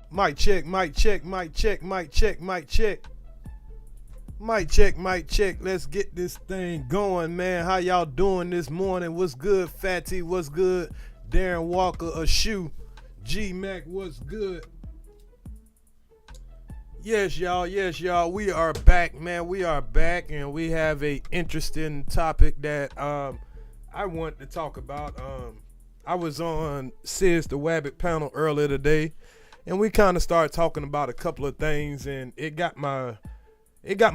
Mic check, mic check, mic check, mic check, mic check. Mic check, mic check. Let's get this thing going, man. How y'all doing this morning? What's good, Fatty? What's good? Darren Walker, a shoe. G Mac, what's good? Yes, y'all. Yes, y'all. We are back, man. We are back, and we have a interesting topic that I want to talk about. I was on Sis the Wabbit panel earlier today, and we kind of started talking about a couple of things, and it got my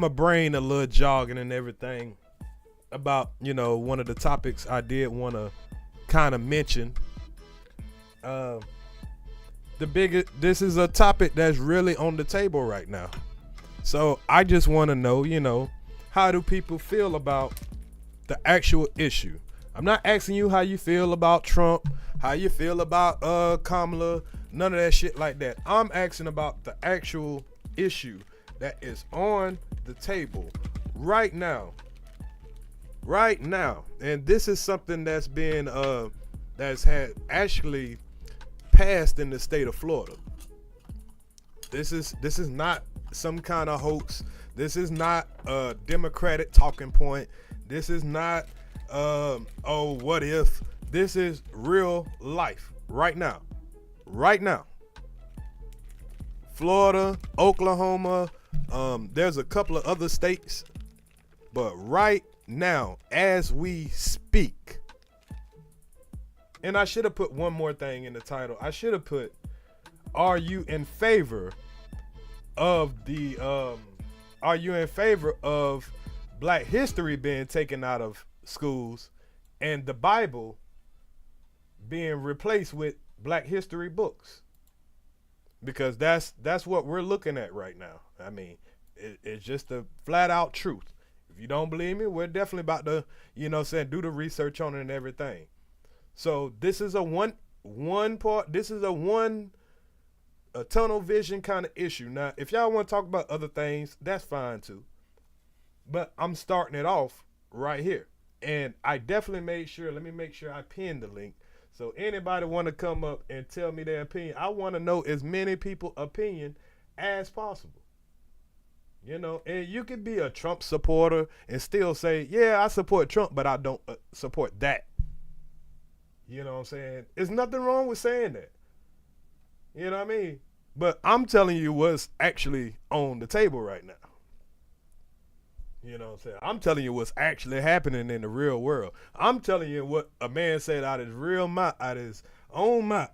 brain a little jogging and everything about, one of the topics I did want to kind of mention. This is a topic that's really on the table right now. So I just want to know, how do people feel about the actual issue? I'm not asking you how you feel about Trump, how you feel about Kamala, none of that shit like that. I'm asking about the actual issue that is on the table right now. Right now. And this is something that's been that's had actually passed in the state of Florida. This is not some kind of hoax. This is not a Democratic talking point. This is not what if. This is real life right now. Right now. Florida, Oklahoma, there's a couple of other states, but right now, as we speak, and I should have put one more thing in the title. I should have put, are you in favor of Black history being taken out of schools and the Bible being replaced with Black history books? Because that's what we're looking at right now. I mean, it's just a flat out truth. If you don't believe me, we're definitely about to, do the research on it and everything. So this is a tunnel vision kind of issue. Now, if y'all want to talk about other things, that's fine too. But I'm starting it off right here. And I definitely let me make sure I pin the link. So anybody want to come up and tell me their opinion, I want to know as many people's opinion as possible. And you could be a Trump supporter and still say, yeah, I support Trump, but I don't support that. You know what I'm saying? There's nothing wrong with saying that. You know what I mean? But I'm telling you what's actually on the table right now. You know what I'm saying? I'm telling you what's actually happening in the real world. I'm telling you what a man said out of his own mouth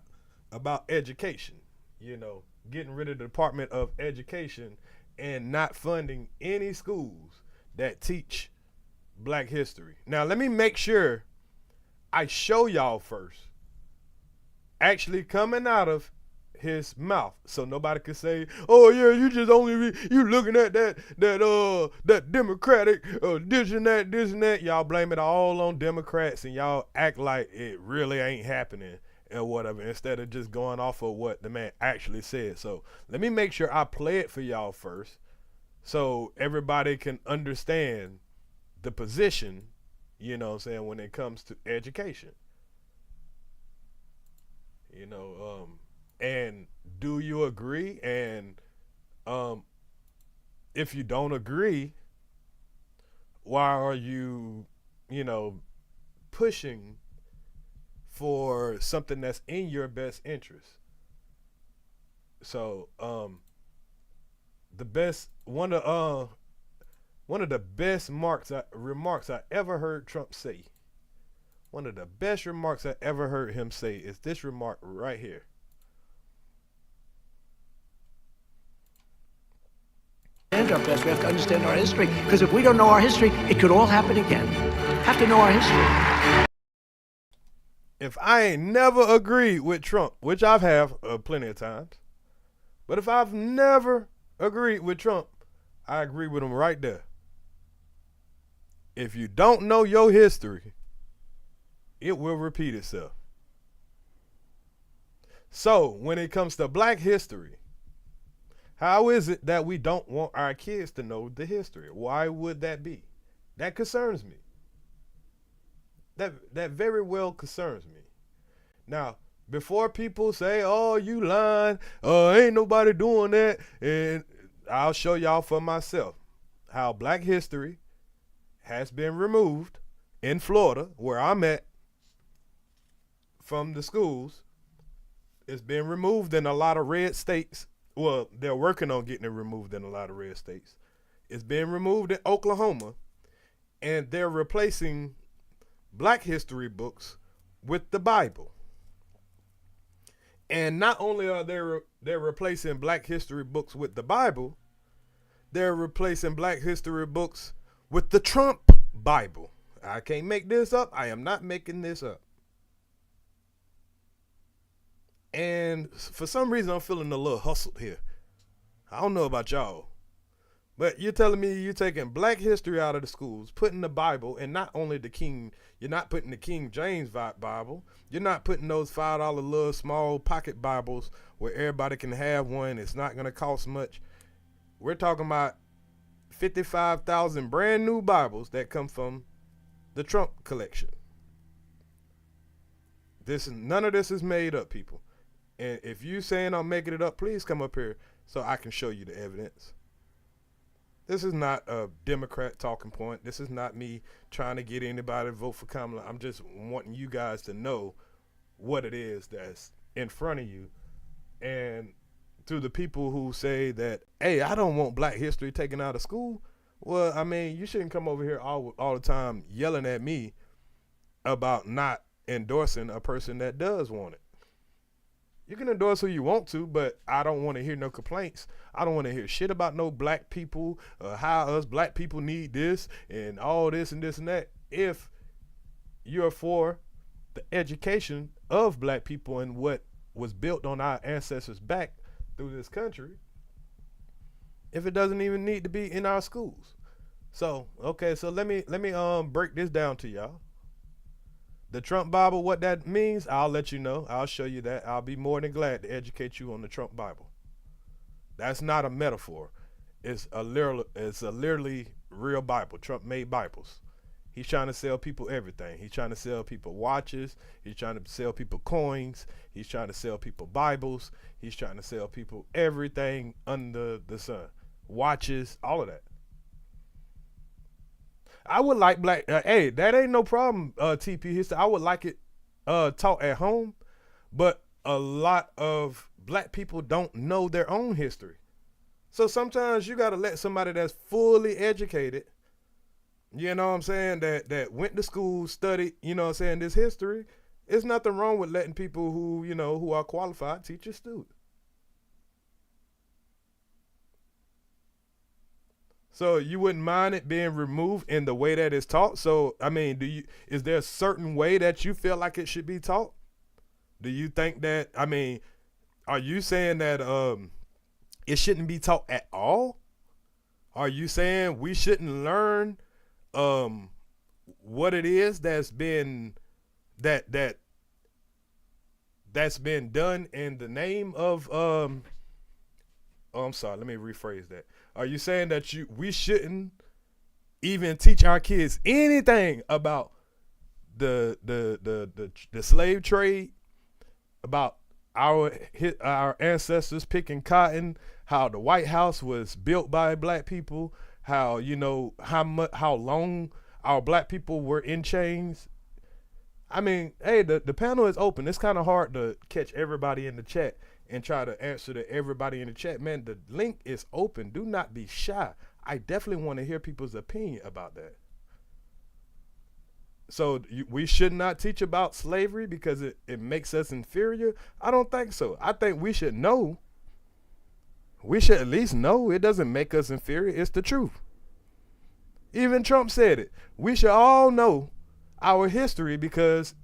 about education. Getting rid of the Department of Education and not funding any schools that teach Black history. Now, let me make sure I show y'all first actually coming out of his mouth, so nobody could say, oh yeah, you just you looking at that Democratic this and that. Y'all blame it all on Democrats and y'all act like it really ain't happening and whatever, instead of just going off of what the man actually said. So let me make sure I play it for y'all first so everybody can understand the position, when it comes to education. And do you agree? And if you don't agree, why are you, pushing for something that's in your best interest? So one of the best remarks I ever heard Trump say, one of the best remarks I ever heard him say is this remark right here. Our best. We have to understand our history, because if we don't know our history, it could all happen again. Have to know our history. If I ain't never agreed with Trump, which I've have plenty of times, but if I've never agreed with Trump, I agree with him right there. If you don't know your history, it will repeat itself. So when it comes to Black history, how is it that we don't want our kids to know the history? Why would that be? That concerns me. That very well concerns me. Now, Before people say, oh, you lying, ain't nobody doing that, and I'll show y'all for myself how black history has been removed in Florida, where I'm at, from the schools. It's been removed in a lot of red states. Well, they're working on getting it removed in a lot of red states. It's been removed in Oklahoma, and they're replacing black history books with the Bible. And not only are they're replacing black history books with the Bible, they're replacing black history books with the Trump Bible. I can't make this up. I am not making this up. And for some reason, I'm feeling a little hustled here. I don't know about y'all, but you're telling me you're taking black history out of the schools, putting the Bible, and not only the King, you're not putting the King James Bible. You're not putting those $5 little small pocket Bibles where everybody can have one. It's not going to cost much. We're talking about 55,000 brand new Bibles that come from the Trump collection. None of this is made up, people. And if you saying I'm making it up, please come up here so I can show you the evidence. This is not a Democrat talking point. This is not me trying to get anybody to vote for Kamala. I'm just wanting you guys to know what it is that's in front of you. And to the people who say that, hey, I don't want black history taken out of school. Well, I mean, you shouldn't come over here all the time yelling at me about not endorsing a person that does want it. You can endorse who you want to, but I don't want to hear no complaints. I don't want to hear shit about no black people, how us black people need this and all this and this and that. If you're for the education of black people and what was built on our ancestors' back through this country, if it doesn't even need to be in our schools. So, okay, so let me break this down to y'all. The Trump Bible, what that means, I'll let you know. I'll show you that. I'll be more than glad to educate you on the Trump Bible. That's not a metaphor. It's a literally real Bible. Trump made Bibles. He's trying to sell people everything. He's trying to sell people watches. He's trying to sell people coins. He's trying to sell people Bibles. He's trying to sell people everything under the sun. Watches, all of that. I would like black, hey, that ain't no problem, TP history. I would like it taught at home, but a lot of black people don't know their own history. So sometimes you got to let somebody that's fully educated, you know what I'm saying, that went to school, studied, you know what I'm saying, this history. There's nothing wrong with letting people who, you know, who are qualified teach your student. So you wouldn't mind it being removed in the way that it's taught? So, I mean, is there a certain way that you feel like it should be taught? Do you think that, I mean, are you saying that it shouldn't be taught at all? Are you saying we shouldn't learn what it is that's been that's been done in the name of I'm sorry, let me rephrase that. Are you saying that we shouldn't even teach our kids anything about the slave trade, about our ancestors picking cotton, how the White House was built by black people, how, you know, how long our black people were in chains? I mean, hey, the panel is open. It's kind of hard to catch everybody in the chat and try to answer to everybody in the chat. Man, the link is open. Do not be shy. I definitely want to hear people's opinion about that. So we should not teach about slavery because it makes us inferior? I don't think so. I think we should know. We should at least know it doesn't make us inferior. It's the truth. Even Trump said it. We should all know our history because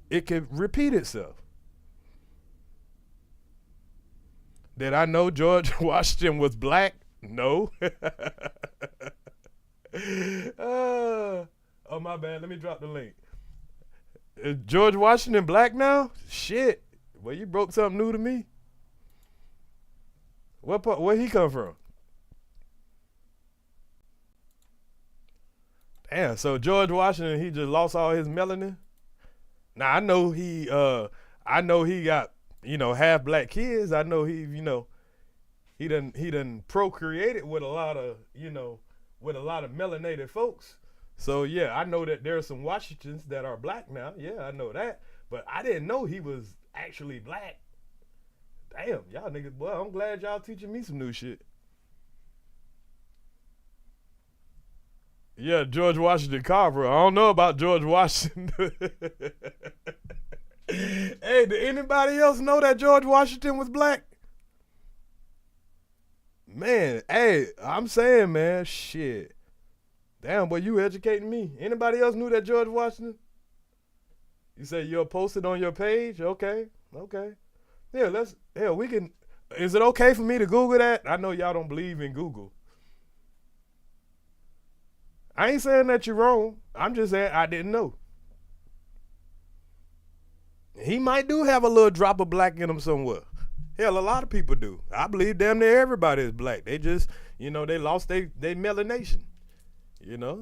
it could repeat itself. Did I know George Washington was black? No. Oh, my bad. Let me drop the link. Is George Washington black now? Shit. Well, you broke something new to me. What part? Where he come from? Damn. So George Washington, he just lost all his melanin. Now I know I know he got, half black kids. I know he done procreated with a lot of, melanated folks. So yeah, I know that there are some Washingtons that are black now. Yeah, I know that. But I didn't know he was actually black. Damn, y'all niggas, boy, I'm glad y'all teaching me some new shit. Yeah, George Washington Carver. I don't know about George Washington. Hey, did anybody else know that George Washington was black? Man, hey, I'm saying, man, shit. Damn, boy, you educating me. Anybody else knew that George Washington? You say you'll post it on your page? Okay. Yeah, we can. Is it okay for me to Google that? I know y'all don't believe in Google. I ain't saying that you're wrong. I'm just saying I didn't know. He might do have a little drop of black in him somewhere. Hell, a lot of people do. I believe damn near everybody is black. They just, they lost their melanation.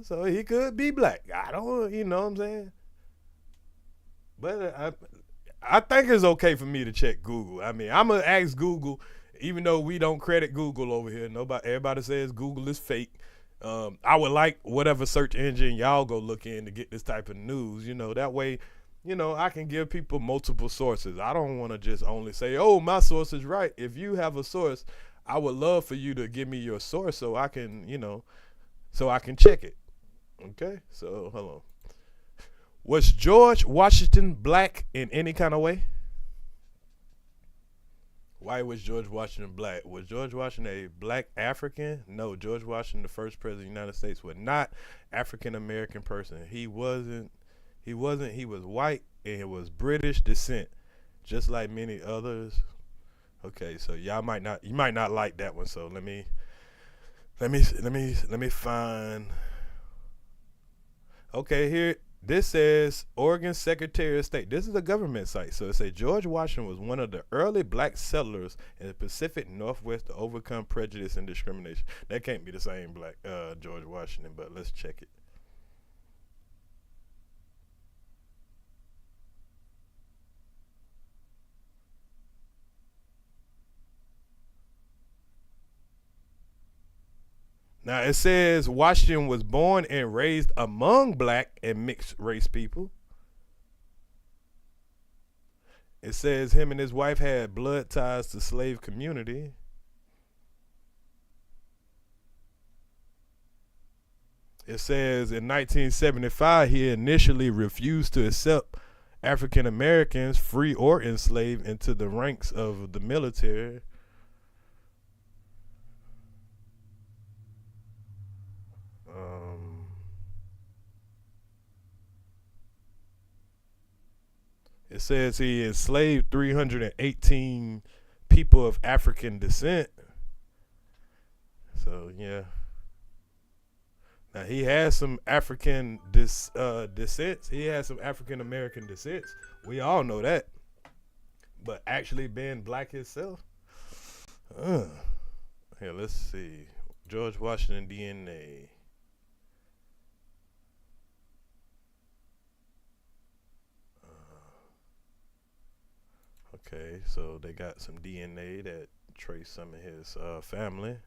So he could be black. I don't, you know what I'm saying? But I think it's okay for me to check Google. I mean, I'm going to ask Google, even though we don't credit Google over here. Everybody says Google is fake. I would like whatever search engine y'all go look in to get this type of news. That way, I can give people multiple sources. I don't want to just only say, oh, my source is right. If you have a source, I would love for you to give me your source so I can, so I can check it. Okay, so hold on. Was George Washington black in any kind of way? Why was George Washington black? Was George Washington a black African? No, George Washington, the first president of the United States, was not African American person. He wasn't. He was white and he was British descent, just like many others. Okay, so you might not like that one. So let me find. Okay, here this says Oregon Secretary of State. This is a government site. So it says George Washington was one of the early black settlers in the Pacific Northwest to overcome prejudice and discrimination. That can't be the same black George Washington, but let's check it. Now it says Washington was born and raised among black and mixed race people. It says him and his wife had blood ties to slave community. It says in 1975 he initially refused to accept African Americans, free or enslaved, into the ranks of the military. It says he enslaved 318 people of African descent. So yeah. Now he has some African descents. He has some African American descents. We all know that. But actually being black himself. Here, let's see. George Washington DNA. Okay, so they got some DNA that trace some of his family.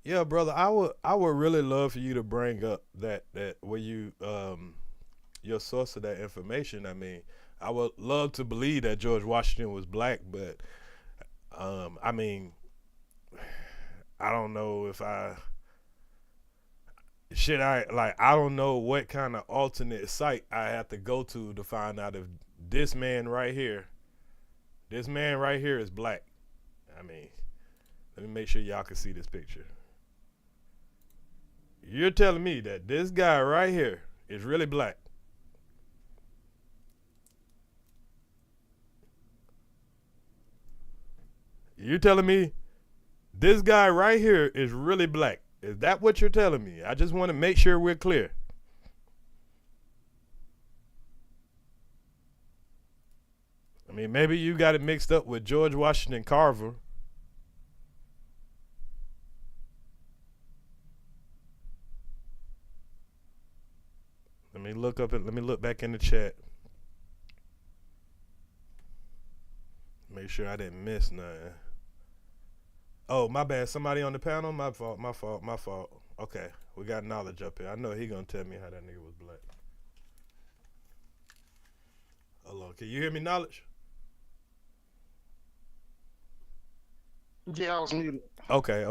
Yeah, brother, I would really love for you to bring up that where you your source of that information. I mean, I would love to believe that George Washington was black, but I mean, I don't know if I don't know what kind of alternate site I have to go to find out if this man right here is black. I mean, let me make sure y'all can see this picture. You're telling me that this guy right here is really black? You're telling me this guy right here is really black? Is that what you're telling me? I just want to make sure we're clear. I mean, maybe you got it mixed up with George Washington Carver. Let me look back in the chat. Make sure I didn't miss nothing. Oh, my bad. Somebody on the panel? My fault. Okay, we got knowledge up here. I know he gonna tell me how that nigga was black. Hello, can you hear me, knowledge? Yeah, I was muted. Okay.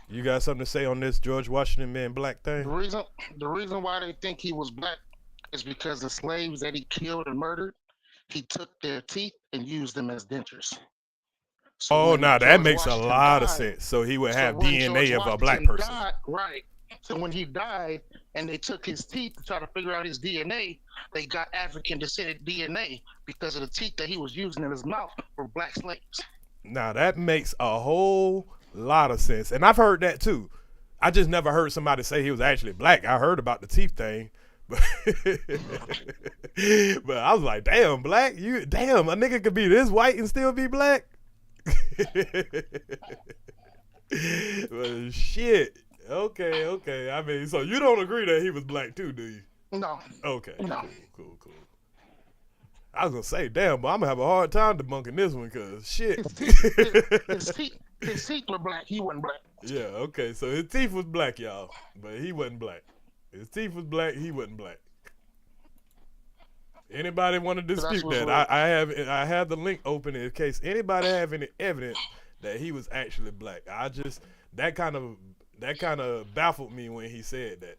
You got something to say on this George Washington being black thing? The reason why they think he was black is because the slaves that he killed and murdered, he took their teeth and used them as dentures. So Oh, when now that George makes a Washington lot of died- sense. So he would so have when DNA George of a black Washington person. died, right. So when he died and they took his teeth to try to figure out his DNA, they got African descendant DNA because of the teeth that he was using in his mouth for black slaves. Now that makes a whole lot of sense. And I've heard that too. I just never heard somebody say he was actually black. I heard about the teeth thing. But, but I was like, damn, black? Damn, a nigga could be this white and still be black? Well, shit. Okay. I mean, so you don't agree that he was black too, do you? No. Okay. No. Cool. I was gonna say, damn, but I'm gonna have a hard time debunking this one, cause shit. His teeth were black. He wasn't black. Yeah, okay. So his teeth was black, y'all, but he wasn't black. His teeth was black. He wasn't black. Anybody want to dispute that? I have the link open in case anybody have any evidence that he was actually black. That kind of baffled me when he said that.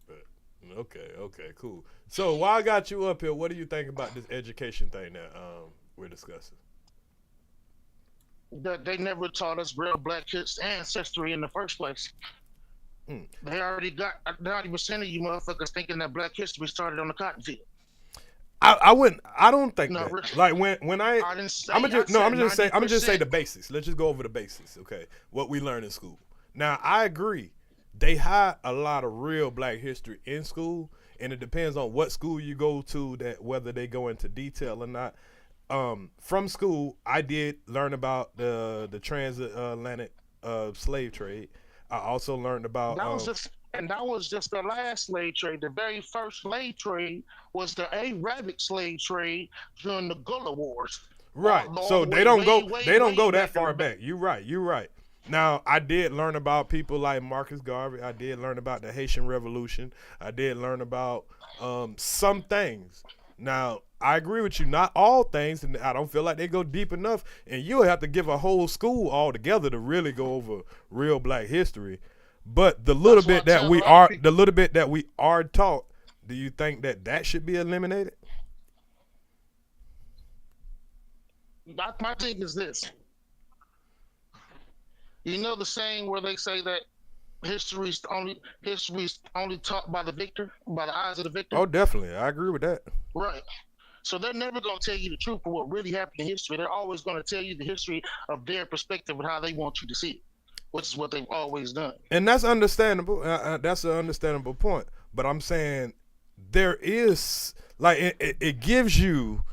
But, okay, cool. So while I got you up here, what do you think about this education thing that we're discussing? That they never taught us real black ancestry in the first place. They already got 90% of you motherfuckers thinking that black history started on the cotton field. I don't think No, that. Like when I'm gonna just say the basics. Let's just go over the basics, okay? What we learn in school. Now I agree, they hide a lot of real black history in school, and it depends on what school you go to that whether they go into detail or not. From school, I did learn about the transatlantic slave trade. I also learned about that was just the last slave trade. The very first slave trade was the Arabic slave trade during the Gullah Wars. Right. So they don't go that far back. You're right. Now, I did learn about people like Marcus Garvey. I did learn about the Haitian Revolution. I did learn about some things. Now, I agree with you, not all things, and I don't feel like they go deep enough, and you'll have to give a whole school all together to really go over real black history. But the little bit that we are taught, do you think that should be eliminated? My thing is this. You know the saying where they say that history's only taught by the victor, by the eyes of the victor? Oh, definitely. I agree with that. Right. So they're never going to tell you the truth of what really happened in history. They're always going to tell you the history of their perspective and how they want you to see it, which is what they've always done. And that's understandable. That's an understandable point. But I'm saying there is, like, it gives you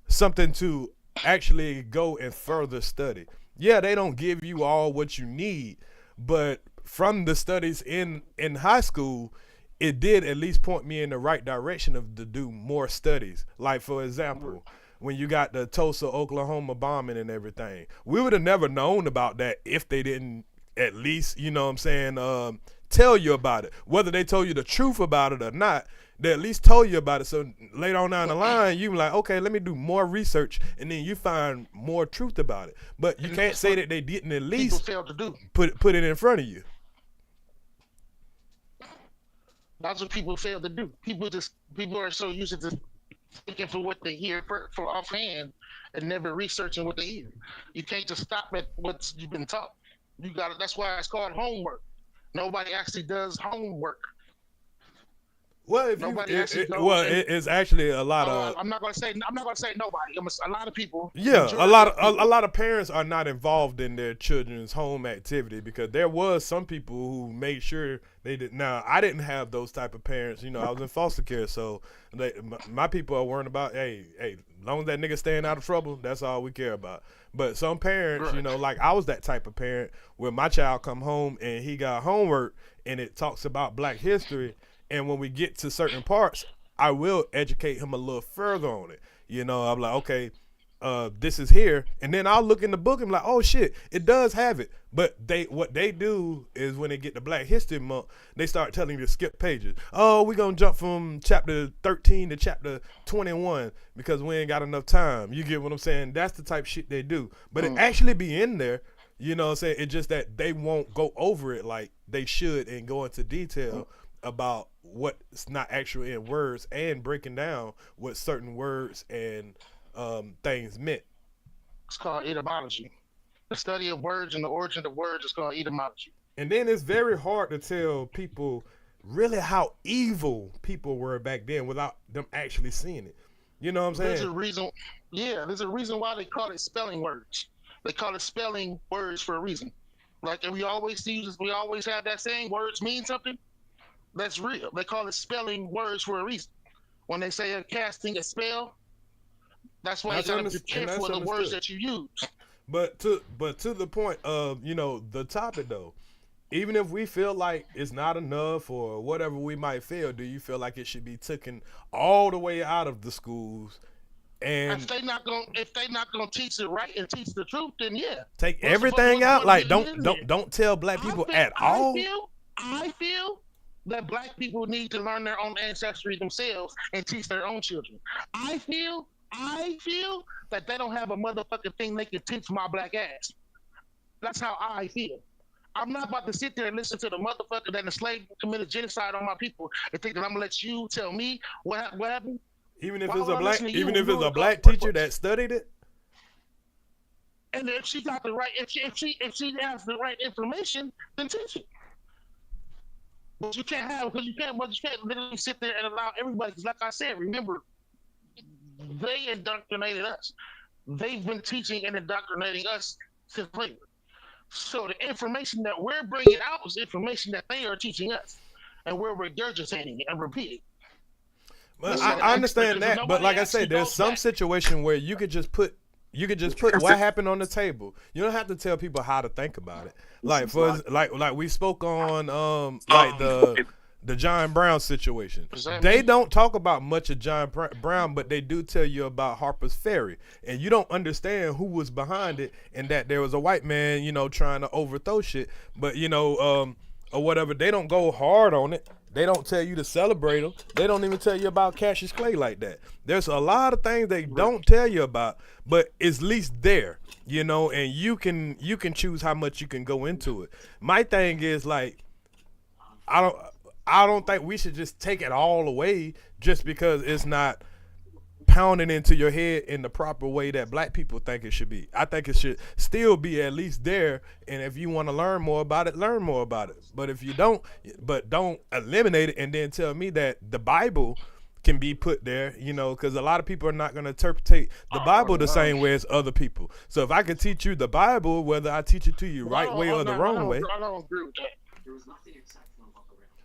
something to actually go and further study. Yeah, they don't give you all what you need, but from the studies in high school, it did at least point me in the right direction to do more studies. Like, for example, when you got the Tulsa, Oklahoma bombing and everything, we would have never known about that if they didn't at least, you know what I'm saying, tell you about it. Whether they told you the truth about it or not, they at least told you about it. So later on down the line, you like, okay, let me do more research, and then you find more truth about it. But you can't say that they didn't at least failed to do. Put it in front of you. That's what people fail to do. People are so used to looking for what they hear for offhand and never researching what they hear. You can't just stop at what you've been taught. You got it. That's why it's called homework. Nobody actually does homework. Well, if Nobody you, actually goes. well, And, it's actually a lot of. I'm not gonna say nobody. A lot of people. Yeah, majority a lot of of people. a lot of parents are not involved in their children's home activity because there was some people who made sure they did. Now, I didn't have those type of parents. You know, I was in foster care, so my people are worrying about, hey, as long as that nigga staying out of trouble, that's all we care about. But some parents, you Right. know, like I was that type of parent where my child come home and he got homework and it talks about Black history, and when we get to certain parts, I will educate him a little further on it. You know, I'm like, okay, this is here, and then I'll look in the book and be like, oh shit, it does have it. But what they do is when they get to Black History Month, they start telling you to skip pages. Oh, we're gonna jump from chapter 13 to chapter 21 because we ain't got enough time. You get what I'm saying? That's the type shit they do. But it actually be in there. You know what I'm saying? It's just that they won't go over it like they should and go into detail about what's not actually in words and breaking down what certain words and things meant. It's called etymology. The study of words and the origin of words is called etymology. And then it's very hard to tell people really how evil people were back then without them actually seeing it. You know what I'm There's a saying? reason. Yeah, there's a reason why they call it spelling words. They call it spelling words for a reason. Like, and we always have that saying, words mean something. That's real. They call it spelling words for a reason. When they say casting a spell, that's why That's you gotta be and that's careful of the words understood. that you use. But to the point of, you know, the topic though, even if we feel like it's not enough or whatever we might feel, do you feel like it should be taken all the way out of the schools and If they not gonna teach it right and teach the truth, then yeah. take What's the- everything what's out? the Like point of getting in there? don't tell Black people at all. I feel that Black people need to learn their own ancestry themselves and teach their own children. I feel that they don't have a motherfucking thing they can teach my Black ass. That's how I feel. I'm not about to sit there and listen to the motherfucker that enslaved committed genocide on my people and think that I'm gonna let you tell me what happened. Even if Why it's would a I black, listen to you even when if you it's a were black called teacher purpose? that studied it. And if she got the right, if she has the right information, then teach it. But you can't literally sit there and allow everybody. Because, like I said, remember, they indoctrinated us. They've been teaching and indoctrinating us since slavery. So the information that we're bringing out is information that they are teaching us, and we're regurgitating it and repeating. Well, Listen, I understand because that, but nobody like I actually said, there's goes some back. situation where you could just put what happened on the table. You don't have to tell people how to think about it. Like like we spoke on like the John Brown situation. They don't talk about much of John Brown, but they do tell you about Harper's Ferry, and you don't understand who was behind it and that there was a white man, you know, trying to overthrow shit. But you know, or whatever, they don't go hard on it. They don't tell you to celebrate them. They don't even tell you about Cassius Clay like that. There's a lot of things they don't tell you about, but it's at least there, you know, and you can choose how much you can go into it. My thing is like, I don't think we should just take it all away just because it's not pounding into your head in the proper way that Black people think it should be. I think it should still be at least there, and if you want to learn more about it, learn more about it. But if you don't eliminate it and then tell me that the Bible can be put there, you know, because a lot of people are not going to interpret the Bible the same way as other people. So if I could teach you the Bible, whether I teach it to you right way or the wrong way. I don't agree with that.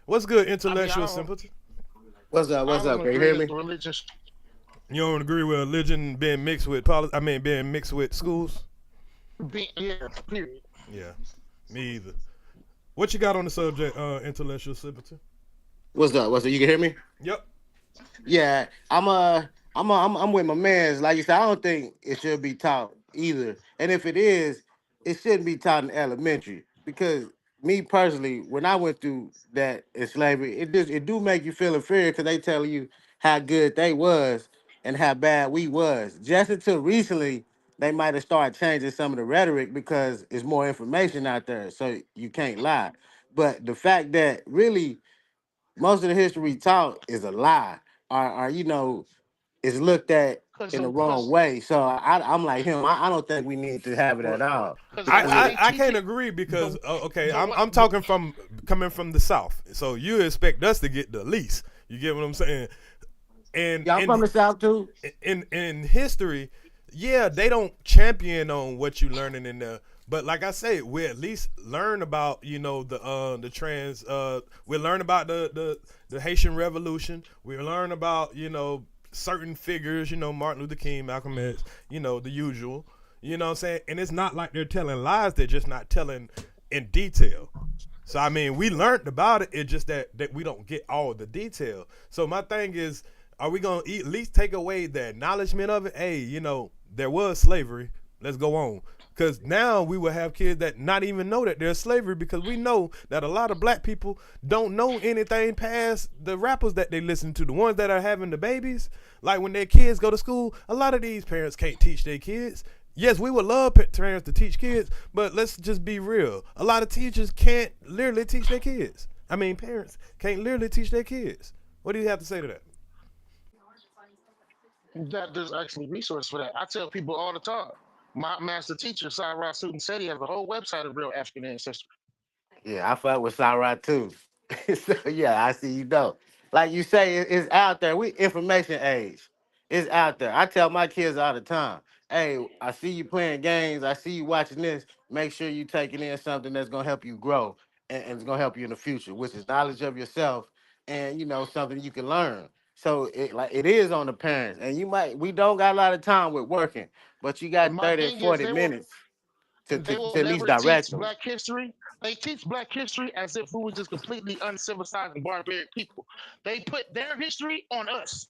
What's good, intellectual I don't- simpleton? What's up? What's I up? don't Can you agree hear me? with religious. You don't agree with religion being mixed with being mixed with schools? Yeah, period. Yeah, me either. What you got on the subject, intellectual simpleton? What's up? What's up? You can hear me? Yep. Yeah, I'm with my man's. Like you said, I don't think it should be taught either. And if it is, it shouldn't be taught in elementary. Because me personally, when I went through that in slavery, it do make you feel inferior because they tell you how good they was and how bad we was. Just until recently, they might have started changing some of the rhetoric because there's more information out there, so you can't lie. But the fact that really most of the history we taught is a lie, or you know, is looked at in the wrong way. So I'm like him. I don't think we need to have it at all. I can't agree because okay, I'm talking coming from the South, so you expect us to get the least. You get what I'm saying? And Y'all from the South too? in history, yeah, they don't champion on what you learning in there. But like I say, we at least learn about the trans. We learn about the Haitian Revolution. We learn about certain figures. Martin Luther King, Malcolm X. The usual. You know what I'm saying? And it's not like they're telling lies. They're just not telling in detail. So I mean, we learned about it. It's just that we don't get all the detail. So my thing is, are we gonna at least take away the acknowledgement of it? Hey, there was slavery. Let's go on. Because now we will have kids that not even know that there's slavery, because we know that a lot of black people don't know anything past the rappers that they listen to, the ones that are having the babies. Like when their kids go to school, a lot of these parents can't teach their kids. Yes, we would love parents to teach kids, but let's just be real. A lot of teachers can't literally teach their kids. I mean, parents can't literally teach their kids. What do you have to say to that? That there's actually resource for that. I tell people all the time. My master teacher, Cyrus Sutton, said he has a whole website of real African ancestry. Yeah, I fuck with Sarah too. So yeah, I see you know. Like you say, it's out there. We information age. It's out there. I tell my kids all the time, hey, I see you playing games. I see you watching this. Make sure you taking in something that's gonna help you grow and it's gonna help you in the future, which is knowledge of yourself and something you can learn. So it is on the parents. And we don't got a lot of time with working, but you And got my 30 and thing is, 40 minutes they will to at least never teach direct them. Black history. They teach Black history as if we were just completely uncivilized and barbaric people. They put their history on us.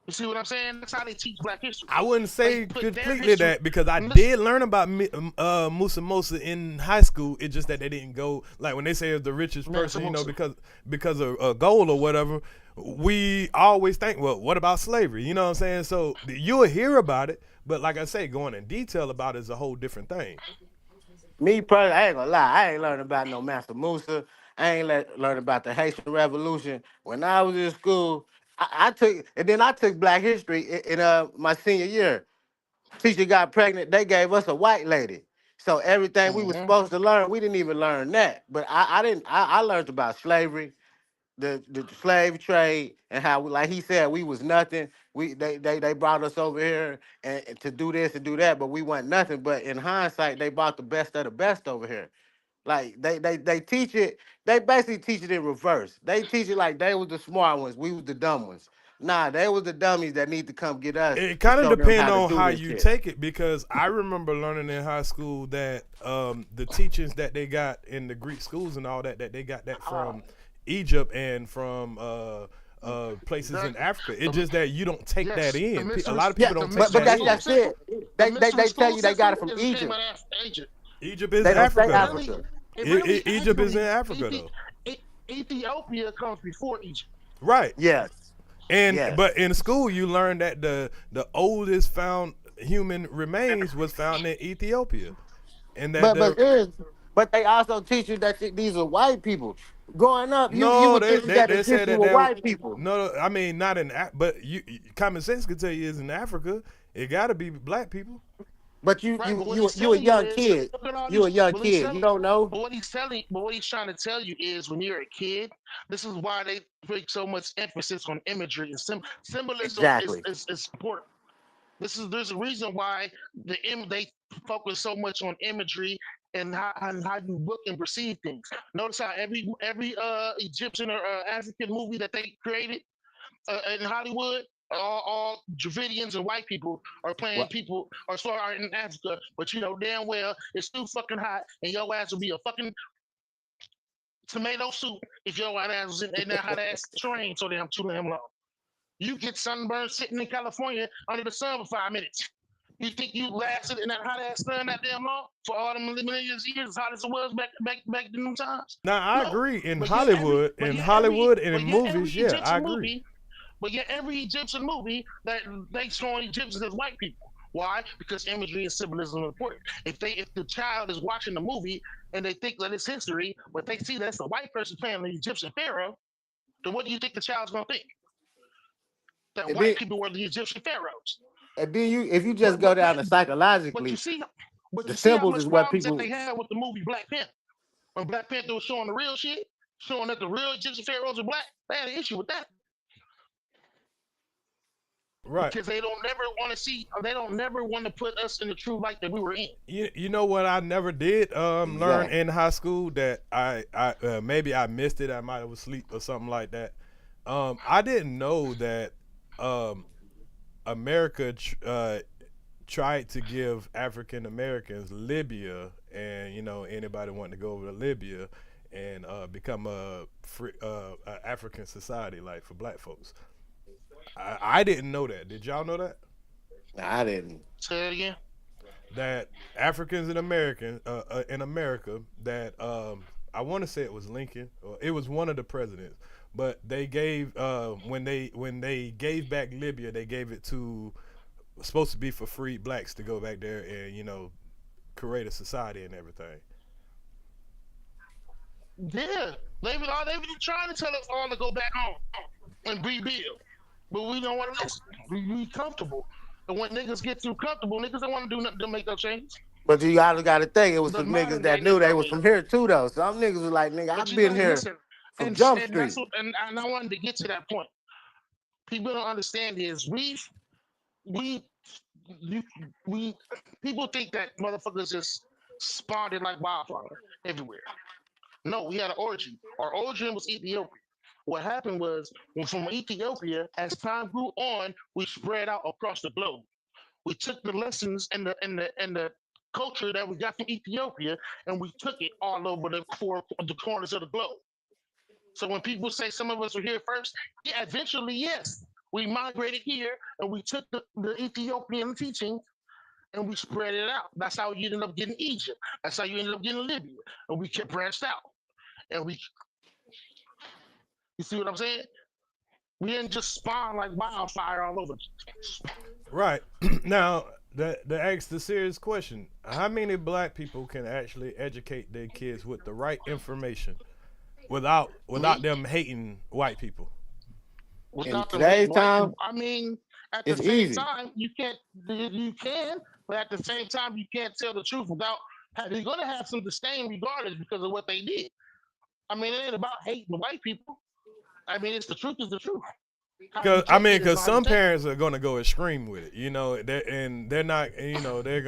You see what I'm saying? That's how they teach Black history. I wouldn't They say put their completely history. that, because I Listen, did learn about Musa Mosa in high school. It's just that they didn't go, like when they say it's the richest Mansa person, Musa. because of gold or whatever. We always think, well, what about slavery? You know what I'm saying? So you'll hear about it, but like I say, going in detail about it is a whole different thing. Me personally, I ain't gonna lie. I ain't learned about no Master Musa. I ain't learned about the Haitian Revolution. When I was in school, I took Black History in my senior year. Teacher got pregnant. They gave us a white lady. So everything we were Mhm. supposed to learn, we didn't even learn that. But I didn't. I learned about slavery, the slave trade, and how, like he said, we was nothing. They brought us over here and to do this and do that, but we weren't nothing. But in hindsight, they brought the best of the best over here. Like they teach it. They basically teach it in reverse. They teach it like they was the smart ones, we was the dumb ones. Nah, they was the dummies that need to come get us It to kind of show them depends how to on do how this you shit. take it, because I remember learning in high school that the teachings that they got in the Greek schools and all that they got that from Egypt and from places in That Africa. It's the just that you don't take that yes, the in. A mystery, lot of Yeah, people the don't take but mystery that that's in. school that's system, it. the They mystery tell school you they got system it from is came Egypt. out of Egypt. Egypt is They don't say It Africa really, though. Africa. it really Egypt is in actually, Africa though. Ethiopia comes before Egypt. Right. Yes, yes. But in school you learn that the oldest found human remains was found in Ethiopia, and that But the but is but they also teach you that these are white people. Growing up, you no, would think that the they said Egyptians that were they were, white people. no, I mean not in but common sense could tell you is in Africa it got to be black people. But you Right, you but what you he's you a telling you young is, kid. look at all You these. a young What he's kid. You telling, don't know. but what he's trying to tell you is, when you're a kid, this is why they put so much emphasis on imagery and symbolism Exactly. is important. There's a reason why they focus so much on imagery and how you look and perceive things. Notice how every Egyptian or African movie that they created in Hollywood, all Dravidians and white people are playing What? people or sorry are in Africa, but you know damn well it's too fucking hot and your ass will be a fucking tomato soup if your ass was in that hot ass train so damn too damn long. You get sunburned sitting in California under the sun for 5 minutes. You think you lasted in that hot ass sun that damn long for all the millions of years, as hot as it was back in them times? Now I No. agree in But yet Hollywood, and in movies, yeah, I agree. But yet every Egyptian movie that they showing Egyptians as white people. Why? Because imagery and symbolism are important. If the child is watching the movie and they think that it's history, but they see that's a white person playing the Egyptian pharaoh, then what do you think the child's gonna think? That And white then, people were the Egyptian pharaohs. if you just But go but down to but you psychologically, see but the you see how symbols is much what problems that people. they had with the movie Black Panther. When Black Panther was showing the real shit, showing that the real Egyptian pharaohs are black. They had an issue with that. Right. Because they don't never want to see, they don't never want to put us in the true light that we were in. You know what I never did learn Exactly. in high school that I maybe I missed it. I might have was asleep or something like that. I didn't know that America tried to give African Americans Libya, and anybody wanting to go over to Libya and become a free African society like for black folks. I didn't know that. Did y'all know that? I didn't. Say it again. That Africans in America that I want to say it was Lincoln or it was one of the presidents, but they gave when they gave back Libya, they gave it to supposed to be for free blacks to go back there and create a society and everything. Yeah, they've been trying to tell us all to go back home and rebuild, but we don't want to listen. We be comfortable, and when niggas get too comfortable, niggas don't want to do nothing to make no change. But you gotta think it was The some modern niggas that day knew they nigga, was from here too though. Some niggas was like, nigga, but I've you been gotta here listen, from Jump and Street. that's what, and I wanted to get to that point. People don't understand is we you, we people think that motherfuckers just spawned in like wildfire everywhere. No, we had an origin. Our origin was Ethiopia. What happened was when from Ethiopia, as time grew on, we spread out across the globe. We took the lessons and the culture that we got from Ethiopia and we took it all over the corners of the globe. So when people say some of us were here first, yeah, eventually, yes. We migrated here and we took the Ethiopian teachings and we spread it out. That's how you ended up getting Egypt. That's how you ended up getting Libya. And we kept branched out. And you see what I'm saying? We didn't just spawn like wildfire all over. Right. Now, to ask the serious question, how many black people can actually educate their kids with the right information without Me, them hating white people? In without them today's hating white time, people. I mean, at the it's same easy. time, you can, but at the same time, you can't tell the truth without. You're gonna have some disdain regardless because of what they did. I mean, it ain't about hating the white people. I mean, it's the truth is the truth. How you take it is Because how you some take it. parents are gonna go extreme with it, and they're not, they're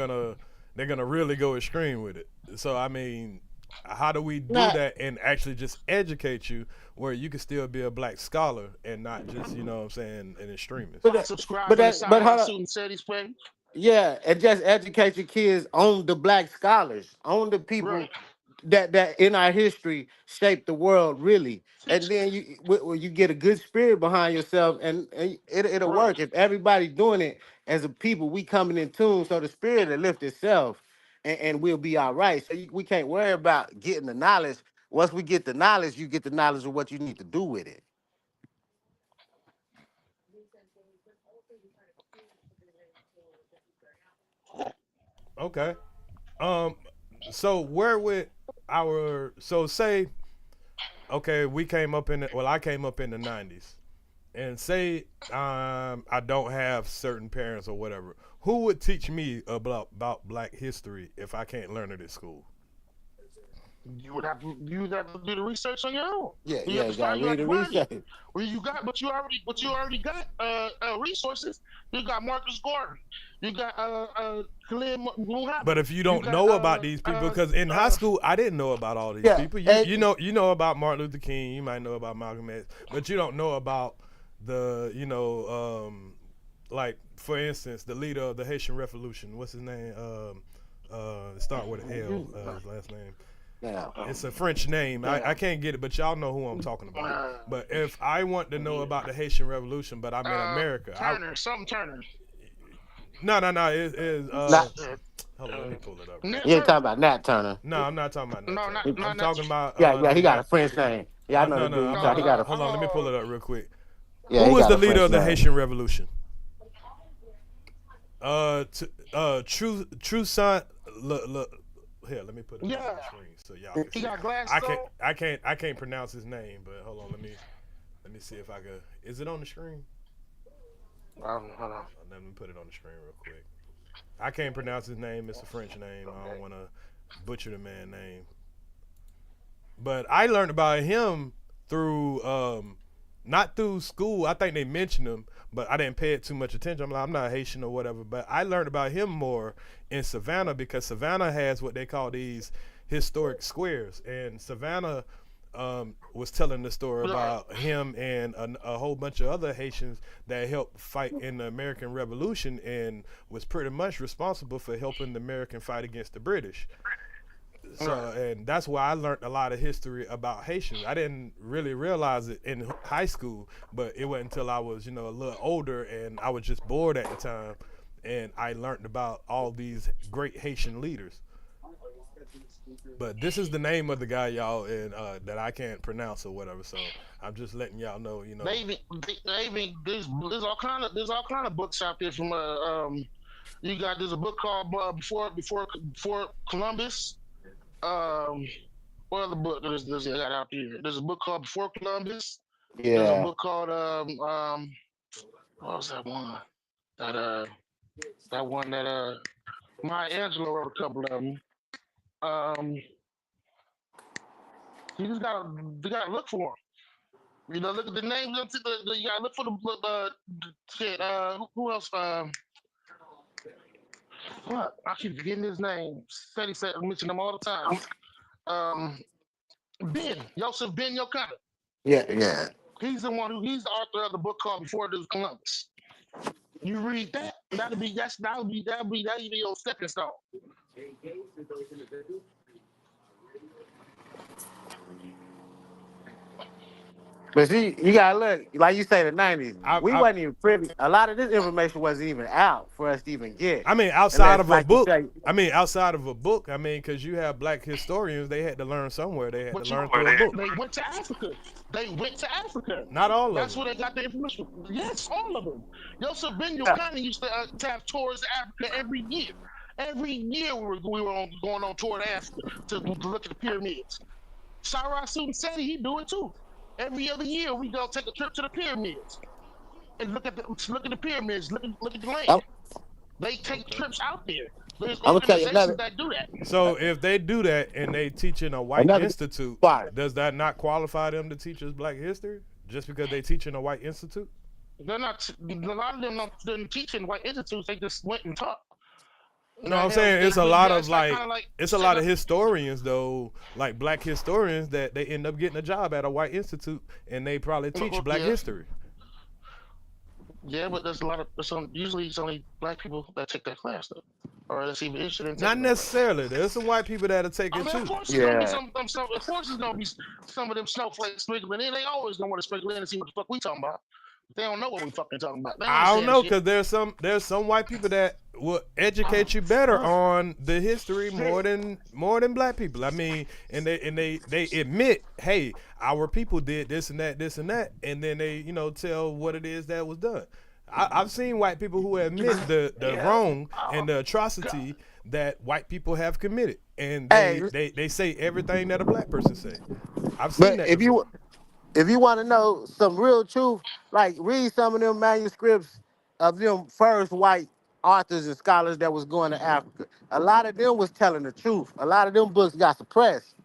gonna really go extreme with it. So I mean, how do we do Nah, that and actually just educate you where you can still be a black scholar and not just, what I'm saying, an extremist? but that, Subscribe but to the that, but Sideline hold on. Student Studies page. Yeah, and just educate your kids on the black scholars, on the Right. people that in our history shaped the world really. And Teach. then you get a good spirit behind yourself, and it'll Right. work if everybody's doing it as a people. We coming in tune, so the spirit will lift itself, and we'll be all right. So we can't worry about getting the knowledge. Once we get the knowledge, you get the knowledge of what you need to do with it. Okay. Um. So where would say okay, we came up in I came up in the '90s, and say I don't have certain parents or whatever. Who would teach me about Black history if I can't learn it at school? You would have to do the research on your own. Yeah, You yeah, have to you gotta find you have read to the find it. research. Where you got but you already got resources. You got Marcus Gordon. You got Khalid But Muhammad. if you You don't got know about these people, because in high school I didn't know about all these Yeah, people. and You know about Martin Luther King. You might know about Malcolm X, but you don't know about the like for instance the leader of the Haitian Revolution. What's his name? Start with an L. His last name. now, It's a French name. Damn. I can't get it, but y'all know who I'm talking about. Uh, But if I want to know about the Haitian Revolution, but I'm in America, Turner. no. It is not, hold on, let me pull it up. Nat you ain't talking Turner. about Nat Turner. No, I'm not talking about that. No, Turner. not I'm Nat. talking about Yeah, he got a the French name. Yeah, I know no, the dude. I'm No, not. He got a Hold on, let me pull it up real quick. yeah, Who he was got the a leader French of the name. Haitian Revolution? True son. Look, here, let me put it on the Yeah, screen so y'all can he see. got glass I stone. can't pronounce his name, but hold on, let me see if I can. Is it on the screen? Hold on. Let me put it on the screen real quick. I can't pronounce his name. It's a French name. I don't want to butcher the man's name. But I learned about him through not through school. I think they mentioned him, but I didn't pay it too much attention. I'm like, I'm not Haitian or whatever. But I learned about him more in Savannah because Savannah has what they call these historic squares, and Savannah was telling the story about him and a whole bunch of other Haitians that helped fight in the American Revolution and was pretty much responsible for helping the American fight against the British. So, and that's why I learned a lot of history about Haitians. I didn't really realize it in high school, but it wasn't until I was, a little older and I was just bored at the time, and I learned about all these great Haitian leaders. But this is the name of the guy, y'all, and that I can't pronounce or whatever. So I'm just letting y'all know, There's all kind of books out there from there's a book called before Columbus. What other book does I got out there? There's a book called Before Columbus. Yeah. There's a book called what was that one? That one that Maya Angelou wrote a couple of them. You just gotta look for them. Look at the names. You gotta look for the shit. Who else? What? I keep forgetting his name. He said, I mention him all the time. Joseph Ben Yokana. Yeah. He's the author of the book called Before It Was Columbus. You read that, that'll be your stepping stone. But see, you gotta look, like you say, the 90s. We wasn't even privy. A lot of this information wasn't even out for us to even get. I mean, outside of a book. Because you have black historians, they had to learn somewhere. They had to learn through a book. They went to Africa. Not all of them. That's where they got the information. Yes, all of them. Joseph Ben Yokana used to have tours to Africa every year. Every year we were going on tour to Africa to look at the pyramids. Sarah Sudan said he do it too. Every other year we go take a trip to the pyramids and look at the pyramids, look at the land. They take trips out there. There's organizations that do that. So if they do that and they teach in a white institute, does that not qualify them to teach us black history just because they teach in a white institute? They're not. A lot of them don't teach in white institutes. They just went and taught. No, I'm saying it's a lot of it's a lot of historians though, like black historians that they end up getting a job at a white institute and they probably teach black history. Yeah, but there's a lot of usually it's only black people that take that class though, or that's even interested in. Not necessarily. There's some white people that'll take it too. Of course, there's gonna be some of them snowflakes sprinkling in. They always gonna want to sprinkle in and see what the fuck we talking about. They don't know what we fucking talking about. I don't know, because there's some white people that will educate you better on the history more than black people. I mean, and they admit, hey, our people did this and that, and then they tell what it is that was done. I've seen white people who admit the wrong and the atrocity that white people have committed, and they say everything that a black person say. I've seen that. If you want to know some real truth, like read some of them manuscripts of them first white authors and scholars that was going to Africa. A lot of them was telling the truth. A lot of them books got suppressed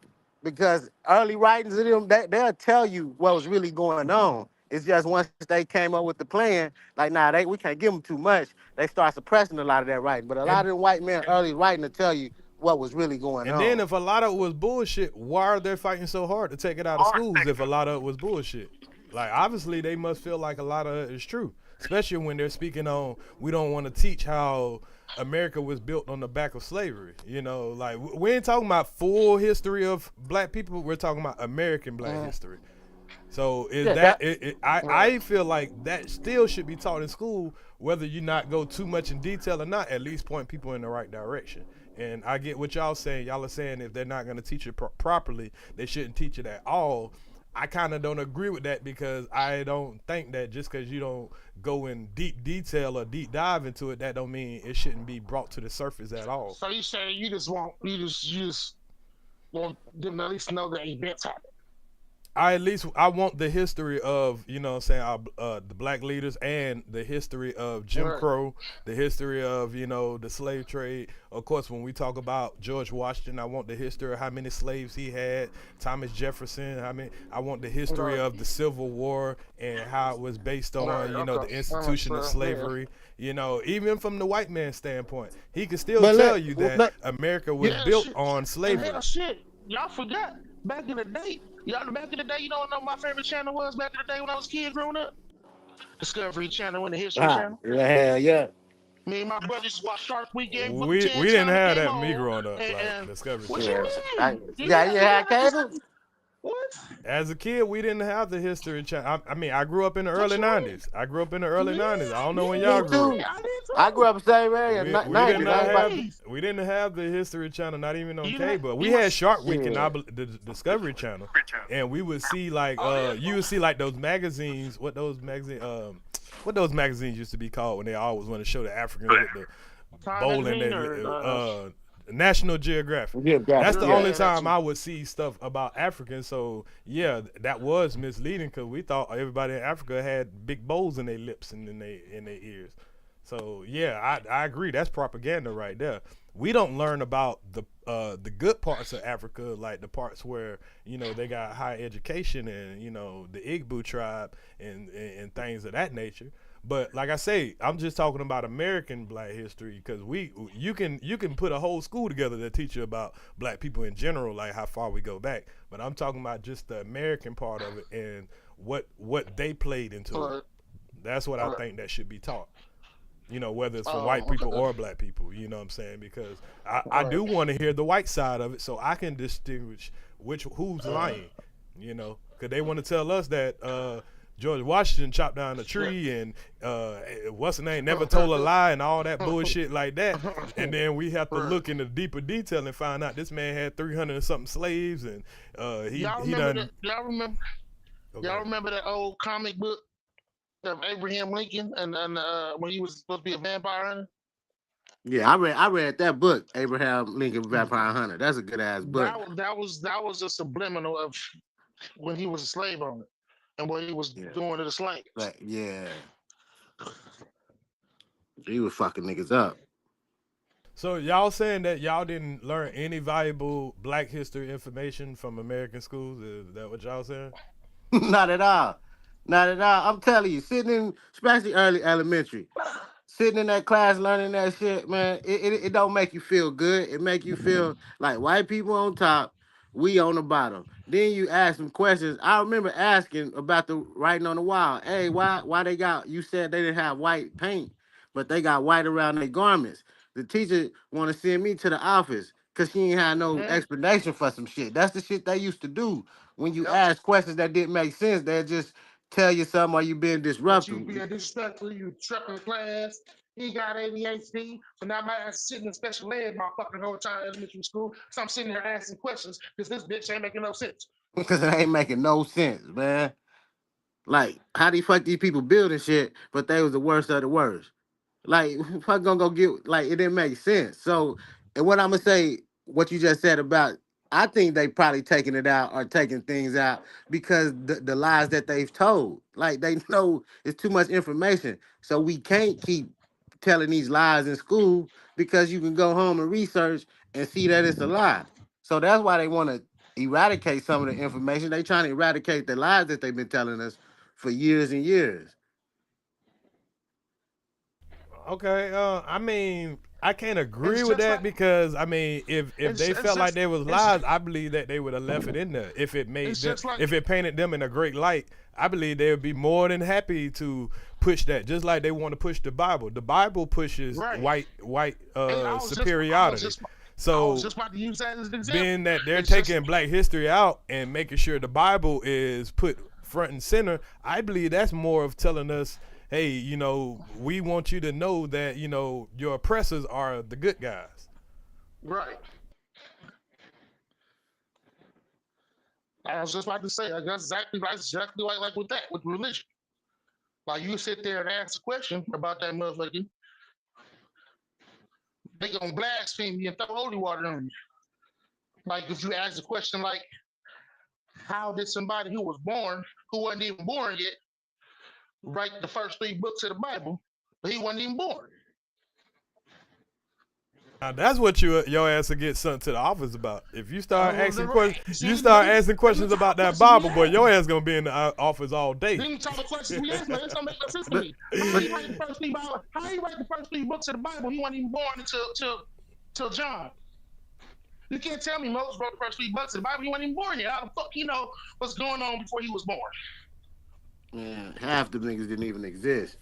because early writings of them, they'll tell you what was really going on. It's just once they came up with the plan, like, we can't give them too much. They start suppressing a lot of that writing. But a lot of them white men early writing to tell you what was really going on. And then if a lot of it was bullshit, why are they fighting so hard to take it out of schools if a lot of it was bullshit? Like, obviously they must feel like a lot of it is true, especially when they're speaking on, we don't want to teach how America was built on the back of slavery. Like, we ain't talking about full history of black people. We're talking about American black history. So I feel like that still should be taught in school, whether you not go too much in detail or not, at least point people in the right direction. And I get what y'all saying. Y'all are saying if they're not going to teach it properly, they shouldn't teach it at all. I kind of don't agree with that, because I don't think that just because you don't go in deep detail or deep dive into it, that don't mean it shouldn't be brought to the surface at all. So you say you just want them to at least know that events happen. I want the history of, you know what I'm saying, the black leaders, and the history of Jim Right. Crow, the history of, you know, the slave trade. Of course, when we talk about George Washington, I want the history of how many slaves he had, Thomas Jefferson, I want the history Right. of the Civil War and how it was based on, Right. you know, the Okay. institution of Yeah. slavery. You know, even from the white man's standpoint, he can still But tell let, you that let America was Yeah, built shit. on And slavery. hell, shit, y'all forgot back in the day. Y'all back in the day, you don't know what my favorite channel was back in the day when I was a kid growing up? Discovery Channel and the History Channel. yeah. Me and my brothers used to watch Shark Weekend. Book We 10 didn't channel have came that me on, growing up, like and Discovery what Channel. you I, mean? you had cable? What? As a kid, we didn't have the history channel. I mean, I grew up in the What early you mean? '90s. I grew up in the early '90s. I don't know when Yeah, y'all Me grew up. too. I did too. I grew up in the same area, We did 90s. not have Hey, we didn't have the history channel, not even on you cable. We you had was Shark Week and shit. the Discovery Channel, and we would see like oh you would see like those magazines. What those magazines used to be called when they always want to show the Africans with the Time bowling magazine and or National Geographic. That's Geographic, the yeah, only yeah. that time too. I would see stuff about Africans. So yeah, that was misleading because we thought everybody in Africa had big bowls in their lips and in their ears. So yeah, I agree. That's propaganda right there. We don't learn about the good parts of Africa, like the parts where, you know, they got high education and, you know, the Igbo tribe and things of that nature. But like I say, I'm just talking about American black history because you can put a whole school together to teach you about black people in general, like how far we go back. But I'm talking about just the American part of it and what they played into it. Right. That's what I Right. think that should be taught. You know, whether it's for Oh, white people okay. or black people, you know what I'm saying? Because I Right. do want to hear the white side of it so I can distinguish who's lying, you know? Because they want to tell us that George Washington chopped down a tree and what's the name, never told a lie and all that bullshit like that. And then we have to Right. look into deeper detail and find out this man had 300 and something slaves and he Y'all he remember done. that? Okay. Y'all remember that old comic book of Abraham Lincoln and when he was supposed to be a vampire hunter? Yeah, I read that book, Abraham Lincoln Vampire Hunter. That's a good ass book. That was a subliminal of when he was a slave owner and what he was Yeah. doing to the slaves. Like, yeah. He was fucking niggas up. So y'all saying that y'all didn't learn any valuable black history information from American schools? Is that what y'all saying? Not at all. Not at all. I'm telling you, sitting in, especially early elementary, sitting in that class learning that shit, man, it don't make you feel good. It make you feel like white people on top, we on the bottom. Then you ask them questions. I remember asking about the writing on the wall. Hey, why they got, you said they didn't have white paint, but they got white around their garments. The teacher want to send me to the office because she ain't had no Mhm. explanation for some shit. That's the shit they used to do. When you Yep. ask questions that didn't make sense, they just tell you something or you being But disruptive. you being disrespectful, you trucking class. He got ADHD, so now my ass sitting in special ed my fucking whole time in elementary school. So I'm sitting here asking questions because this bitch ain't making no sense. Because it ain't making no sense, man. Like, how the fuck these people building shit, but they was the worst of the worst? Like, fuck gonna go get, like, it didn't make sense. So, and what I'm gonna say, what you just said about, I think they probably taking it out or taking things out because the lies that they've told. Like, they know it's too much information. So we can't keep telling these lies in school because you can go home and research and see that it's a lie. So that's why they want to eradicate some of the information. They trying to eradicate the lies that they've been telling us for years and years. Okay, I mean, I can't agree It's with just that like because I mean, if they it's felt like just there was it's lies, I believe that they would have left it in there. If it made it's them, just like if it painted them in a great light, I believe they would be more than happy to push that. Just like they want to push the Bible. The Bible pushes right. white And I was superiority. just So about to use that as an example. being that they're It's just taking black history out and making sure the Bible is put front and center, I believe that's more of telling us, hey, you know, we want you to know that, you know, your oppressors are the good guys. right. I was just about to say, that's exactly like with that, with religion. Like you sit there and ask a question about that motherfucker, they gonna blaspheme you and throw holy water on you. Like if you ask a question like, how did somebody who wasn't even born yet, write the first 3 books of the Bible? But he wasn't even born. Now that's what your ass will get sent to the office about. If you start asking questions, See, you start asking them questions the about type that of questions Bible, we boy, ask. your ass gonna be in the office all day. Them type of questions we ask, man, it's gonna make no sense to me. How he write the first 3 Bible? How he write the first 3 books of the Bible? He wasn't even born until John. You can't tell me Moses wrote the first 3 books of the Bible. He wasn't even born yet. How the fuck you know what's going on before he was born? Yeah, half the niggas didn't even exist.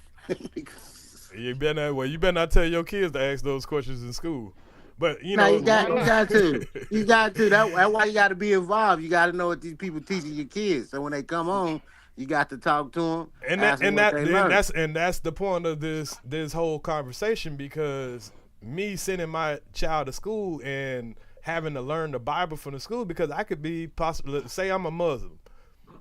You better not tell your kids to ask those questions in school. But you No, know, you got to. You got to. That's why you got to be involved. You got to know what these people teaching your kids. So when they come home, you got to talk to them. and that's the point of this whole conversation, because me sending my child to school and having to learn the Bible from the school, because I could be possibly, say I'm a Muslim,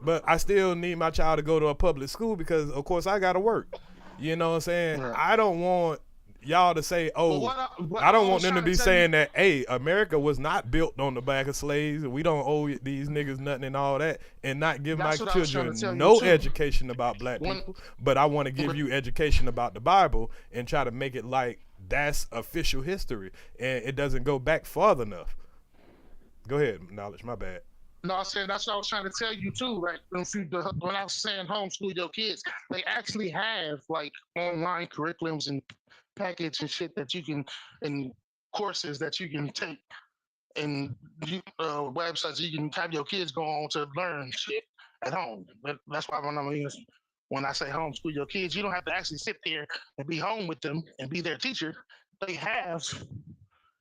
but I still need my child to go to a public school because of course I gotta work. You know what I'm saying? Right. I don't want y'all to say, oh, But I don't was want them to trying be tell saying that, hey, America was not built on the back of slaves. We don't owe these niggas nothing and all that, and not give my That's what I was trying to tell children you, no too. education about black people. But I want to give you education about the Bible and try to make it like that's official history, and it doesn't go back farther enough. Go ahead, Knowledge, my bad. No, I said that's what I was trying to tell you too, right? When I was saying homeschool your kids, they actually have like online curriculums and package and shit that you can, and courses that you can take, and websites you can have your kids go on to learn shit at home. But that's why when I say homeschool your kids, you don't have to actually sit there and be home with them and be their teacher. They have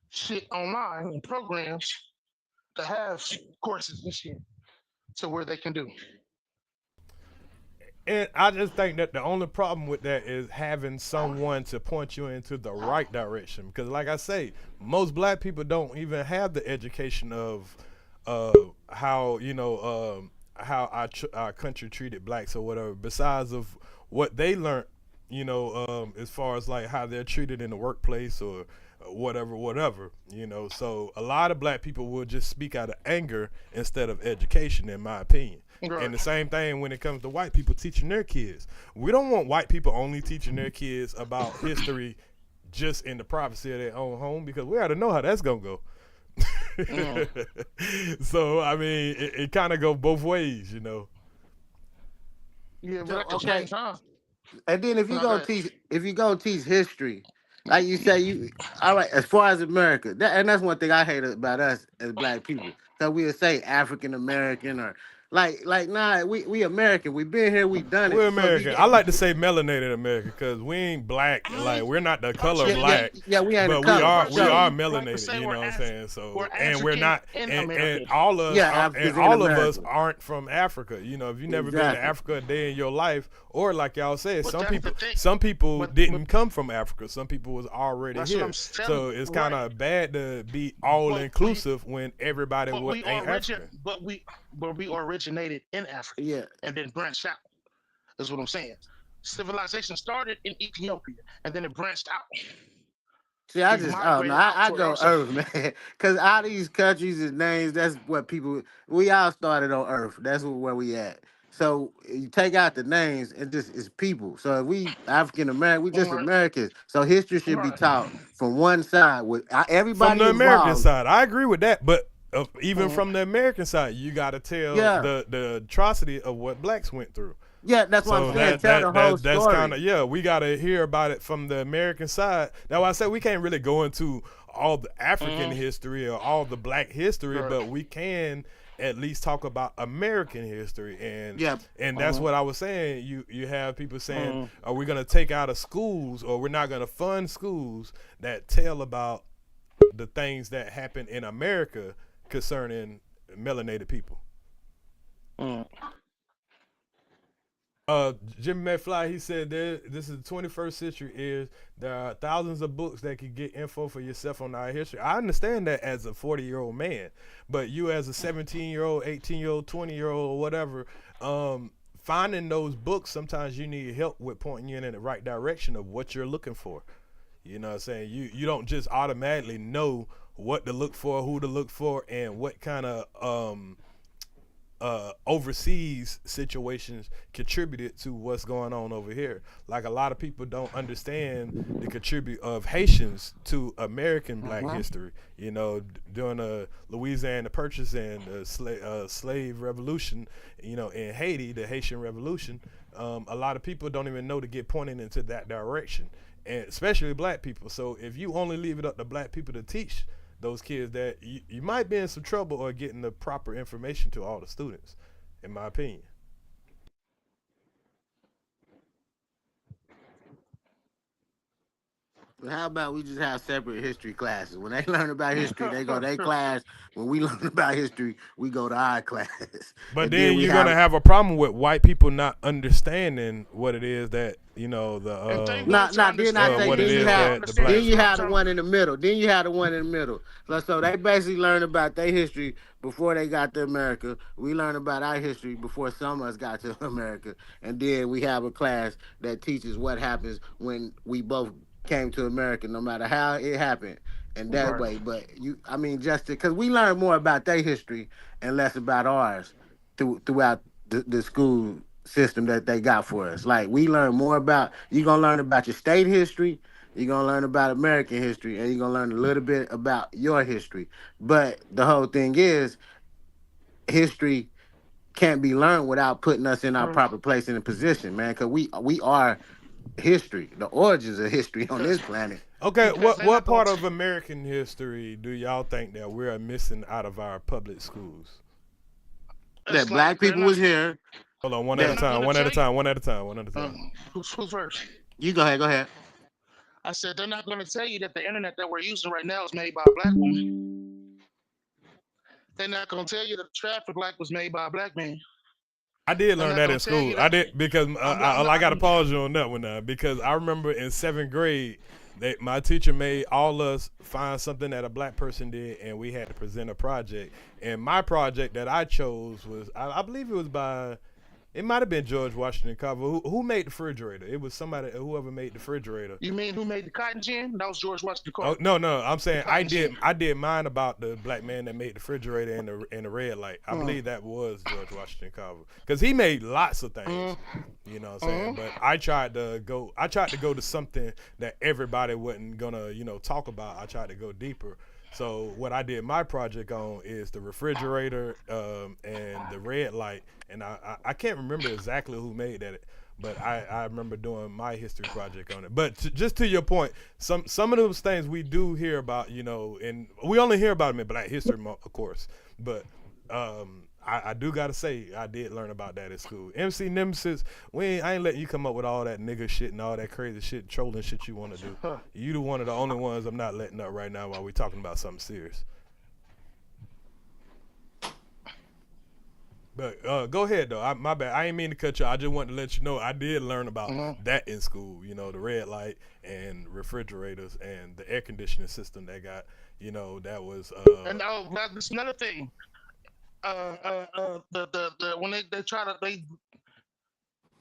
shit online and programs to have courses and shit to where they can do. And I just think that the only problem with that is having someone to point you into the right direction. Because like I say, most black people don't even have the education of how, you know, how our country treated blacks or whatever, besides of what they learned, you know, as far as like how they're treated in the workplace or whatever, you know. So a lot of black people will just speak out of anger instead of education, in my opinion. Right. And the same thing when it comes to white people teaching their kids. We don't want white people only teaching their kids about history just in the privacy of their own home, because we already know how that's gonna go. So I mean, it kind of go both ways, you know. Yeah, but at the Okay. same time, And then if you No, go go ahead. teach history, like you say, all right, as far as America, and that's one thing I hate about us as black people, because we'll say African American or nah, we American, we been here, we done it. We're So American. I like to say melanated American because we ain't black. Like we're not the color black. Yeah, we ain't But the color. we are Like to melanated, say you know we're what I'm saying? So we're and we're African not, and and American. all of us, Yeah, are, Africans and and all of us Americans. aren't from Africa. You know, if you never been to Exactly. Africa a day in your life, or like y'all said, But some that's the people, thing. some people But- didn't come from Africa. Some people was already That's here. what I'm telling So you. it's kind of bad to be all inclusive when everybody but ain't African. we originated in Africa Yeah. and then branched out. That's what I'm saying. Civilization started in Ethiopia and then it branched out. See, I We just, migrated I out go towards Earth, man. Because all these countries and names, that's what people, we all started on Earth. That's where we at. So you take out the names and just, it's people. So if we African American, we just Right. Americans. So history should be Right. taught from one side with From everybody the American involved. side, I agree with that. But even from the American side, you got to tell Yeah. the atrocity of what blacks went through. Yeah, that's what So I'm saying. Tell the whole that's story. kind of, we got to hear about it from the American side. That's why I said we can't really go into all the African history or all the black history, Right. but we can at least talk about American history. And Yeah. and that's what I was saying. You have people saying, are we going to take out of schools, or we're not going to fund schools that tell about the things that happen in America concerning melanated people? Jimmy McFly, he said this is the 21st century. Is there are thousands of books that can get info for yourself on our history. I understand that as a 40-year-old man, but you as a 17-year-old, 18-year-old, 20-year-old, or whatever, finding those books, sometimes you need help with pointing you in the right direction of what you're looking for. You know what I'm saying? You don't just automatically know what to look for, who to look for, and what kind of overseas situations contributed to what's going on over here. Like a lot of people don't understand the contribute of Haitians to American Black history. You know, during the Louisiana Purchase and the slave revolution, you know, in Haiti, the Haitian Revolution, a lot of people don't even know to get pointed into that direction, and especially Black people. So if you only leave it up to Black people to teach those kids, that you might be in some trouble or getting the proper information to all the students, in my opinion. But how about we just have separate history classes? When they learn about history, they go to their class. When we learn about history, we go to our class. But then you're gonna have a problem with white people not understanding what it is that, you know, the what it is that the Black. Then you have the one in the middle. So they basically learn about their history before they got to America. We learn about our history before some of us got to America, and then we have a class that teaches what happens when we both came to America, no matter how it happened, and that way. But just because we learn more about their history and less about ours throughout the school system that they got for us. Like, we learn more about, you're gonna learn about your state history, you're gonna learn about American history, and you're gonna learn a little bit about your history. But the whole thing is, history can't be learned without putting us in our proper place and position, man. Because we are history, the origins of history on this planet. Okay, what part of American history do y'all think that we're missing out of our public schools? That Black people was here. Hold on, one at a time. Who's first? You go ahead. I said they're not going to tell you that the internet that we're using right now is made by a Black woman. They're not going to tell you that the traffic light was made by a Black man. I did learn that in school. I did, because I got to pause you on that one now, because I remember in 7th grade, my teacher made all us find something that a Black person did, and we had to present a project. And my project that I chose was, I believe it was by, it might have been George Washington Carver. Who made the refrigerator? It was somebody, whoever made the refrigerator. You mean who made the cotton gin? That was George Washington Carver. Oh, no, I'm saying I did mine about the Black man that made the refrigerator and the red light. I believe that was George Washington Carver, because he made lots of things. You know what I'm saying? But I tried to go to something that everybody wasn't gonna, talk about. I tried to go deeper. So what I did my project on is the refrigerator and the red light, and I can't remember exactly who made that, but I remember doing my history project on it. But just to your point, some of those things we do hear about, and we only hear about them in Black History Month, of course. But I do gotta say, I did learn about that at school. MC Nemesis, I ain't letting you come up with all that nigga shit and all that crazy shit, trolling shit you want to do. You the one of the only ones I'm not letting up right now while we talking about something serious. But go ahead though. My bad. I ain't mean to cut you. I just wanted to let you know I did learn about that in school. The red light and refrigerators and the air conditioning system they got. That was. And that's another thing. When they try to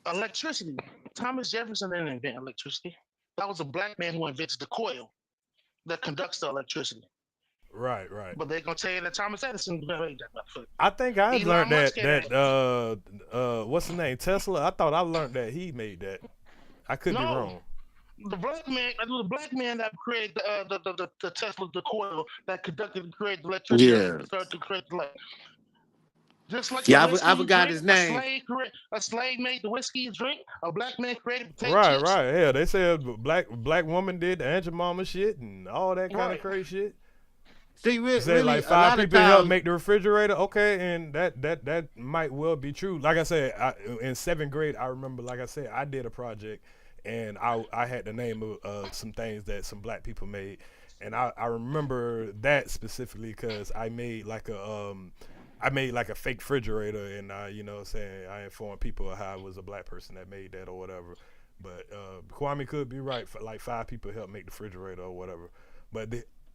electricity. Thomas Jefferson didn't invent electricity. That was a Black man who invented the coil that conducts the electricity. Right. But they're gonna tell you that Thomas Edison made that. I think I learned that what's the name, Tesla. I thought I learned that he made that. I could be wrong. The Black man that created the Tesla, the coil that conducted and created the electricity. Yeah. Started to create the light. Just like I forgot his name. A slave made the whiskey you drink. A Black man created potato chips. Right. Yeah, they said black woman did the Aunt Mama shit and all that kind of crazy shit. See, really, like 5 people helped make the refrigerator. Okay, and that might well be true. Like I said, in 7th grade, I remember, like I said, I did a project, and I had the name of some things that some Black people made, and I remember that specifically because I made like a fake refrigerator, and I informed people how I was a Black person that made that or whatever. But Kwame could be right. For like 5 people helped make the refrigerator or whatever.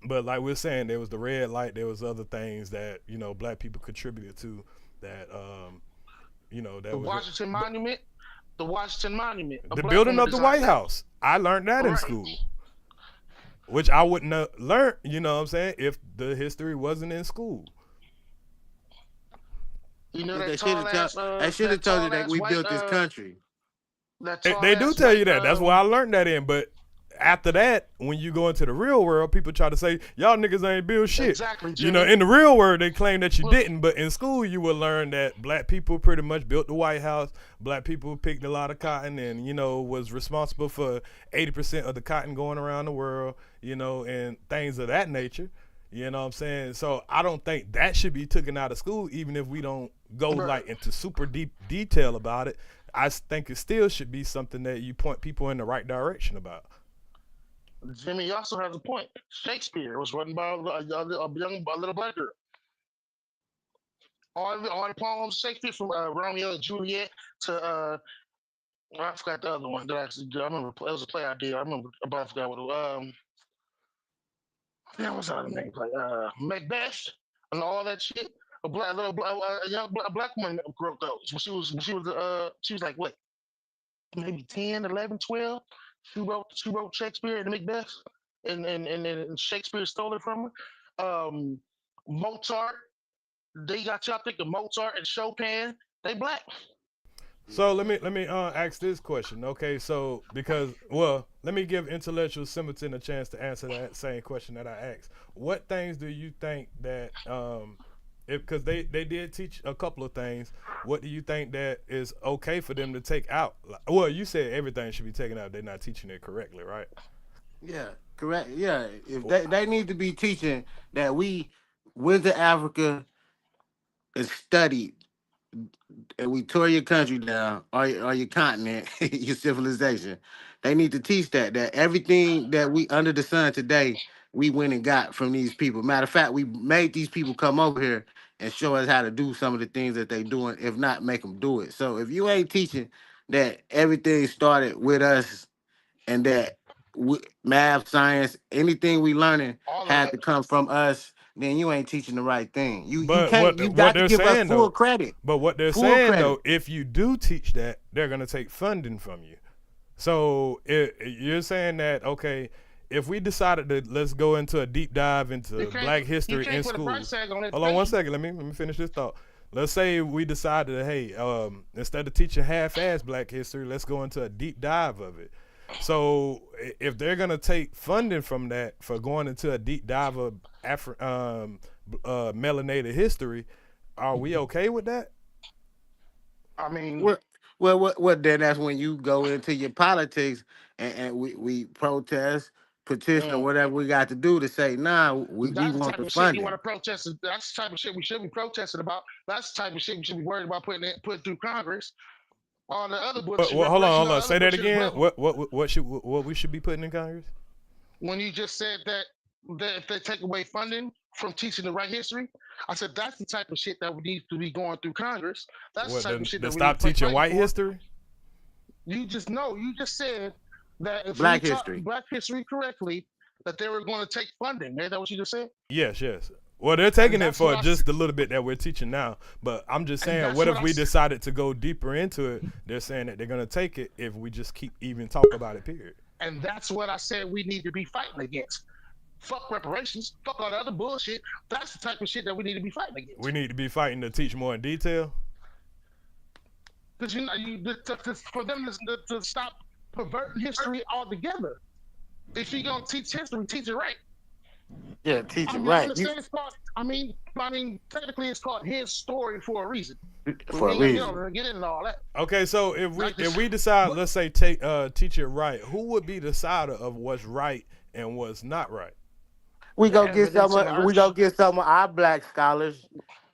But like we're saying, there was the red light. There was other things that Black people contributed to that. That the Washington Monument. The Washington Monument. The building of the White House. I learned that in school, which I wouldn't have learned. You know what I'm saying? If the history wasn't in school. You know They that should tall have ass, they should have that told you tall that ass we white, built this country. that They, tall they do ass tell you white, that. That's why I learned that in. But after that, when you go into the real world, people try to say y'all niggas ain't build shit. Exactly, You know, Jimmy. in the real world, they claim that you didn't, but in school, you will learn that black people pretty much built the White House. Black people picked a lot of cotton, and was responsible for 80% of the cotton going around the world. And things of that nature. You know what I'm saying? So I don't think that should be taken out of school, even if we don't go like into super deep detail about it. I think it still should be something that you point people in the right direction about. Jimmy also has a point. Shakespeare was written by a little black girl. All the poems of Shakespeare from Romeo and Juliet to I forgot the other one that I actually did. I remember it was a play I did. I remember, but I forgot what it was. What's the other name? Like Macbeth and all that shit. A young black woman wrote those. She was like what, maybe 10, 11, 12. She wrote Shakespeare and Macbeth, and Shakespeare stole it from her. Mozart, they got y'all thinking Mozart and Chopin, they black. So let me ask this question, okay? So let me give Intellectual Simpleton a chance to answer that same question that I asked. What things do you think that because they did teach a couple of things, what do you think that is okay for them to take out? Well, you said everything should be taken out. They're not teaching it correctly, right? Yeah, correct. Yeah, if they need to be teaching that we went to Africa and studied, and we tore your country down, or your continent, your civilization. They need to teach that everything that we under the sun today, we went and got from these people. Matter of fact, we made these people come over here and show us how to do some of the things that they doing. If not, make them do it. So if you ain't teaching that everything started with us, and that math, science, anything we learning All of had that. to come from us, then you ain't teaching the right thing. You But can't. You what got to they're give us saying full though, credit. but what they're Full saying credit. though, if you do teach that, they're gonna take funding from you. So you're saying that okay, if we decided to let's go into a deep dive into Black history in put a price schools. tag on Hold on one education. second. Let me finish this thought. Let's say we decided that hey, instead of teaching half-ass Black history, let's go into a deep dive of it. So if they're gonna take funding from that for going into a deep dive of melanated history, are we okay with that? I mean, What then? That's when you go into your politics, and we protest, petition, or mm, whatever we got to do to say, nah, we that's the want type the of shit you want funding. to protest. That's the type of shit we should be protesting about. That's the type of shit we should be worried about putting through Congress. All the other bullshit, Hold reparation, all on. the Say other that bullshit. again. But What we should be putting in Congress? when you just said that if they take away funding from teaching the right history, I said that's the type of shit that we need to be going through Congress. That's the type of shit To that we need stop to be teaching fighting white for. history? You just said that if Black we taught history. Black history correctly, that they were going to take funding. Ain't that what you just said? Yes. Well, they're taking it that's for what just the little bit that we're teaching now. But I'm just saying, that's what what if I we s- decided to go deeper into it? They're saying that they're gonna take it if we just keep even talk about it. Period. And that's what I said we need to be fighting against. Fuck reparations. Fuck all the other bullshit. That's the type of shit that we need to be fighting against. We need to be fighting to teach more in detail. Because for them to stop perverting history altogether. If you're gonna teach history, teach it right. Yeah, teach I it mean, I right. understand it's called. I mean, technically, it's called his story for a reason. For a We ain't reason. gonna get into all that. Okay, so if Like this- we decide, let's say teach it right, who would be the decider of what's right and what's not right? We go The get some. evidence and We go arch- get some of our black scholars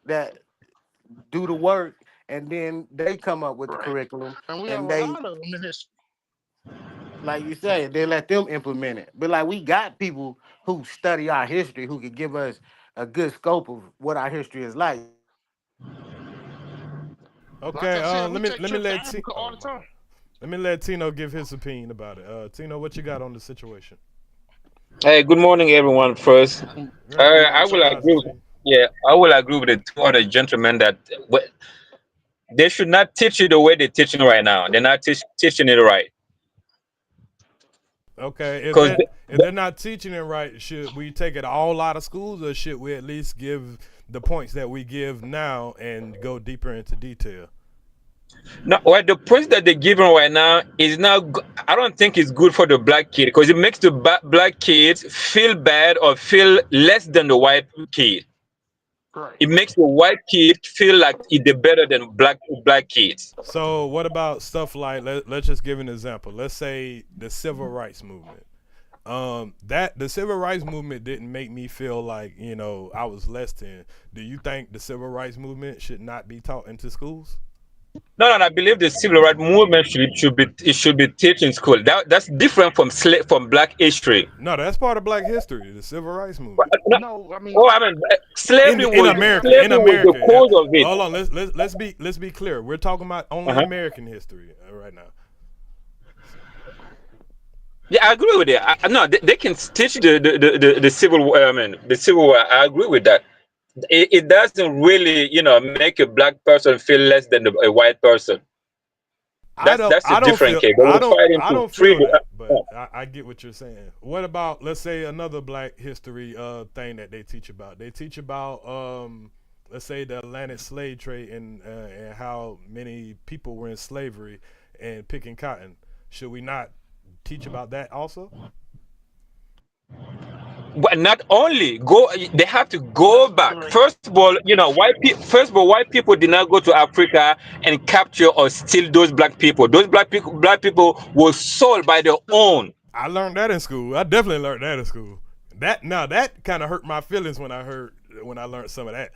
that do the work, and then they come up with the Right. curriculum, And we have and a they, lot of them in this. like you say, they let them implement it. But like we got people who study our history who could give us a good scope of what our history is like. Like Okay, I said, we let me take let me trips to let Africa all the time. let me let Tino give his opinion about it. Tino, what you got on the situation? Hey, good morning, everyone. First, I will agree. Yeah, I will agree with the two other gentlemen that they should not teach it the way they're teaching right now. They're not teaching it right. Okay, because if they're not teaching it right, should we take it all out of schools, or should we at least give the points that we give now and go deeper into detail? no, well, the points that they're giving right now is now. I don't think it's good for the black kid because it makes the black kids feel bad or feel less than the white kid. Right. It makes the white kid feel like they're better than black kids. So what about stuff like let's just give an example. Let's say the civil rights movement. That the civil rights movement didn't make me feel like I was less than. Do you think the civil rights movement should not be taught into schools? No. I believe the civil rights movement should be taught in school. That's different from from black history. No, that's part of Black history. The civil rights movement No, I mean, Oh, I mean, slavery in was America. slavery In was America, the cause of it. hold on. Let's be clear. We're talking about only American history right now. Yeah, I agree with it. No, they can teach the civil. I mean, the civil war. I agree with that. It doesn't really, make a black person feel less than a white person. That's a different case. They were fighting I to don't free feel the. that, but I get what you're saying. What about, let's say, another black history thing that they teach about? They teach about let's say the Atlantic slave trade and how many people were in slavery and picking cotton. Should we not teach about that also? But not only go, they have to go back. First of all, white people did not go to Africa and capture or steal those black people. Those black people were sold by their own. I learned that in school. I definitely learned that in school. That kind of hurt my feelings when I learned some of that.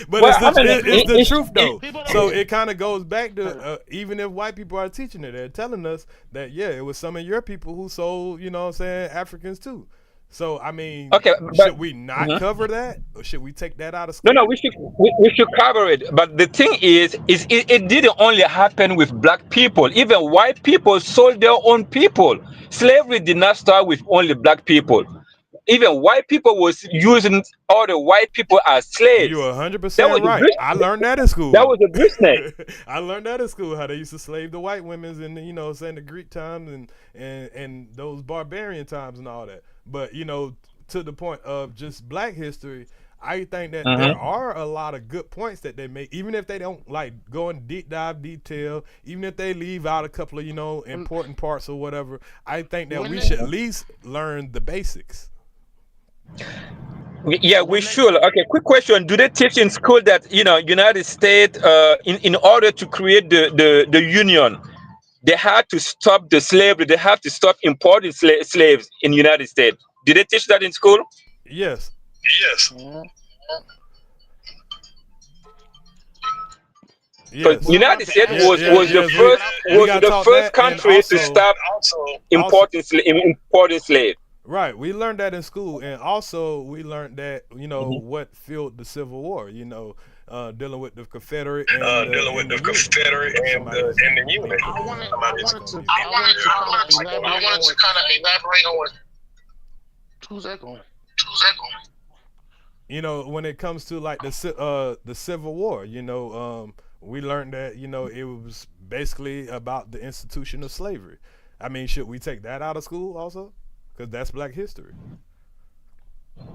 But it's the truth though. So it kind of goes back to even if white people are teaching it, they're telling us that it was some of your people who sold, Africans too. So I mean, should we not cover that, or should we take that out of school? No, we should cover it. But the thing is it didn't only happen with black people. Even white people sold their own people. Slavery did not start with only black people. Even white people was using all the white people as slaves. You're 100% right. I learned that in school. That was a business. I learned that in school, how they used to slave the white women in the Greek times and those barbarian times and all that. But to the point of just black history, I think that there are a lot of good points that they make, even if they don't like go in deep dive detail, even if they leave out a couple of important parts or whatever. I think that we should at least learn the basics. Yeah, we should. Okay, quick question: do they teach in school that United States, in order to create the union, they had to stop the slavery? They have to stop importing slaves in United States. Did they teach that in school? Yes. Because United States was the first country to stop importing slaves. Right, we learned that in school, and also we learned that what fueled the Civil War. Dealing with the Confederate and the Union. I wanted to kind of elaborate on what. Who's that going? When it comes to like the Civil War, we learned that it was basically about the institution of slavery. I mean, should we take that out of school also? Because that's black history.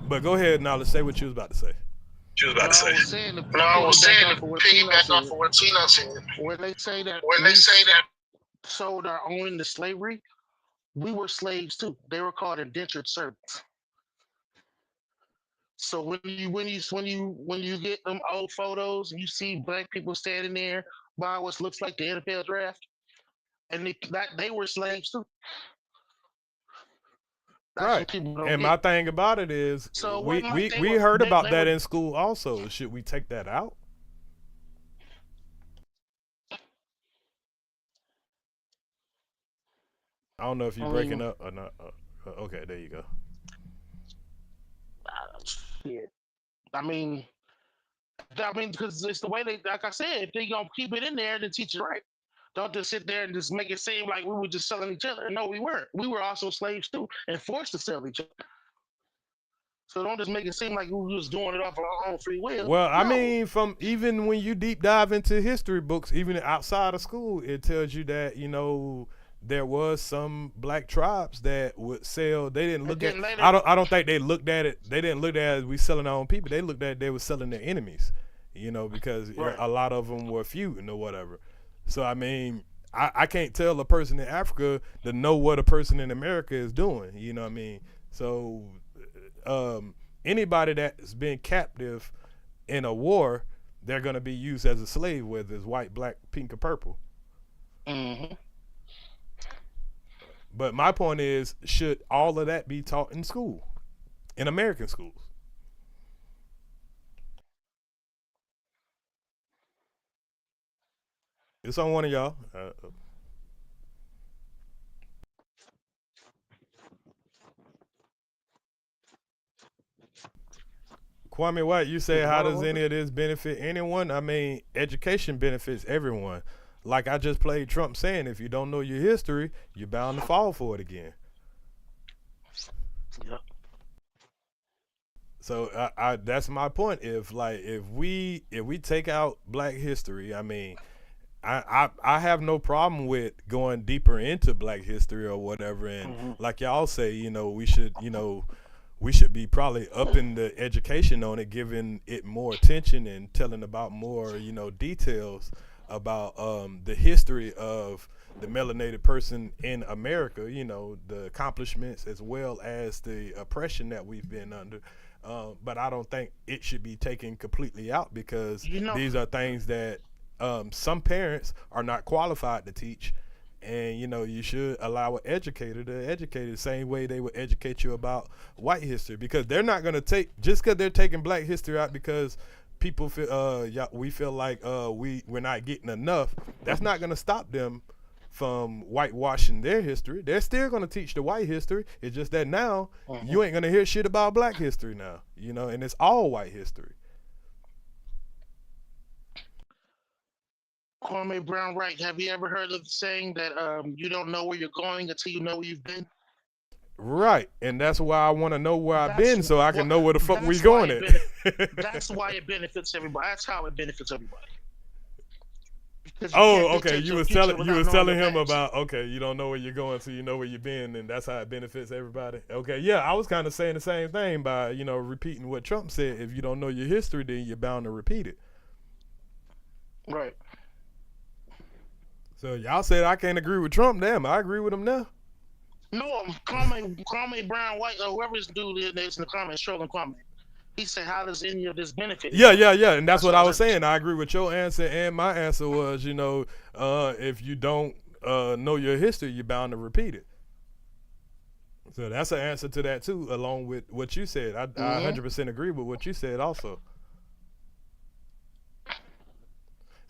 But go ahead now. Let's say what you was about to say. I was saying to piggyback off of what Tina said. When they say that sold our own into slavery, we were slaves too. They were called indentured servants. So when you get them old photos and you see black people standing there by what looks like the NFL draft, and they were slaves too. Right. And my thing about it is, we heard about that in school also. Should we take that out? I don't know if you're breaking up or not. Okay, there you go. Shit. I mean, because it's the way they, like I said, if they gonna keep it in there, then teach it right. Don't just sit there and just make it seem like we were just selling each other. No, we weren't. We were also slaves too, and forced to sell each other. So don't just make it seem like we were just doing it off of our own free will. Well, I mean, from even when you deep dive into history books, even outside of school, it tells you that there was some black tribes that would sell. They didn't look at. then later- I don't think they looked at it. They didn't look at it as we selling our own people. They looked at it, they were selling their enemies. You know, because Right. a lot of them were feuding or whatever. So I mean, I can't tell a person in Africa to know what a person in America is doing. You know what I mean? So anybody that's been captive in a war, they're gonna be used as a slave, whether it's white, black, pink, or purple. Mm-hmm. But my point is, should all of that be taught in school, in American schools? It's on one of y'all. Kwame White, you say, how does any of this benefit anyone? I mean, education benefits everyone. Like I just played Trump saying, if you don't know your history, you're bound to fall for it again. Yep. So I that's my point. If we take out Black history, I mean, I have no problem with going deeper into Black history or whatever. And like y'all say, you know, we should be probably upping the education on it, giving it more attention and telling about more, you know, details about the history of the melanated person in America, you know, the accomplishments as well as the oppression that we've been under. But I don't think it should be taken completely out, because these are things that some parents are not qualified to teach. And, you know, you should allow an educator to educate the same way they would educate you about white history, because they're not going to take, just because they're taking Black history out because people feel, we feel like we're not getting enough. That's not going to stop them from whitewashing their history. They're still going to teach the white history. It's just that now you ain't going to hear shit about Black history now, you know, and it's all white history. Kwame Brown Wright, have you ever heard of the saying that you don't know where you're going until you know where you've been? Right, and that's why I want to know where I've That's been, so I can know where the fuck we that's going why at. That's why it benefits everybody. That's how it benefits everybody. Because you Oh, can't okay. dictate You your was future telling without knowing him your past. about, okay, you don't know where you're going, so you know where you've been, and that's how it benefits everybody. Okay, yeah, I was kind of saying the same thing by, you know, repeating what Trump said. If you don't know your history, then you're bound to repeat it. Right. So y'all said I can't agree with Trump. Damn, I agree with him now. No, Kwame Brown White, or whoever's dude is in the comments, trolling Kwame. He said, "How does any of this benefit?" Yeah, and that's what I was saying. I agree with your answer, and my answer was, you know, if you don't know your history, you're bound to repeat it. So that's an answer to that too, along with what you said. I 100% agree with what you said also.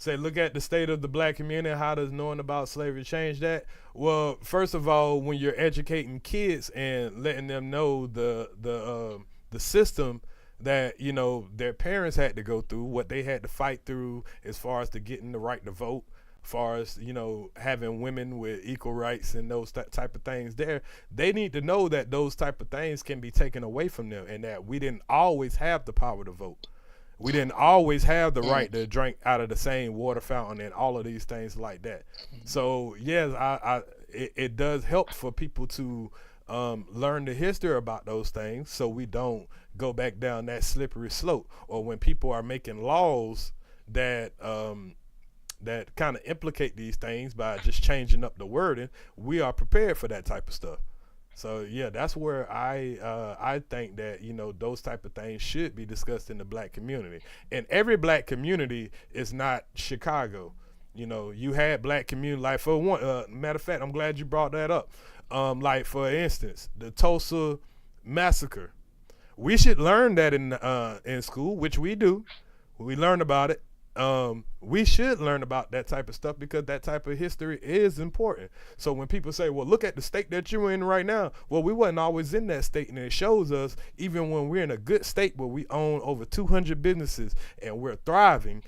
Say, look at the state of the Black community. How does knowing about slavery change that? Well, first of all, when you're educating kids and letting them know the system that, you know, their parents had to go through, what they had to fight through as far as to getting the right to vote, as far as, you know, having women with equal rights and those type of things there, they need to know that those type of things can be taken away from them, and that we didn't always have the power to vote. We didn't always have the right to drink out of the same water fountain and all of these things like that. So yes, it does help for people to learn the history about those things, so we don't go back down that slippery slope. Or when people are making laws that that kind of implicate these things by just changing up the wording, we are prepared for that type of stuff. So yeah, that's where I think that, you know, those type of things should be discussed in the Black community. And every Black community is not Chicago. You know, you had Black community, like for one, matter of fact, I'm glad you brought that up. Like for instance, the Tulsa massacre. We should learn that in school, which we do. We learn about it. We should learn about that type of stuff, because that type of history is important. So when people say, well, look at the state that you're in right now, well, we wasn't always in that state, and it shows us even when we're in a good state where we own over 200 businesses and we're thriving,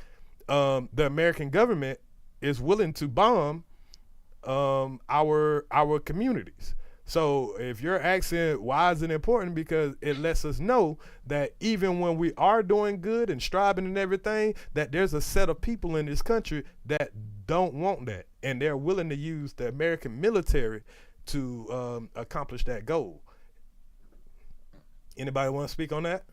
the American government is willing to bomb our communities. So if you're asking why is it important, because it lets us know that even when we are doing good and striving and everything, that there's a set of people in this country that don't want that, and they're willing to use the American military to accomplish that goal. Anybody want to speak on that?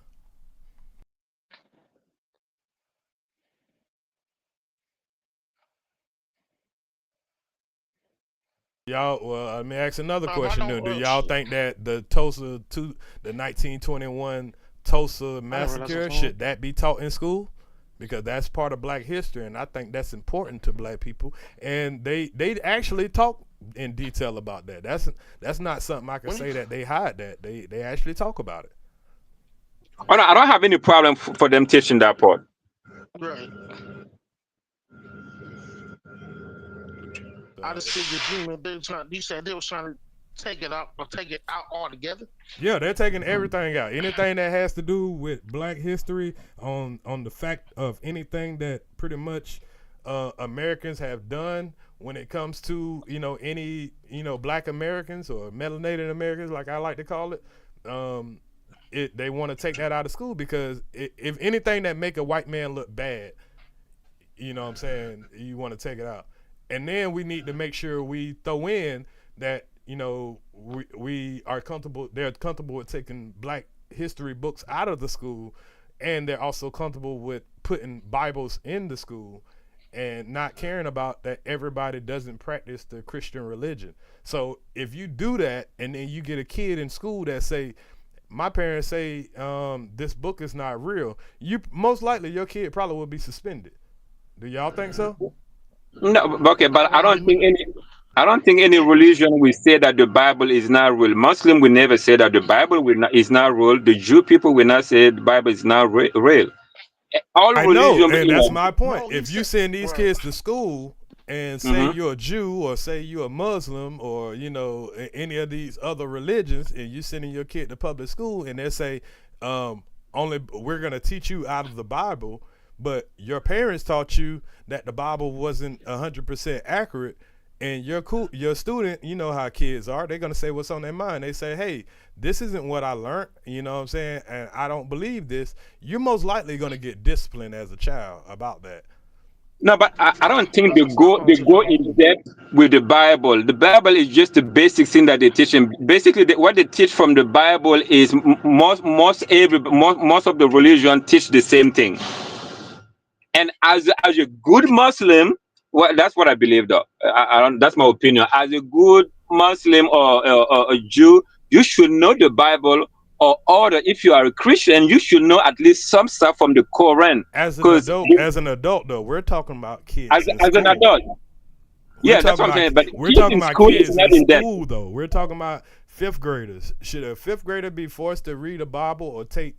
Y'all, well, let me ask another question. Do y'all think that the 1921 Tulsa massacre, should that be taught in school? Because that's part of Black history, and I think that's important to Black people. And they actually talk in detail about that. That's not something I can say that they hide. That they actually talk about it. I don't have any problem for them teaching that part. Right. I just figured you said they was trying to take it out altogether. Yeah, they're taking everything out. Anything that has to do with Black history, on the fact of anything that pretty much Americans have done when it comes to any Black Americans or melanated Americans, like I like to call it. They want to take that out of school, because if anything that make a white man look bad, you know what I'm saying, you want to take it out. And then we need to make sure we throw in that, we are comfortable, they're comfortable with taking Black history books out of the school, and they're also comfortable with putting Bibles in the school, and not caring about that everybody doesn't practice the Christian religion. So if you do that, and then you get a kid in school that say, my parents say this book is not real, you most likely your kid probably will be suspended. Do y'all think so? No, okay, but I don't think any religion will say that the Bible is not real. Muslim will never say that the Bible is not real. The Jew people will not say the Bible is not real. All I religion, know, and that's my point. No, if you send these kids to school and say you're a Jew, or say you're a Muslim, or any of these other religions, and you sending your kid to public school, and they say only we're gonna teach you out of the Bible, but your parents taught you that the Bible wasn't 100% accurate, and your student, you know how kids are, they're gonna say what's on their mind. They say, hey, this isn't what I learned, you know what I'm saying, and I don't believe this. You're most likely gonna get disciplined as a child about that. No, but I don't think they go in depth with the Bible. The Bible is just the basic thing that they teach. And basically, what they teach from the Bible is most of the religion teach the same thing. And as a good Muslim, well, that's what I believe, though. I don't, that's my opinion. As a good Muslim or a Jew, you should know the Bible. Or if you are a Christian, you should know at least some stuff from the Quran. As an adult, though, we're talking about kids. As an adult. Yeah, that's what I'm saying. But we're talking about kids in school, though. We're talking about fifth graders. Should a fifth grader be forced to read a Bible or take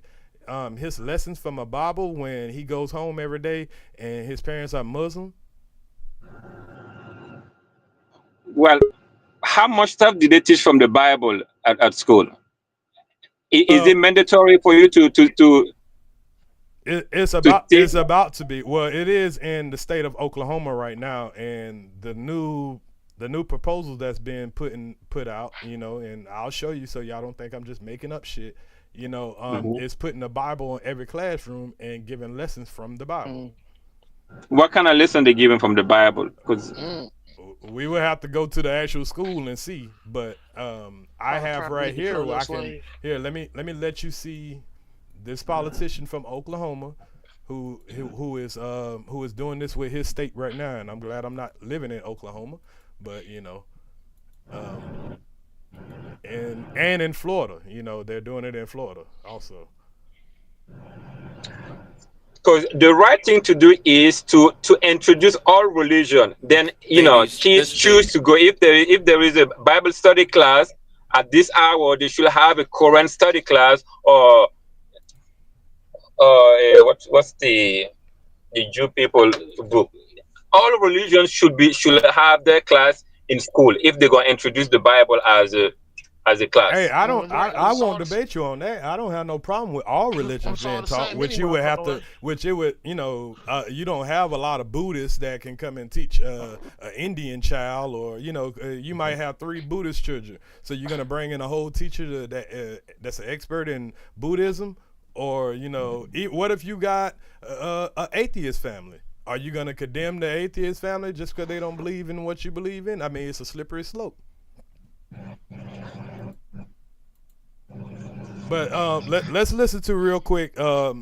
his lessons from a Bible when he goes home every day and his parents are Muslim? Well, how much stuff did they teach from the Bible at school? Is it mandatory for you to? It's about to be. Well, it is in the state of Oklahoma right now, and the new proposal that's being put out, and I'll show you so y'all don't think I'm just making up shit. It's putting the Bible in every classroom and giving lessons from the Bible. What kind of lesson they giving from the Bible? Because we would have to go to the actual school and see, but I have right here where I can. Here, let me let you see this politician from Oklahoma who is doing this with his state right now, and I'm glad I'm not living in Oklahoma, but and in Florida, they're doing it in Florida also. Because the right thing to do is to introduce all religion. Then kids choose to go. If there is a Bible study class at this hour, they should have a Quran study class, or what's the Jew people book. All religions should have their class in school if they're going to introduce the Bible as as a class. Hey, I No, don't. it's right. I It's all won't the debate you on that. I don't have no problem with all religions it's all being the taught. same Which you anyway, would have by the to. way. Which it would. You don't have a lot of Buddhists that can come and teach an Indian child, or you might have 3 Buddhist children. So you're gonna bring in a whole teacher that's an expert in Buddhism, or what if you got an atheist family? Are you gonna condemn the atheist family just because they don't believe in what you believe in? I mean, it's a slippery slope. But let's listen to real quick.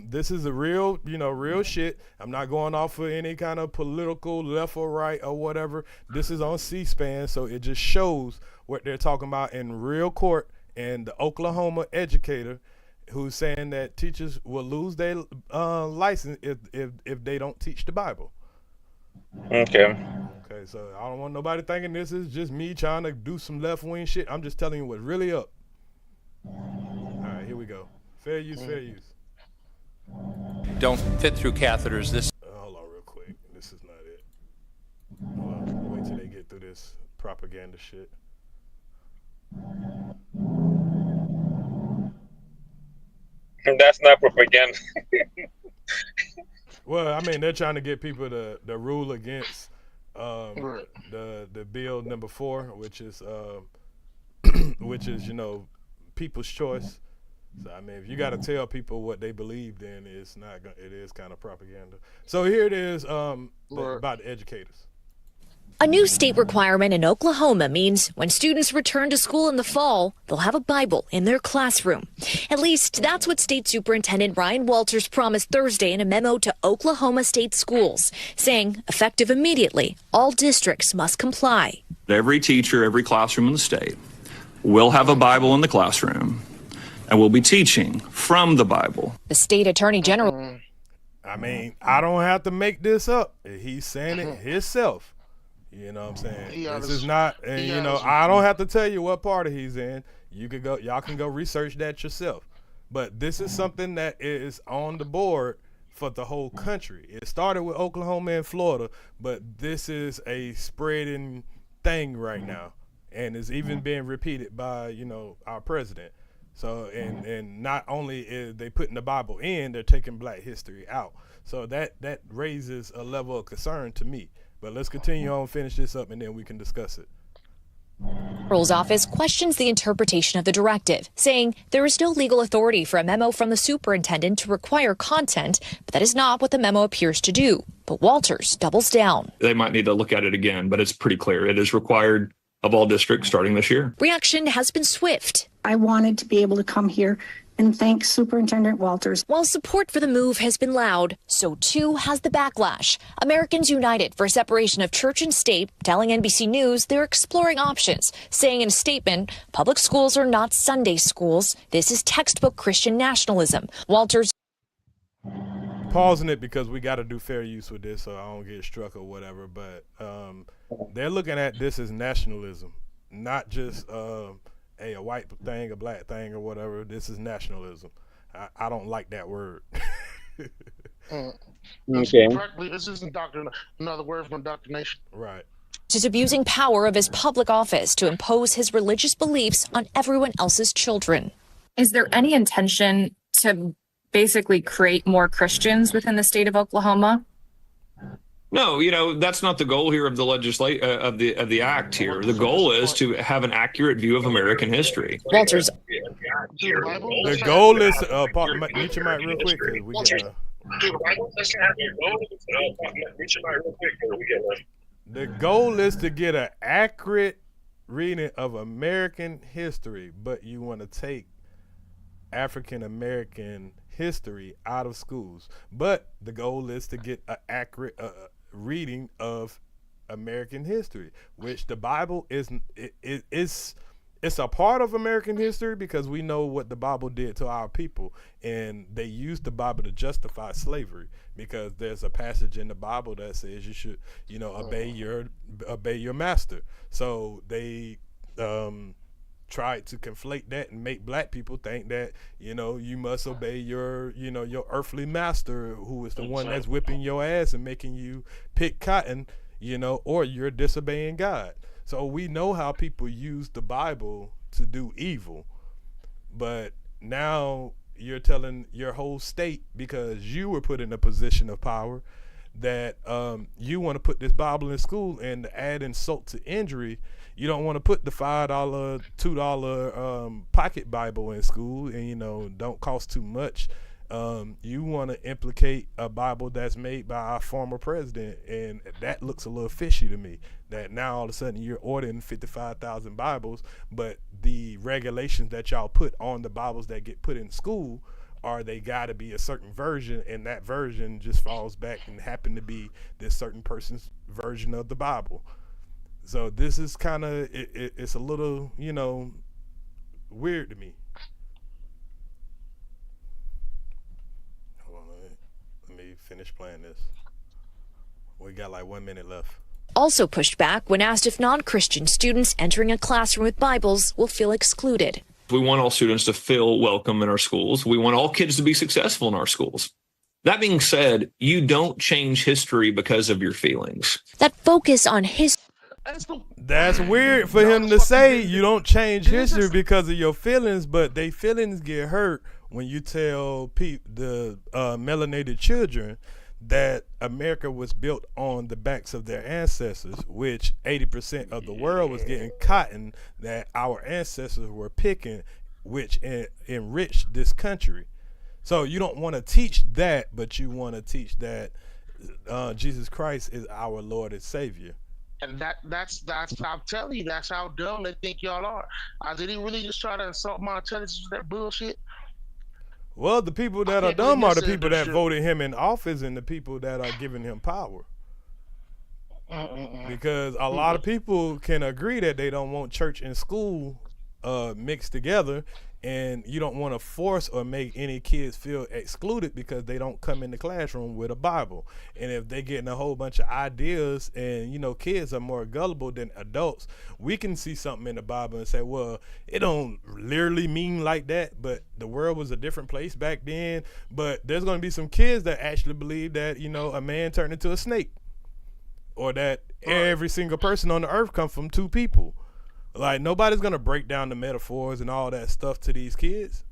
This is a real, real shit. I'm not going off for any kind of political left or right or whatever. This is on C-SPAN, so it just shows what they're talking about in real court. And the Oklahoma educator who's saying that teachers will lose their license if they don't teach the Bible. Okay. Okay, so I don't want nobody thinking this is just me trying to do some left-wing shit. I'm just telling you what's really up. All right, here we go. Fair use, fair use. Don't fit through catheters. This Hold on real quick. This is not it. Well, wait till they get through this propaganda shit. That's not propaganda. Well, I mean, they're trying to get people to rule against Right. the bill number 4, which is people's choice. So I mean, if you got to tell people what they believe, then it is kind of propaganda. So here it is about the educators. A new state requirement in Oklahoma means when students return to school in the fall, they'll have a Bible in their classroom. At least that's what State Superintendent Ryan Walters promised Thursday in a memo to Oklahoma State schools, saying effective immediately, all districts must comply. Every teacher, every classroom in the state will have a Bible in the classroom, and we'll be teaching from the Bible. The state attorney general. I mean, I don't have to make this up. He's saying it himself. You know what I'm saying? This is not, and I don't have to tell you what party he's in. Y'all can go research that yourself. But this is something that is on the board for the whole country. It started with Oklahoma and Florida, but this is a spreading thing right now, and is even being repeated by our president. So and not only is they putting the Bible in, they're taking Black history out. So that raises a level of concern to me. But let's continue on, finish this up, and then we can discuss it. General's office questions the interpretation of the directive, saying there is no legal authority for a memo from the superintendent to require content, but that is not what the memo appears to do. But Walters doubles down. They might need to look at it again, but it's pretty clear. It is required of all districts starting this year. Reaction has been swift. I wanted to be able to come here and thank Superintendent Walters. While support for the move has been loud, so too has the backlash. Americans United for Separation of Church and State telling NBC News they're exploring options, saying in a statement, public schools are not Sunday schools. This is textbook Christian nationalism. Walters Pausing it because we got to do fair use with this so I don't get struck or whatever. But they're looking at this as nationalism, not just a white thing, a Black thing, or whatever. This is nationalism. I don't like that word. Okay. This isn't another word from indoctrination. Right. is abusing power of his public office to impose his religious beliefs on everyone else's children. Is there any intention to basically create more Christians within the state of Oklahoma? No, that's not the goal here of the of the act here. The goal is to have an accurate view of American history. Walters. The goal is mute your mic real quick. The goal is to get an accurate reading of American history, but you want to take African American history out of schools. But the goal is to get an accurate reading of American history, which the Bible is it's a part of American history because we know what the Bible did to our people, and they used the Bible to justify slavery because there's a passage in the Bible that says you should obey your master. So they tried to conflate that and make black people think that you must obey your earthly master, who is the one that's whipping your ass and making you pick cotton, or you're disobeying God. So we know how people use the Bible to do evil. But now you're telling your whole state, because you were put in a position of power, that you want to put this Bible in school, and to add insult to injury, you don't want to put the $5, $2 pocket Bible in school, and, you know, don't cost too much. You want to implicate a Bible that's made by our former president, and that looks a little fishy to me, that now all of a sudden you're ordering 55,000 Bibles, but the regulations that y'all put on the Bibles that get put in school are they got to be a certain version, and that version just falls back and happen to be this certain person's version of the Bible. So this is kind of, it's a little, you know, weird to me. Hold on, let me finish playing this. We got like 1 minute left. Also pushed back when asked if non-Christian students entering a classroom with Bibles will feel excluded. We want all students to feel welcome in our schools. We want all kids to be successful in our schools. That being said, you don't change history because of your feelings. That focus on history. That's weird for him to say you don't change history because of your feelings, but they feelings get hurt when you tell the melanated children that America was built on the backs of their ancestors, which 80% of the world was getting cotton that our ancestors were picking, which enriched this country. So you don't want to teach that, but you want to teach that Jesus Christ is our Lord and Savior. And that's I'm telling you, that's how dumb they think y'all are. Did he really just try to insult my intelligence with that bullshit? Well, the people that are dumb are the people that voted him in office and the people that are giving him power. Because a lot of people can agree that they don't want church and school mixed together, and you don't want to force or make any kids feel excluded because they don't come in the classroom with a Bible. And if they're getting a whole bunch of ideas, and you know, kids are more gullible than adults, we can see something in the Bible and say, well, it don't literally mean like that, but the world was a different place back then. But there's going to be some kids that actually believe that, you know, a man turned into a snake, or that every single person on the earth comes from two people. Like, nobody's going to break down the metaphors and all that stuff to these kids.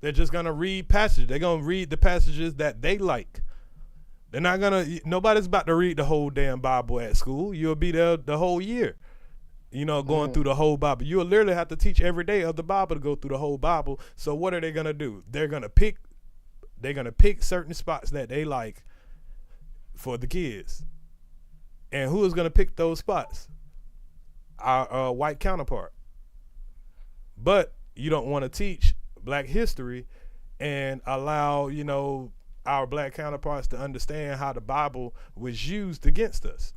They're just going to read passages. They're going to read the passages that they like. They're not going to, nobody's about to read the whole damn Bible at school. You'll be there the whole year, you know, going through the whole Bible. You'll literally have to teach every day of the Bible to go through the whole Bible. So what are they going to do? They're going to pick certain spots that they like for the kids. And who is going to pick those spots? Our white counterpart. But you don't want to teach black history and allow, you know, our black counterparts to understand how the Bible was used against us.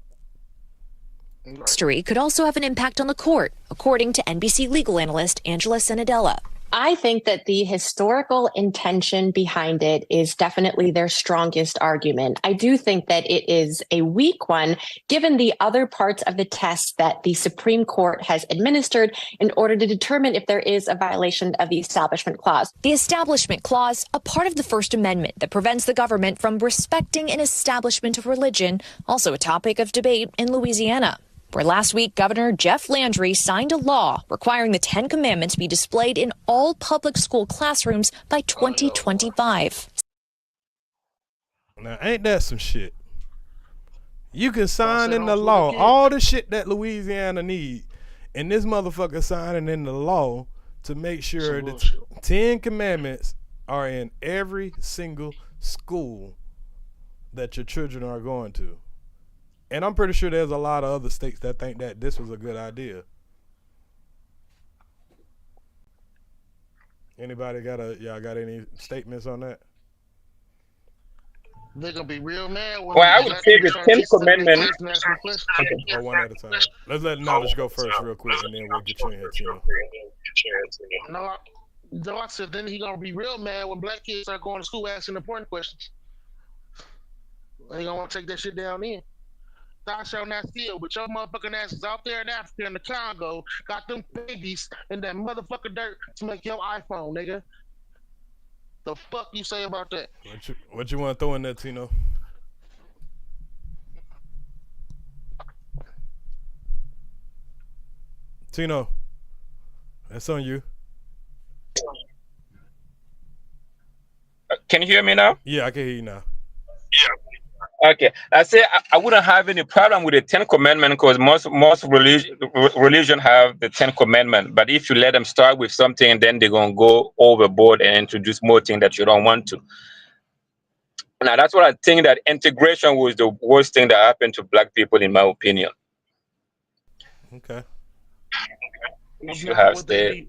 History could also have an impact on the court, according to NBC legal analyst Angela Senadella. I think that the historical intention behind it is definitely their strongest argument. I do think that it is a weak one, given the other parts of the test that the Supreme Court has administered in order to determine if there is a violation of the Establishment Clause. The Establishment Clause, a part of the First Amendment that prevents the government from respecting an establishment of religion, also a topic of debate in Louisiana, where last week Governor Jeff Landry signed a law requiring the 10 Commandments be displayed in all public school classrooms by 2025. Now, ain't that some shit? You can sign in the law all the shit that Louisiana need, and this motherfucker signing in the law to make sure the 10 Commandments are in every single school that your children are going to. And I'm pretty sure there's a lot of other states that think that this was a good idea. Anybody y'all got any statements on that? They're gonna be real mad. Well, I would say the 10 Commandments. Okay. Or one at a time. Let's let Knowledge go first real quick, and then we'll get you in here, Tino. No, I said then he gonna be real mad when black kids start going to school asking important questions. They gonna want to take that shit down in. Thou shalt not steal, but your motherfucking asses out there in Africa and the Congo got them babies in that motherfucking dirt to make your iPhone, nigga. The fuck you say about that? What you want to throw in there, Tino? Tino, that's on you. Can you hear me now? Yeah, I can hear you now. Okay, I say I wouldn't have any problem with the 10 Commandments because most religion have the 10 Commandments. But if you let them start with something, then they're gonna go overboard and introduce more things that you don't want to. Now that's what I think, that integration was the worst thing that happened to black people, in my opinion. Okay. You have stayed.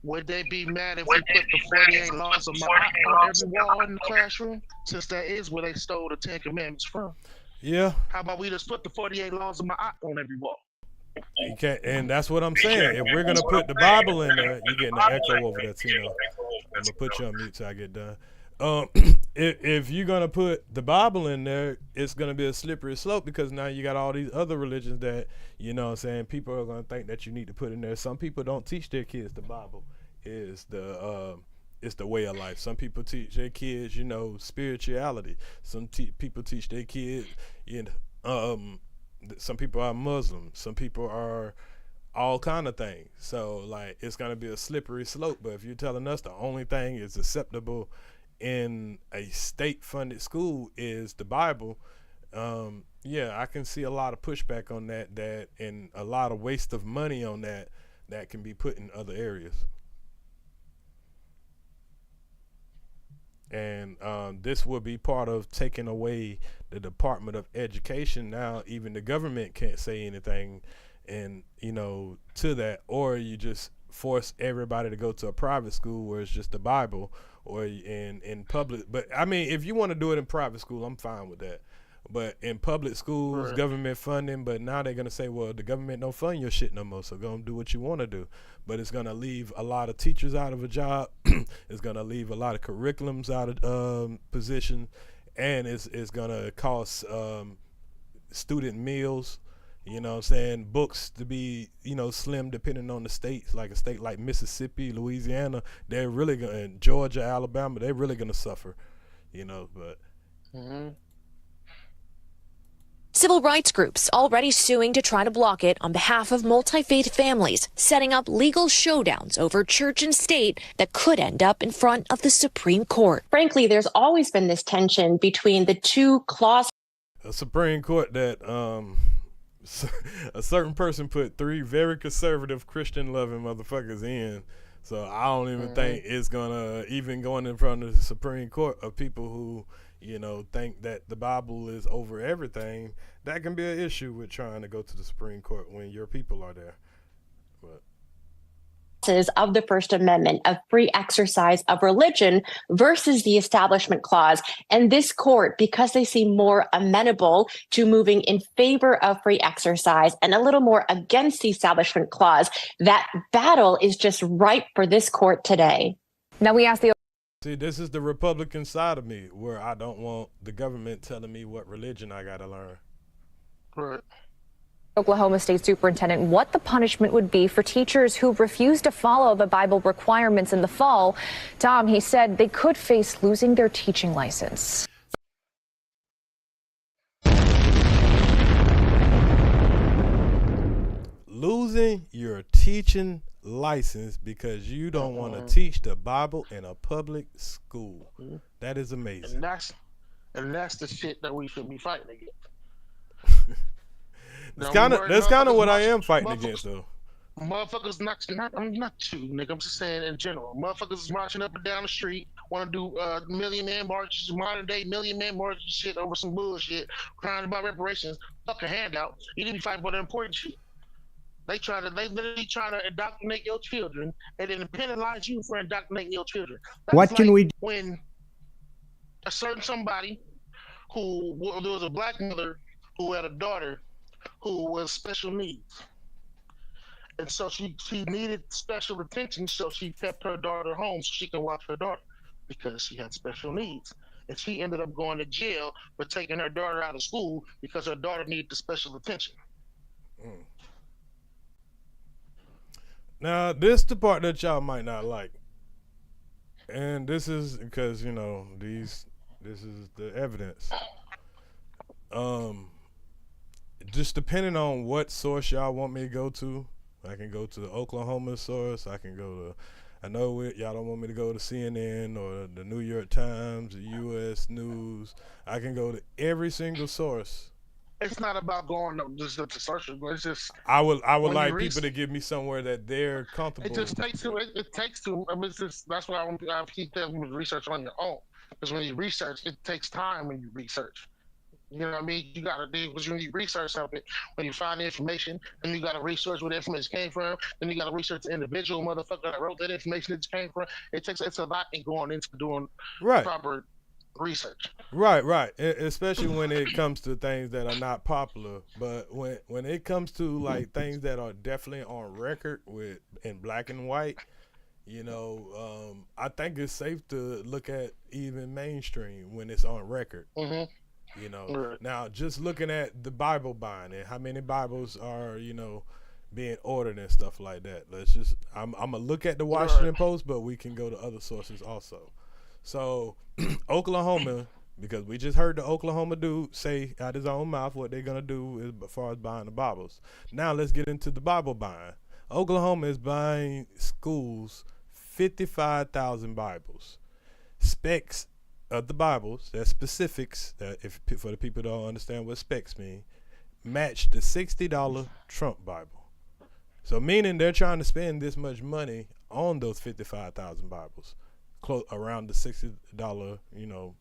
Would they be mad if we put the 48 laws of Ma'at on every wall in the classroom? Since that is where they stole the 10 Commandments from. Yeah. How about we just put the 48 laws of Ma'at on every wall? You can't, and that's what I'm saying. If we're gonna put the Bible in there, you're getting an echo over there, Tino. I'm gonna put you on mute till I get done. If you're gonna put the Bible in there, it's gonna be a slippery slope, because now you got all these other religions that, you know what I'm saying, people are gonna think that you need to put in there. Some people don't teach their kids the Bible is the way of life. Some people teach their kids, you know, spirituality. Some people teach their kids, you know, some people are Muslim. Some people are all kind of things. So like, it's gonna be a slippery slope. But if you're telling us the only thing is acceptable in a state-funded school is the Bible, yeah, I can see a lot of pushback on that and a lot of waste of money on that can be put in other areas. And this will be part of taking away the Department of Education. Now even the government can't say anything, and you know, to that, or you just force everybody to go to a private school where it's just the Bible, or in public. But I mean, if you want to do it in private school, I'm fine with that. But in public schools, right, government funding, but now they're gonna say, well, the government don't fund your shit no more, so go and do what you want to do. But it's gonna leave a lot of teachers out of a job. It's gonna leave a lot of curriculums out of position, and it's gonna cost student meals. You know what I'm saying? Books to be, you know, slim depending on the states. Like a state like Mississippi, Louisiana, they're really gonna, and Georgia, Alabama, they're really gonna suffer. You know, but. Mm-hmm. Civil rights groups already suing to try to block it on behalf of multi-faith families, setting up legal showdowns over church and state that could end up in front of the Supreme Court. Frankly, there's always been this tension between the two clauses. A Supreme Court that a certain person put 3 very conservative Christian-loving motherfuckers in. So I don't even think it's gonna even going in front of the Supreme Court of people who, you know, think that the Bible is over everything. That can be an issue with trying to go to the Supreme Court when your people are there. But of the First Amendment of free exercise of religion versus the Establishment Clause. And this court, because they seem more amenable to moving in favor of free exercise and a little more against the Establishment Clause, that battle is just ripe for this court today. Now we ask the see, this is the Republican side of me, where I don't want the government telling me what religion I gotta learn. Right. Oklahoma State Superintendent what the punishment would be for teachers who refuse to follow the Bible requirements in the fall. Tom, he said they could face losing their teaching license. Losing your teaching license because you don't want to teach the Bible in a public school. That is amazing. And that's the shit that we should be fighting against. That's kind of what I am fighting against, though. Motherfuckers I'm not you, nigga. I'm just saying in general. Motherfuckers is marching up and down the street, want to do Million Man marches, modern day Million Man marches shit over some bullshit, crying about reparations. Fuck a handout. You need to be fighting for the important shit. They literally try to indoctrinate your children and then penalize you for indoctrinating your children. That's What can we do? When a certain somebody who, there was a black mother who had a daughter who was special needs. And so she needed special attention, so she kept her daughter home so she could watch her daughter because she had special needs. And she ended up going to jail for taking her daughter out of school because her daughter needed the special attention. Now, this is the part that y'all might not like. And this is because, you know, this is the evidence. just depending on what source y'all want me to go to, I can go to the Oklahoma source. I can go to, I know y'all don't want me to go to CNN or the New York Times, the U.S. News. I can go to every single source. It's not about going just to search. It's just I would like people to give me somewhere that they're comfortable. It just takes to. It takes to. I mean, it's just, that's why I keep telling you research on your own. Because when you research, it takes time when you research. You know what I mean? You got to do, because when you research something, when you find the information, then you got to research where the information came from. Then you got to research the individual motherfucker that wrote that information that came from. It's a lot in going into doing proper research. Right. Especially when it comes to things that are not popular. But when it comes to like things that are definitely on record with in black and white, you know, I think it's safe to look at even mainstream when it's on record. Mm-hmm. You know, now just looking at the Bible buying and how many Bibles are, you know, being ordered and stuff like that. I'm gonna look at the Washington Post, but we can go to other sources also. So Oklahoma, because we just heard the Oklahoma dude say out his own mouth what they're gonna do as far as buying the Bibles. Now let's get into the Bible buying. Oklahoma is buying schools 55,000 Bibles. Specs of the Bibles, their specifics, that if for the people who don't understand what specs mean, match the $60 Trump Bible. So meaning they're trying to spend this much money on those 55,000 Bibles, close around the $60, you know,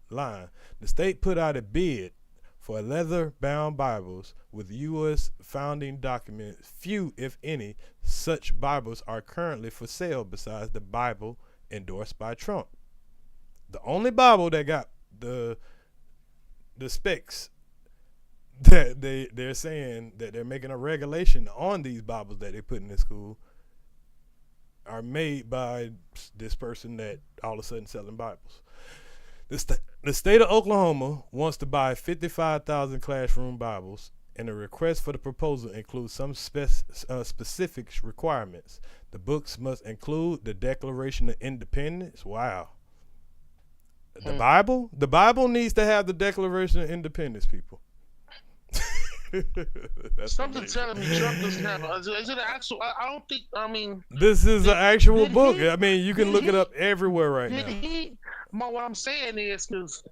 line. The state put out a bid for leather-bound Bibles with U.S. founding documents. Few, if any, such Bibles are currently for sale besides the Bible endorsed by Trump. The only Bible that got the specs that they're saying that they're making a regulation on these Bibles that they put in the school are made by this person that all of a sudden selling Bibles. The state of Oklahoma wants to buy 55,000 classroom Bibles, and the request for the proposal includes some specific requirements. The books must include the Declaration of Independence. Wow. The Bible needs to have the Declaration of Independence, people. Something telling me Trump doesn't have. Is it an actual? I don't think. I mean, this is an actual book. I mean, you can look it up everywhere right now. What I'm saying is, because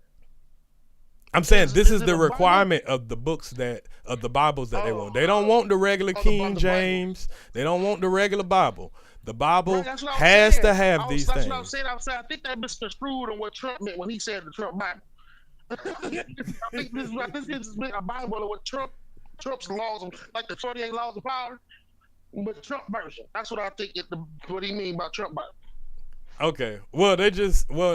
I'm saying this is the requirement of the books of the Bibles that they want. They don't want the regular King James. They don't want the regular Bible. The Bible has to have these things. That's what I'm saying. I think that misconstrued on what Trump meant when he said the Trump Bible. I think this is a Bible of what Trump's laws, like the 48 laws of power, but Trump version. That's what I think what he mean by Trump Bible. Okay. Well,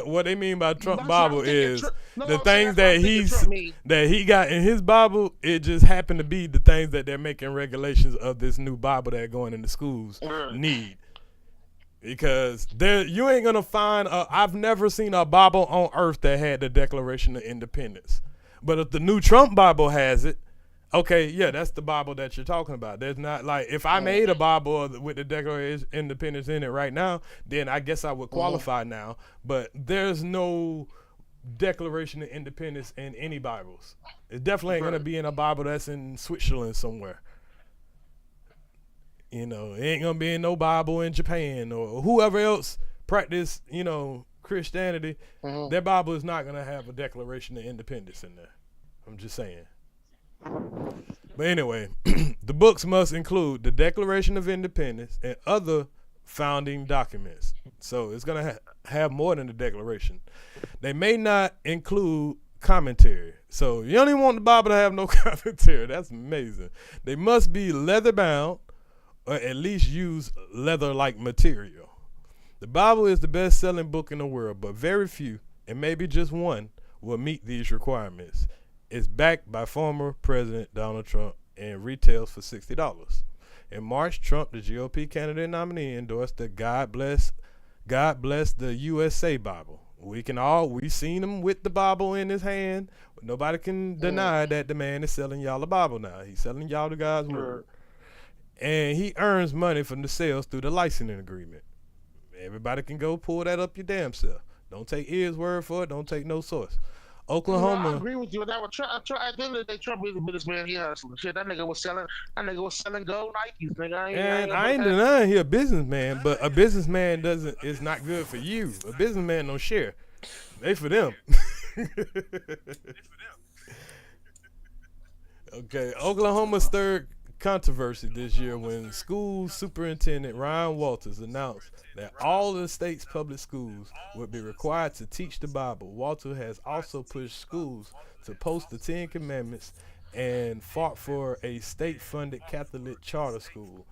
what they mean by Trump Bible is the things that he got in his Bible. It just happened to be the things that they're making regulations of this new Bible that going into schools need. Because you ain't gonna find. I've never seen a Bible on earth that had the Declaration of Independence. But if the new Trump Bible has it, okay, yeah, that's the Bible that you're talking about. There's not like if I made a Bible with the Declaration of Independence in it right now, then I guess I would qualify now. But there's no Declaration of Independence in any Bibles. It definitely ain't gonna be in a Bible that's in Switzerland somewhere. You know, it ain't gonna be in no Bible in Japan or whoever else practice, you know, Christianity. Their Bible is not gonna have a Declaration of Independence in there. I'm just saying. But anyway, the books must include the Declaration of Independence and other founding documents. So it's gonna have more than the Declaration. They may not include commentary. So you don't even want the Bible to have no commentary. That's amazing. They must be leather bound, or at least use leather-like material. The Bible is the best-selling book in the world, but very few, and maybe just one, will meet these requirements. It's backed by former President Donald Trump and retails for $60. In March, Trump, the GOP candidate nominee, endorsed the God Bless the USA Bible. We've seen him with the Bible in his hand. Nobody can deny that the man is selling y'all the Bible now. He's selling y'all the God's word. And he earns money from the sales through the licensing agreement. Everybody can go pull that up your damn self. Don't take Earz word for it. Don't take no source. Oklahoma. I agree with you. That was at the end of the day, Trump is a businessman. He hustling. Shit, that nigga was selling gold Nikes, nigga. And I ain't denying he a businessman, but a businessman is not good for you. A businessman don't share. They for them. Okay, Oklahoma stirred controversy this year when school superintendent Ryan Walters announced that all the state's public schools would be required to teach the Bible. Walters has also pushed schools to post the 10 Commandments and fought for a state-funded Catholic charter school.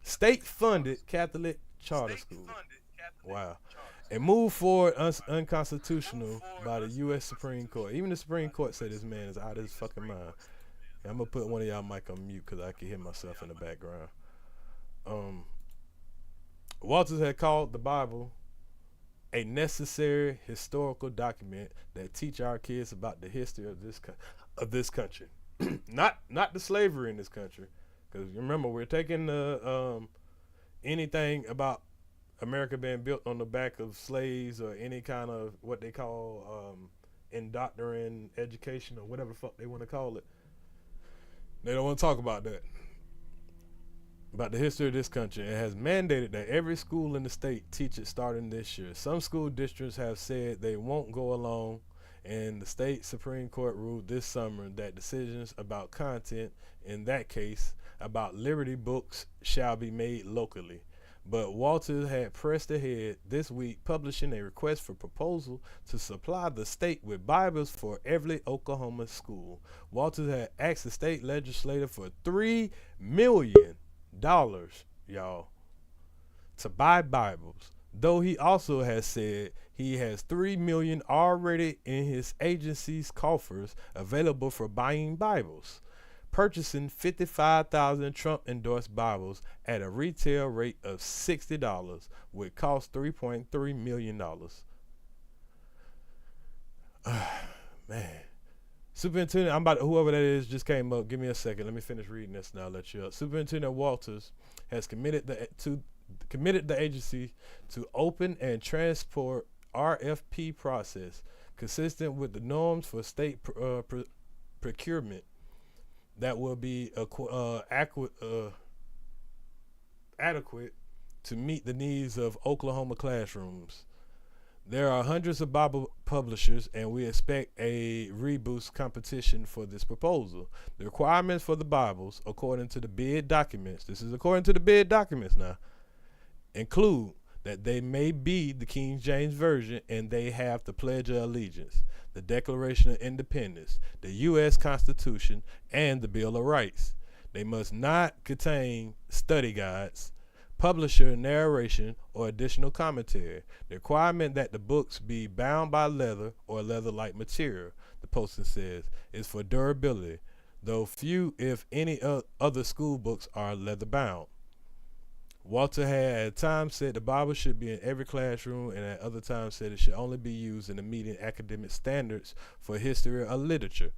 State-funded Catholic charter school. Wow. And moved forward unconstitutional by the U.S. Supreme Court. Even the Supreme Court said this man is out of his fucking mind. I'm going to put one of y'all mic on mute because I can hear myself in the background. Walters had called the Bible a necessary historical document that teach our kids about the history of this country. not the slavery in this country. Because remember, we're taking anything about America being built on the back of slaves or any kind of what they call indoctrinating education or whatever the fuck they want to call it. They don't want to talk about that. About the history of this country. It has mandated that every school in the state teach it starting this year. Some school districts have said they won't go along, and the state Supreme Court ruled this summer that decisions about content, in that case, about Liberty books, shall be made locally. But Walters had pressed ahead this week, publishing a request for proposal to supply the state with Bibles for every Oklahoma school. Walters had asked the state legislature for $3 million, y'all, to buy Bibles. Though he also has said he has $3 million already in his agency's coffers available for buying Bibles. Purchasing 55,000 Trump-endorsed Bibles at a retail rate of $60 would cost $3.3 million. Man. Superintendent, whoever that is just came up. Give me a second. Let me finish reading this and I'll let you up. Superintendent Walters has committed the agency to open and transport RFP process consistent with the norms for state procurement that will be adequate to meet the needs of Oklahoma classrooms. There are hundreds of Bible publishers, and we expect a robust competition for this proposal. The requirements for the Bibles, according to the bid documents, this is according to the bid documents now, include that they may be the King James Version and they have the Pledge of Allegiance, the Declaration of Independence, the U.S. Constitution, and the Bill of Rights. They must not contain study guides, publisher narration, or additional commentary. The requirement that the books be bound by leather or leather-like material, the posting says, is for durability, though few, if any, other school books are leather-bound. Walter had at times said the Bible should be in every classroom, and at other times said it should only be used in the meeting academic standards for history or literature.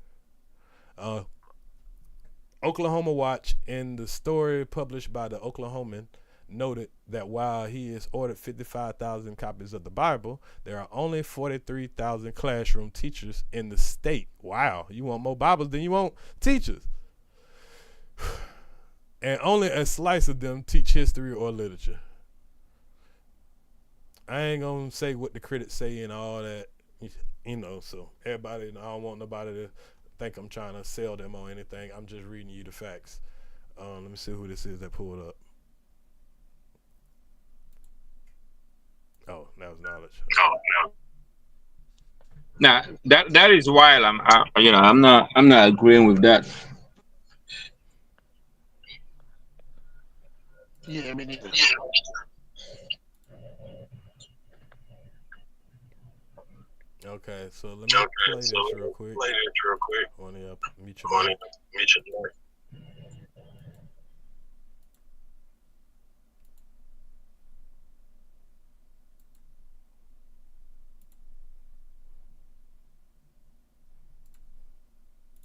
Oklahoma Watch, in the story published by the Oklahoman, noted that while he has ordered 55,000 copies of the Bible, there are only 43,000 classroom teachers in the state. Wow, you want more Bibles than you want teachers. And only a slice of them teach history or literature. I ain't gonna say what the critics say and all that, so everybody, I don't want nobody to think I'm trying to sell them or anything. I'm just reading you the facts. Let me see who this is that pulled up. Oh, that was knowledge. Now that is why I'm not agreeing with that. Yeah, I mean, okay, so let me play this real quick. Want to meet your mic.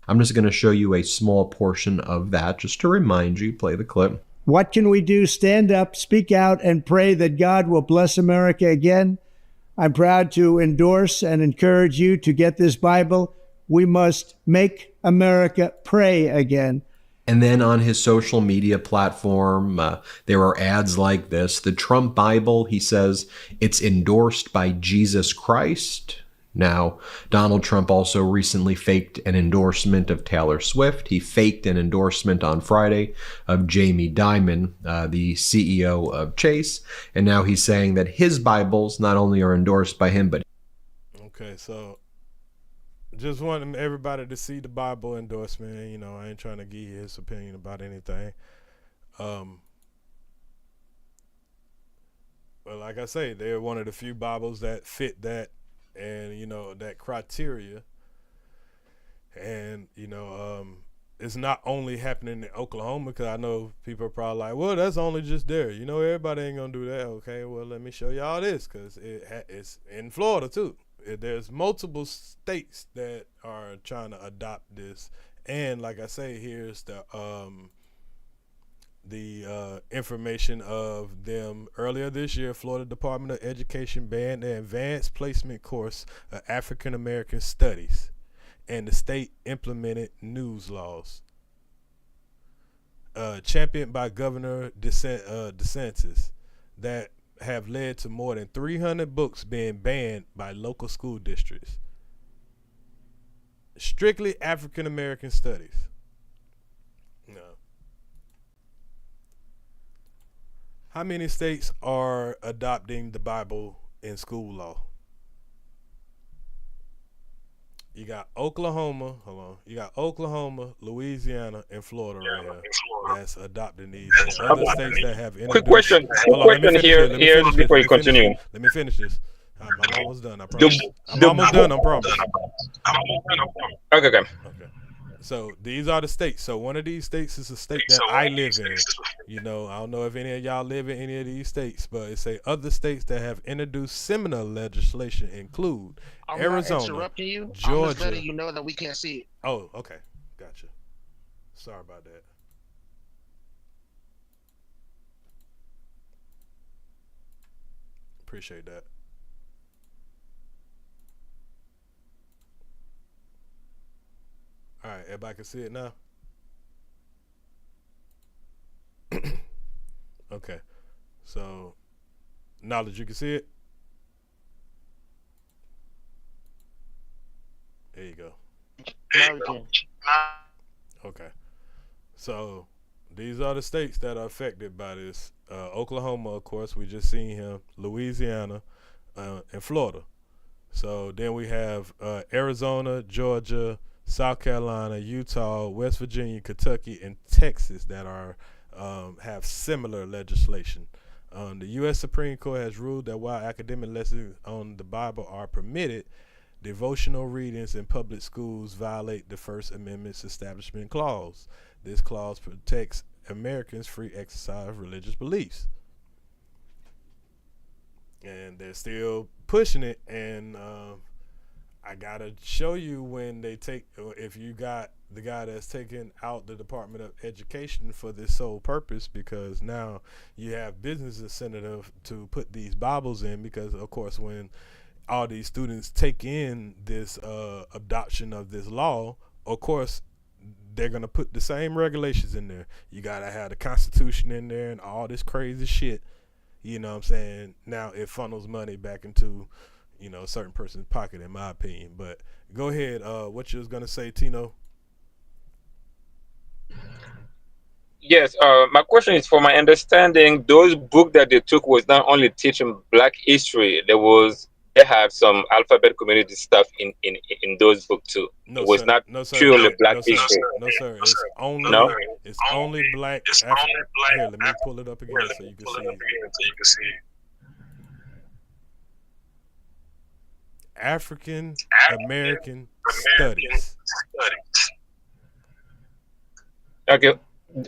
I'm just going to show you a small portion of that just to remind you. Play the clip. What can we do? Stand up, speak out, and pray that God will bless America again. I'm proud to endorse and encourage you to get this Bible. We must make America pray again. And then on his social media platform, there are ads like this. The Trump Bible, he says, it's endorsed by Jesus Christ. Now, Donald Trump also recently faked an endorsement of Taylor Swift. He faked an endorsement on Friday of Jamie Dimon, the CEO of Chase. And now he's saying that his Bibles not only are endorsed by him, but... Okay, so just wanting everybody to see the Bible endorsement. You know, I ain't trying to give you his opinion about anything. But like I say, they're one of the few Bibles that fit that, and you know, that criteria. And you know, it's not only happening in Oklahoma, because I know people are probably like, well, that's only just there. You know, everybody ain't gonna do that. Okay, well, let me show y'all this, because it's in Florida too. There's multiple states that are trying to adopt this, and like I say, here's the information of them. Earlier this year, Florida Department of Education banned the advanced placement course of African American Studies, and the state implemented news laws championed by Governor DeSantis that have led to more than 300 books being banned by local school districts. Strictly African American studies. No. How many states are adopting the Bible in school law? You got Oklahoma, you got Oklahoma, Louisiana, and Florida right here. That's adopting these. And other states that have Quick question here before you continue. Let me finish this. I'm almost done, I promise. I'm almost done, I promise. Okay. So these are the states. So one of these states is a state that I live in. You know, I don't know if any of y'all live in any of these states, but it say other states that have introduced similar legislation include Arizona, not interrupting you. Georgia. I'm just letting you know that we can't see it. Oh, okay. Gotcha. Sorry about that. Appreciate that. All right, everybody can see it now? Okay. So, Knowledge, you can see it? There you go. Now we can. Okay. So, these are the states that are affected by this. Oklahoma, of course, we just seen him. Louisiana, and Florida. So, then we have Arizona, Georgia, South Carolina, Utah, West Virginia, Kentucky, and Texas that are have similar legislation. The U.S. Supreme Court has ruled that while academic lessons on the Bible are permitted, devotional readings in public schools violate the First Amendment's Establishment Clause. This clause protects Americans' free exercise of religious beliefs. And they're still pushing it, and I gotta show you when they take, if you got the guy that's taking out the Department of Education for this sole purpose, because now you have business incentive to put these Bibles in, because of course when all these students take in this adoption of this law, of course they're gonna put the same regulations in there. You gotta have the Constitution in there and all this crazy shit. You know what I'm saying? Now it funnels money back into, you know, a certain person's pocket, in my opinion. But go ahead. What you was gonna say, Tino? Yes. My question is, for my understanding, those books that they took was not only teaching Black history. They have some alphabet community stuff in those books too. No, it was sir. not No, sir. purely Black No, sir. history. No, sir. It's only No? It's only Black. Here, let me pull it up again so you can see it. African American Studies. Okay.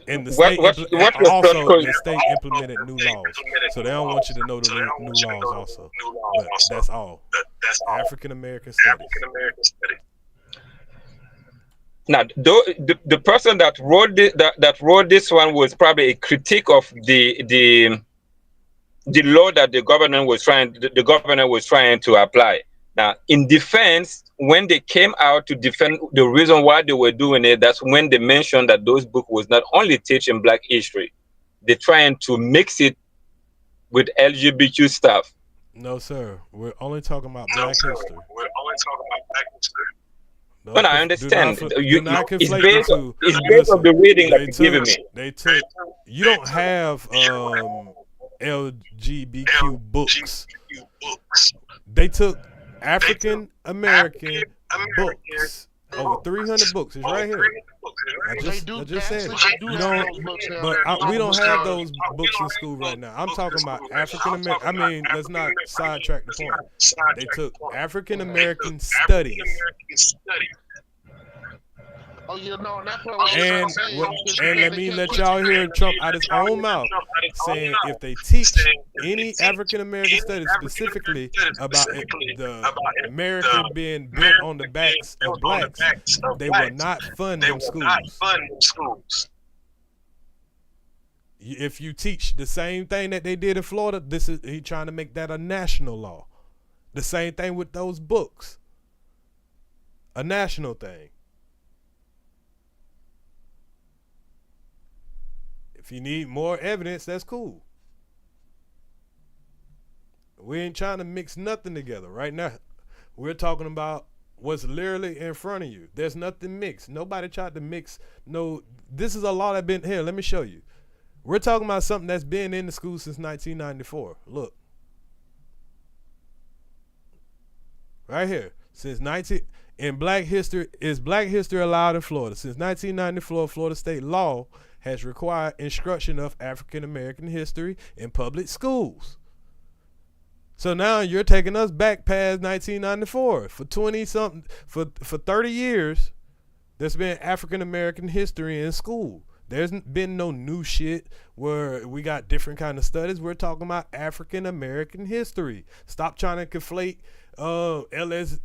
And the state what also was the state implemented new laws, so they don't want you to know the new laws also. But that's all. African American Studies. Now, the person that wrote this one was probably a critique of the the law that the governor was trying to apply. Now, in defense, when they came out to defend the reason why they were doing it, that's when they mentioned that those book was not only teaching Black history, they're trying to mix it with LGBT stuff. No, sir. We're only talking about Black history. But I understand. It's based on the reading that you're giving me. They took. You don't have LGBTQ books. They took African American books. Over 300 books. It's right here. I just said it. We don't have those books in school right now. I'm talking about African American. I mean, let's not sidetrack the point. They took African American studies. Oh, you know, that's what and let me let y'all hear Trump out his own mouth saying if they teach any African American studies specifically about the America being built on the backs of blacks, they will not fund them schools. If you teach the same thing that they did in Florida, he trying to make that a national law. The same thing with those books. A national thing. If you need more evidence, that's cool. We ain't trying to mix nothing together right now. We're talking about what's literally in front of you. There's nothing mixed. Nobody tried to mix. No, this is a law that been here. Let me show you. We're talking about something that's been in the school since 1994. Look. Right here. In Black history, is Black history allowed in Florida? Since 1994, Florida state law has required instruction of African American history in public schools. So now you're taking us back past 1994. For 30 years, there's been African American history in school. There's been no new shit where we got different kind of studies. We're talking about African American history. Stop trying to conflate LS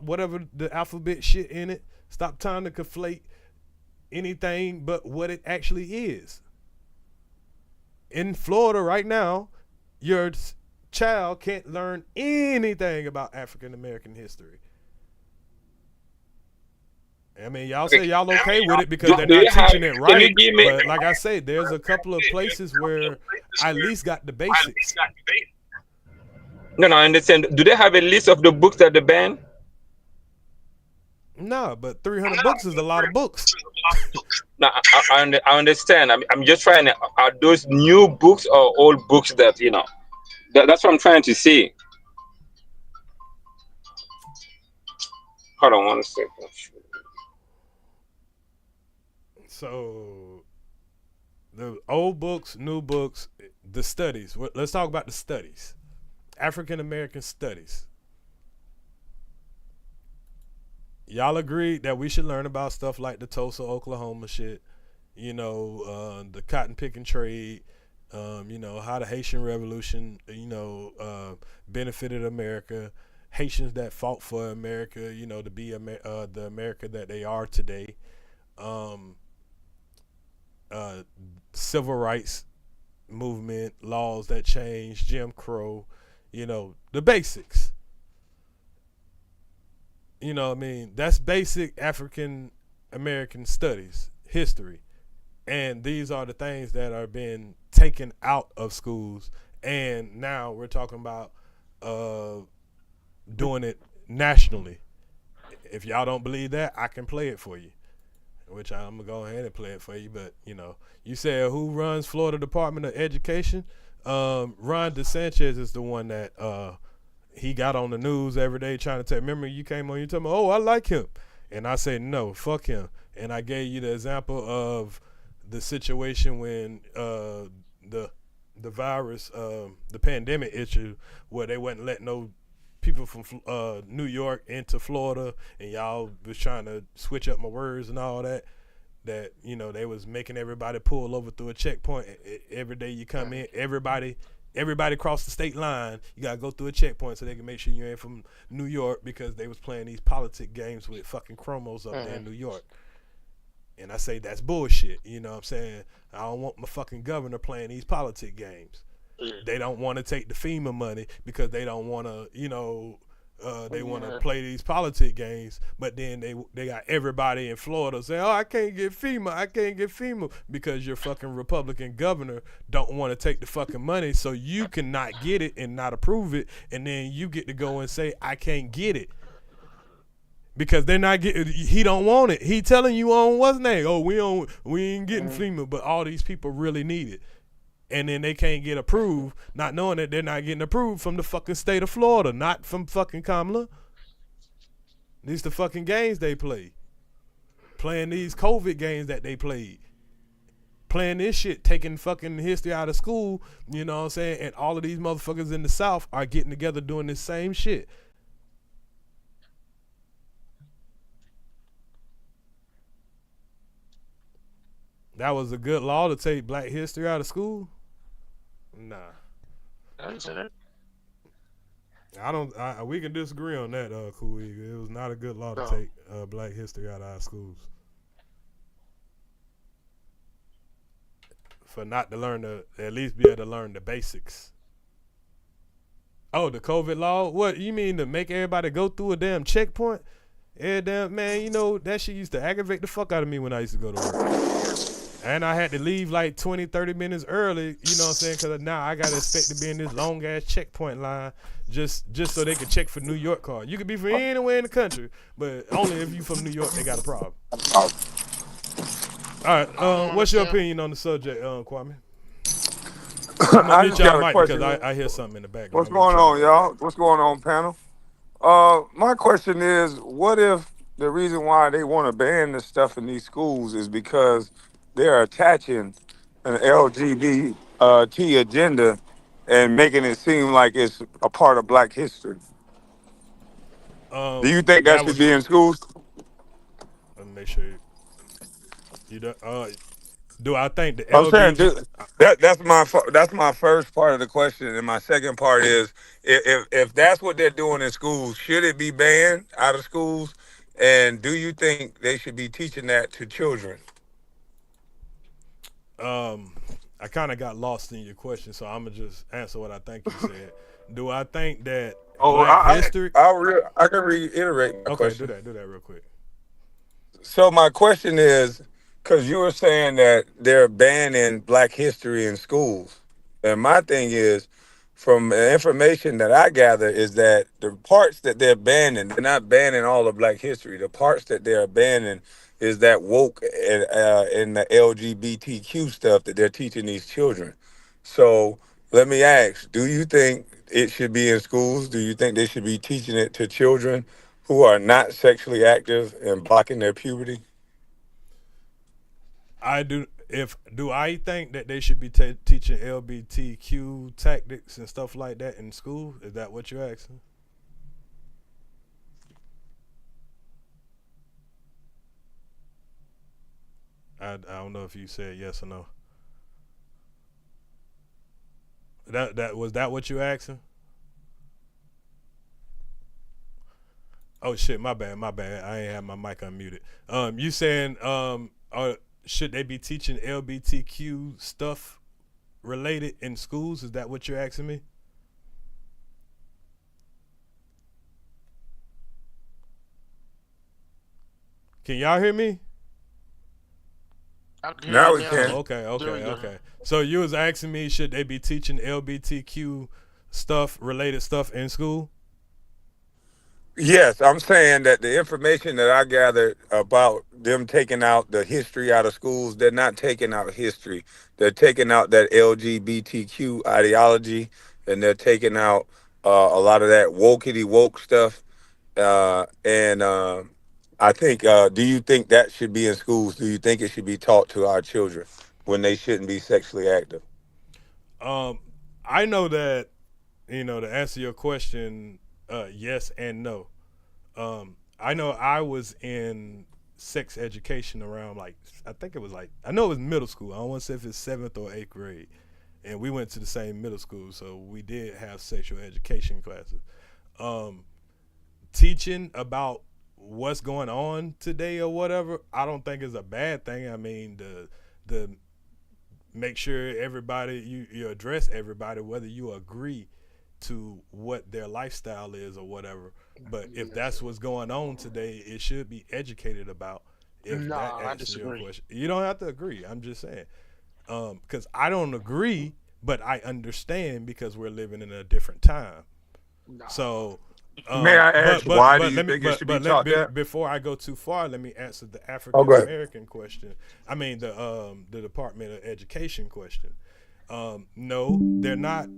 whatever the alphabet shit in it. Stop trying to conflate anything but what it actually is. In Florida right now, your child can't learn anything about African American history. I mean, y'all say y'all okay with it because they're not teaching it right. But like I say, there's a couple of places where I at least got the basics. No, I understand. Do they have a list of the books that they ban? No, but 300 books is a lot of books. No, I understand. I'm just trying to, are those new books or old books that, you know, that's what I'm trying to see. Hold on 1 second. So, the old books, new books, the studies. Let's talk about the studies. African American studies. Y'all agreed that we should learn about stuff like the Tulsa, Oklahoma shit, you know, the cotton picking trade, you know, how the Haitian Revolution, you know, benefited America, Haitians that fought for America, you know, to be the America that they are today, civil rights movement, laws that changed, Jim Crow, you know, the basics. You know what I mean? That's basic African American studies, history. And these are the things that are being taken out of schools. And now we're talking about doing it nationally. If y'all don't believe that, I can play it for you. Which I'm going to go ahead and play it for you. But, you know, you said who runs Florida Department of Education? Ron DeSanchez is the one that he got on the news every day trying to tell. Remember, you came on, you told me, oh, I like him. And I said, no, fuck him. And I gave you the example of the situation when the virus, the pandemic issue, where they wasn't letting no people from New York into Florida, and y'all was trying to switch up my words and all that. That, you know, they was making everybody pull over through a checkpoint. Every day you come in, everybody cross the state line. You gotta go through a checkpoint so they can make sure you ain't from New York, because they was playing these politic games with fucking chromos up there in New York. And I say that's bullshit. You know what I'm saying? I don't want my fucking governor playing these politic games. they don't want to take the FEMA money because they don't want to, they want to play these politic games, but then they got everybody in Florida saying, "Oh, I can't get FEMA because your fucking Republican governor don't want to take the fucking money, so you cannot get it and not approve it, and then you get to go and say I can't get it because they're not getting. He don't want it. He telling you on what's name? Oh, we ain't getting FEMA, but all these people really need it." And then they can't get approved, not knowing that they're not getting approved from the fucking state of Florida, not from fucking Kamala. These the fucking games they play. Playing these COVID games that they played. Playing this shit, taking fucking history out of school, you know what I'm saying? And all of these motherfuckers in the South are getting together doing this same shit. That was a good law to take black history out of school? Nah. I didn't say that. We can disagree on that, Cool Eagle. It was not a good law to take black history out of our schools. For not to learn at least be able to learn the basics. Oh, the COVID law? What, you mean to make everybody go through a damn checkpoint? Yeah, damn, man, that shit used to aggravate the fuck out of me when I used to go to work. And I had to leave like 20, 30 minutes early, you know what I'm saying? Because now I got to expect to be in this long-ass checkpoint line just so they could check for New York card. You could be from anywhere in the country, but only if you from New York, they got a problem. All right, what's your opinion on the subject, Kwame? I'm going to mute y'all mic because I hear something in the background. What's going on, y'all? What's going on, panel? My question is, what if the reason why they want to ban this stuff in these schools is because they're attaching an LGBT agenda and making it seem like it's a part of Black history? Do you think that should be in schools? Let me make sure do I think the I'm saying LGBT... that's my first part of the question, and my second part is if that's what they're doing in schools, should it be banned out of schools? And do you think they should be teaching that to children? I kind of got lost in your question, so I'm gonna just answer what I think you said. Do I think that Black history? I can reiterate my question. Okay, do that real quick. So my question is, because you were saying that they're banning Black history in schools, and my thing is, from the information that I gather, is that the parts that they're banning, they're not banning all of Black history. The parts that they're banning is that woke and the LGBTQ stuff that they're teaching these children. So let me ask, do you think it should be in schools? Do you think they should be teaching it to children who are not sexually active and blocking their puberty? I do. Do I think that they should be teaching LGBTQ tactics and stuff like that in school? Is that what you're asking? I don't know if you said yes or no. Was that what you asking? Oh shit, my bad. I ain't have my mic unmuted. You saying should they be teaching LGBTQ stuff related in schools? Is that what you're asking me? Can y'all hear me? Now we can. Okay. So you was asking me, should they be teaching LGBTQ related stuff in school? Yes, I'm saying that the information that I gathered about them taking out the history out of schools, they're not taking out history. They're taking out that LGBTQ ideology, and they're taking out a lot of that wokey woke stuff. I think, do you think that should be in schools? Do you think it should be taught to our children when they shouldn't be sexually active? I know that, to answer your question, yes and no. I know I was in sex education around I know it was middle school. I don't want to say if it's 7th or 8th grade. And we went to the same middle school, so we did have sexual education classes. Teaching about what's going on today or whatever, I don't think is a bad thing. I mean, the make sure everybody you address everybody, whether you agree to what their lifestyle is or whatever. But if that's what's going on today, it should be educated about. If that I answers your disagree. question, you don't have to agree. I'm just saying, because I don't agree, but I understand because we're living in a different time. So, May I ask, why do you think it should be taught that? Before I go too far, let me answer the Oh, African go ahead. American question. I mean the Department of Education question. No, they're not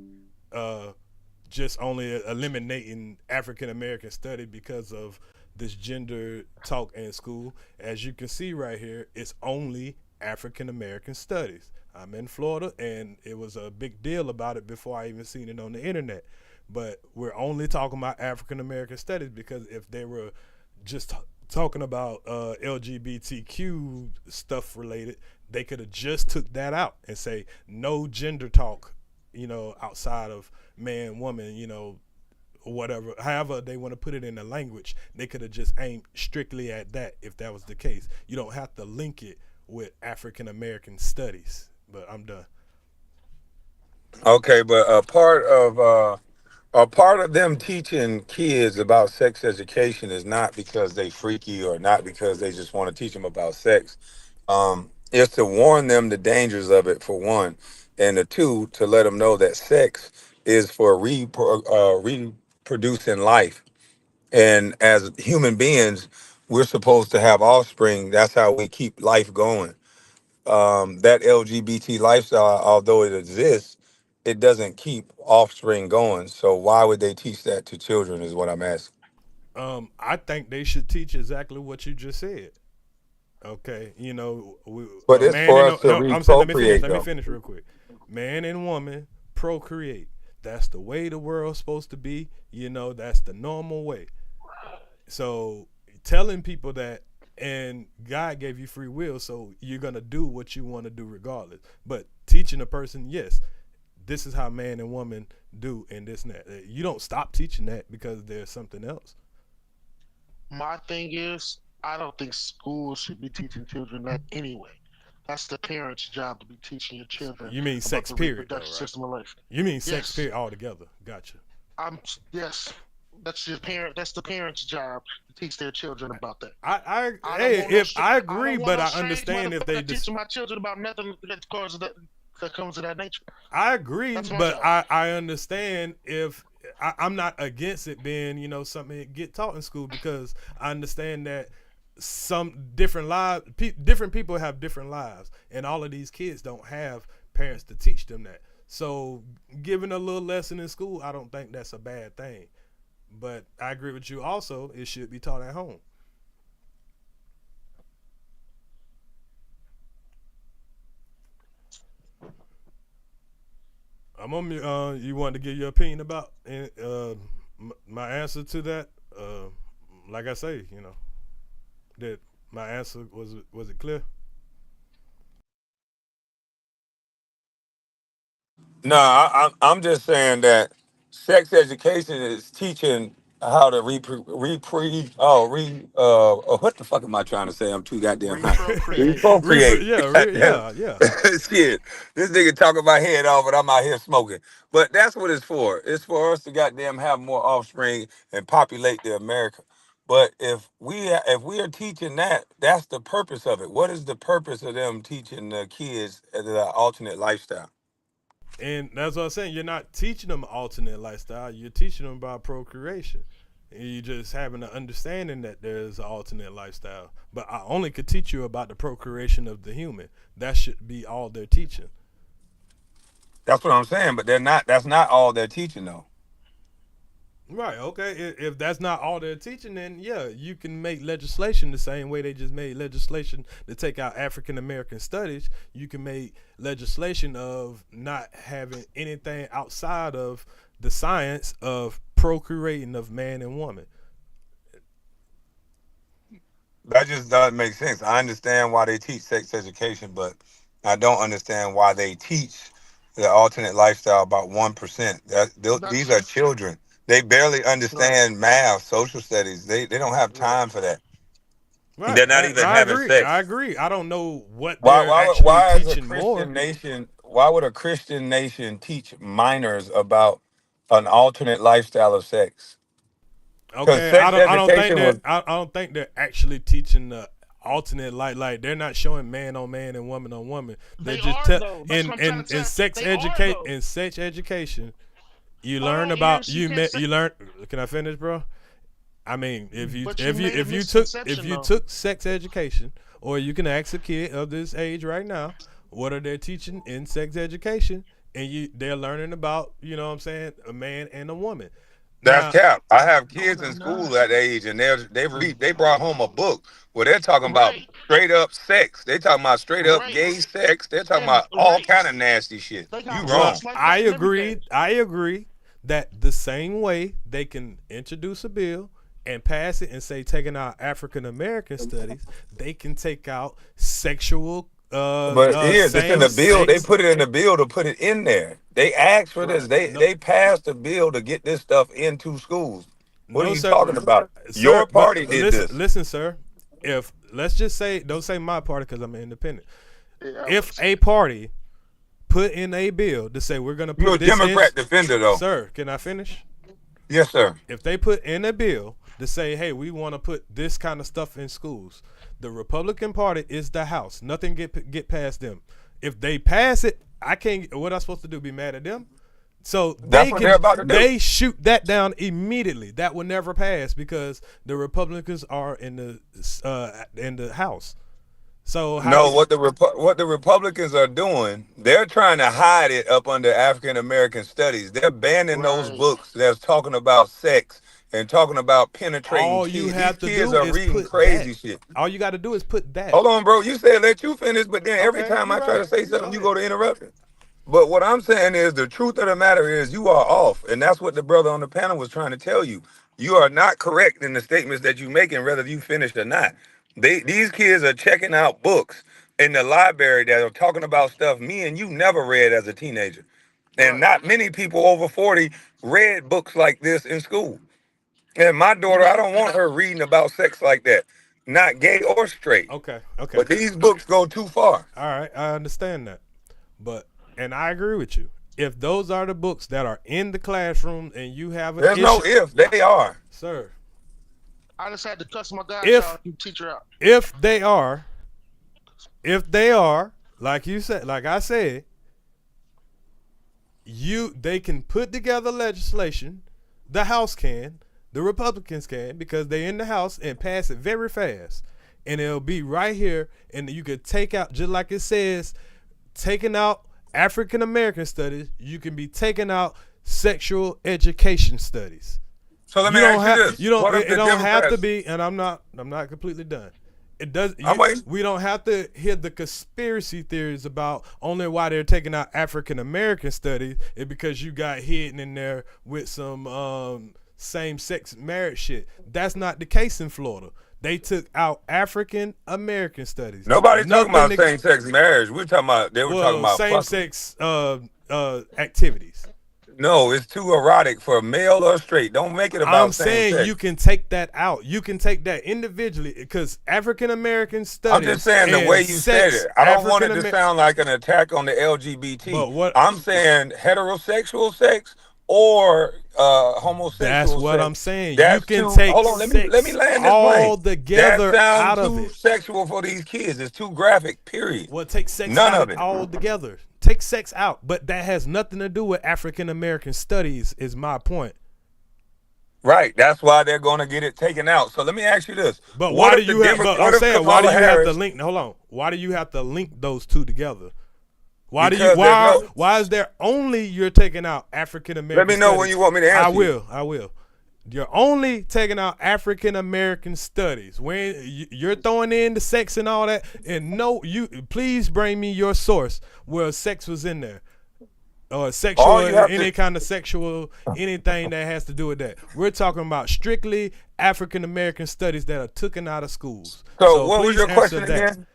just only eliminating African American study because of this gender talk in school. As you can see right here, it's only African American studies. I'm in Florida, and it was a big deal about it before I even seen it on the internet. But we're only talking about African American studies because if they were just talking about LGBTQ stuff related, they could have just took that out and say no gender talk, outside of man, woman, whatever. However they want to put it in the language, they could have just aimed strictly at that if that was the case. You don't have to link it with African American studies. But I'm done. Okay, but a part of them teaching kids about sex education is not because they freaky or not because they just want to teach them about sex. It's to warn them the dangers of it, for one, and the two, to let them know that sex is for reproducing life. And as human beings, we're supposed to have offspring. That's how we keep life going. That LGBT lifestyle, although it exists, it doesn't keep offspring going. So why would they teach that to children is what I'm asking. I think they should teach exactly what you just said. Okay, But it's for us to I'm saying, reprocreate, let me though. finish real quick. Man and woman procreate. That's the way the world's supposed to be. That's the normal way. So telling people that, and God gave you free will, so you're gonna do what you want to do regardless. But teaching a person, yes, this is how man and woman do, and this and that. You don't stop teaching that because there's something else. My thing is, I don't think schools should be teaching children that anyway. That's the parents' job to be teaching your children. You mean about sex the period, though, reproductive right? system of life. You mean sex Yes. period altogether? Gotcha. Yes. That's the parents' job to teach their children about that. I I agree, but I understand if they teaching my children about nothing that causes that comes to that nature. I agree, That's my but job. I understand if I'm not against it being something that get taught in school, because I understand that some different lives, different people have different lives, and all of these kids don't have parents to teach them that. So giving a little lesson in school, I don't think that's a bad thing. But I agree with you also, it should be taught at home. I'm on. You wanted to give your opinion about my answer to that? Like I say, that my answer was it clear? No, I'm just saying that sex education is teaching how to what the fuck am I trying to say? I'm too goddamn high. Reprocreate. Goddamn. Yeah. Shit, this nigga talking about head off, but I'm out here smoking. But that's what it's for. It's for us to goddamn have more offspring and populate the America. But if we are teaching that, that's the purpose of it. What is the purpose of them teaching the kids the alternate lifestyle? And that's what I'm saying. You're not teaching them alternate lifestyle. You're teaching them about procreation. And you just having an understanding that there's an alternate lifestyle. But I only could teach you about the procreation of the human. That should be all they're teaching. That's what I'm saying. But that's not all they're teaching, though. Right, okay. If that's not all they're teaching, then yeah, you can make legislation the same way they just made legislation to take out African American studies. You can make legislation of not having anything outside of the science of procreating of man and woman. That just doesn't make sense. I understand why they teach sex education, but I don't understand why they teach the alternate lifestyle about 1%. These are children. They barely understand math, social studies. They don't have time for that. Right. They're not even I having agree. sex. I agree. I don't know what Why? they're Why? actually Why is a teaching more. Christian nation? Why would a Christian nation teach minors about an alternate lifestyle of sex? Because Okay, sex I don't think education they're was I don't think they're actually teaching the alternate like they're not showing man on man and woman on woman. They're They just are, though. That's in what I'm trying to tell- sex they are, educate though. in sex education. You Hold learn on, about Earz, you can't say- you learn. Can I finish, bro? I mean, if you But you if you made a if you took misconception, though. sex education, or you can ask a kid of this age right now, what are they teaching in sex education, and they're learning about, you know what I'm saying, a man and a woman. that's Now, cap. I have kids in school that age, and they brought home a book where they're talking about Right. straight up sex. They talking about straight up Right. gay sex. They're talking And about all race. kind of nasty shit. They You got wrong. books like that I and agree. everything. I agree that the same way they can introduce a bill and pass it and say taking out African American studies, they can take out sexual. But here, this in the bill. They same-sex- put it in the bill to put it in there. They asked for this. They passed the bill to get this stuff into schools. What No, are you sir. talking about? Sir, Your but party did listen, this. Listen, sir. If let's just say, don't say my party because I'm independent. Yeah, If a party put in a bill to say we're gonna put You're a this Democrat in, defender, though. sir, can I finish? Yes, sir. If they put in a bill to say, hey, we want to put this kind of stuff in schools, the Republican Party is the House. Nothing get past them. If they pass it, I can't. What am I supposed to do? Be mad at them? So That's what they're about to do. they shoot that down immediately. That will never pass because the Republicans are in the House. So No, what the Republicans are doing, they're trying to hide it up under African American studies. They're banning those Right. books that's talking about sex and talking about penetrating all kids. you have to These kids do are is reading put crazy that. shit. All you got to do is put that. Hold on, bro. You said let you finish, but then every Okay, time I you're try to right. say something, you go to interrupt it. But what I'm saying is the truth of the matter is you are off. And that's what the brother on the panel was trying to tell you. You are not correct in the statements that you're making, whether you finish or not. These kids are checking out books in the library that are talking about stuff me and you never read as a teenager. And not many people over 40 read books like this in school. And my daughter, I don't want her reading about sex like that. Not gay or straight. Okay. But these books go too far. All right, I understand that. And I agree with you. If those are the books that are in the classroom and you have an There's no if, they are. Sir, I just had to cuss my dad If- out and teacher out. if they are, like you said, like I said, they can put together legislation, the House can, the Republicans can, because they're in the House, and pass it very fast. And it'll be right here, and you could take out, just like it says, taking out African American studies, you can be taking out sexual education studies. So let me ask you this. You don't. What if It the don't have to Democrats- be. And I'm not completely done. It does. I'm waiting. We don't have to hear the conspiracy theories about only why they're taking out African American studies. It's because you got hidden in there with some same-sex marriage shit. That's not the case in Florida. They took out African American studies. Nobody's talking about Nothing to- same-sex marriage. They were talking about fucking. same-sex activities. No, it's too erotic for a male or straight. Don't make it about I'm same saying sex. you can take that out. You can take that individually because African American studies. I'm just saying the and way you said sex, it. I don't want it to African-Amer- sound like an attack on the LGBT. But what- I'm saying heterosexual sex or homosexual That's what sex. I'm saying. That's You can too, take hold on, let me land this all plane. together that out sounds of too it. sexual for these kids. It's too graphic, period. Well, take sex None out of it. all together. Take sex out, but that has nothing to do with African American studies. Is my point. Right. That's why they're going to get it taken out. So let me ask you this. But What why do if the you have? Demo- But what I'm if saying, why do you Kamala have to Harris- link? Hold on. Why do you have to link those two together? Why do you? Because Why? there's no- Why is there only you're taking out African American? Let me know when you want me to answer you. I will. You're only taking out African American studies when you're throwing in the sex and all that. And no, you please bring me your source where sex was in there, or sexual, All you have any to- kind of sexual, anything that has to do with that. We're talking about strictly African American studies that are taken out of schools. So what was please your answer question that. again?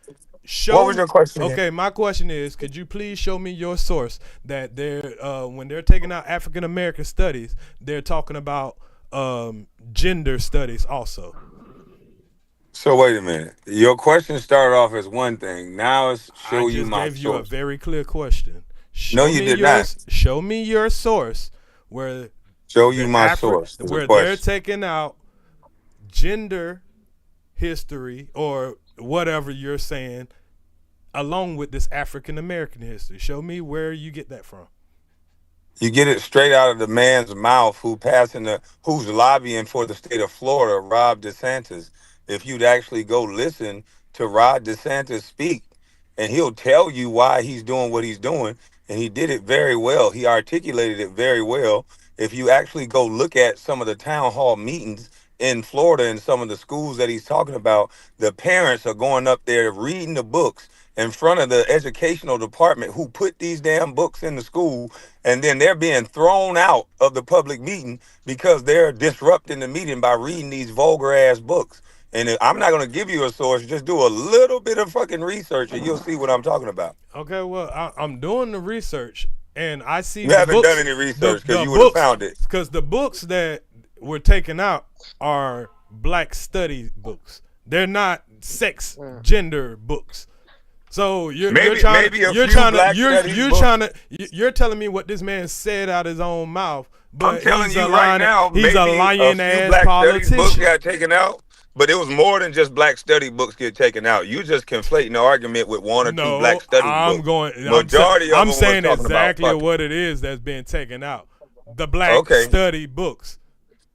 Show What was your question again? Okay, my question is, could you please show me your source that they're when they're taking out African American studies, they're talking about gender studies also. So wait a minute. Your question started off as one thing. Now it's show I you just my gave you a source. very clear question. No, you did not. Show me your source where Show you my source. Is the where question. they're taking out gender history or whatever you're saying along with this African American history. Show me where you get that from. You get it straight out of the man's mouth who's lobbying for the state of Florida, Ron DeSantis. If you'd actually go listen to Ron DeSantis speak, and he'll tell you why he's doing what he's doing, and he did it very well. He articulated it very well. If you actually go look at some of the town hall meetings in Florida and some of the schools that he's talking about, the parents are going up there reading the books in front of the educational department who put these damn books in the school, and then they're being thrown out of the public meeting because they're disrupting the meeting by reading these vulgar ass books. And I'm not going to give you a source. Just do a little bit of fucking research and you'll see what I'm talking about. Okay, well, I'm doing the research and I see you haven't done any research because you would have found it. Because the books that were taken out are black study books. They're not sex gender books. So you're telling me what this man said out his own mouth. But I'm telling you right now, he's a lying ass politician. Books got taken out, but it was more than just black study books get taken out. You just conflating the argument with one or two black study books. I'm saying exactly what it is that's being taken out. The black study books.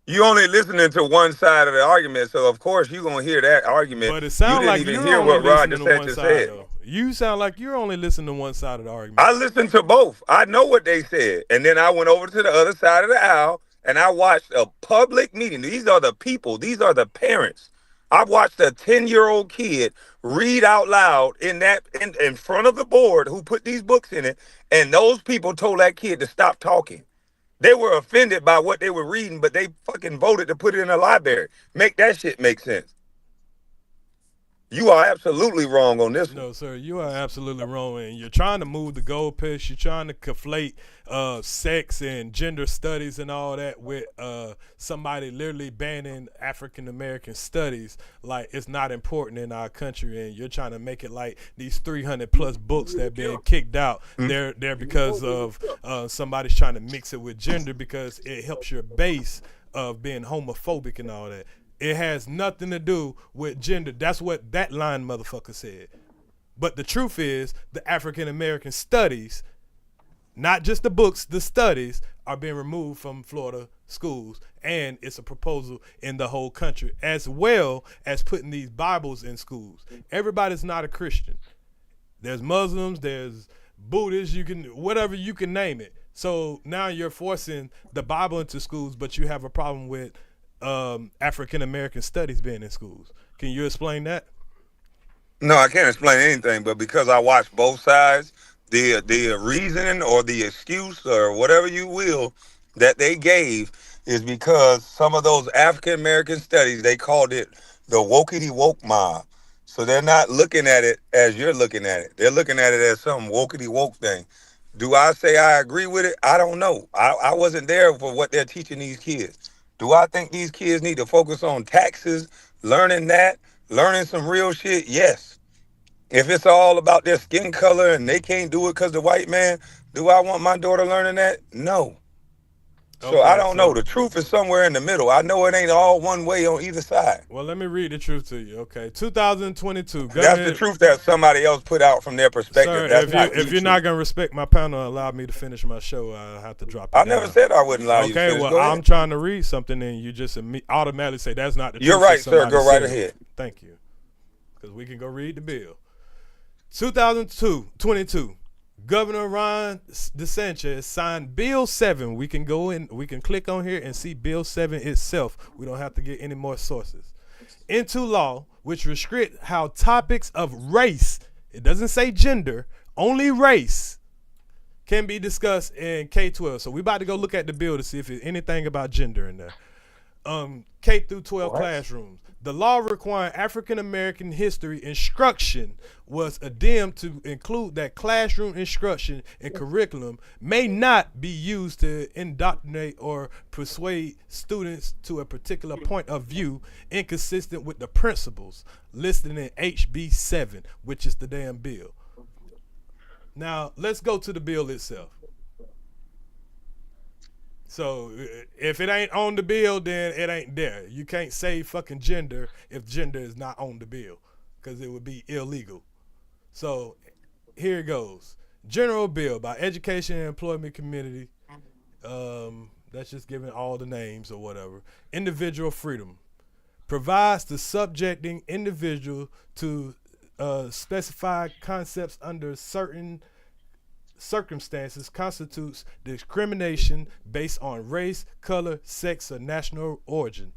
You only listening to one side of the argument, so of course you're gonna hear that argument. But it sounds like you didn't even hear what Ron DeSantis said. You sound like you're only listening to one side of the argument. I listened to both. I know what they said, and then I went over to the other side of the aisle and I watched a public meeting. These are the people. These are the parents. I watched a 10-year-old kid read out loud in front of the board who put these books in it, and those people told that kid to stop talking. They were offended by what they were reading, but they fucking voted to put it in a library. Make that shit make sense. You are absolutely wrong on this one. No, sir, you are absolutely wrong. And you're trying to move the goalposts. You're trying to conflate sex and gender studies and all that with somebody literally banning African American studies like it's not important in our country. And you're trying to make it like these 300 plus books that are being kicked out. They're because of somebody's trying to mix it with gender because it helps your base of being homophobic and all that. It has nothing to do with gender. That's what that line motherfucker said. But the truth is, the African American studies, not just the books, the studies are being removed from Florida schools. And it's a proposal in the whole country, as well as putting these Bibles in schools. Everybody's not a Christian. There's Muslims, there's Buddhists, whatever you can name it. So now you're forcing the Bible into schools, but you have a problem with African American studies being in schools. Can you explain that? No, I can't explain anything, but because I watched both sides, the reasoning or the excuse or whatever you will that they gave is because some of those African American studies, they called it the wokety woke mob. So they're not looking at it as you're looking at it. They're looking at it as some wokety woke thing. Do I say I agree with it? I don't know. I wasn't there for what they're teaching these kids. Do I think these kids need to focus on taxes, learning some real shit? Yes. If it's all about their skin color and they can't do it because the white man, do I want my daughter learning that? No. So I don't know. The truth is somewhere in the middle. I know it ain't all one way on either side. Well, let me read the truth to you. Okay, 2022. That's the truth that somebody else put out from their perspective. Sir, if you're not going to respect my panel and allow me to finish my show, I'll have to drop it down. Never said I wouldn't allow you to finish. Okay, well, I'm trying to read something and you just automatically say that's not the truth. You're right, sir. Go right ahead. Thank you. Because we can go read the bill. 2022. Governor Ron DeSantis signed Bill 7. We can go in, we can click on here and see Bill 7 itself. We don't have to get any more sources. Into law, which restrict how topics of race, it doesn't say gender, only race, can be discussed in K-12. So we about to go look at the bill to see if there's anything about gender in there. K through 12 classrooms. The law requiring African American history instruction was adhered to include that classroom instruction and curriculum may not be used to indoctrinate or persuade students to a particular point of view inconsistent with the principles listed in HB 7, which is the damn bill. Now, let's go to the bill itself. So if it ain't on the bill, then it ain't there. You can't say fucking gender if gender is not on the bill, because it would be illegal. So here it goes. General bill by Education and Employment Committee. That's just giving all the names or whatever. Individual freedom. Provides the subjecting individual to specified concepts under certain circumstances constitutes discrimination based on race, color, sex, or national origin.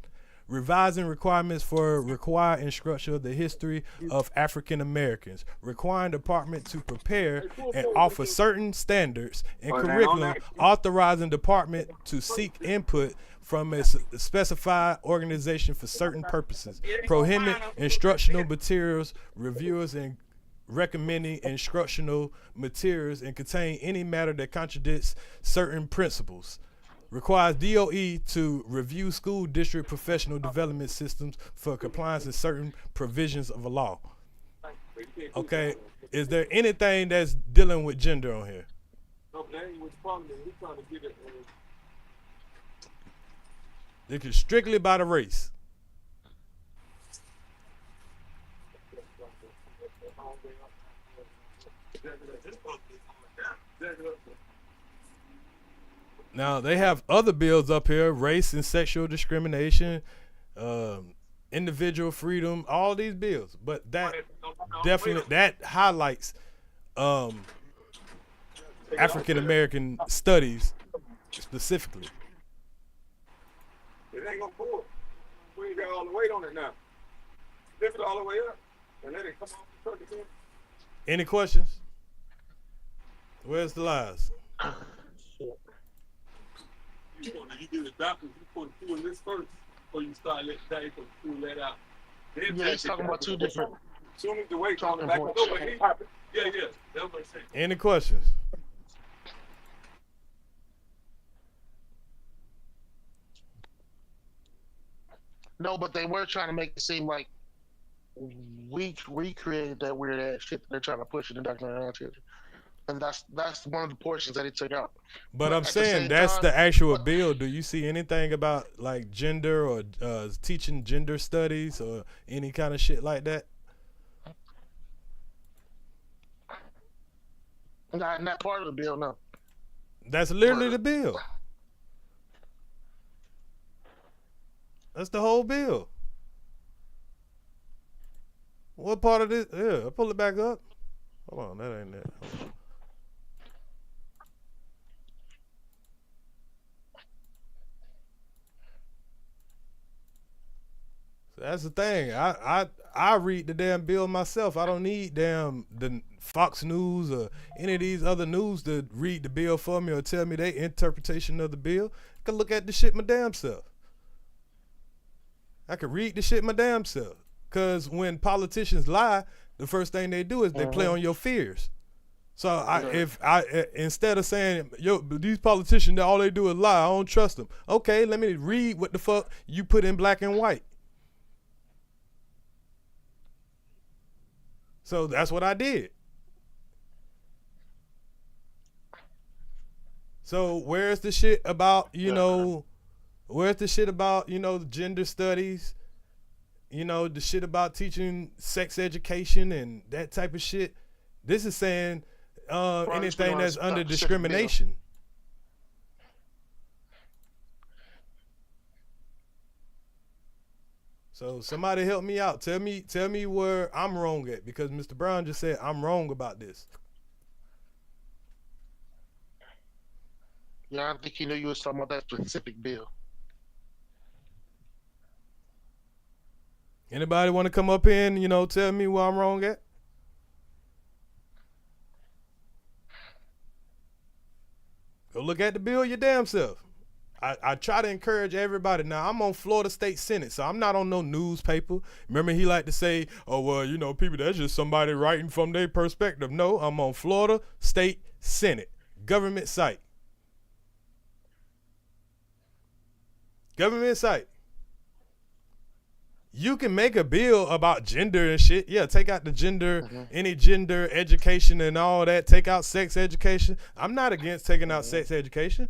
Revising requirements for required instruction of the history of African Americans. Requiring department to prepare and offer certain standards and curriculum. Authorizing department to seek input from a specified organization for certain purposes. Prohibit instructional materials, reviewers, and recommending instructional materials and contain any matter that contradicts certain principles. Requires DOE to review school district professional development systems for compliance with certain provisions of a law. Okay, is there anything that's dealing with gender on here? It is strictly about a race. Now they have other bills up here: race and sexual discrimination, individual freedom, all these bills. But that definitely that highlights African American studies specifically. It ain't gonna pull it. We ain't got all the weight on it now. Lift it all the way up and let it come off the truck again. Any questions? Where's the lies? You get it backwards. You put doing this first, or you start letting that let out. Yeah, he's talking about two different. Soon as the weight comes back, yeah. That's what I'm saying. Any questions? No, but they were trying to make it seem like we created that weird ass shit that they're trying to push in the documentary on children. And that's one of the portions that he took out. But I'm saying that's the actual bill. Do you see anything about like gender or teaching gender studies or any kind of shit like that? Not part of the bill, no. That's literally the bill. That's the whole bill. What part of this? Yeah, I'll pull it back up. Hold on, that ain't it. So that's the thing. I read the damn bill myself. I don't need damn the Fox News or any of these other news to read the bill for me or tell me their interpretation of the bill. I can look at the shit my damn self. I can read the shit my damn self. Cause when politicians lie, the first thing they do is they play on your fears. So if instead of saying, yo, these politicians, all they do is lie, I don't trust them. Okay, let me read what the fuck you put in black and white. So that's what I did. So where's the shit about, where's the shit about, gender studies, the shit about teaching sex education and that type of shit? This is saying anything that's under discrimination. So somebody help me out. Tell me where I'm wrong at, because Mr. Brown just said I'm wrong about this. Yeah, I think he knew you was talking about that specific bill. Anybody want to come up here and, tell me where I'm wrong at? Go look at the bill your damn self. I try to encourage everybody. Now, I'm on Florida State Senate, so I'm not on no newspaper. Remember, he liked to say, oh, well, you know, people, that's just somebody writing from their perspective. No, I'm on Florida State Senate, government site. Government site. You can make a bill about gender and shit. Yeah, take out the gender, any gender education and all that. Take out sex education. I'm not against taking out sex education.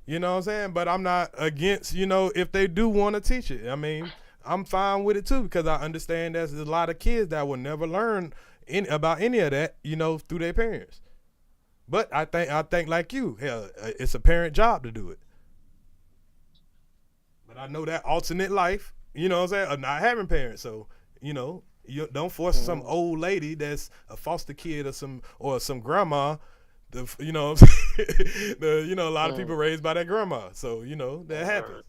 You know what I'm saying? But I'm not against, you know, if they do want to teach it. I mean, I'm fine with it too, because I understand there's a lot of kids that will never learn about any of that, you know, through their parents. But I think like you, hell, it's a parent job to do it. But I know that alternate life, you know what I'm saying, of not having parents. So, you know, you don't force some old lady that's a foster kid or some grandma. You know, a lot of people raised by their grandma. So, you know, that happens.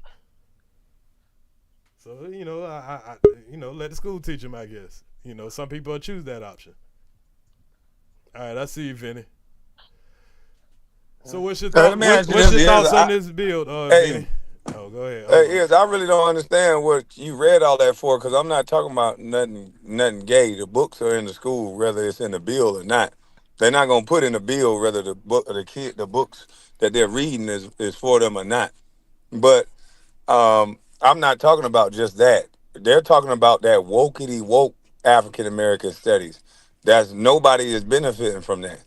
So, you know, I let the school teach them, I guess. You know, some people choose that option. All right, I see you, Vinny. So what's your thoughts on this build, Vinny? Oh, go ahead. Earz, I really don't understand what you read all that for, because I'm not talking about nothing gay. The books are in the school, whether it's in the bill or not. They're not gonna put in the bill whether the book or the books that they're reading is for them or not. But I'm not talking about just that. They're talking about that wokety woke African American studies. Nobody is benefiting from that.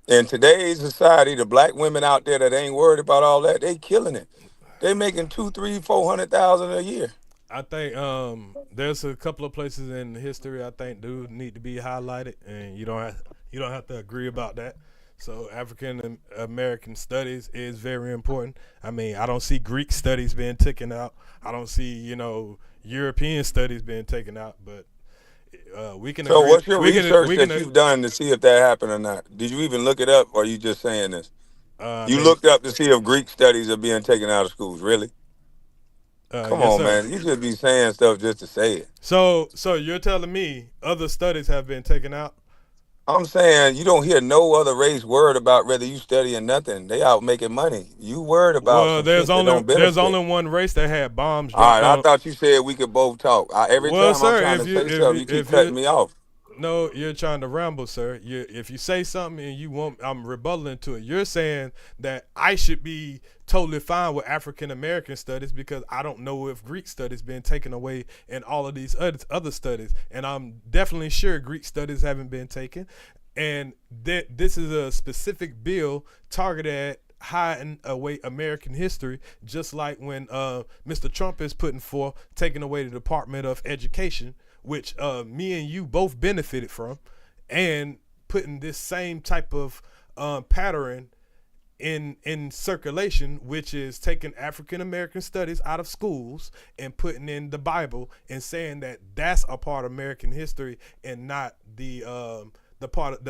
In today's society, the black women out there that ain't worried about all that, they killing it. They making $200,000-$400,000 a year. I think there's a couple of places in history I think do need to be highlighted, and you don't have to agree about that. So African American studies is very important. I mean, I don't see Greek studies being taken out. I don't see, you know, European studies being taken out. But we can. So agree. what's your research that you've done to see if that happened or not? Did you even look it up, or are you just saying this? You looked up to see if Greek studies are being taken out of schools, really? Come on, man. You should be saying stuff just to say it. So you're telling me other studies have been taken out? I'm saying you don't hear no other race word about whether you studying nothing. They out making money. You worried about there's only one race that had bombs. All right, I thought you said we could both talk. Every time I'm trying to say something, you keep cutting me off. No, you're trying to ramble, sir. If you say something and I'm rebutting to it. You're saying that I should be totally fine with African American studies because I don't know if Greek studies been taken away and all of these other studies. And I'm definitely sure Greek studies haven't been taken. And this is a specific bill targeted at hiding away American history, just like when Mr. Trump is putting forth taking away the Department of Education, which me and you both benefited from, and putting this same type of pattern in circulation, which is taking African American studies out of schools and putting in the Bible and saying that that's a part of American history and not the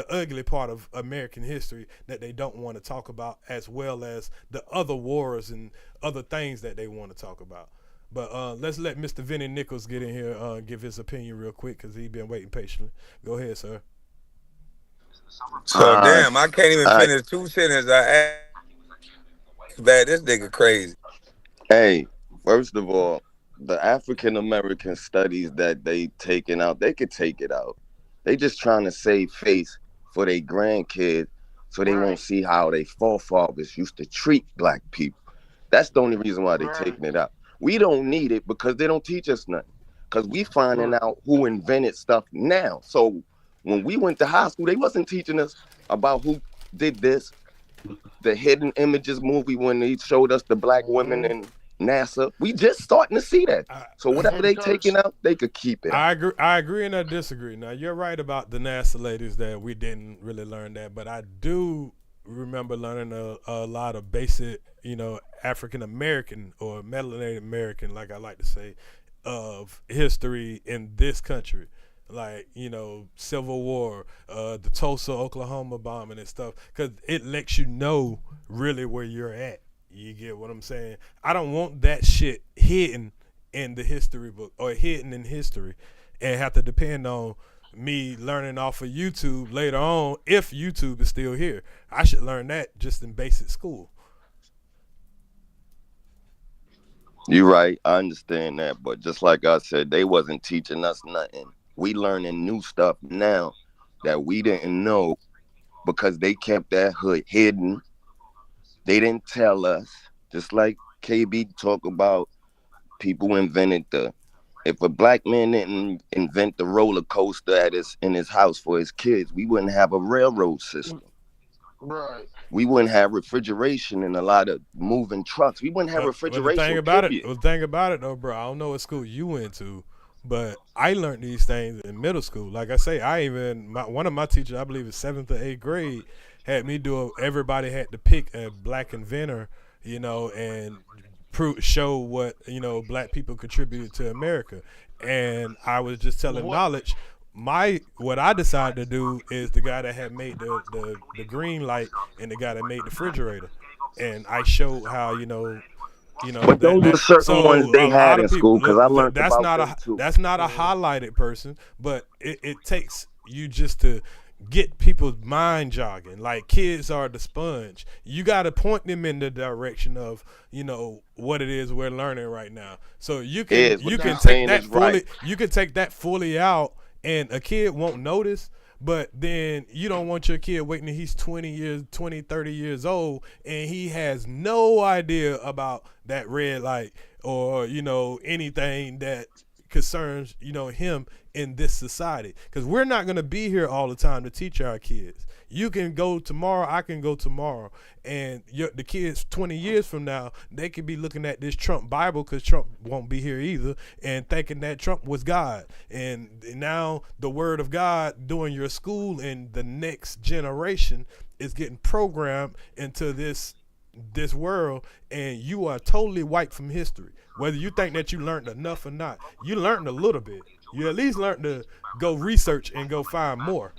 ugly part of American history that they don't want to talk about, as well as the other wars and other things that they want to talk about. But let's let Mr. Vinny Nichols get in here, give his opinion real quick, because he's been waiting patiently. Go ahead, sir. So damn, I can't even finish two sentences. Bad, this nigga crazy. Hey, first of all, the African American studies that they taking out, they could take it out. They just trying to save face for their grandkids, so they won't see how their forefathers used to treat black people. That's the only reason why they're taking it out. We don't need it because they don't teach us nothing. Because we finding out who invented stuff now. So when we went to high school, they wasn't teaching us about who did this. The Hidden Images movie, when they showed us the black women in NASA, we just starting to see that. So whatever they taking out, they could keep it. I agree and I disagree. Now, you're right about the NASA ladies that we didn't really learn that, but I do remember learning a lot of basic, African American or melanated American, like I like to say, of history in this country. Like, Civil War, the Tulsa, Oklahoma bombing and stuff, because it lets you know really where you're at. You get what I'm saying? I don't want that shit hidden in the history book or hidden in history and have to depend on me learning off of YouTube later on, if YouTube is still here. I should learn that just in basic school. You're right. I understand that. But just like I said, they wasn't teaching us nothing. We learning new stuff now that we didn't know because they kept that hood hidden. They didn't tell us. Just like KB talk about, people invented if a black man didn't invent the roller coaster in his house for his kids, we wouldn't have a railroad system. Right. We wouldn't have refrigeration and a lot of moving trucks. We wouldn't have refrigeration. The thing about it though, bro, I don't know what school you went to, but I learned these things in middle school. Like I say, one of my teachers, I believe it's 7th or 8th grade, had me everybody had to pick a black inventor, and show what black people contributed to America. And I was just telling knowledge. What I decided to do is the guy that had made the green light and the guy that made the refrigerator, and I showed how But those are certain ones they had in school because I learned that's about not too. That's not a highlighted person, but it takes you just to get people's mind jogging. Like, kids are the sponge. You got to point them in the direction of what it is we're learning right now. So you can take that fully. You can take that fully out, and a kid won't notice. But then you don't want your kid waiting till he's 30 years old, and he has no idea about that red light or anything that concerns him in this society, because we're not going to be here all the time to teach our kids. You can go tomorrow, I can go tomorrow, and the kids 20 years from now, they could be looking at this Trump Bible, because Trump won't be here either, and thinking that Trump was God. And now the word of God during your school and the next generation is getting programmed into this world, and you are totally wiped from history. Whether you think that you learned enough or not, you learned a little bit. You at least learned to go research and go find more.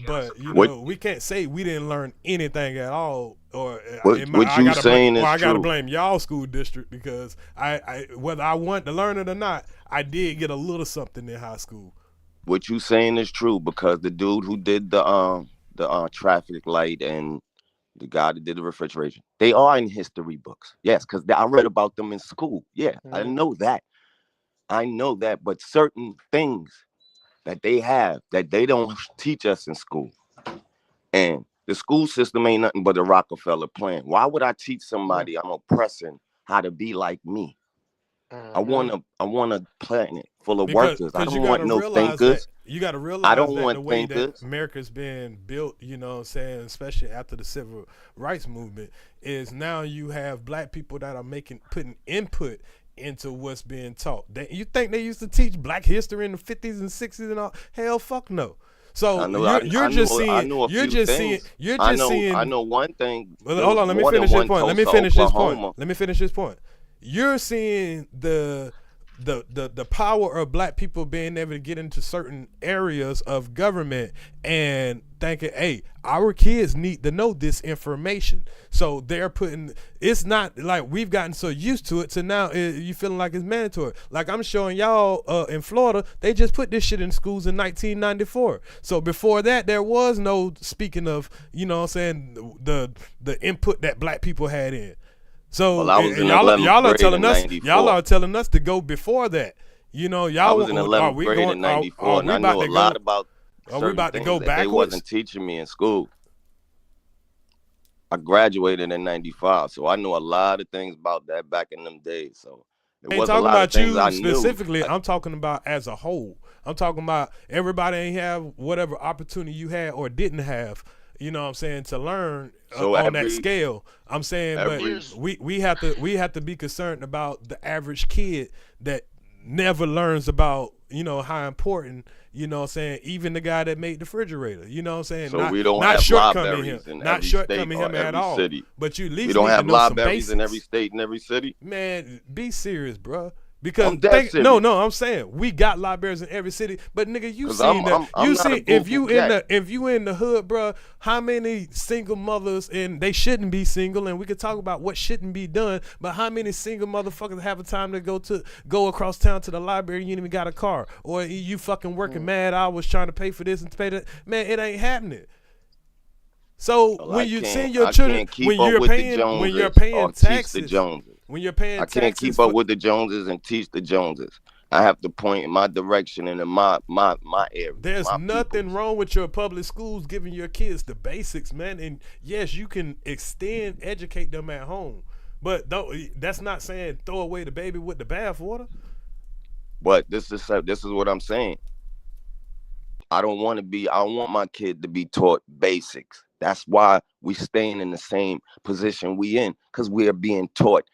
But we can't say we didn't learn anything at all. Or I gotta blame y'all school district, because I whether I want to learn it or not, I did get a little something in high school. What you saying is true, because the dude who did the traffic light and the guy that did the refrigeration, they are in history books. Yes, because I read about them in school. Yeah, I know that. But certain things that they have that they don't teach us in school. And the school system ain't nothing but a Rockefeller plan. Why would I teach somebody I'm oppressing how to be like me? I want a planet full of workers. I don't want no thinkers. You got to realize I don't that want the way thinkers. that America's been built, especially after the civil rights movement, is now you have black people that are putting input into what's being taught. You think they used to teach black history in the 50s and 60s and all? Hell, fuck no. So you're just seeing. I know one thing. Hold on, let me finish this point. You're seeing the power of black people being able to get into certain areas of government and thinking, hey, our kids need to know this information. So they're it's not like we've gotten so used to it, so now you feeling like it's mandatory. Like I'm showing y'all in Florida, they just put this shit in schools in 1994. So before that, there was no, speaking of, the input that black people had in. So y'all are telling us to go before that. I was in 11th grade in 94, and I know a lot about. Are we about to go backwards? They wasn't teaching me in school. I graduated in 95, so I know a lot of things about that back in them days. So I ain't talking about you specifically. I'm talking about as a whole. I'm talking about everybody ain't have whatever opportunity you had or didn't have. To learn on that scale. I'm saying, but we have to be concerned about the average kid that never learns about how important, even the guy that made the refrigerator, So we don't have libraries in every state or every city. But you at least we don't have libraries in every state and every city. Man, be serious, bro. Because I'm saying we got libraries in every city, but nigga, if you in the hood, bro, how many single mothers, and they shouldn't be single, and we could talk about what shouldn't be done, but how many single motherfuckers have a time to go across town to the library and you ain't even got a car, or you fucking working mad hours trying to pay for this and pay that? Man, it ain't happening. So when you send your children, when you're paying taxes, When you're paying I can't taxes keep up with the Joneses and teach the Joneses. I have to point in my direction and in my area. There's nothing wrong with your public schools giving your kids the basics, man. And yes, you can educate them at home. But that's not saying throw away the baby with the bathwater. But this is what I'm saying. I don't want my kid to be taught basics. That's why we staying in the same position we in, because we are being taught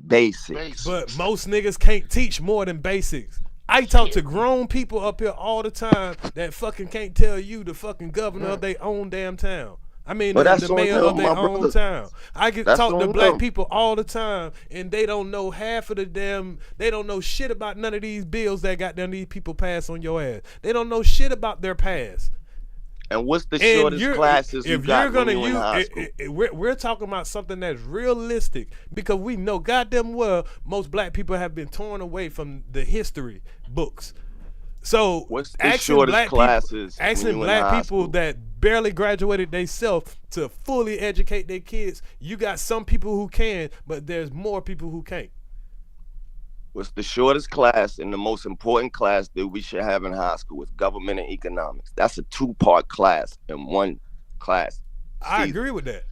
basics. But most niggas can't teach more than basics. I talk to grown people up here all the time that fucking can't tell you the fucking governor of their own damn town. I mean, the mayor of their own town. I get talk to black people all the time, and they don't know half of the damn. They don't know shit about none of these bills that got these people pass on your ass. They don't know shit about their past. And what's the shortest classes you got when you in high school? We're talking about something that's realistic, because we know goddamn well most black people have been torn away from the history books. So what's the shortest classes? Asking black people that barely graduated themselves to fully educate their kids, you got some people who can, but there's more people who can't. What's the shortest class and the most important class that we should have in high school is government and economics. That's a 2-part class in one class. I agree with that.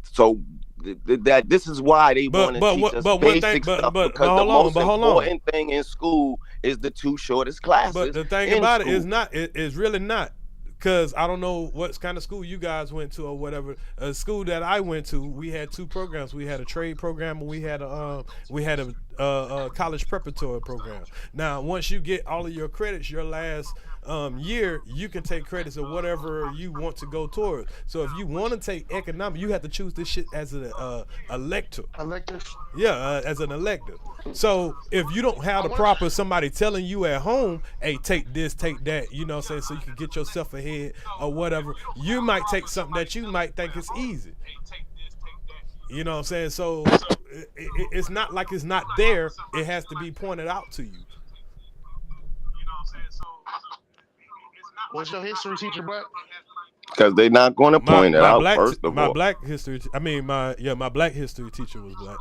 So this is why they want to teach us basic stuff, because the most important thing in school is the 2 shortest classes. But the thing about it is not. It's really not. Because I don't know what kind of school you guys went to or whatever. A school that I went to, we had 2 programs. We had a trade program, and we had a college preparatory program. Now, once you get all of your credits, your last year, you can take credits of whatever you want to go towards. So if you want to take economics, you have to choose this shit as an elective. Yeah, as an elective. So if you don't have the proper somebody telling you at home, hey, take this, take that, you know what I'm saying, so you can get yourself ahead or whatever, you might take something that you might think is easy. You know what I'm saying? So it's not like it's not there. It has to be pointed out to you. What's your history teacher, Black? Because they're not going to point it out, first of all. My black history teacher was black.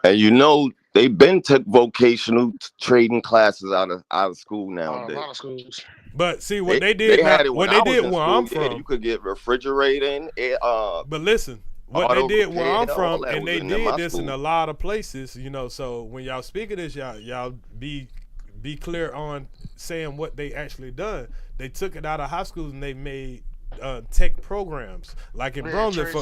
And you know, they been took vocational trading classes out of school nowadays. A lot of schools. But see what they did. What they did where I'm from, you could get refrigerating. But listen, what they did where I'm from, and they did this in a lot of places. You know, so when y'all speak of this, y'all be clear on saying what they actually done. They took it out of high schools and they made tech programs, like in Brunswick,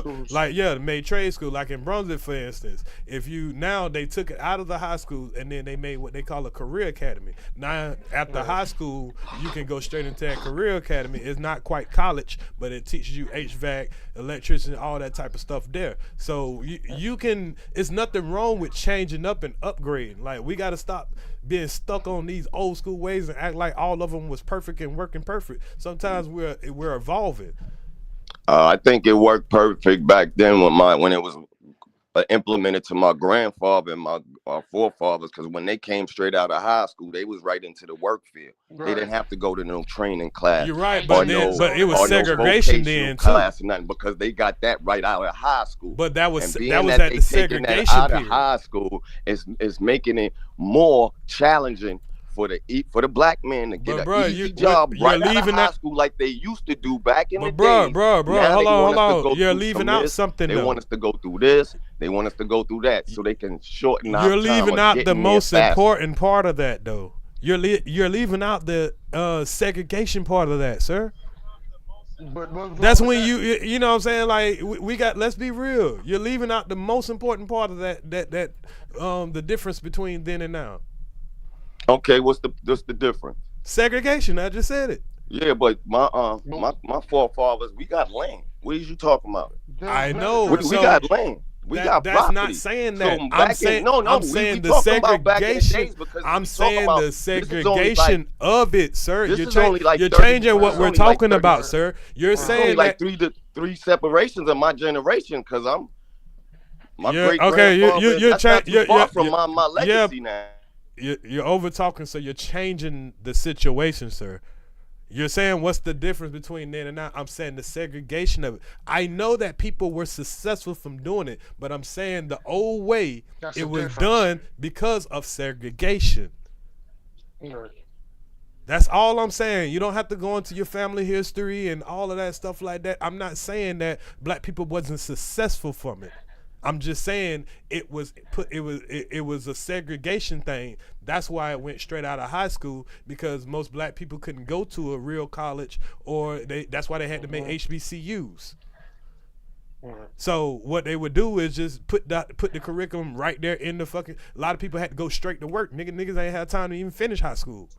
made trade school, like in Brunswick, for instance. They took it out of the high schools and then they made what they call a career academy. Now, after high school, you can go straight into that career academy. It's not quite college, but it teaches you HVAC, electrician, all that type of stuff there. So you can. It's nothing wrong with changing up and upgrading. Like, we got to stop being stuck on these old school ways and act like all of them was perfect and working perfect. Sometimes we're evolving. I think it worked perfect back then when it was implemented to my grandfather and my forefathers, because when they came straight out of high school, they was right into the work field. Right. They didn't have to go to no training class. You're right, but it was segregation then too. Class or nothing, because they got that right out of high school. But that was at the segregation out period. Of high school is making it more challenging for the black man to get an easy job right out of high school, like they used to do back in the day. Hold on. You're leaving out something. They want us to go through this. They want us to go through that, so they can shorten our time. You're leaving out the most important part of that, though. You're leaving out the segregation part of that, sir. That's when you know what I'm saying, like we got, let's be real. You're leaving out the most important part of that the difference between then and now. Okay, what's the difference? Segregation. I just said it. Yeah, but my forefathers, we got land. What are you talking about? I know. We got land. We got that's property. Not saying that. So I'm saying the segregation. I'm saying the segregation of it, sir. You're changing what we're talking about, sir. You're saying like three separations of my generation, because I'm my great grandfather. You're far from my legacy now. You're over talking, so you're changing the situation, sir. You're saying what's the difference between then and now? I'm saying the segregation of it. I know that people were successful from doing it, but I'm saying the old way it was done because of segregation. Right. That's all I'm saying. You don't have to go into your family history and all of that stuff like that. I'm not saying that black people wasn't successful from it. I'm just saying it was a segregation thing. That's why it went straight out of high school, because most black people couldn't go to a real college, or that's why they had to make HBCUs. So what they would do is just put the curriculum right there in the fucking. A lot of people had to go straight to work. Niggas ain't had time to even finish high school.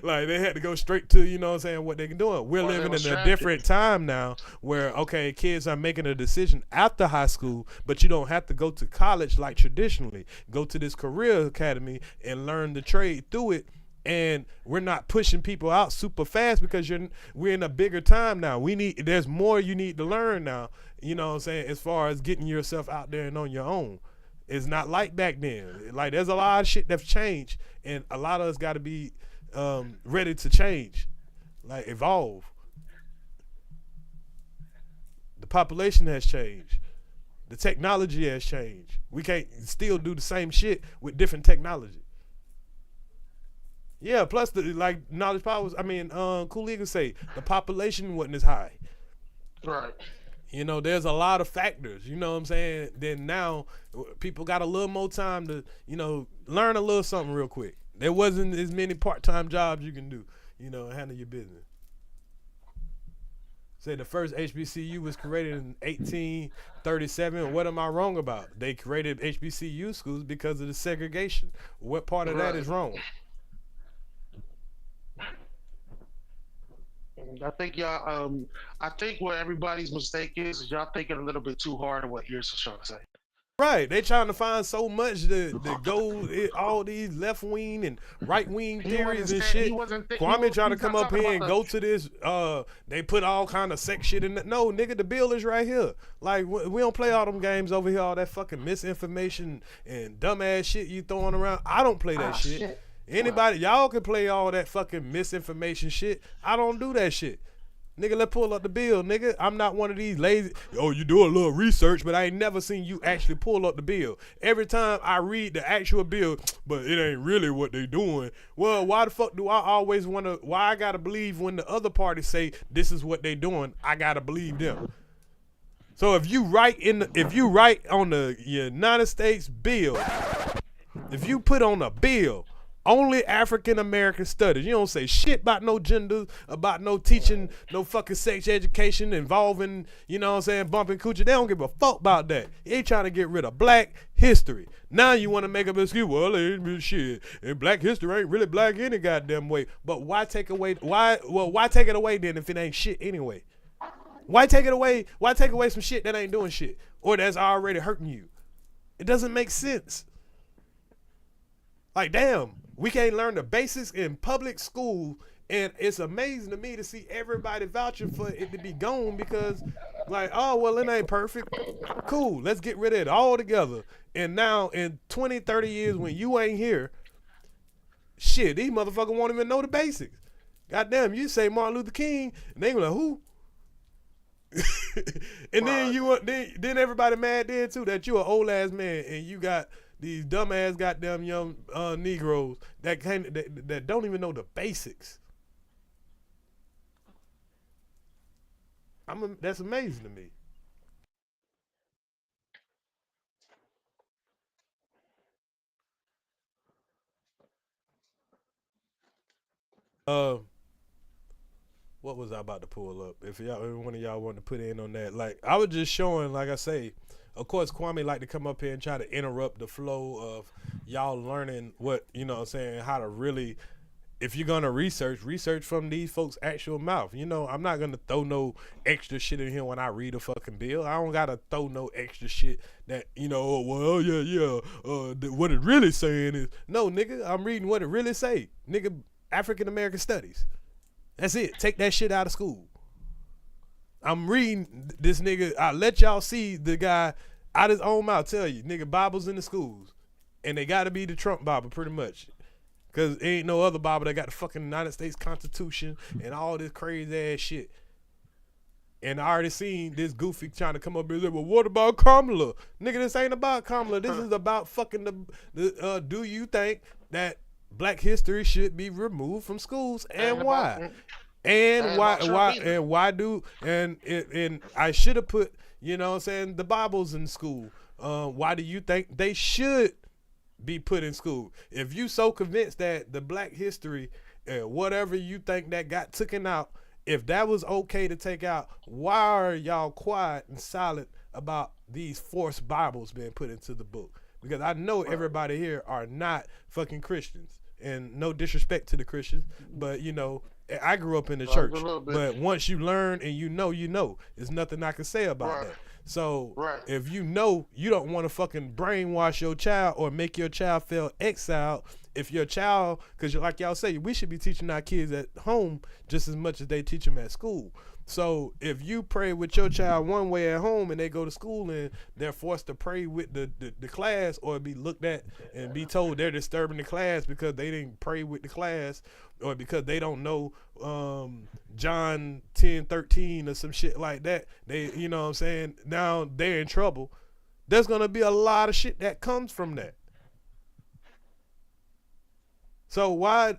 Like they had to go straight to, you know what I'm saying, what they can do. We're living in a different time now where, okay, kids are making a decision after high school, but you don't have to go to college like traditionally. Go to this career academy and learn the trade through it. And we're not pushing people out super fast because we're in a bigger time now. There's more you need to learn now, you know what I'm saying, as far as getting yourself out there and on your own. It's not like back then. Like there's a lot of shit that's changed, and a lot of us got to be ready to change, like evolve. The population has changed. The technology has changed. We can't still do the same shit with different technology. Yeah, plus the knowledge powers. I mean, Cool Eagle say the population wasn't as high. Right. You know, there's a lot of factors, you know what I'm saying? Then now people got a little more time to, you know, learn a little something real quick. There wasn't as many part-time jobs you can do, you know, handle your business. Say the first HBCU was created in 1837. What am I wrong about? They created HBCU schools because of the segregation. What part of that is wrong? I think y'all. I think what everybody's mistake is y'all thinking a little bit too hard of what Earz is trying to say. Right, they trying to find so much to go all these left wing and right wing theories and shit. Kwame trying to come up here and go to this. They put all kind of sex shit in it. No, nigga, the bill is right here. Like we don't play all them games over here. All that fucking misinformation and dumbass shit you throwing around. I don't play that shit. Anybody, y'all can play all that fucking misinformation shit. I don't do that shit. Nigga, let's pull up the bill, nigga. I'm not one of these lazy, you do a little research, but I ain't never seen you actually pull up the bill. Every time I read the actual bill, but it ain't really what they doing. Well, why the fuck do I always want to, why I gotta believe when the other party say this is what they doing, I gotta believe them. So if you write on the United States bill, if you put on a bill, only African American studies. You don't say shit about no gender, about no teaching, no fucking sex education involving, you know what I'm saying, bumping coochie. They don't give a fuck about that. They trying to get rid of black history. Now you want to make up an excuse, well, it ain't shit. And black history ain't really black any goddamn way. But why take it away then if it ain't shit anyway? Why take it away? Why take away some shit that ain't doing shit? Or that's already hurting you? It doesn't make sense. Like, damn. We can't learn the basics in public school, and it's amazing to me to see everybody vouching for it to be gone because, like, oh, well, it ain't perfect. Cool, let's get rid of it all together. And now in 20, 30 years when you ain't here, shit, these motherfuckers won't even know the basics. Goddamn, you say Martin Luther King, and they gonna be like, who? And then everybody mad then too that you an old ass man and you got these dumbass goddamn young Negroes that don't even know the basics. That's amazing to me. What was I about to pull up? If one of y'all wanted to put in on that, like I was just showing, like I say. Of course, Kwame like to come up here and try to interrupt the flow of y'all learning what, you know what I'm saying, how to really, if you're going to research from these folks' actual mouth. You know, I'm not going to throw no extra shit in here when I read a fucking bill. I don't got to throw no extra shit that, you know, well, what it really saying is, no, nigga, I'm reading what it really say. Nigga, African American studies. That's it. Take that shit out of school. I'm reading this nigga. I let y'all see the guy out his own mouth tell you, nigga, Bibles in the schools. And they got to be the Trump Bible pretty much. Because ain't no other Bible that got the fucking United States Constitution and all this crazy ass shit. And I already seen this goofy trying to come up and say, well, what about Kamala? Nigga, this ain't about Kamala. This is about fucking do you think that black history should be removed from schools and why? And I should have put, you know what I'm saying, the Bibles in school. Why do you think they should be put in school? If you so convinced that the black history and whatever you think that got taken out, if that was okay to take out, why are y'all quiet and silent about these forced Bibles being put into the book? Because I know everybody here are not fucking Christians, and no disrespect to the Christians, but you know, I grew up in the church, but once you learn and you know, there's nothing I can say about that. So if you know you don't want to fucking brainwash your child or make your child feel exiled, if your child, because like y'all say, we should be teaching our kids at home just as much as they teach them at school. So if you pray with your child one way at home and they go to school and they're forced to pray with the class, or be looked at and be told they're disturbing the class because they didn't pray with the class, or because they don't know John 10:13 or some shit like that, they, you know what I'm saying, now they're in trouble. There's gonna be a lot of shit that comes from that. So why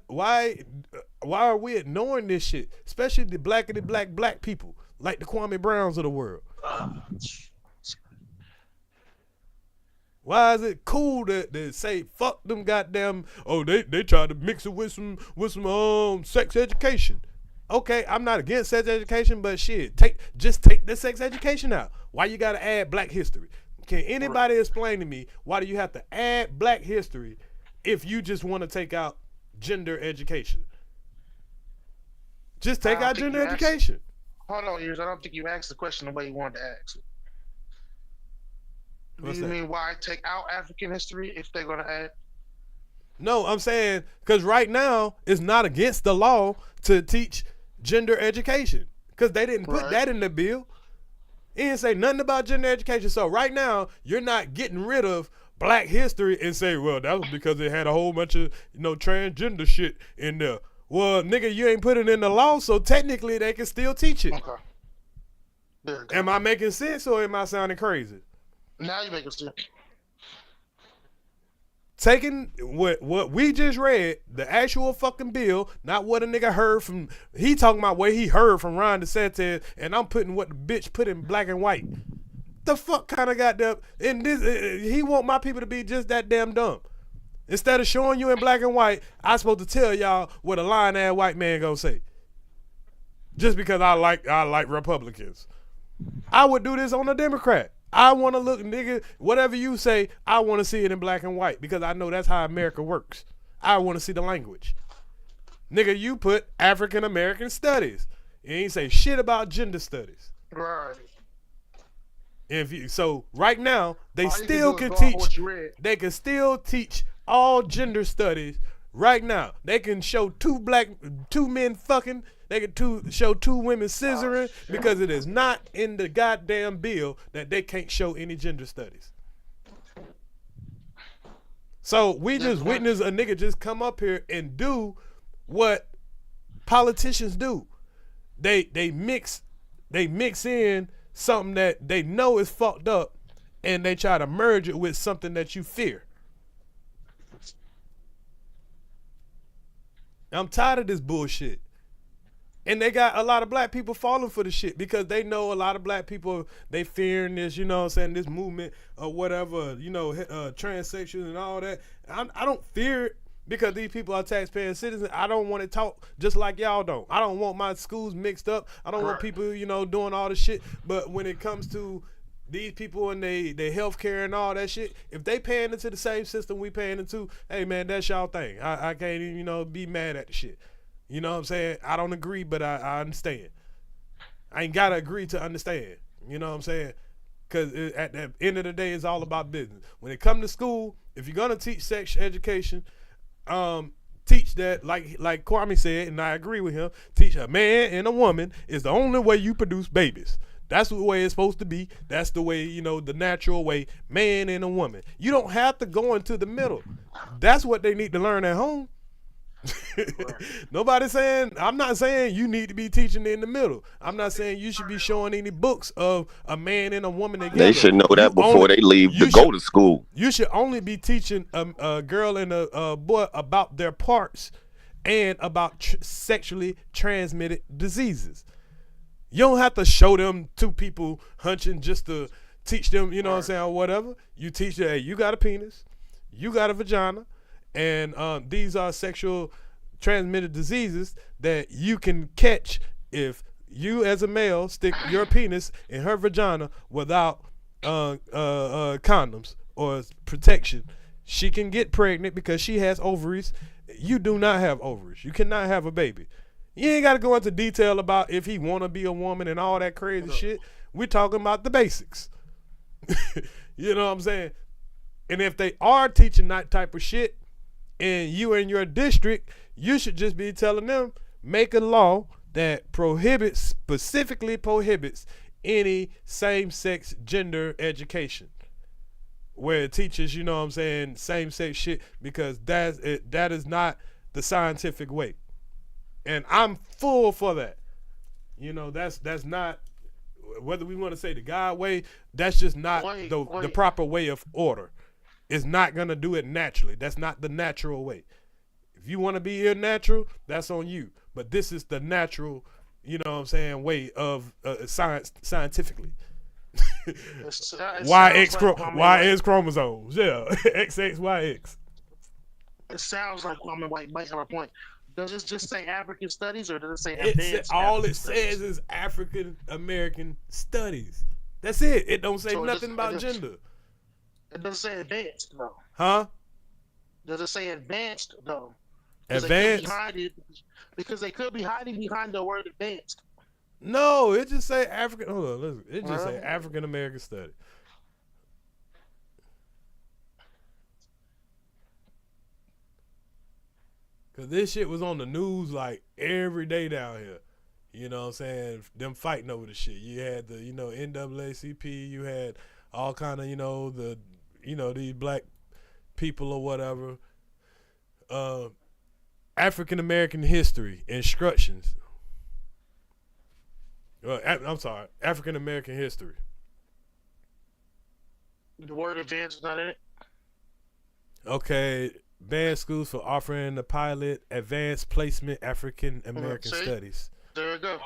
are we ignoring this shit? Especially the black people, like the Kwame Browns of the world. Why is it cool to say fuck them goddamn? Oh, they tried to mix it with some sex education. Okay, I'm not against sex education, but shit, just take the sex education out. Why you gotta add black history? Can anybody explain to me why do you have to add black history if you just want to take out gender education? Just take out gender education. Hold on, Earz. I don't think you asked the question the way you wanted to ask it. Do you mean why take out African history if they're going to add? No, I'm saying because right now it's not against the law to teach gender education because they didn't put that in the bill. It didn't say nothing about gender education. So right now you're not getting rid of black history and say, well, that was because it had a whole bunch of, you know, transgender shit in there. Well, nigga, you ain't put it in the law, so technically they can still teach it. Okay. Am I making sense or am I sounding crazy? Now you're making sense. Taking what we just read, the actual fucking bill, not what a nigga heard from, he talking about what he heard from Ron DeSantis, and I'm putting what the bitch put in black and white. The fuck kind of goddamn, and this, he want my people to be just that damn dumb. Instead of showing you in black and white, I supposed to tell y'all what a lying ass white man gonna say. Just because I like Republicans. I would do this on a Democrat. I want to look, nigga, whatever you say, I want to see it in black and white because I know that's how America works. I want to see the language. Nigga, you put African American studies. You ain't say shit about gender studies. Right. So right now they still can teach. They can still teach all gender studies. Right now they can show two men fucking. They can show two women scissoring because it is not in the goddamn bill that they can't show any gender studies. So we just witnessed a nigga just come up here and do what politicians do. They mix in something that they know is fucked up and they try to merge it with something that you fear. I'm tired of this bullshit. And they got a lot of black people falling for the shit because they know a lot of black people, they fearing this, you know what I'm saying, this movement or whatever, you know, transsexuals and all that. I don't fear it because these people are taxpaying citizens. I don't want to talk just like y'all don't. I don't want my schools mixed up. I don't want people, you know, doing all this shit. But when it comes to these people and they health care and all that shit, if they paying into the same system we paying into, hey man, that's y'all thing. I can't even, you know, be mad at the shit. You know what I'm saying? I don't agree, but I understand. I ain't got to agree to understand. You know what I'm saying? Because at the end of the day, it's all about business. When it comes to school, if you're going to teach sex education, teach that, like Kwame said, and I agree with him, teach a man and a woman is the only way you produce babies. That's the way it's supposed to be. That's the way, you know, the natural way, man and a woman. You don't have to go into the middle. That's what they need to learn at home. Nobody saying, I'm not saying you need to be teaching in the middle. I'm not saying you should be showing any books of a man and a woman together. They should know that before they leave to go to school. You should only be teaching a girl and a boy about their parts and about sexually transmitted diseases. You don't have to show them two people hunching just to teach them, you know what I'm saying, or whatever. You teach them, hey, you got a penis, you got a vagina, and these are sexual transmitted diseases that you can catch if you as a male stick your penis in her vagina without condoms or protection. She can get pregnant because she has ovaries. You do not have ovaries. You cannot have a baby. You ain't got to go into detail about if he want to be a woman and all that crazy shit. We're talking about the basics. You know what I'm saying? And if they are teaching that type of shit and you in your district, you should just be telling them, make a law that specifically prohibits any same-sex gender education where it teaches, you know what I'm saying, same-sex shit, because that is not the scientific way. And I'm full for that. You know, that's not, whether we want to say the God way, that's just not the proper way of order. It's not going to do it naturally. That's not the natural way. If you want to be unnatural, that's on you. But this is the natural, you know what I'm saying, way of science scientifically. YX chromosomes. Yeah. XXYX. It sounds like woman might have a point. Does it just say African studies or does it say advanced? All it says is African American studies. That's it. It don't say nothing about gender. It doesn't say advanced though. Huh? Does it say advanced though? Advanced? Because they could be hiding behind the word advanced. No, it just say African. Hold on, listen. It just say African American study. Cause this shit was on the news like every day down here. You know what I'm saying? Them fighting over the shit. You had the, NAACP, you had all kind of, these black people or whatever. African American history, instructions. I'm sorry, African American history. The word advanced is not in it? Okay. Banned schools for offering the pilot advanced placement African American studies. There we go.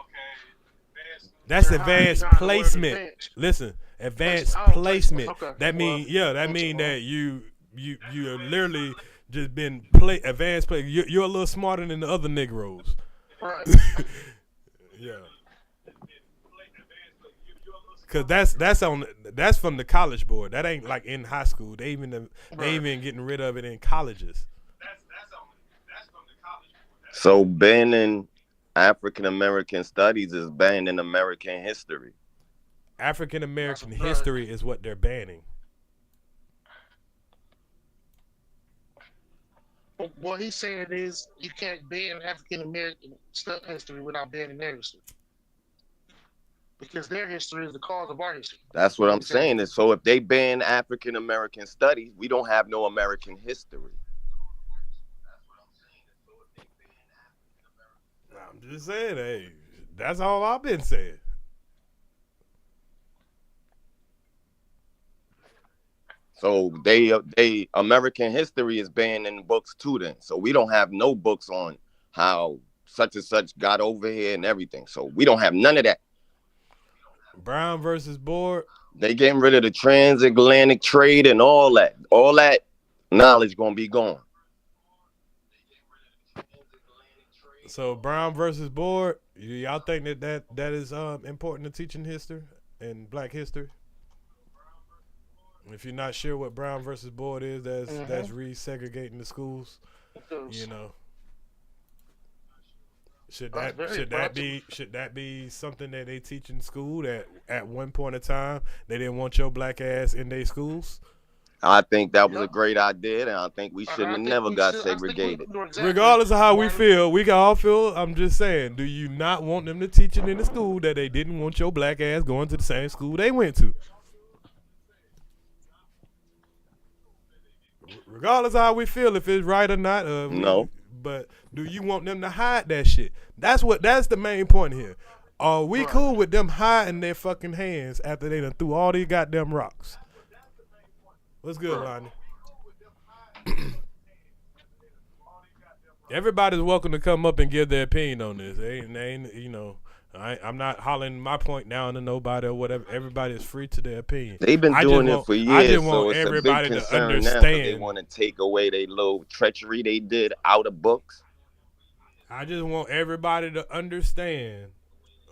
That's advanced placement. Listen, advanced placement. Okay. That mean that you literally just been advanced play. You're a little smarter than the other Negroes. Right. Yeah. Cause that's from the College Board. That ain't like in high school. They even getting rid of it in colleges. That's from the College Board. So banning African American studies is banning American history. African American history is what they're banning. What he's saying is you can't ban African American history without banning their history. Because their history is the cause of our history. That's what I'm saying. And so if they ban African American studies, we don't have no American history. I'm just saying, hey, that's all I've been saying. So they American history is banned in books too then. So we don't have no books on how such and such got over here and everything. So we don't have none of that. Brown versus Board. They getting rid of the transatlantic trade and all that. All that knowledge gonna be gone. So Brown versus Board, y'all think that is important to teaching history and black history? If you're not sure what Brown versus Board is, that's resegregating the schools. Should that be something that they teach in school that at one point in time they didn't want your black ass in their schools? I think that was a great idea, and I think we shouldn't have never got segregated. Regardless of how we feel, we can all feel. I'm just saying, do you not want them to teach it in the school that they didn't want your black ass going to the same school they went to? Regardless of how we feel, if it's right or not. No. but do you want them to hide that shit? That's the main point here. Are we cool with them hiding their fucking hands after they done threw all these goddamn rocks? What's good, Lonnie? Everybody's welcome to come up and give their opinion on this. They ain't, you know, I'm not hollering my point down to nobody or whatever. Everybody is free to their opinion. They've been doing it for years, I just so want it's everybody a big to concern now 'cause understand. they want to take away their little treachery they did out of books. I just want everybody to understand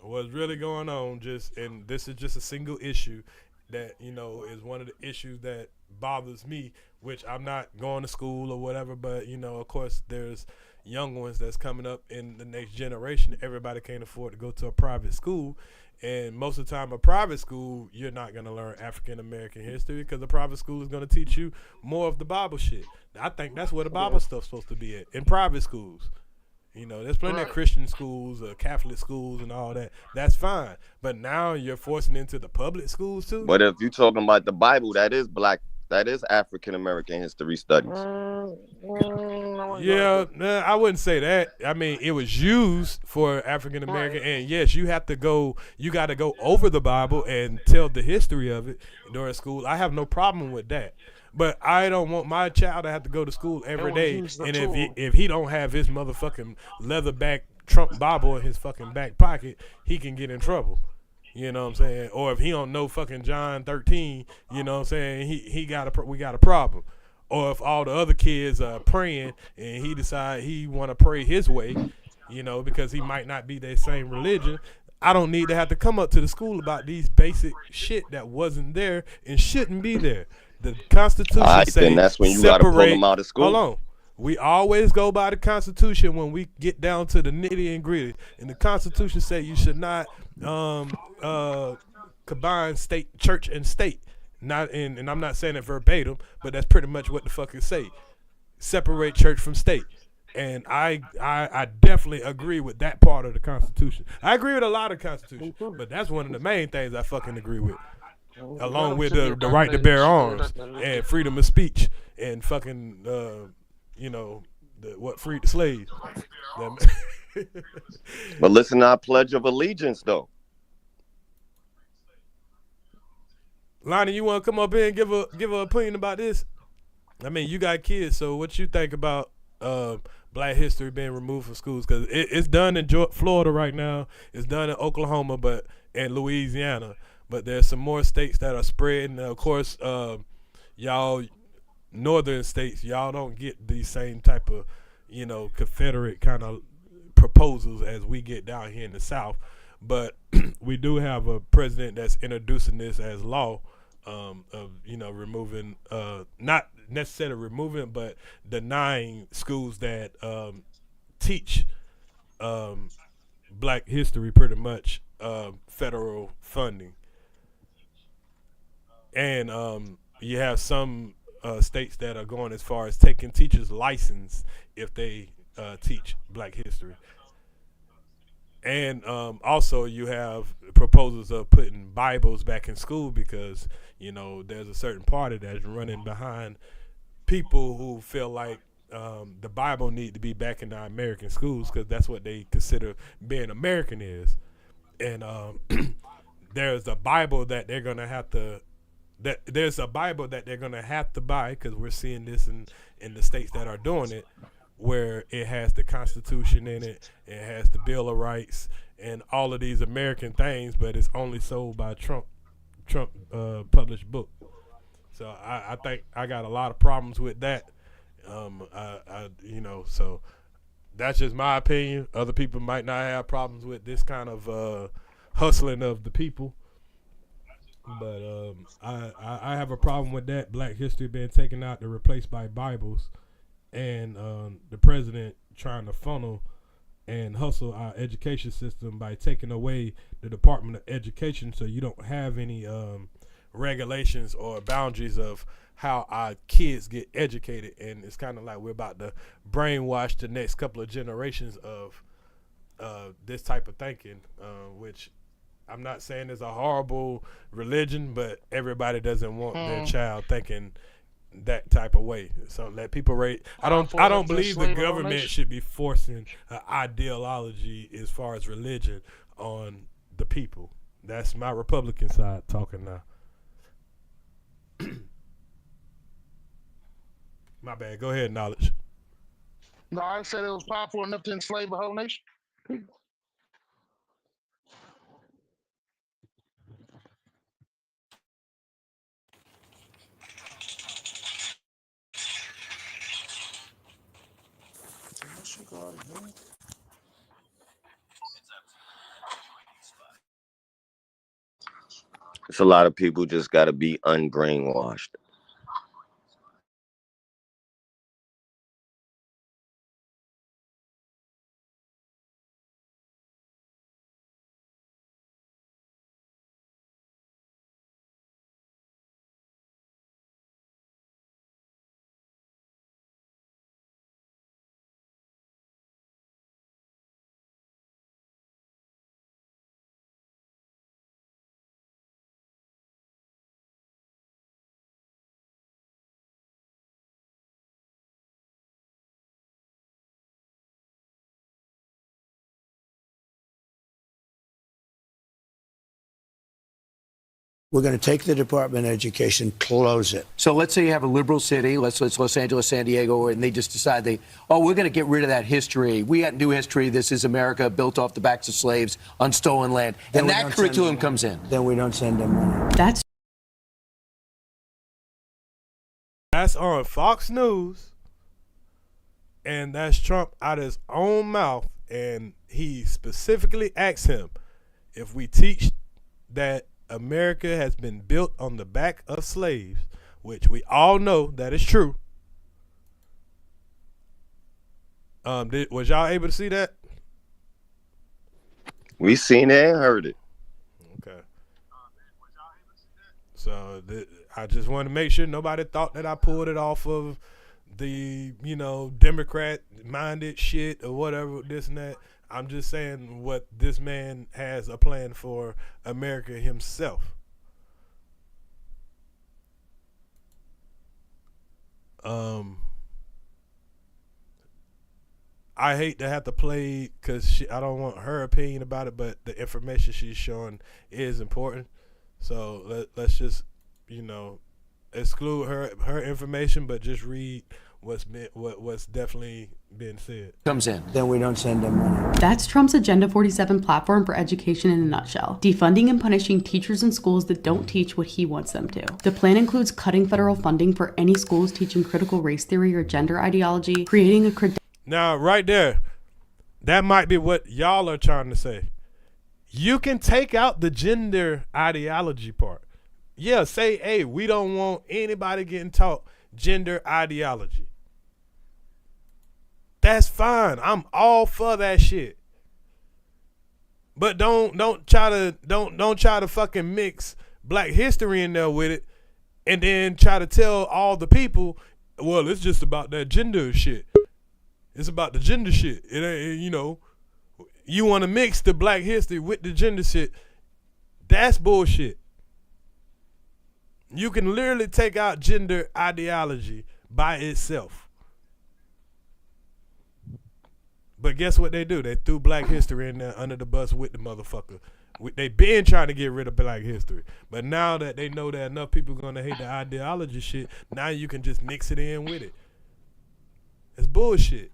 what's really going on. And this is just a single issue that, you know, is one of the issues that bothers me, which I'm not going to school or whatever, but, you know, of course there's young ones that's coming up in the next generation. Everybody can't afford to go to a private school, and most of the time a private school, you're not going to learn African American history because the private school is going to teach you more of the Bible shit. I think that's where the Bible stuff's supposed to be at, in private schools. You know, there's plenty of Christian schools, Catholic schools, and all that. That's fine. But now you're forcing into the public schools too. But if you're talking about the Bible, that is African American history studies. Yeah, I wouldn't say that. I mean, it was used for African American, and yes, you got to go over the Bible and tell the history of it during school. I have no problem with that. But I don't want my child to have to go to school every day, and if he don't have his motherfucking leatherback Trump Bible in his fucking back pocket, he can get in trouble. You know what I'm saying? Or if he don't know fucking John 13, you know what I'm saying? We got a problem. Or if all the other kids are praying and he decide he want to pray his way, you know, because he might not be their same religion, I don't need to have to come up to the school about these basic shit that wasn't there and shouldn't be there. The Constitution says then that's when you got to pull them out of school. Hold on. We always go by the Constitution when we get down to the nitty and gritty. And the Constitution say you should not combine church and state. And I'm not saying it verbatim, but that's pretty much what the fuck it say. Separate church from state. And I definitely agree with that part of the Constitution. I agree with a lot of Constitution, but that's one of the main things I fucking agree with. Along with the right to bear arms and freedom of speech and fucking, you know, what freed the slaves. But listen to our Pledge of Allegiance, though. Lonnie, you want to come up here and give a opinion about this? I mean, you got kids, so what you think about Black history being removed from schools? Because it's done in Florida right now. It's done in Oklahoma, and Louisiana. But there's some more states that are spreading. Of course, y'all northern states, y'all don't get these same type of, you know, Confederate kind of proposals as we get down here in the South. But we do have a president that's introducing this as law, of, you know, removing, not necessarily removing, but denying schools that teach Black history pretty much federal funding. And you have some states that are going as far as taking teachers' license if they teach Black history. And also you have proposals of putting Bibles back in school because, you know, there's a certain party that's running behind people who feel like the Bible need to be back in our American schools because that's what they consider being American is. And there's a Bible that they're going to have to buy because we're seeing this in the states that are doing it, where it has the Constitution in it, it has the Bill of Rights, and all of these American things, but it's only sold by Trump published book. So I think I got a lot of problems with that. You know, so that's just my opinion. Other people might not have problems with this kind of hustling of the people. But I have a problem with that Black history being taken out to replace by Bibles, and the president trying to funnel and hustle our education system by taking away the Department of Education, so you don't have any regulations or boundaries of how our kids get educated. And it's kind of like we're about to brainwash the next couple of generations of this type of thinking, which I'm not saying it's a horrible religion, but everybody doesn't want their child thinking that type of way. So let people rate. I don't believe the government should be forcing an ideology as far as religion on the people. That's my Republican side talking now. My bad. Go ahead, Knowledge. No, I said it was powerful enough to enslave a whole nation. It's a lot of people just got to be unbrainwashed. We're going to take the Department of Education, close it. So let's say you have a liberal city, let's Los Angeles, San Diego, and they just decide we're going to get rid of that history. We got new history. This is America built off the backs of slaves on stolen land. And that curriculum comes in. Then we don't send them money. That's on Fox News, and that's Trump out of his own mouth, and he specifically asked him if we teach that America has been built on the back of slaves, which we all know that is true. Was y'all able to see that? We seen it and heard it. Okay. So I just wanted to make sure nobody thought that I pulled it off of the, Democrat-minded shit or whatever, this and that. I'm just saying what this man has a plan for America himself. I hate to have to play because I don't want her opinion about it, but the information she's showing is important. So let's just, exclude her information, but just read what's definitely been said. Comes in. Then we don't send them money. That's Trump's Agenda 47 platform for education in a nutshell. Defunding and punishing teachers in schools that don't teach what he wants them to. The plan includes cutting federal funding for any schools teaching critical race theory or gender ideology, creating a Now, right there, that might be what y'all are trying to say. You can take out the gender ideology part. Yeah, say, hey, we don't want anybody getting taught gender ideology. That's fine. I'm all for that shit. But don't try to fucking mix Black history in there with it, and then try to tell all the people, well, it's just about that gender shit. It's about the gender shit. It ain't, you want to mix the Black history with the gender shit. That's bullshit. You can literally take out gender ideology by itself. But guess what they do? They threw Black history in there under the bus with the motherfucker. They been trying to get rid of Black history. But now that they know that enough people are going to hate the ideology shit, now you can just mix it in with it. It's bullshit.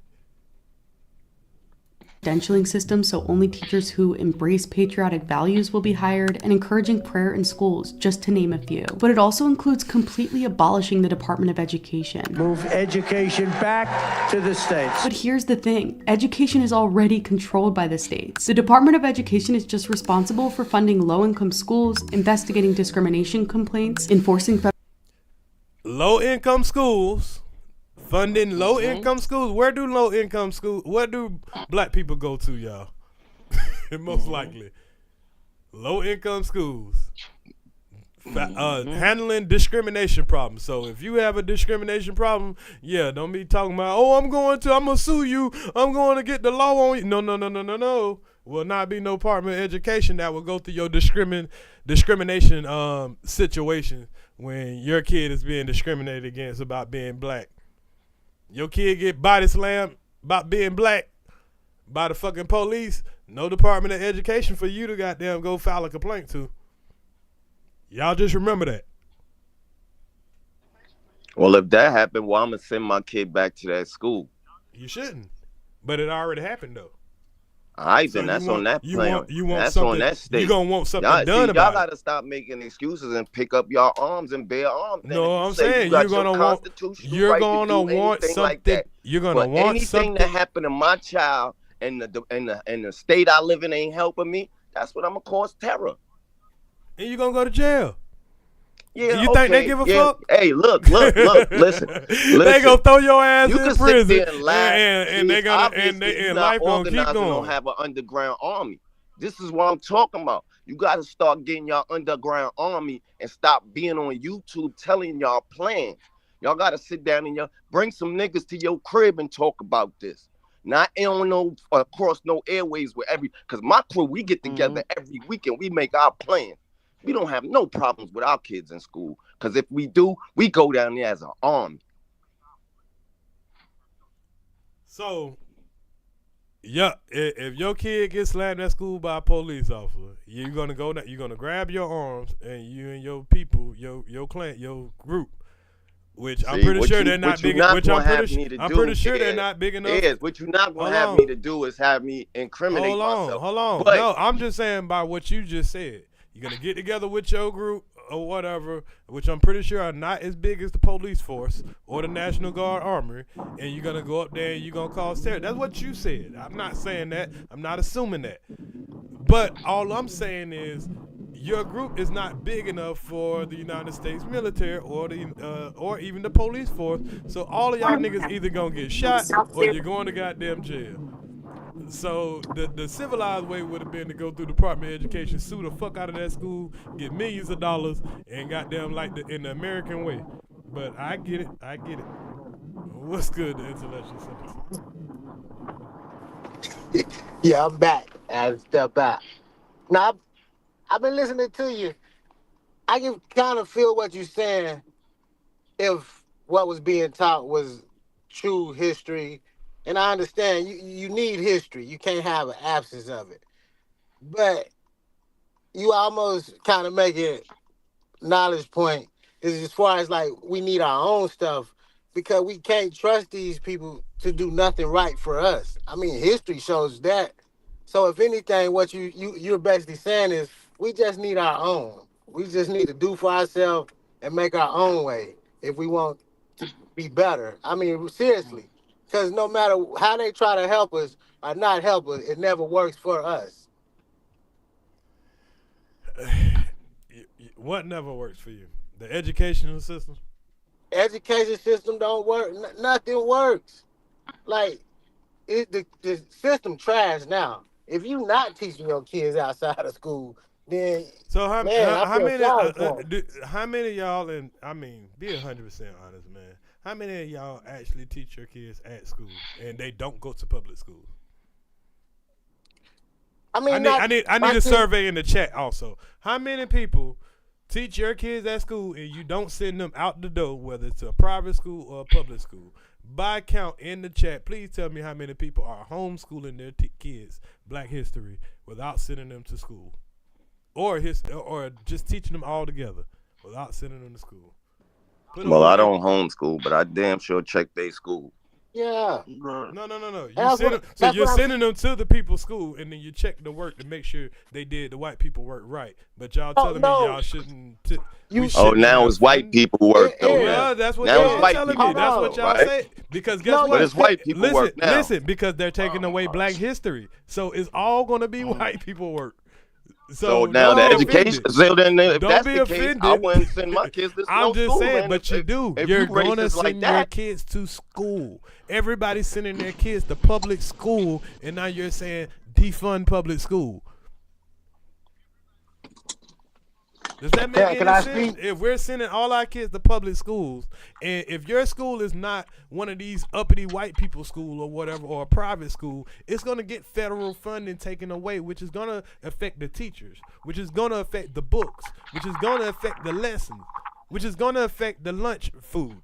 credentialing system so only teachers who embrace patriotic values will be hired, and encouraging prayer in schools, just to name a few. But it also includes completely abolishing the Department of Education. Move education back to the states. But here's the thing, education is already controlled by the states. The Department of Education is just responsible for funding low-income schools, investigating discrimination complaints, enforcing low-income schools, funding low-income schools. Where do low-income schools, where do black people go to, y'all? Most likely. Low-income schools. Handling discrimination problems. So if you have a discrimination problem, yeah, don't be talking about, oh, I'm going to sue you. I'm going to get the law on you. No. will not be no Department of Education that will go through your discrimination situation when your kid is being discriminated against about being black. Your kid get body slammed about being black by the fucking police. No Department of Education for you to goddamn go file a complaint to. Y'all just remember that. Well, if that happened, well, I'm gonna send my kid back to that school. You shouldn't, but it already happened though. All right, So then that's you want- on that you plan. want- you want that's something- on that state. you gonna want something y'all, done see, about y'all it. gotta stop making excuses and pick up your arms and bear arms. Then. No, If you I'm say saying you got you're gonna your want. constitutional You're right to gonna do want anything something. like that. You're gonna But want anything something. that happened to my child and the state I live in ain't helping me. That's what I'm gonna cause terror. And you gonna go to jail. Yeah, You think they give a fuck? Hey, look, listen. They gonna throw your ass You in can prison, sit there and laugh. and they gonna and life gonna keep Don't going. have an underground army. This is what I'm talking about. You got to start getting y'all underground army and stop being on YouTube telling y'all plans. Y'all got to sit down and bring some niggas to your crib and talk about this. Not on no across no airways with because my crew, we get together every week and we make our plans. We don't have no problems with our kids in school because if we do, we go down there as an army. So, yeah, if your kid gets slammed at school by a police officer, you're gonna go down. You're gonna grab your arms and you and your people, your clan, your group. Which I'm pretty sure they're not big. Which I'm pretty sure they're not big enough. Yes, what you're not gonna have me to do is have me incriminate myself. Hold on. But, no, I'm just saying by what you just said. You're gonna get together with your group or whatever, which I'm pretty sure are not as big as the police force or the National Guard Army, and you're gonna go up there and you're gonna cause terror. That's what you said. I'm not saying that. I'm not assuming that. But all I'm saying is your group is not big enough for the United States military or or even the police force. So all of y'all niggas either gonna get shot or you're going to goddamn jail. So the civilized way would have been to go through the Department of Education, sue the fuck out of that school, get millions of dollars, and goddamn in the American way. But I get it. What's good, the intellectual citizen? Yeah, I'm back. I had to step out. Now, I've been listening to you. I can kind of feel what you're saying if what was being taught was true history. And I understand you need history. You can't have an absence of it. But you almost kind of make it knowledge point is as far as like we need our own stuff because we can't trust these people to do nothing right for us. I mean, history shows that. So if anything, what you're basically saying is we just need our own. We just need to do for ourselves and make our own way if we want to be better. I mean, seriously. Because no matter how they try to help us or not help us, it never works for us. What never works for you? The educational system? Education system don't work. Nothing works. Like, the system trash now. If you not teaching your kids outside of school, then so how many of y'all, and I mean, be 100% honest, man. How many of y'all actually teach your kids at school and they don't go to public school? I mean, I need a survey in the chat also. How many people teach your kids at school and you don't send them out the door, whether it's a private school or a public school? By count in the chat, please tell me how many people are homeschooling their kids Black history without sending them to school, or just teaching them all together without sending them to school. Well, I don't homeschool, but I damn sure check their school. Yeah. No. You're sending them to the people's school, and then you check the work to make sure they did the white people work right. But y'all telling me y'all shouldn't. Now it's white people work though. Yeah, that's what y'all telling me. That's what y'all say. Because guess what? But it's white people work now. Listen, because they're taking away Black history, so it's all gonna be white people work. So now the education. So then, if that's the case, I wouldn't send my kids to school. I'm just saying, but you do. You're gonna racist send your kids to school. Everybody's sending their kids to public school, and now you're saying defund public school. Does that make Can any I sense? speak? If we're sending all our kids to public schools, and if your school is not one of these uppity white people school or whatever, or a private school, it's going to get federal funding taken away, which is going to affect the teachers, which is going to affect the books, which is going to affect the lessons, which is going to affect the lunch food.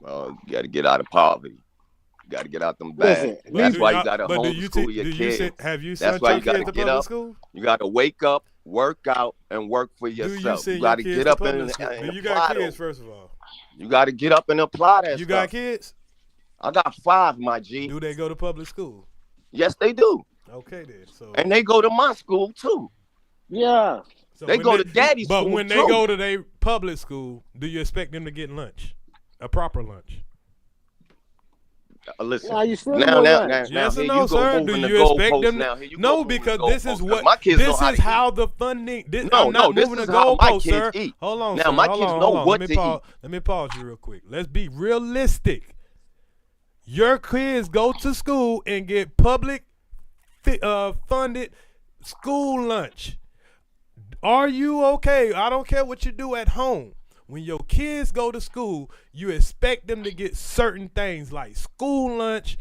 You got to get out of poverty. You got to get out them bags. That's why you got to homeschool your kids. Have you That's sent why your you got kids to to get public up. school? You got to wake up, work out, and work for yourself. You got to get up and Do you apply got kids, those. first of all? You got to get up and apply that You stuff. got kids? I got 5, my G. Do they go to public school? Yes, they do. Okay, then. So And they go to my school, too. Yeah. So They when go to daddy's But school, when they too. go to their public school, do you expect them to get lunch? A proper lunch? Listen. Nah, you still Now, Yes or here no, you go sir? moving Do the you expect goalposts them? now. Here you go No, moving because the this is goalposts. what. My kids know This how is to how eat. the funding. This, No, I'm not this moving is the how my goalposts, kids sir. eat. Hold on, Now, sir. my Hold kids on, know hold on. what Let to me pause. eat. Let me pause you real quick. Let's be realistic. Your kids go to school and get public funded school lunch. Are you okay? I don't care what you do at home. When your kids go to school, you expect them to get certain things like school lunch,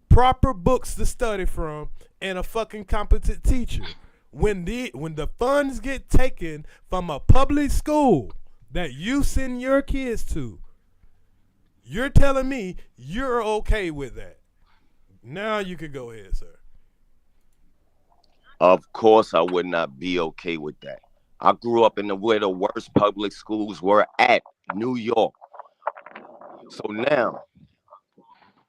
proper books to study from, and a fucking competent teacher. When the funds get taken from a public school that you send your kids to, you're telling me you're okay with that. Now you can go ahead, sir. Of course, I would not be okay with that. I grew up in where the worst public schools were at, New York. So now,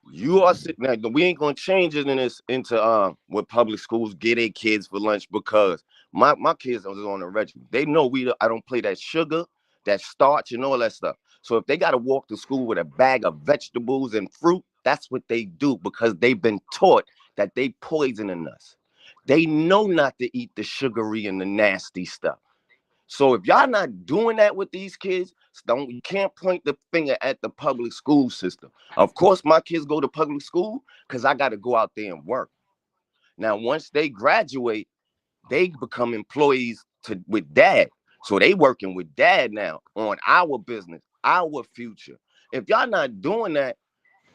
you are sitting there. We ain't gonna change it into what public schools get their kids for lunch, because my kids are on a regimen. They know I don't play that sugar, that starch, and all that stuff. So if they gotta walk to school with a bag of vegetables and fruit, that's what they do, because they've been taught that they poisoning us. They know not to eat the sugary and the nasty stuff. So if y'all not doing that with these kids, you can't point the finger at the public school system. Of course, my kids go to public school because I got to go out there and work. Now, once they graduate, they become employees with dad. So they working with dad now on our business, our future. If y'all not doing that,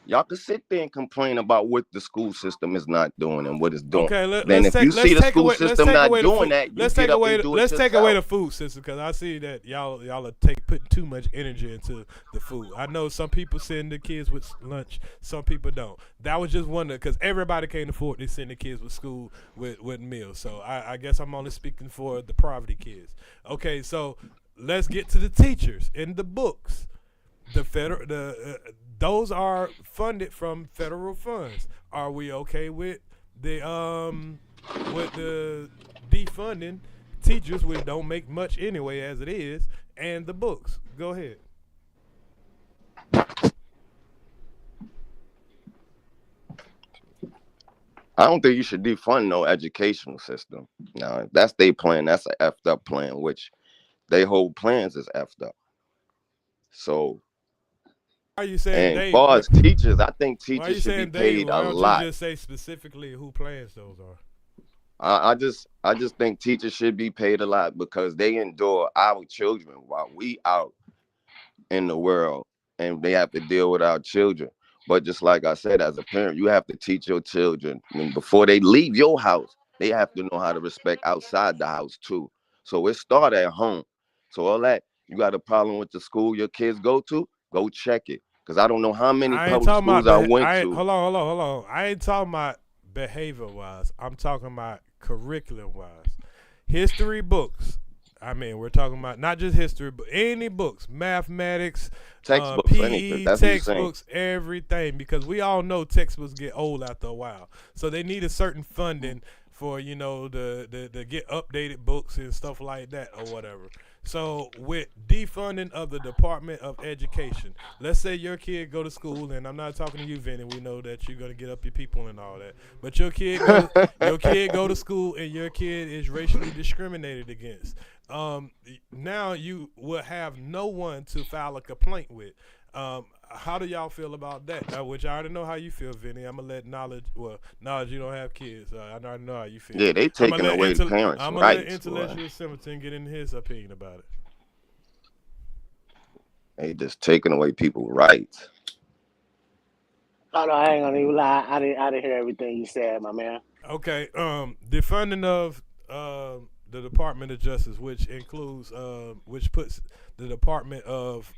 y'all can sit there and complain about what the school system is not doing and what it's doing. Okay, then if you see the school system not doing that, you get up and do it Let's take away the yourself. food system, because I see that y'all are putting too much energy into the food. I know some people send the kids with lunch, some people don't. That was just one, because everybody can't afford to send the kids with school with meals. So I guess I'm only speaking for the poverty kids. Okay, so let's get to the teachers and the books. Those are funded from federal funds. Are we okay with the defunding teachers, which don't make much anyway as it is, and the books? Go ahead. I don't think you should defund no educational system. Now, if that's their plan, that's an effed up plan, which they whole plans is effed up. So, Why are you saying and they? as far as teachers, I think Why are you teachers should be saying they? paid Why a don't lot. you just say specifically who plans those are? I just think teachers should be paid a lot, because they endure our children while we out in the world, and they have to deal with our children. But just like I said, as a parent, you have to teach your children, before they leave your house, they have to know how to respect outside the house too. So it starts at home. So all that, you got a problem with the school your kids go to, go check it. Because I don't know how many public schools I went to. Hold on. I ain't talking about behavior-wise. I'm talking about curriculum-wise. History books. I mean, we're talking about not just history, but any books, mathematics, Textbooks, PE, anything. That's what you're saying. textbooks, everything. Because we all know textbooks get old after a while. So they need a certain funding for, the get updated books and stuff like that or whatever. So with defunding of the Department of Education, let's say your kid go to school, and I'm not talking to you, Vinny. We know that you're gonna get up your people and all that. But your kid go to school, and your kid is racially discriminated against. Now you will have no one to file a complaint with. How do y'all feel about that? Which I already know how you feel, Vinny. I'm gonna let knowledge. You don't have kids. I already know how you feel. Yeah, they taking away the parents' I'm rights. gonna let Intellectual Simpleton get in his opinion about it. They just taking away people's rights. Oh no, I ain't gonna even lie. I didn't hear everything you said, my man. Okay. The funding of the Department of Justice, which includes which puts the Department of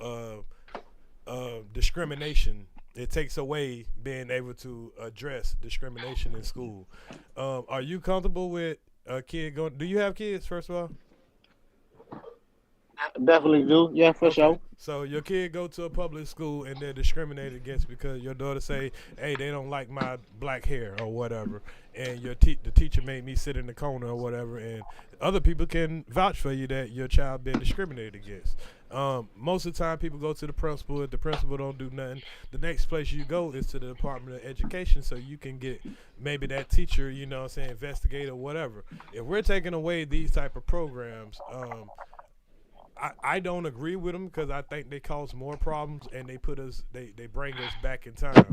discrimination. It takes away being able to address discrimination in school. Are you comfortable with a kid going? Do you have kids, first of all? I definitely do. Yeah, for sure. So your kid go to a public school and they're discriminated against because your daughter say, "Hey, they don't like my black hair or whatever," and the teacher made me sit in the corner or whatever, and other people can vouch for you that your child been discriminated against. Most of the time, people go to the principal. If the principal don't do nothing, the next place you go is to the Department of Education, so you can get maybe that teacher, you know what I'm saying, investigate or whatever. If we're taking away these type of programs, I don't agree with them because I think they cause more problems and they bring us back in time.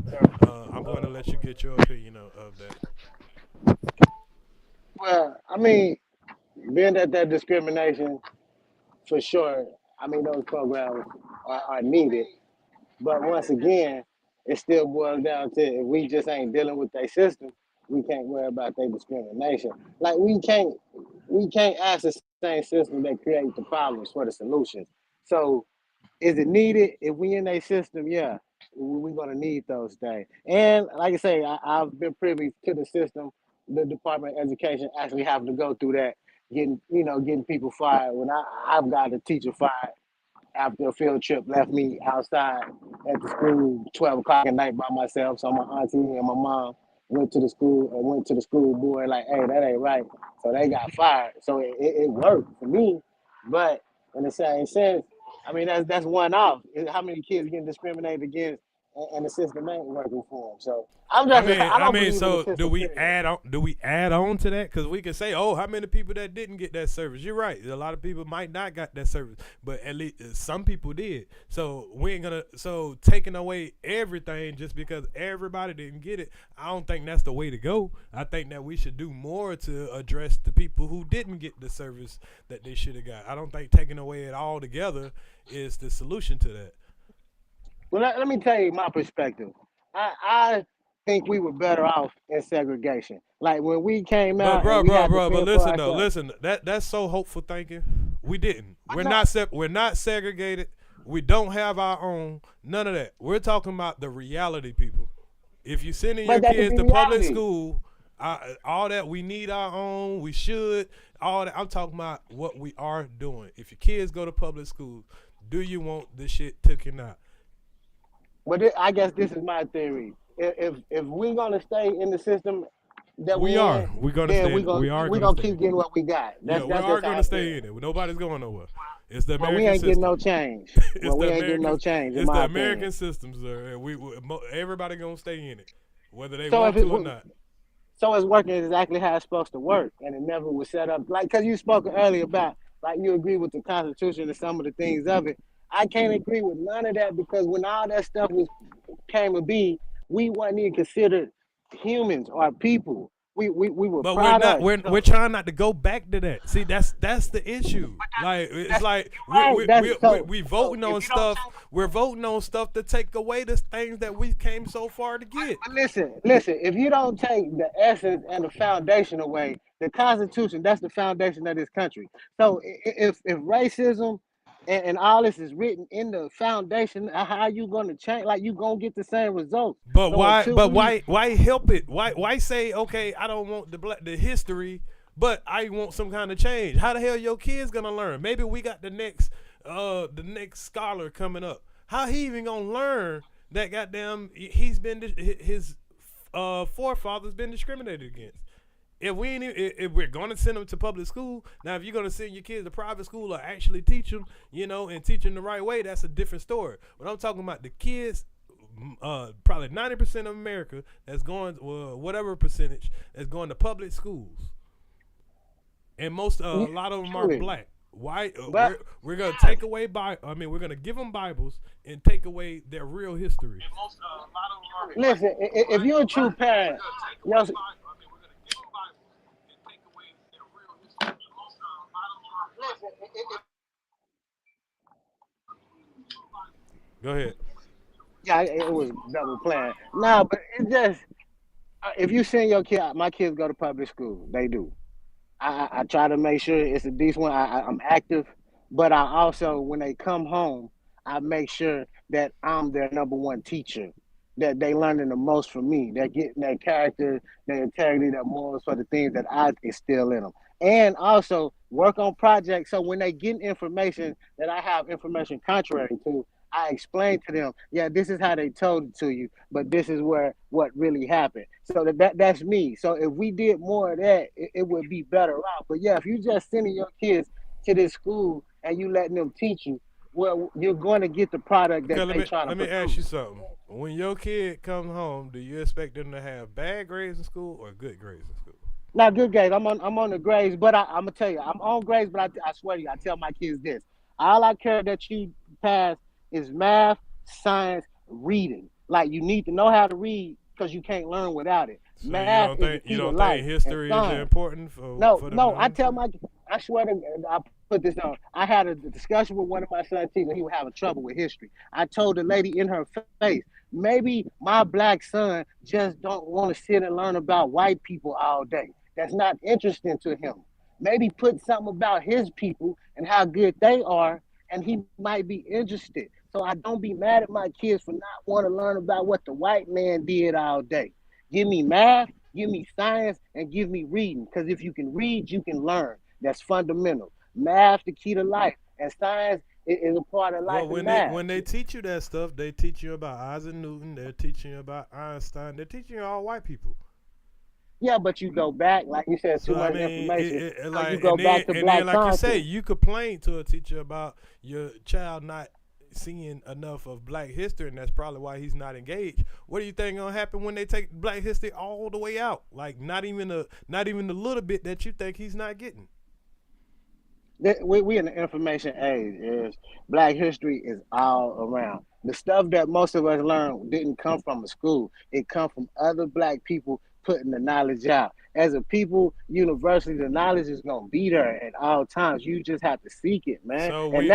I'm going to let you get your opinion of that. Well, I mean, being that discrimination, for sure. I mean, those programs are needed, but once again, it still boils down to if we just ain't dealing with their system, we can't worry about their discrimination. Like we can't ask the same system that create the problems for the solutions. So is it needed? If we in a system, yeah, we're gonna need those things. And like I say, I've been privy to the system, the Department of Education actually having to go through that, getting people fired. When I've got a teacher fired after a field trip, left me outside at the school 12 o'clock at night by myself. So my auntie and my mom went to the school board like, hey, that ain't right. So they got fired. So it worked for me. But in the same sense, I mean, that's one off. How many kids getting discriminated against and the system ain't working for them? So do we add on to that? Because we can say, oh, how many people that didn't get that service? You're right. A lot of people might not got that service, but at least some people did. So we ain't gonna taking away everything just because everybody didn't get it. I don't think that's the way to go. I think that we should do more to address the people who didn't get the service that they should have got. I don't think taking away it all together is the solution to that. Well, let me tell you my perspective. I think we were better off in segregation. Like when we came out. But listen. That's so hopeful thinking. We didn't. We're not segregated. We don't have our own. None of that. We're talking about the reality, people. If you're sending your kids to public school, all that we need our own. We should. All that. I'm talking about what we are doing. If your kids go to public school, do you want this shit taken out? But I guess this is my theory. If we're gonna stay in the system that we're gonna keep getting what we got. We are gonna stay in it. Nobody's going nowhere. It's the American we ain't system. getting no change. We ain't getting no change. It's the American system, sir. And everybody gonna stay in it, whether they want to or not. So it's working exactly how it's supposed to work, and it never was set up like because you spoke earlier about like you agree with the Constitution and some of the things of it. I can't agree with none of that because when all that stuff came to be, we wasn't even considered humans or people. We were. But we're trying not to go back to that. See, that's the issue. Like it's like we voting on stuff. We're voting on stuff to take away the things that we came so far to get. Listen. If you don't take the essence and the foundation away, the Constitution, that's the foundation of this country. So if racism and all this is written in the foundation, how you gonna change? Like you gonna get the same results. But why help it? Why say, okay, I don't want the history, but I want some kind of change? How the hell your kids gonna learn? Maybe we got the next scholar coming up. How he even gonna learn that goddamn his forefathers been discriminated against? If we're going to send them to public school, now if you're going to send your kids to private school or actually teach them, and teach them the right way, that's a different story. But I'm talking about the kids, probably 90% of America that's going, whatever percentage, that's going to public schools. And a lot of them are black. But we're gonna take away we're gonna give them Bibles and take away their real history. Listen, if you're a true parent, Go ahead. Yeah, it was double planned. No, but it just if you send your kid, my kids go to public school. They do. I try to make sure it's a decent one. I'm active, but I also, when they come home, I make sure that I'm their number one teacher, that they learning the most from me. They're getting their character, their integrity, their morals for the things that I instill in them. And also work on projects so when they get information that I have information contrary to, I explain to them, yeah, this is how they told it to you, but this is what really happened. So that's me. So if we did more of that, it would be better off. But yeah, if you just sending your kids to this school and you letting them teach you, well, you're going to get the product that they're trying to produce. Let me ask you something. When your kid comes home, do you expect them to have bad grades in school or good grades in school? Not good grades. I'm on the grades, but I'm gonna tell you, I'm on grades. But I swear to you, I tell my kids this: all I care that you pass is math, science, reading. Like, you need to know how to read because you can't learn without it. So math you don't think history is important for No, I tell I swear to I put this on. I had a discussion with one of my son's teachers. He was having trouble with history. I told the lady in her face, maybe my black son just don't want to sit and learn about white people all day. That's not interesting to him. Maybe put something about his people and how good they are, and he might be interested. So I don't be mad at my kids for not wanting to learn about what the white man did all day. Give me math, give me science, and give me reading. Because if you can read, you can learn. That's fundamental. Math, the key to life, and science is a part of life. Well, when they teach you that stuff, they teach you about Isaac Newton. They're teaching you about Einstein. They're teaching you all white people. Yeah, but you go back, like you said, too much information. You go back to black like content. you say, you complain to a teacher about your child not seeing enough of black history, and that's probably why he's not engaged. What do you think gonna happen when they take black history all the way out? Like not even the little bit that you think he's not getting. We in the information age. Black history is all around. The stuff that most of us learned didn't come from a school. It come from other black people putting the knowledge out. As a people, universally, the knowledge is gonna be there at all times. You just have to seek it, man. When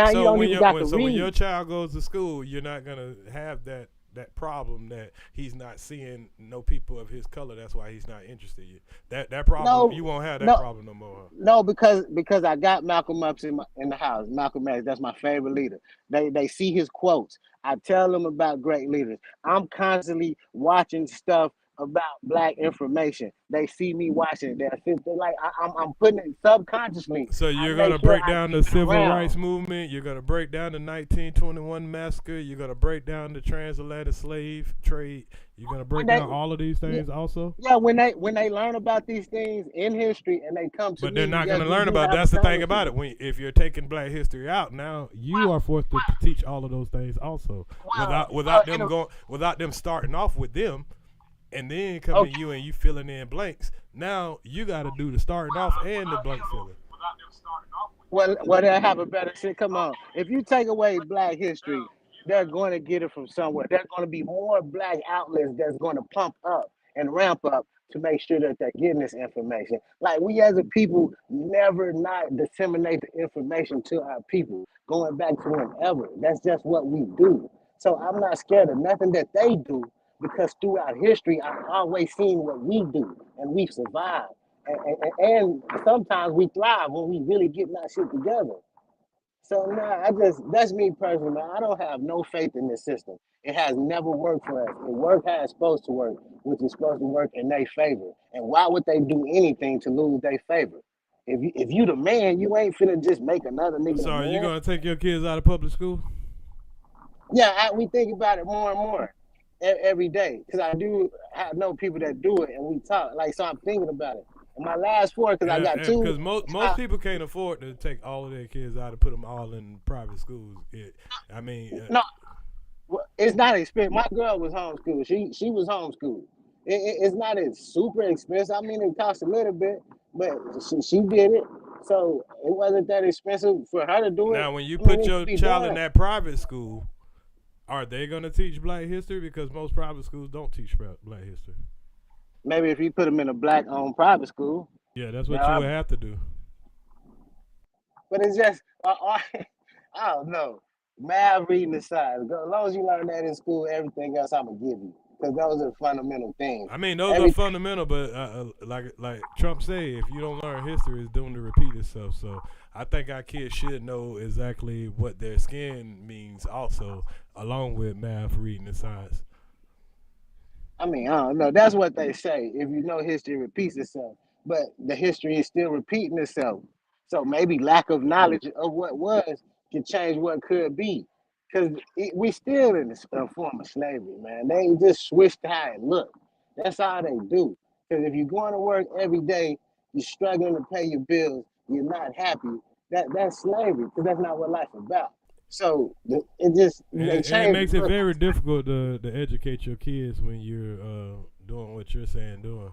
your child goes to school, you're not gonna have that problem that he's not seeing no people of his color. That's why he's not interested in you. That problem, you won't have that problem no more. No, because I got Malcolm X in the house. Malcolm X, that's my favorite leader. They see his quotes. I tell them about great leaders. I'm constantly watching stuff about black information. They see me watching. They're like I'm putting it subconsciously. So you're gonna break down the civil rights movement. You're gonna break down the 1921 massacre. You're gonna break down the transatlantic slave trade. You're gonna break down all of these things also. Yeah, when they learn about these things in history and they come to but they're not gonna learn about. That's the thing about it. If you're taking black history out, now you are forced to teach all of those things also. Without them starting off with them. And then coming to you and you filling in blanks. Now you got to do the starting off and the blank filling. Well, they have a better shit. Come on. If you take away black history, they're going to get it from somewhere. There's going to be more black outlets that's going to pump up and ramp up to make sure that they're getting this information. Like, we as a people never not disseminate the information to our people, going back to whenever. That's just what we do. So I'm not scared of nothing that they do. Because throughout history, I've always seen what we do, and we've survived. And sometimes we thrive when we really get our shit together. So that's me personally, man. I don't have no faith in this system. It has never worked for us. It worked how it's supposed to work, which is supposed to work in their favor. And why would they do anything to lose their favor? If you the man, you ain't finna just make another nigga. So are you gonna take your kids out of public school? Yeah, we think about it more and more. Every day, because I know people that do it, and we talk. Like, so I'm thinking about it. And my last 4, because I got 2. Because most people can't afford to take all of their kids out and put them all in private schools. No, it's not expensive. My girl was homeschooled. She was homeschooled. It's not as super expensive. I mean, it costs a little bit, but she did it. So it wasn't that expensive for her to do it. Now, when you I mean, put it your could be child in done. that private school, are they going to teach Black history? Because most private schools don't teach Black history. Maybe if you put them in a Black-owned private school. Yeah, that's what Now, you would have to do. But it's just, I don't know. Math, reading, and science. As long as you learn that in school, everything else I'm going to give you. Because those are fundamental things. I mean, those are fundamental, but like Trump said, if you don't learn history, it's doomed to repeat itself. So I think our kids should know exactly what their skin means also, along with math, reading, and science. I mean, I don't know. That's what they say. If you know history repeats itself. But the history is still repeating itself. So maybe lack of knowledge of what was can change what could be. Because we still in a form of slavery, man. They ain't just switched how it look. That's how they do. Because if you're going to work every day, you're struggling to pay your bills, you're not happy, that's slavery, because that's not what life's about. So it just, they change. And it makes it very difficult to educate your kids when you're doing what you're saying doing.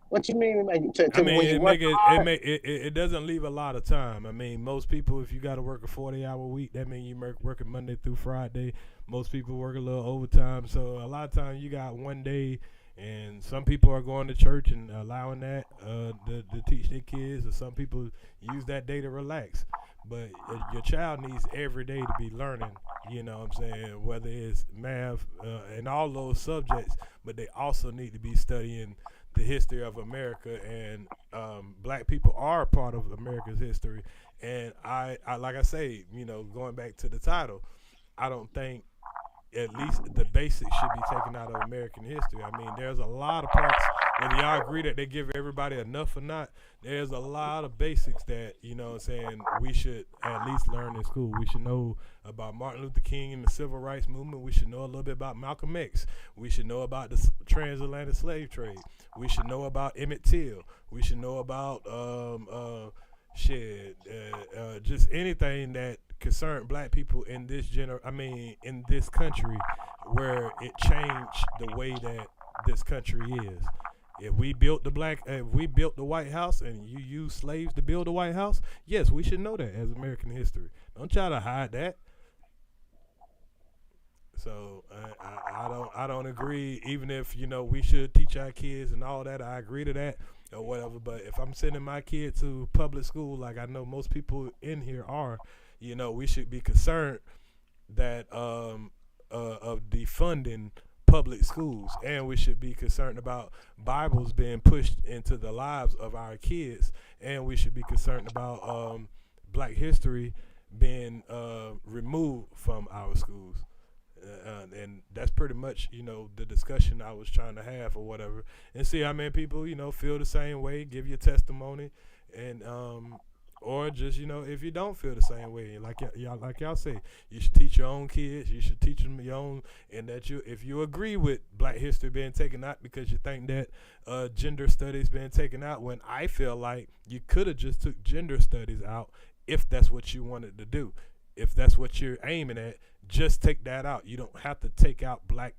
What you mean? It doesn't leave a lot of time. I mean, most people, if you got to work a 40-hour week, that means you working Monday through Friday. Most people work a little overtime. So a lot of times you got one day, and some people are going to church and allowing that to teach their kids, or some people use that day to relax. But your child needs every day to be learning, you know what I'm saying, whether it's math and all those subjects, but they also need to be studying the history of America, and Black people are a part of America's history. And I like I say, you know, going back to the title, I don't think at least the basics should be taken out of American history. I mean, there's a lot of parts, whether y'all agree that they give everybody enough or not, there's a lot of basics that, you know what I'm saying, we should at least learn in school. We should know about Martin Luther King and the Civil Rights Movement. We should know a little bit about Malcolm X. We should know about the transatlantic slave trade. We should know about Emmett Till. We should know about just anything that concerned Black people in this in this country, where it changed the way that this country is. If we built the White House and you used slaves to build the White House, yes, we should know that as American history. Don't try to hide that. So I don't agree. Even if, you know, we should teach our kids and all that, I agree to that or whatever. But if I'm sending my kid to public school, like I know most people in here are, you know, we should be concerned that of defunding public schools, and we should be concerned about Bibles being pushed into the lives of our kids, and we should be concerned about Black history being removed from our schools. And that's pretty much, you know, the discussion I was trying to have or whatever, and see how many people, you know, feel the same way, give your testimony, and or just, you know, if you don't feel the same way, like y'all say, you should teach your own kids, you should teach them your own, and that if you agree with Black history being taken out because you think that gender studies being taken out, when I feel like you could have just took gender studies out if that's what you wanted to do. If that's what you're aiming at, just take that out. You don't have to take out Black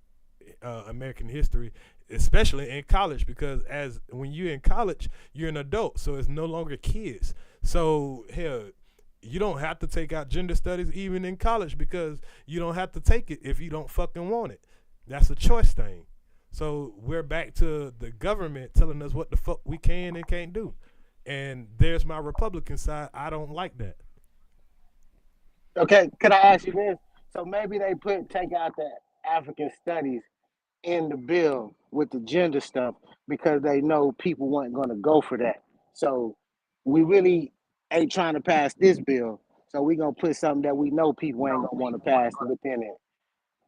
American history, especially in college, because when you're in college, you're an adult, so it's no longer kids. So hell, you don't have to take out gender studies even in college, because you don't have to take it if you don't fucking want it. That's a choice thing. So we're back to the government telling us what the fuck we can and can't do. And there's my Republican side. I don't like that. Okay, could I ask you this? So maybe they take out the African studies in the bill with the gender stuff because they know people weren't going to go for that. So we really ain't trying to pass this bill. So we're going to put something that we know people ain't going to want to pass within it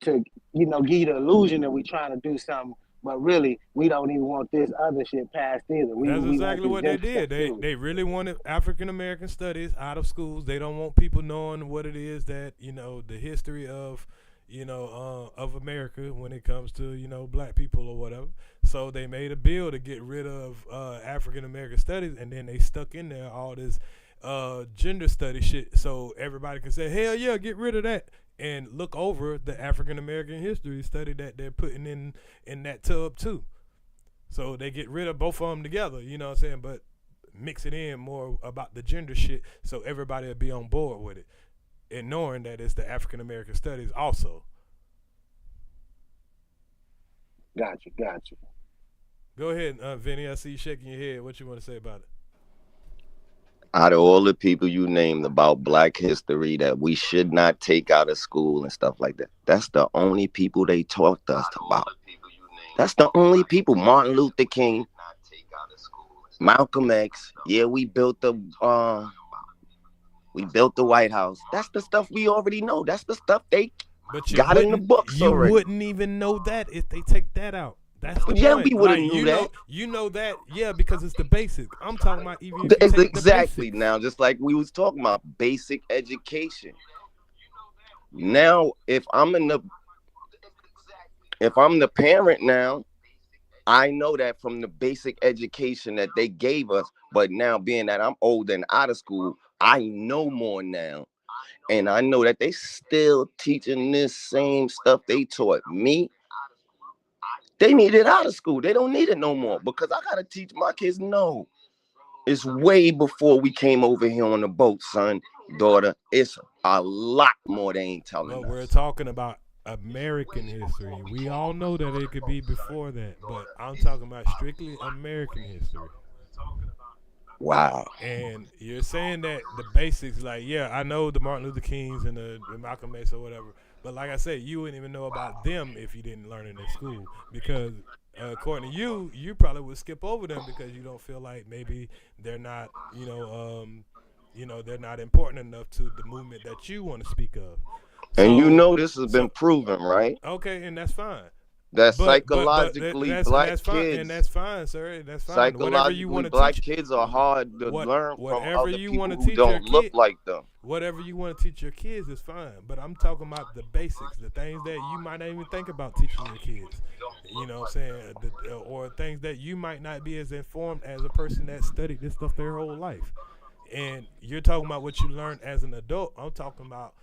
to, you know, give you the illusion that we're trying to do something, but really we don't even want this other shit passed either. That's exactly what they did. They really wanted African American studies out of schools. They don't want people knowing what it is that, you know, the history of, you know, of America when it comes to, you know, Black people or whatever. So they made a bill to get rid of African American studies, and then they stuck in there all this gender study shit so everybody can say, hell yeah, get rid of that, and look over the African American history study that they're putting in that tub too. So they get rid of both of them together, you know what I'm saying? But mix it in more about the gender shit so everybody will be on board with it, and knowing that it's the African American studies also. Gotcha. Go ahead, Vinny. I see you shaking your head. What you want to say about it? Out of all the people you named about Black history that we should not take out of school and stuff like that, that's the only people they taught us about. That's the only people. Martin Luther King, Malcolm X. Yeah, we built the White House. That's the stuff we already know. That's the stuff they got in the books already. You wouldn't even know that if they take that out. That's the point. We wouldn't knew that. You know that, yeah, because it's the basics. I'm talking about even exactly now, just like we was talking about basic education. Now, if I'm the parent now, I know that from the basic education that they gave us, but now being that I'm older and out of school, I know more now. And I know that they still teaching this same stuff they taught me. They need it out of school. They don't need it no more because I got to teach my kids. No, it's way before we came over here on the boat, son, daughter. It's a lot more they ain't telling us. We're talking about American history. We all know that it could be before that, but I'm talking about strictly American history. Wow. And you're saying that the basics, like, yeah, I know the Martin Luther Kings and the Malcolm X or whatever, but like I said, you wouldn't even know about them if you didn't learn it in school, because according to you, you probably would skip over them because you don't feel like maybe they're not, they're not important enough to the movement that you want to speak of. And this has been proven, right? Okay, and that's fine. That psychologically black kids, and that's fine, sir. That's fine. Psychologically black kids are hard to learn from other people who don't look like them. Whatever you want to teach your kids is fine, but I'm talking about the basics, the things that you might not even think about teaching your kids. You know what I'm saying? Or things that you might not be as informed as a person that studied this stuff their whole life. And you're talking about what you learned as an adult. I'm talking about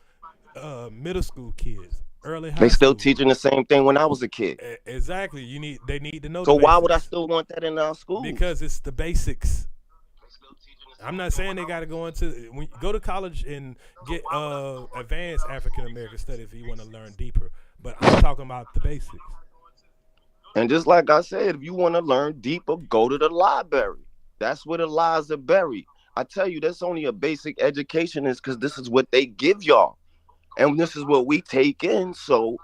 middle school kids. Early high they still school. Teaching the same thing when I was a kid. Exactly. They need to know. So why would I still want that in our school? Because it's the basics. I'm not saying they got to go into go to college and get advanced African American studies if you want to learn deeper. But I'm talking about the basics. And just like I said, if you want to learn deeper, go to the library. That's where the lies are buried. I tell you, that's only a basic education is because this is what they give y'all. And this is what we take in, so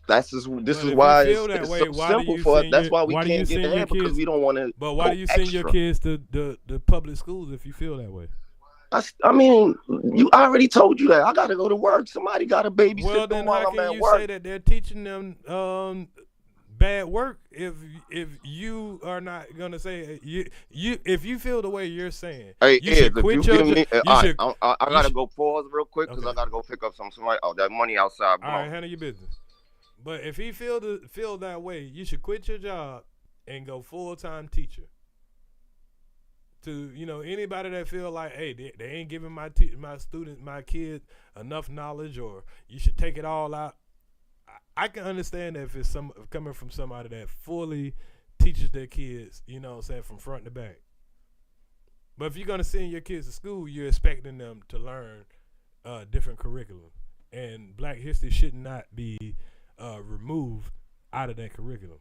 this is why it's so simple for us. That's why we can't get ahead because we don't want to. But why do you send your kids to the public schools if you feel that way? I mean, I already told you that. I got to go to work. Somebody got to babysit them while I'm at work. Well, then how can you say that they're teaching them bad work if you are not gonna say if you feel the way you're saying? Hey, you should quit your I gotta go pause real quick because I gotta go pick up somebody. Oh, that money outside. All right, handle your business. But if he feel that way, you should quit your job and go full-time teacher. To anybody that feel like, hey, they ain't giving my kid enough knowledge, or you should take it all out. I can understand that if it's coming from somebody that fully teaches their kids, from front to back. But if you're gonna send your kids to school, you're expecting them to learn different curriculum, and Black history should not be removed out of that curriculum.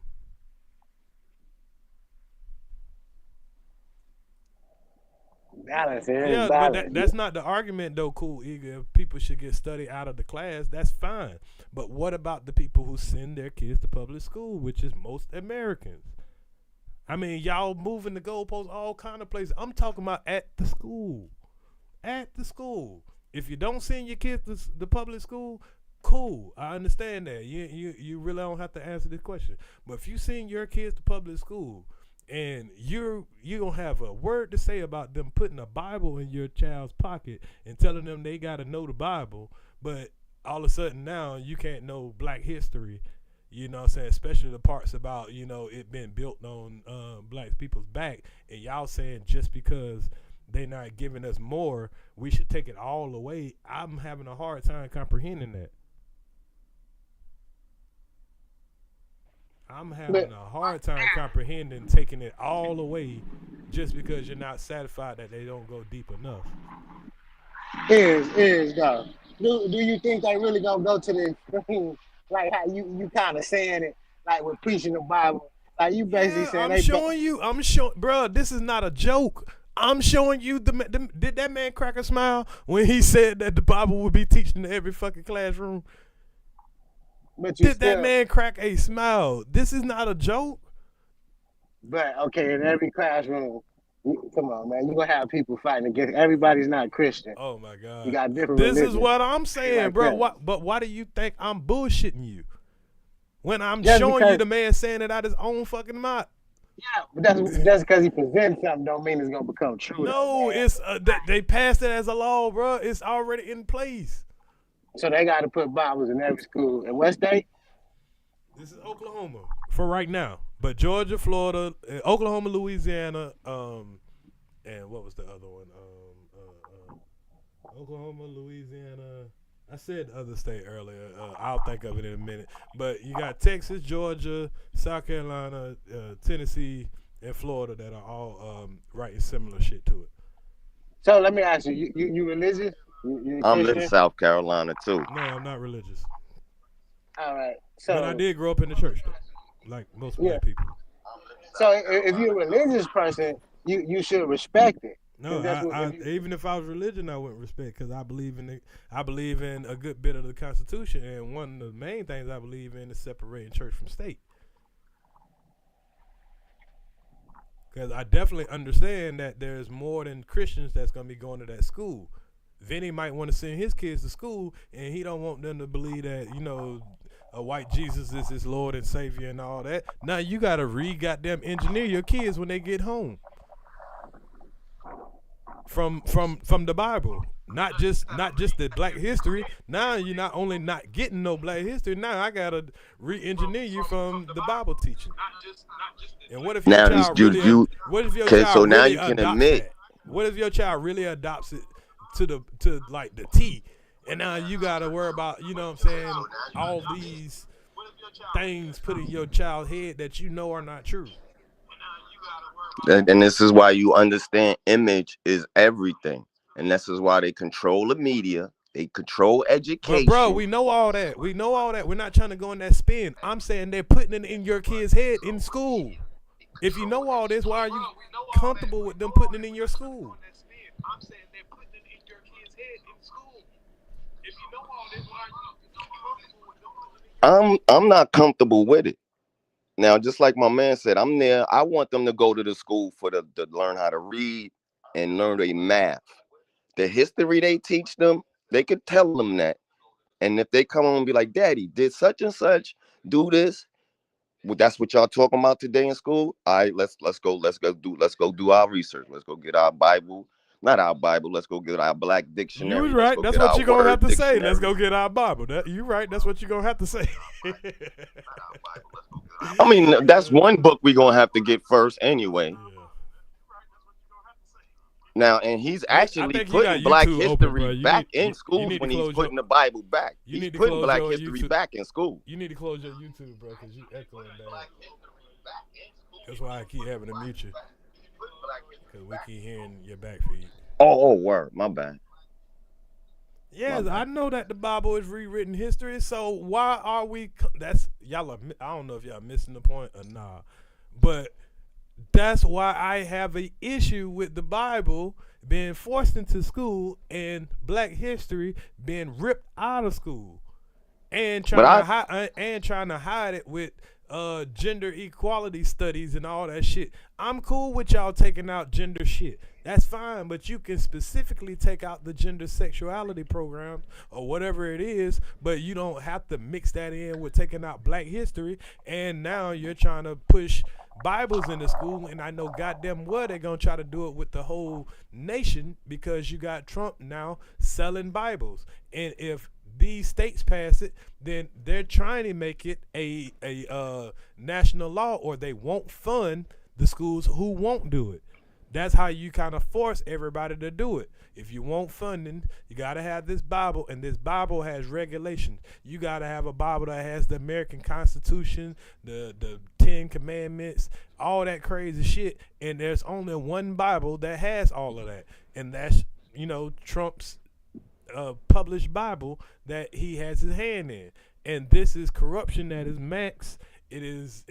Balance, but that's not the argument, though. Cool, Eager. If people should get study out of the class, that's fine. But what about the people who send their kids to public school, which is most Americans? I mean, y'all moving the goalposts all kind of places. I'm talking about at the school. At the school. If you don't send your kids to the public school, cool. I understand that. You really don't have to answer this question. But if you send your kids to public school, and you're gonna have a word to say about them putting a Bible in your child's pocket and telling them they gotta know the Bible, but all of a sudden now you can't know Black history, especially the parts about, it being built on Black people's back, and y'all saying just because they're not giving us more, we should take it all away. I'm having a hard time comprehending that. I'm having a hard time comprehending taking it all away just because you're not satisfied that they don't go deep enough. Is though. Do you think they really gonna go to the extreme, like how you kind of saying it, like with preaching the Bible? Like you basically saying I'm showing, bro. This is not a joke. I'm showing you did that man crack a smile when he said that the Bible would be teaching in every fucking classroom? Did that man crack a smile? This is not a joke. But okay, in every classroom, come on, man, you gonna have people fighting against. Everybody's not Christian. Oh my God, you got different. This religions. Is what I'm saying, like bro. But why do you think I'm bullshitting you when I'm showing you the man saying it out his own fucking mouth? Yeah, but that's because he presents something. Don't mean it's gonna become true. No, it's they passed it as a law, bro. It's already in place. So they got to put Bibles in every school. In what state? This is Oklahoma for right now, but Georgia, Florida, Oklahoma, Louisiana, and what was the other one? Oklahoma, Louisiana. I said the other state earlier. I'll think of it in a minute. But you got Texas, Georgia, South Carolina, Tennessee, and Florida that are all writing similar shit to it. So let me ask you: you religious? You I'm in South Carolina too. No, I'm not religious. All right. So, but I did grow up in the church, though, like most black people. So if you're a religious person, you should respect it. No, even if I was religious, I wouldn't respect because I believe in a good bit of the Constitution, and one of the main things I believe in is separating church from state. Because I definitely understand that there's more than Christians that's going to be going to that school. Vinny might want to send his kids to school, and he don't want them to believe that, a white Jesus is his Lord and Savior and all that. Now you got to goddamn engineer your kids when they get home from the Bible, not just the Black history. Now you're not only not getting no Black history. Now I gotta re-engineer you from the Bible teaching. And what if your child really adopts it? What if your child really adopts it to like the T? And now you got to worry about, all these things put in your child's head that are not true. And this is why you understand image is everything. And this is why they control the media. They control education. But bro, we know all that. We're not trying to go in that spin. I'm saying they're putting it in your kid's head in school. If you know all this, why are you comfortable with them putting it in your school? I'm saying they're putting it in your kid's head in school. If you know all this, why are you comfortable with them putting it in your I'm not comfortable with it. Now, just like my man said, I'm there. I want them to go to the school to learn how to read and learn their math. The history they teach them, they could tell them that. And if they come on and be like, Daddy, did such and such do this? Well, that's what y'all talking about today in school. All right, let's go do our research. Let's go get our Bible. Not our Bible. Let's go get our Black dictionary. You're right. That's what you're going to have to say. Let's go get our Bible. You're right. That's what you're going to have to say. I mean, that's one book we're going to have to get first anyway. Yeah. Now, and he's actually putting Black history back in schools when he's putting the Bible back. He's putting Black history back in school. You need to close your YouTube, bro, because you echoing bad. That's why I keep having to mute you. Because we keep hearing your back feed. Oh, word. My bad. Yes, I know that the Bible is rewritten history. So why are we? Y'all. I don't know if y'all missing the point or not, but that's why I have an issue with the Bible being forced into school and Black history being ripped out of school, and trying to hide it with gender equality studies and all that shit. I'm cool with y'all taking out gender shit. That's fine, but you can specifically take out the gender sexuality programs or whatever it is, but you don't have to mix that in with taking out Black history. And now you're trying to push Bibles into school, and I know goddamn well they're going to try to do it with the whole nation because you got Trump now selling Bibles. And if these states pass it, then they're trying to make it a national law, or they won't fund the schools who won't do it. That's how you kind of force everybody to do it. If you want funding, you got to have this Bible, and this Bible has regulations. You got to have a Bible that has the American Constitution, the 10 Commandments, all that crazy shit, and there's only one Bible that has all of that, and that's, you know, Trump's published Bible that he has his hand in. And this is corruption that is max. It's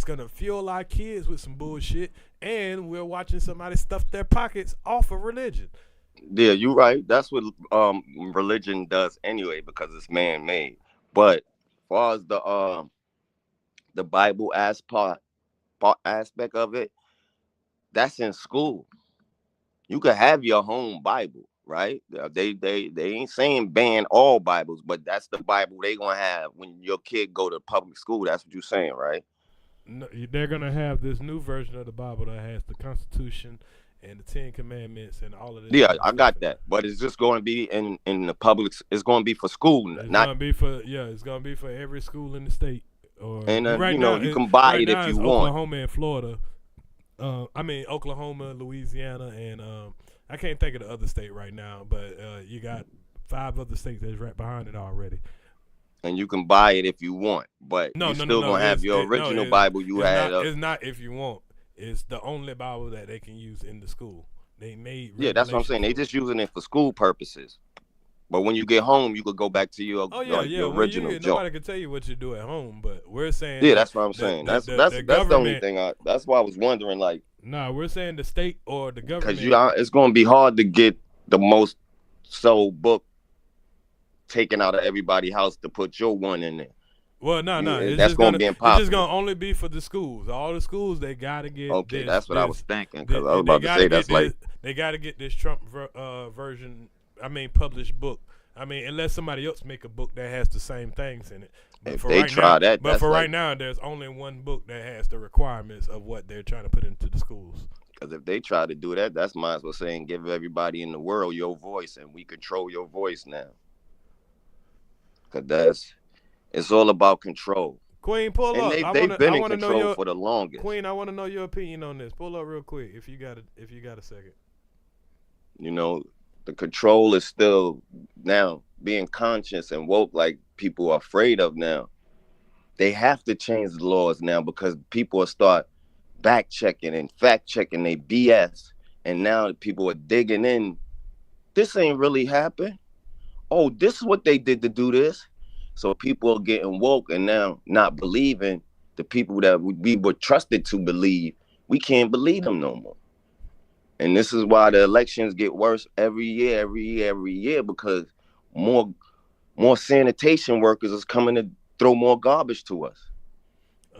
gonna fuel our kids with some bullshit, and we're watching somebody stuff their pockets off of religion. Yeah, you're right. That's what religion does anyway, because it's man-made. But as far as the Bible aspect of it, that's in school. You could have your home Bible, right? They ain't saying ban all Bibles, but that's the Bible they gonna have when your kid go to public school. That's what you're saying, right? No, they're gonna have this new version of the Bible that has the Constitution and the 10 Commandments and all of this. Yeah, I got that, but it's just going to be in the public. It's going to be for school, it's not. Gonna be for, it's gonna be for every school in the state. And right you know, now, you can buy right it now if you it's want. Oklahoma and Florida. Oklahoma, Louisiana, and I can't think of the other state right now, but you got 5 other states that's right behind it already. And you can buy it if you want, but No, you still gonna have your original Bible you had. It's not if you want. It's the only Bible that they can use in the school. They made. Yeah, that's what I'm saying. They just using it for school purposes. But when you get home, you could go back to your your original junk. Nobody can tell you what you do at home, but we're saying. Yeah, that's what I'm saying. That's the only thing. That's why I was wondering, like. Nah, we're saying the state or the government. Because it's going to be hard to get the most sold book taken out of everybody's house to put your one in there. Well, no, that's going to be impossible. It's just going to only be for the schools. All the schools, they got to get. Okay, that's what I was thinking, because I was about to say that's like. They got to get this Trump version. Published book. Unless somebody else make a book that has the same things in it. But if they try that, but for right now, there's only one book that has the requirements of what they're trying to put into the schools. Because if they try to do that, that's might as well saying give everybody in the world your voice, and we control your voice now. Because it's all about control. Queen, pull up. And they've been in control for the longest. Queen, I want to know your opinion on this. Pull up real quick if you got a second. You know, the control is still now being conscious and woke, like people are afraid of now. They have to change the laws now because people will start back checking and fact checking their BS. And now people are digging in. This ain't really happened. Oh, this is what they did to do this. So people are getting woke and now not believing the people that we were trusted to believe. We can't believe them no more. And this is why the elections get worse every year, because more sanitation workers is coming to throw more garbage to us.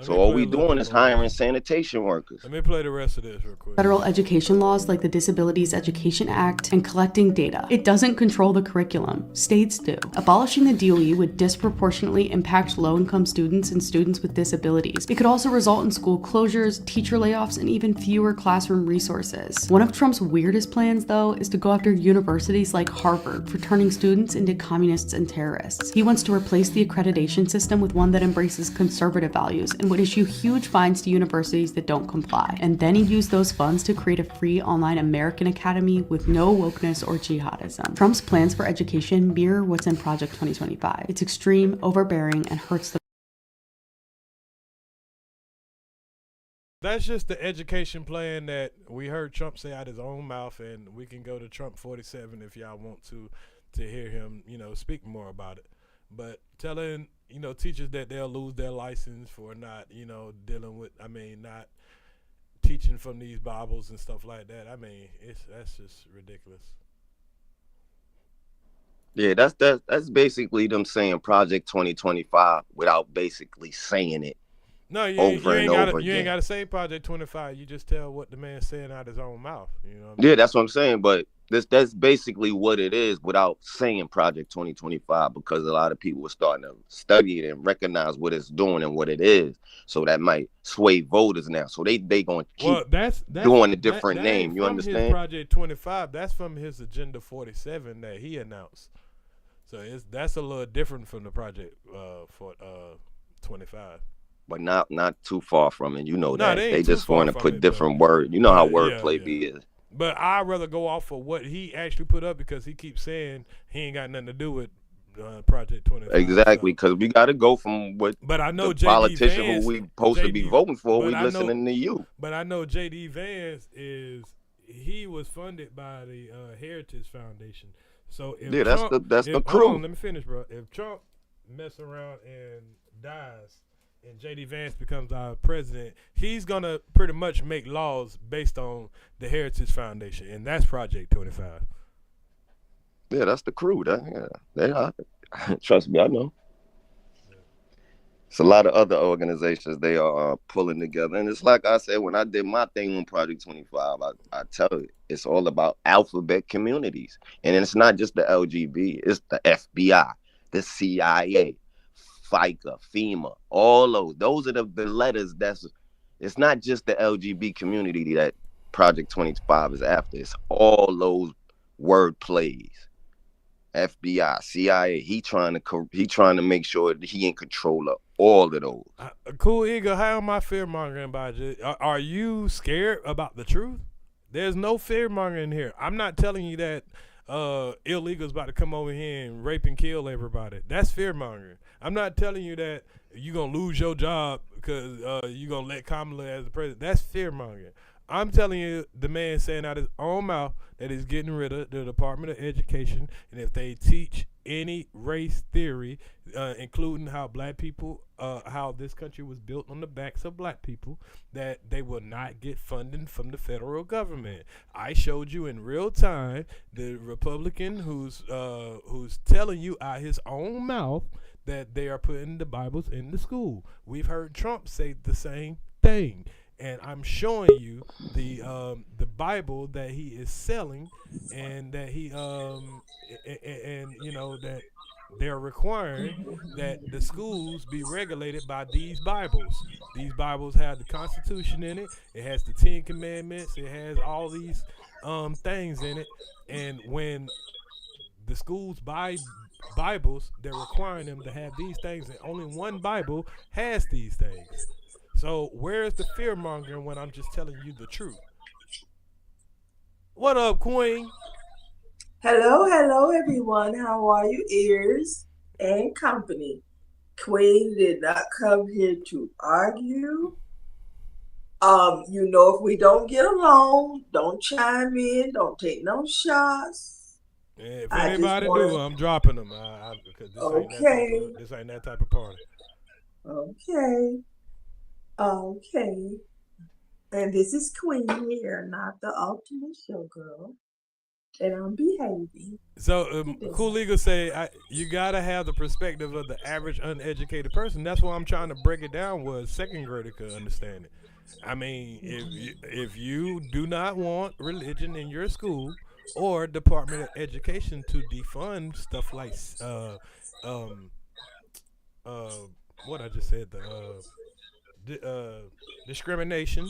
So all we doing is hiring sanitation workers. Let me play the rest of this real quick. Federal education laws like the Disabilities Education Act and collecting data. It doesn't control the curriculum. States do. Abolishing the DOE would disproportionately impact low-income students and students with disabilities. It could also result in school closures, teacher layoffs, and even fewer classroom resources. One of Trump's weirdest plans, though, is to go after universities like Harvard for turning students into communists and terrorists. He wants to replace the accreditation system with one that embraces conservative values and would issue huge fines to universities that don't comply. And then he'd use those funds to create a free online American academy with no wokeness or jihadism. Trump's plans for education mirror what's in Project 2025. It's extreme, overbearing, and hurts the. That's just the education plan that we heard Trump say out his own mouth, and we can go to Trump 47 if y'all want to hear him, speak more about it. But telling teachers that they'll lose their license for not, dealing with, not teaching from these Bibles and stuff like that. That's just ridiculous. Yeah, that's basically them saying Project 2025 without basically saying it. No, you ain't got to say Project 25. You just tell what the man's saying out his own mouth. Yeah, that's what I'm saying. But that's basically what it is without saying Project 2025, because a lot of people are starting to study it and recognize what it's doing and what it is. So that might sway voters now. So they going to keep doing a different name. You understand? His Project 25. That's from his Agenda 47 that he announced. So that's a little different from the Project 25. but not too far from it. You know Nah, that they they ain't too just far want to from put it, though. different word. You know how Yeah, wordplay yeah. be is. But I'd rather go off of what he actually put up because he keeps saying he ain't got nothing to do with Project 25. Exactly, So. because we got to go from what But I know the JD politician Vance, who we supposed to be voting for. but We I know- listening to you. But I know JD Vance he was funded by the Heritage Foundation. So if Yeah, Trump, that's the hold crew. on, let me finish, bro. If Trump mess around and dies, and JD Vance becomes our president, he's gonna pretty much make laws based on the Heritage Foundation, and that's Project 25. Yeah, that's the crew. They are. Trust me, I know. It's a lot of other organizations they are pulling together, and it's like I said when I did my thing on Project 25. I tell you, it's all about alphabet communities, and it's not just the LGB. It's the FBI, the CIA, FICA, FEMA, all those are the letters. It's not just the LGB community that Project 25 is after. It's all those word plays. FBI, CIA, he trying to make sure that he in control of all of those. Cool Eagle, how am I fear mongering about you? Are you scared about the truth? There's no fear mongering here. I'm not telling you that illegals about to come over here and rape and kill everybody. That's fear mongering. I'm not telling you that you're gonna lose your job because you're gonna let Kamala as the president. That's fear mongering. I'm telling you, the man saying out his own mouth that he's getting rid of the Department of Education, and if they teach any race theory, including how black people, how this country was built on the backs of black people, that they will not get funding from the federal government. I showed you in real time the Republican who's telling you out his own mouth that they are putting the Bibles in the school. We've heard Trump say the same thing. And I'm showing you the Bible that he is selling, and that he and you know that they're requiring that the schools be regulated by these Bibles. These Bibles have the Constitution in it. It has the 10 Commandments. It has all these things in it. And when the schools buy Bibles, they're requiring them to have these things, and only one Bible has these things. So where's the fear mongering when I'm just telling you the truth? What up, Queen? Hello, everyone. How are you, Earz and company? Queen did not come here to argue. If we don't get along, don't chime in, don't take no shots. Yeah, if anybody do, I'm dropping them. Because this ain't that type of party. Okay. And this is Queen here, not the ultimate showgirl. And I'm behaving. So, Cool Eagle say you gotta have the perspective of the average uneducated person. That's why I'm trying to break it down where a second grader could understand it. I mean, if you do not want religion in your school or Department of Education to defund stuff like what I just said, discrimination,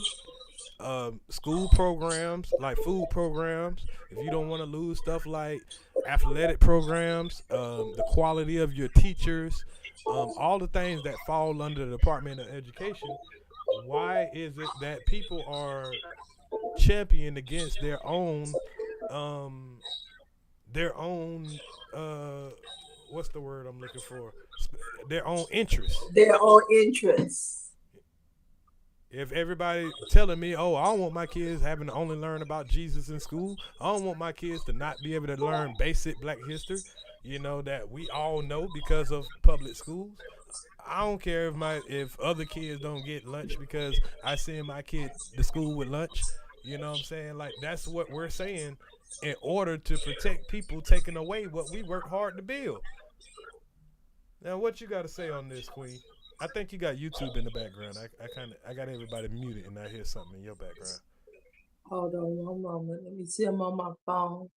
school programs like food programs, if you don't want to lose stuff like athletic programs, the quality of your teachers, all the things that fall under the Department of Education, why is it that people are championing against their own what's the word I'm looking for? Their own interests. If everybody telling me, oh, I don't want my kids having to only learn about Jesus in school. I don't want my kids to not be able to learn basic black history, that we all know because of public schools. I don't care if other kids don't get lunch because I send my kid to school with lunch. You know what I'm saying? Like, that's what we're saying in order to protect people taking away what we work hard to build. Now, what you got to say on this, Queen? I think you got YouTube in the background. I got everybody muted, and I hear something in your background. Hold on one moment. Let me see. I'm on my phone.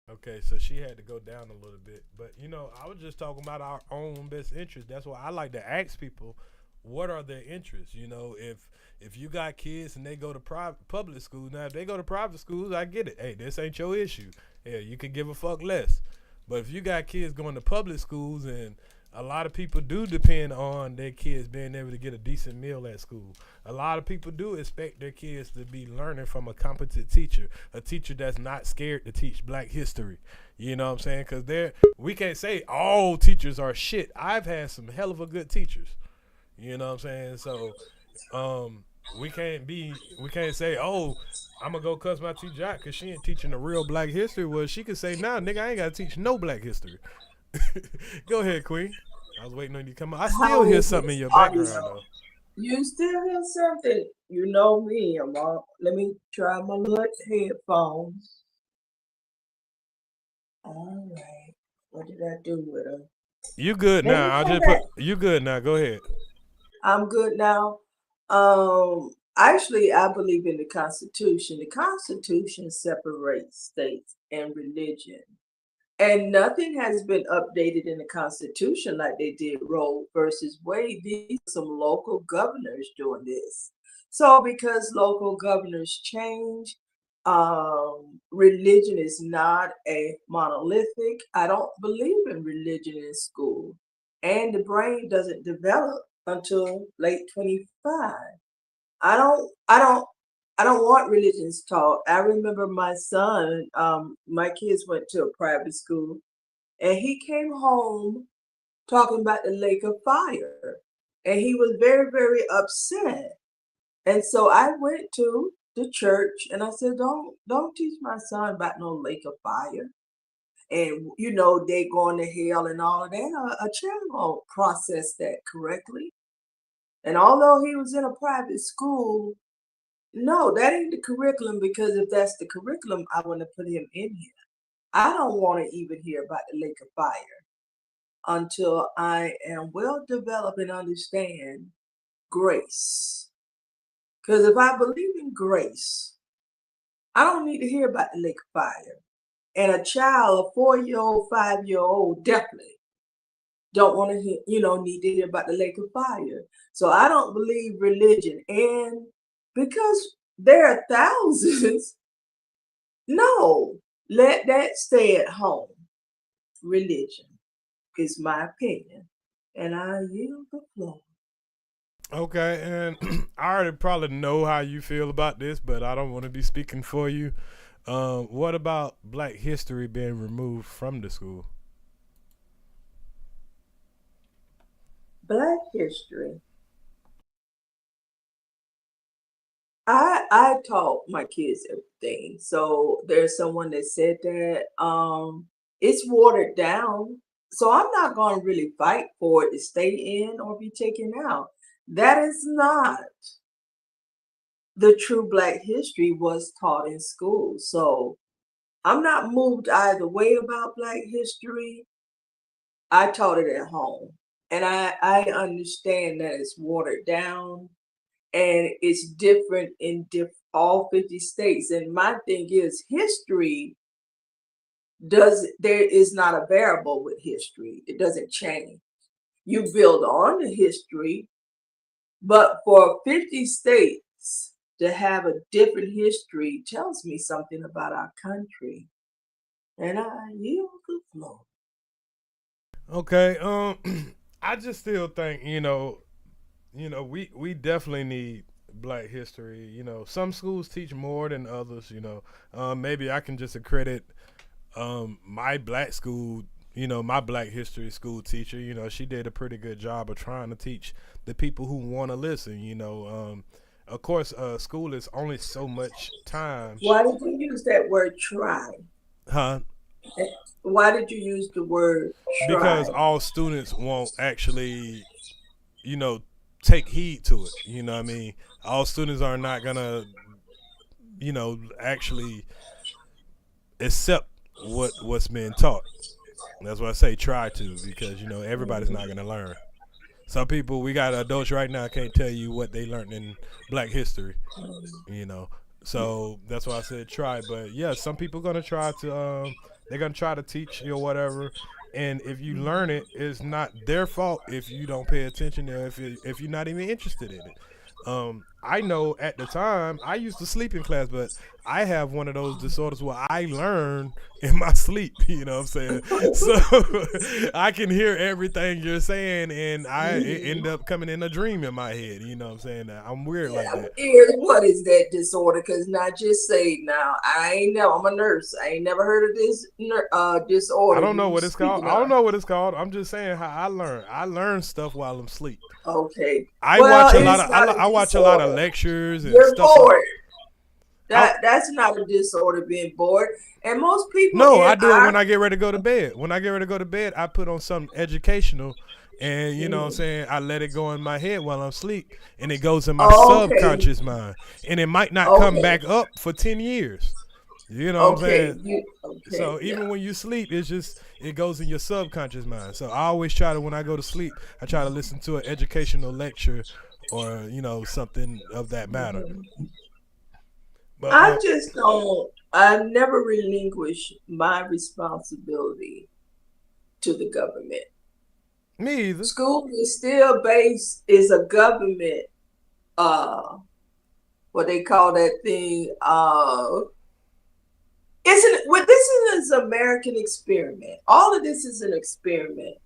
Okay, so she had to go down a little bit. But, I was just talking about our own best interest. That's why I like to ask people, what are their interests? You know, if you got kids and they go to public schools, now if they go to private schools, I get it. Hey, this ain't your issue. Yeah, you could give a fuck less. But if you got kids going to public schools, and a lot of people do depend on their kids being able to get a decent meal at school. A lot of people do expect their kids to be learning from a competent teacher, a teacher that's not scared to teach Black history. You know what I'm saying? Because we can't say all teachers are shit. I've had some hell of a good teachers. You know what I'm saying? So we can't say, oh, I'm gonna go cuss my teacher out because she ain't teaching the real Black history. Well, she could say, nah, nigga, I ain't gotta teach no Black history. Go ahead, Queen. I was waiting on you to come out. I still hear something in your background though. You still hear something? You know me. Let me try my little headphones. All right. What did I do with them? You good now? I'll just you good now. Go ahead. I'm good now. Actually, I believe in the Constitution. The Constitution separates states and religion. And nothing has been updated in the Constitution like they did Roe versus Wade. These are some local governors doing this. So because local governors change, religion is not a monolithic. I don't believe in religion in school. And the brain doesn't develop until late 25. I don't want religions taught. I remember my son, my kids went to a private school, and he came home talking about the lake of fire. And he was very, very upset. And so I went to the church and I said, don't teach my son about no lake of fire. And, you know, they going to hell and all of that. A child won't process that correctly. And although he was in a private school, no, that ain't the curriculum, because if that's the curriculum, I want to put him in here. I don't want to even hear about the lake of fire until I am well developed and understand grace. Because if I believe in grace, I don't need to hear about the lake of fire. And a child, a 4-year-old, 5-year-old, definitely don't want to hear, need to hear about the lake of fire. So I don't believe religion. And because there are thousands, no, let that stay at home. Religion is my opinion. And I yield the floor. Okay, and I already probably know how you feel about this, but I don't want to be speaking for you. What about Black history being removed from the school? Black history. I taught my kids everything. So there's someone that said that it's watered down. So I'm not going to really fight for it to stay in or be taken out. That is not the true Black history was taught in school. So I'm not moved either way about Black history. I taught it at home. And I understand that it's watered down and it's different in all 50 states. And my thing is, history there is not a variable with history. It doesn't change. You build on the history, but for 50 states to have a different history tells me something about our country. And I yield the floor. Okay, I just still think, we definitely need Black history. Some schools teach more than others, maybe I can just accredit my Black school, my Black history school teacher. She did a pretty good job of trying to teach the people who want to listen. Of course, school is only so much time. Why did you use that word try? Huh? Why did you use the word try? Because all students won't actually, take heed to it. You know what I mean? All students are not gonna, actually accept what's being taught. That's why I say try to, because everybody's not gonna learn. Some people, we got adults right now, can't tell you what they learned in Black history. So that's why I said try. But yeah, some people gonna try to They're gonna try to teach you or whatever. And if you learn it, it's not their fault if you don't pay attention or if you're not even interested in it. I know at the time I used to sleep in class, but I have one of those disorders where I learn in my sleep. You know what I'm saying? So I can hear everything you're saying, and it end up coming in a dream in my head. You know what I'm saying? I'm weird like that. What is that disorder? Because not just say now. I'm a nurse. I ain't never heard of this disorder. I don't know what it's called. I don't know what it's called. I'm just saying how I learn. I learn stuff while I'm asleep. Okay. I watch a lot of lectures and You're stuff. bored. That's not a disorder, being bored. And most people. No, I do it when I get ready to go to bed. When I get ready to go to bed, I put on something educational, and you know what I'm saying, I let it go in my head while I'm asleep, and it goes in my subconscious mind, and it might not come back up for 10 years. You know what I'm saying? So even when you sleep, it goes in your subconscious mind. So I always try to, when I go to sleep, I try to listen to an educational lecture or, you know, something of that matter. But, I never relinquish my responsibility to the government. Me either. School is still is a government, what they call that thing, this is an American experiment. All of this is an experiment.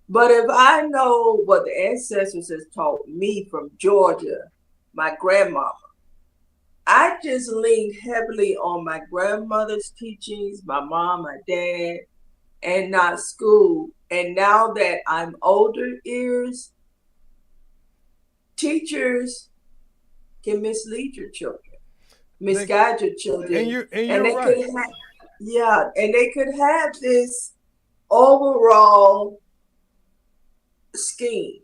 But if I know what the ancestors has taught me from Georgia, my grandmama, I just leaned heavily on my grandmother's teachings, my mom, my dad, and not school. And now that I'm older, teachers can mislead your children, misguide your children, and you're right. And they could have this overall scheme,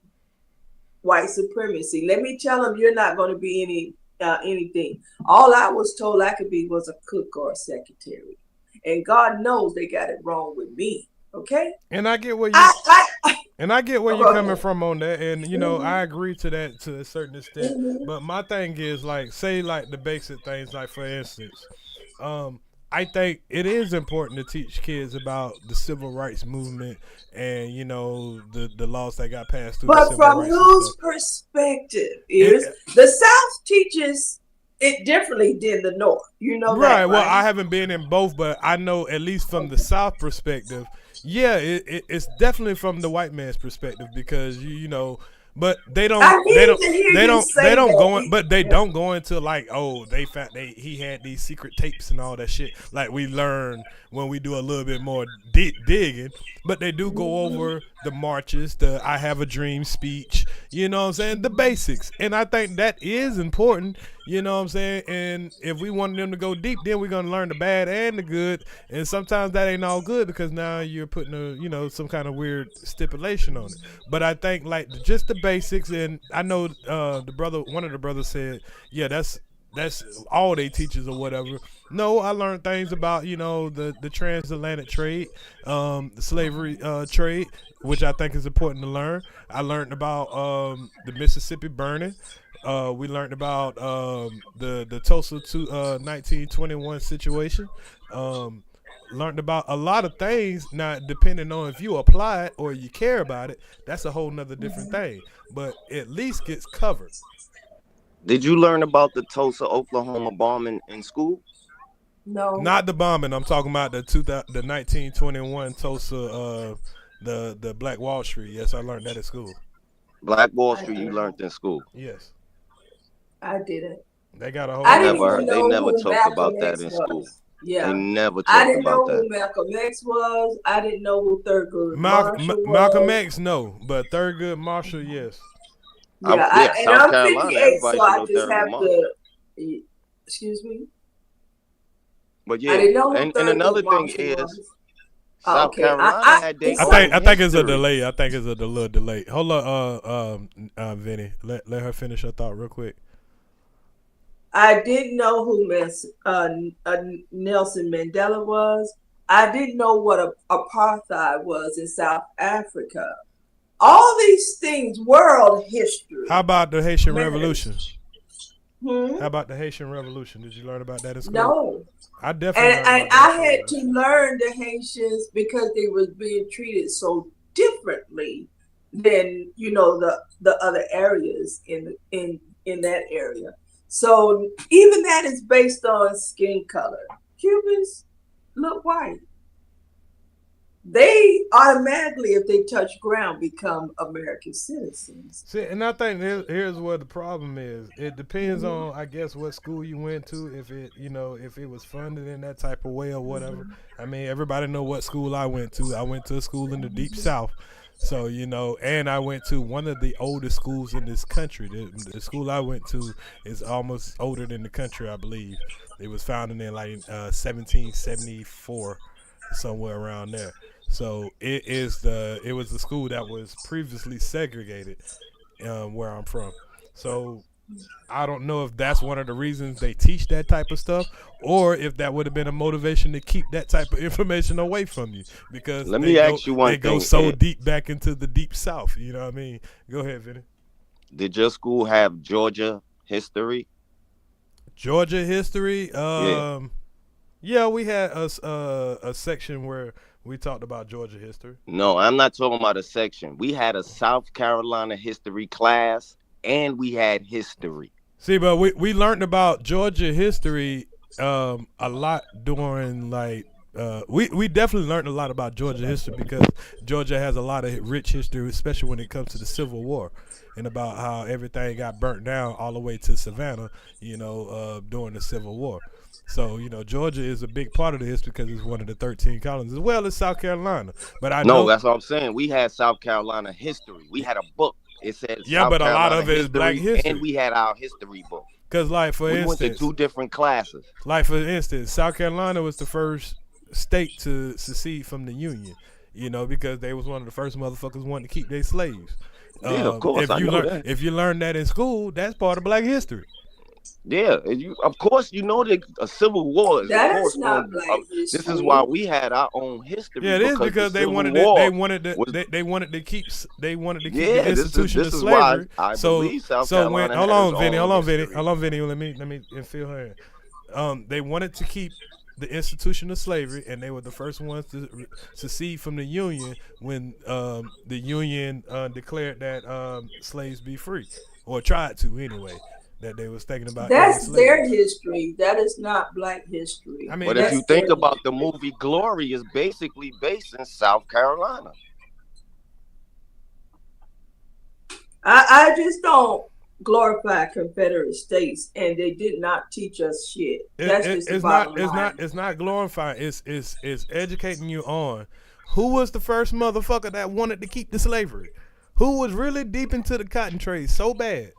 white supremacy. Let me tell them you're not going to be anything. All I was told I could be was a cook or a secretary, and God knows they got it wrong with me. Okay, and I get where you're coming from on that, and you know I agree to that to a certain extent. But my thing is, like, say like the basic things, like for instance, I think it is important to teach kids about the civil rights movement and, you know, the laws that got passed through. But from whose perspective the South teaches it differently than the North? You know that, right? Well, I haven't been in both, but I know at least from the South perspective, it's definitely from the white man's perspective because you know. But they don't go into like, oh, he had these secret tapes and all that shit like we learn when we do a little bit more digging. But they do go over the marches, the I Have a Dream speech, you know what I'm saying, the basics. And I think that is important, you know what I'm saying. And if we want them to go deep, then we're gonna learn the bad and the good. And sometimes that ain't all good because now you're putting some kind of weird stipulation on it. But I think like just the basics, and I know one of the brothers said, yeah, that's all they teachers or whatever. No, I learned things about, you know, the transatlantic trade, the slavery trade, which I think is important to learn. I learned about the Mississippi burning. We learned about the Tulsa 1921 situation. Learned about a lot of things. Now, depending on if you apply it or you care about it, that's a whole nother different thing. But at least gets covered. Did you learn about the Tulsa, Oklahoma bombing in school? No. Not the bombing. I'm talking about the 1921 Tulsa, the Black Wall Street. Yes, I learned that at school. Black Wall Street, you learned in school? Yes. I didn't. They got a whole. They never talked about that in school. Yeah. They never talked about that. I didn't know who Malcolm X was. I didn't know who Thurgood Marshall was. Malcolm X, no, but Thurgood Marshall, yes. Yeah, and I'm 58, so I just have to. Excuse me. But yeah, and another thing is, South Carolina had their I think it's a delay. I think it's a little delay. Hold on, Vinny. Let her finish her thought real quick. I didn't know who Nelson Mandela was. I didn't know what apartheid was in South Africa. All these things, world history. How about the Haitian Revolution? How about the Haitian Revolution? Did you learn about that in school? No. I definitely learned And about that. I had to learn the Haitians because they was being treated so differently than the other areas in that area. So even that is based on skin color. Cubans look white. They automatically, if they touch ground, become American citizens. See, and I think here's what the problem is. It depends on, I guess, what school you went to. If it was funded in that type of way or whatever. I mean, everybody know what school I went to. I went to a school in the Deep South. So, and I went to one of the oldest schools in this country. The school I went to is almost older than the country, I believe. It was founded in like 1774, somewhere around there. So it was the school that was previously segregated where I'm from. So I don't know if that's one of the reasons they teach that type of stuff, or if that would have been a motivation to keep that type of information away from you, because they go so deep back into the Deep South. You know what I mean? Go ahead, Vinny. Did your school have Georgia history? Georgia history? Yeah, we had a section where we talked about Georgia history. No, I'm not talking about a section. We had a South Carolina history class, and we had history. See, but we learned about Georgia history a lot during we definitely learned a lot about Georgia history because Georgia has a lot of rich history, especially when it comes to the Civil War and about how everything got burnt down all the way to Savannah, during the Civil War. So, Georgia is a big part of the history because it's one of the 13 colonies, as well as South Carolina. But that's what I'm saying. We had South Carolina history. We had a book. It said but a lot of it is black history. And we had our history book. Because, for instance, we went to 2 different classes. For instance, South Carolina was the first state to secede from the Union, because they was one of the first motherfuckers wanting to keep their slaves. Yeah, of course. If you learn that in school, that's part of black history. Yeah, of course, that a civil war is. That is not black history. This is why we had our own history. Yeah, it is because they wanted to keep the institution of slavery. I believe South Carolina. Hold on, Vinny. Let me fill her in. They wanted to keep the institution of slavery, and they were the first ones to secede from the Union when the Union declared that slaves be free, or tried to anyway. That they was thinking about. That's their history. That is not black history. I mean, but if you think about the movie Glory, is basically based in South Carolina. I just don't glorify Confederate states, and they did not teach us shit. That's just the bottom line. It's not glorifying. It's educating you on who was the first motherfucker that wanted to keep the slavery, who was really deep into the cotton trade so bad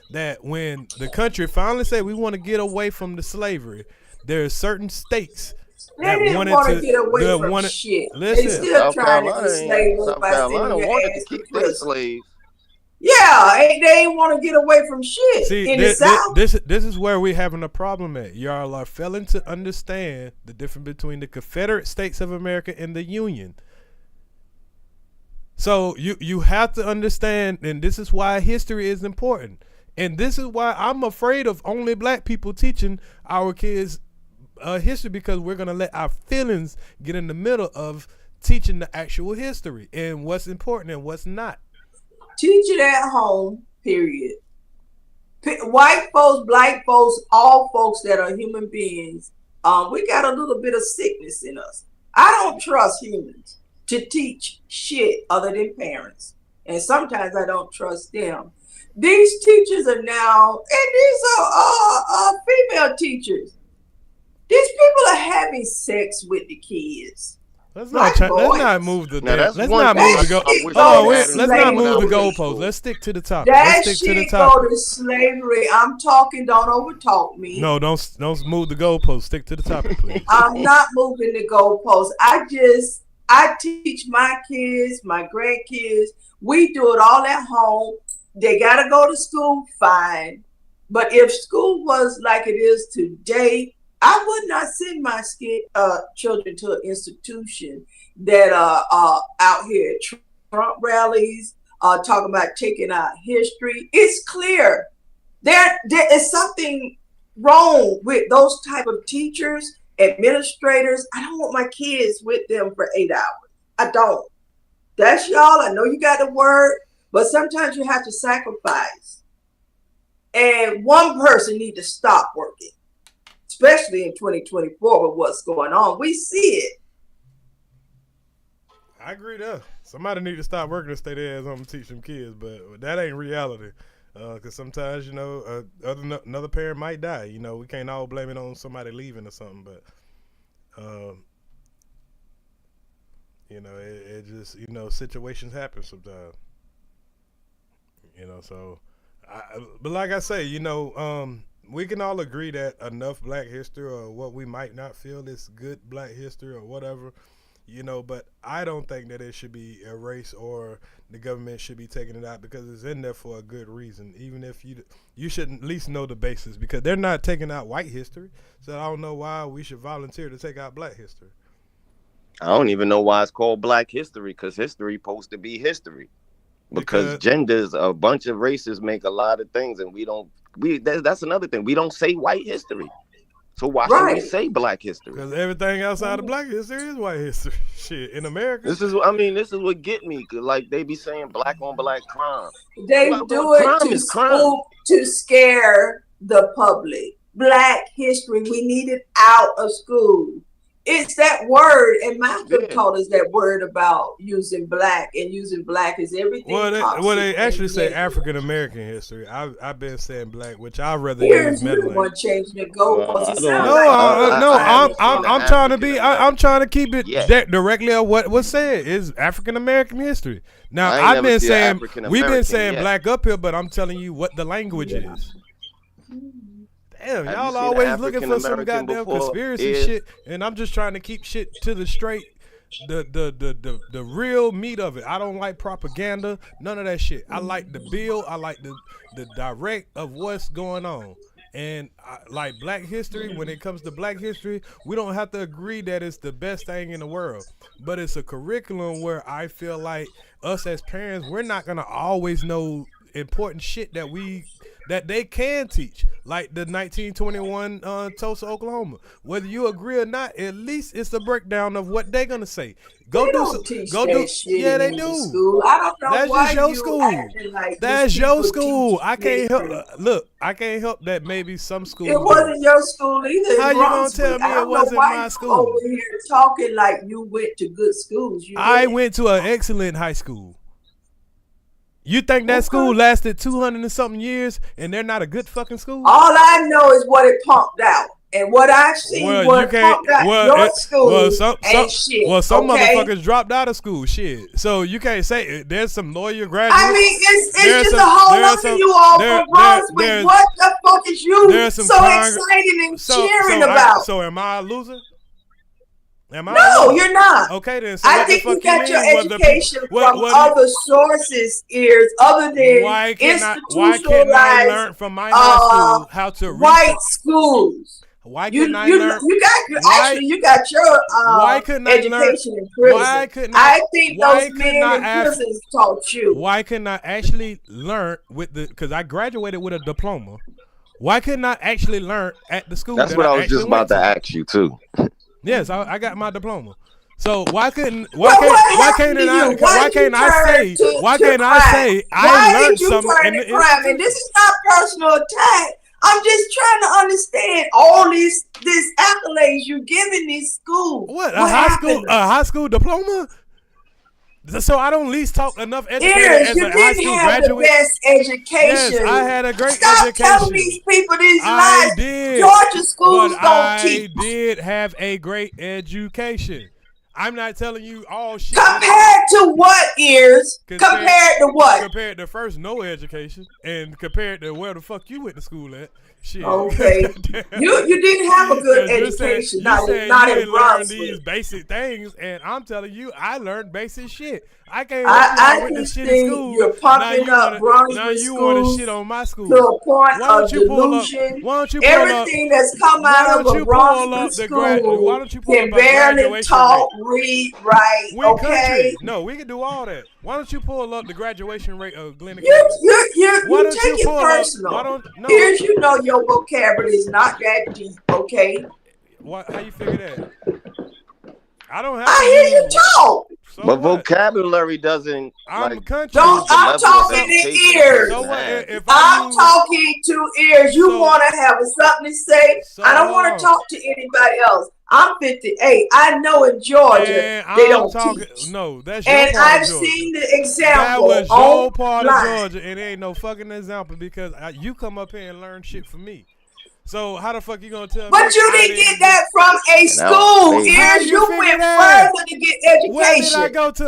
that when the country finally said we want to get away from the slavery, there are certain states that wanted to get away from shit. Listen, they still trying to enslave us by sending your ass to prison. Yeah, they ain't want to get away from shit. See, in the South. This is where we're having a problem at. Y'all are failing to understand the difference between the Confederate States of America and the Union. So you have to understand, and this is why history is important. And this is why I'm afraid of only black people teaching our kids history, because we're going to let our feelings get in the middle of teaching the actual history and what's important and what's not. Teach it at home, period. White folks, black folks, all folks that are human beings, we got a little bit of sickness in us. I don't trust humans to teach shit other than parents. And sometimes I don't trust them. These teachers are now, and these are female teachers. These people are having sex with the kids. Let's not move the goalpost. Let's stick to the topic. That shit go to slavery. I'm talking. Don't overtalk me. No, don't move the goalpost. Stick to the topic, please. I'm not moving the goalpost. I teach my kids, my grandkids. We do it all at home. They got to go to school, fine. But if school was like it is today, I would not send my children to an institution that are out here at Trump rallies, talking about taking out history. It's clear There is something wrong with those type of teachers, administrators. I don't want my kids with them for 8 hours. I don't. That's y'all. I know you got the word, but sometimes you have to sacrifice. And one person need to stop working, especially in 2024 with what's going on. We see it. I agree there. Somebody need to stop working and stay there as I'm teach them kids, but that ain't reality. Because sometimes, you know, another parent might die. You know, we can't all blame it on somebody leaving or something, but, you know, it just, you know, situations happen sometimes. You know, so, but like I say, you know, we can all agree that enough Black history, or what we might not feel is good Black history or whatever, you know, but I don't think that it should be erased or the government should be taking it out, because it's in there for a good reason. Even if you should at least know the basis, because they're not taking out white history. So I don't know why we should volunteer to take out Black history. I don't even know why it's called Black history, because history supposed to be history. Because genders, a bunch of races make a lot of things, and that's another thing. We don't say white history. So why should we say Black history? Because everything outside of Black history is white history. Shit, in America. This is what get me. Cause like they be saying black on black crime. They do it to scare the public. Black history, we need it out of school. It's that word, and Malcolm taught us that word about using black, and using black is everything. Well, they actually say African American history. I've been saying black, which I'd rather use Middle One changing the goalposts. I'm trying to be. I'm trying to keep it directly on what was said is African American history. Now I've been saying we've been saying black up here, but I'm telling you what the language is. Damn, y'all always looking for some goddamn conspiracy shit, and I'm just trying to keep shit to the straight, the real meat of it. I don't like propaganda, none of that shit. I like the bill, I like the direct of what's going on. And like Black history, when it comes to Black history, we don't have to agree that it's the best thing in the world, but it's a curriculum where I feel like us as parents, we're not gonna always know important shit that they can teach, like the 1921 Tulsa, Oklahoma. Whether you agree or not, at least it's a breakdown of what they're gonna say. They do. Yeah, they do. School. I don't know. That's why just your you school. like That's your school. I can't help. Look, I can't help that. Maybe some schools. It wasn't your school either. How you gonna tell me it wasn't my school? Over here talking like you went to good schools. I went to an excellent high school. You think that school lasted 200 and something years, and they're not a good fucking school? All I know is what it pumped out, and what I see was pumped out your school some shit. Well, some motherfuckers dropped out of school, shit. So you can't say there's some lawyer graduates. I mean, it's just a whole lot of you all from Brunswick. What the fuck is you so excited and cheering about? So am I a loser? No, you're not. Okay, then. So I think you got your education from other sources, other than why can't I learn from my high school how to read white schools? Why couldn't I learn? You got your education in prison. I think those men in prisons taught you. Why couldn't I actually learn because I graduated with a diploma? Why couldn't I actually learn at the school? That's what I was just about to ask you too. Yes, I got my diploma. So why can't I say I learned something? And this is not personal attack. I'm just trying to understand all this accolades you giving these schools. What high school diploma? So I don't at least talk enough educated as a high school graduate. Best education. Yes, I had a great education. Stop telling these people these lies. Georgia schools don't teach. I did have a great education. I'm not telling you all shit. Compared to what, Earz? Compared to what? Compared to first no education, and compared to where the fuck you went to school at. Shit. Okay. you didn't have a good education. Not in Brunswick. These basic things, and I'm telling you, I learned basic shit. I can't. I with this shit in school. You're pumping up Brunswick now you want to shit on my school to a point of delusion. Everything that's come out of a Brunswick school can barely talk read, write. We Okay. country. No, we can do all that. Why don't you pull up the graduation rate of Glenn Academy? You take it pull personal. Up, why don't no? Here's your vocabulary is not that deep. Okay. What? How you figure that? I don't have. I hear you talk. So but what? vocabulary doesn't. I'm like, country. I'm talking to ears. So what? If I'm talking to ears. You want to have something to say? I don't want to talk to anybody else. I'm 58. I know in Georgia they don't teach. No, that's your and part I've of Georgia. seen the example. That was your online. part of Georgia, and it ain't no fucking example because you come up here and learn shit from me. So how the fuck you gonna tell me? But you didn't get that from a school. Ears, you went further to get education. Where did I go to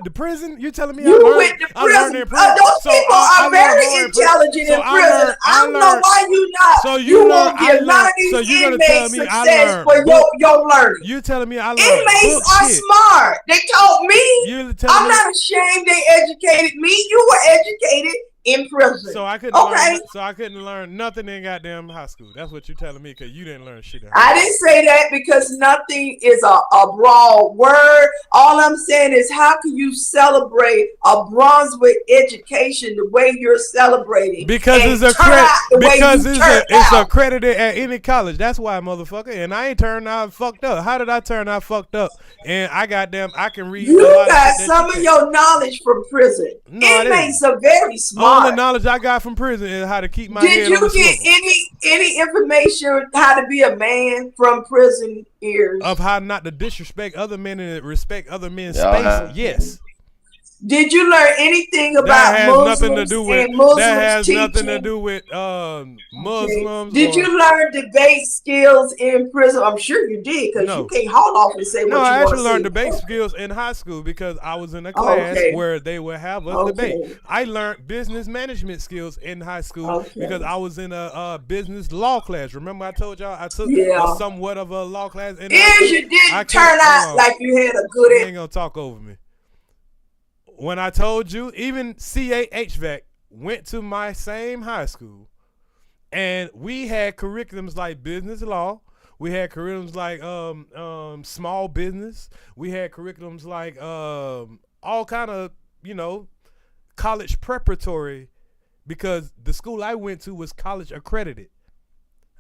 the prison? You telling me you I learned, went to I learned prison? in prison? Those So people are very intelligent in prison. I don't know why you not. So you won't give none of these inmates success for your learning. You telling me I learned? Inmates are smart. They taught me. I'm not ashamed they educated me. You were educated in prison. So I couldn't learn nothing in goddamn high school. That's what you're telling me because you didn't learn shit. I didn't say that because nothing is a broad word. All I'm saying is how can you celebrate a Brunswick education the way you're celebrating? Because it's accredited at any college. That's why, motherfucker. And I ain't turned out fucked up. How did I turn out fucked up? And I can read. You got some of your knowledge from prison. No, inmates are very smart. All the knowledge I got from prison is how to keep my head on the swivel. Did you get any information how to be a man from prison Ears? Of how not to disrespect other men and respect other men's space? Yes. Did you learn anything about Muslims and Muslims that has teaching? nothing to do with Muslims. Did you learn debate skills in prison? I'm sure you did because you can't haul off and say what you want to say. No, I actually learned debate skills in high school because I was in a class where they would have us debate. I learned business management skills in high school because I was in a business law class. Remember I told y'all I took somewhat of a law class. And you didn't turn out like you had a good. You ain't gonna talk over me. When I told you, even CA HVAC went to my same high school, and we had curriculums like business law. We had curriculums like small business. We had curriculums like all kind of, college preparatory, because the school I went to was college accredited.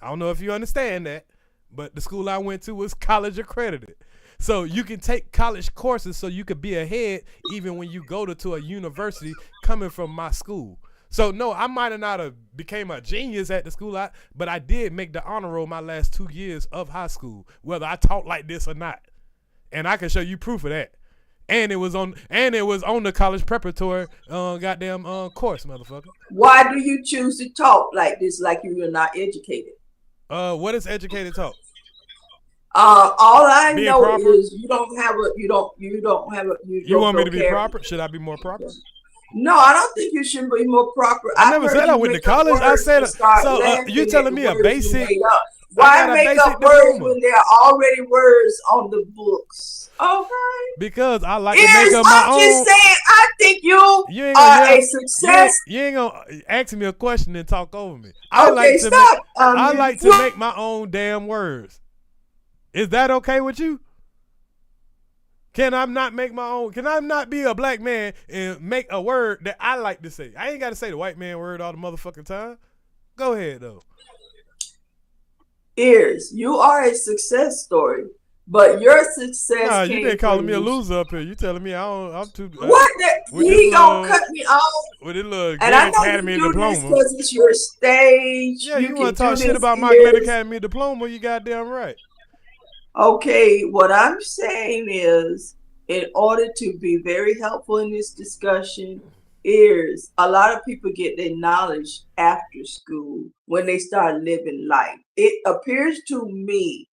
I don't know if you understand that, but the school I went to was college accredited. So you can take college courses so you could be ahead even when you go to a university coming from my school. So no, I might have not have became a genius at the school, but I did make the honor roll my last 2 years of high school, whether I taught like this or not. And I can show you proof of that. And it was on the college preparatory course, motherfucker. Why do you choose to talk like this, like you are not educated? What is educated talk? All I Being know proper? is you don't have a you want me to be proper? Should I be more proper? No, I don't think you should be more proper. I never said I went to college. I said you telling me a basic. Why make up words when there are already words on the books? Okay. Because I like to make up my own. I'm just saying, I think you are a success. You ain't gonna ask me a question and talk over me. I like to make my own damn words. Is that okay with you? Can I not make my own? Can I not be a black man and make a word that I like to say? I ain't got to say the white man word all the motherfucking time. Go ahead, though. Ears, you are a success story, but your success. Nah, you been calling me a loser up here. You telling me I'm too. What? He gonna cut me off with this little and I know Academy you do diploma. this because it's your stage. Yeah, you want to talk shit about my Glenn Academy diploma? You goddamn right. Okay, what I'm saying is, in order to be very helpful in this discussion, is a lot of people get their knowledge after school when they start living life. It appears to me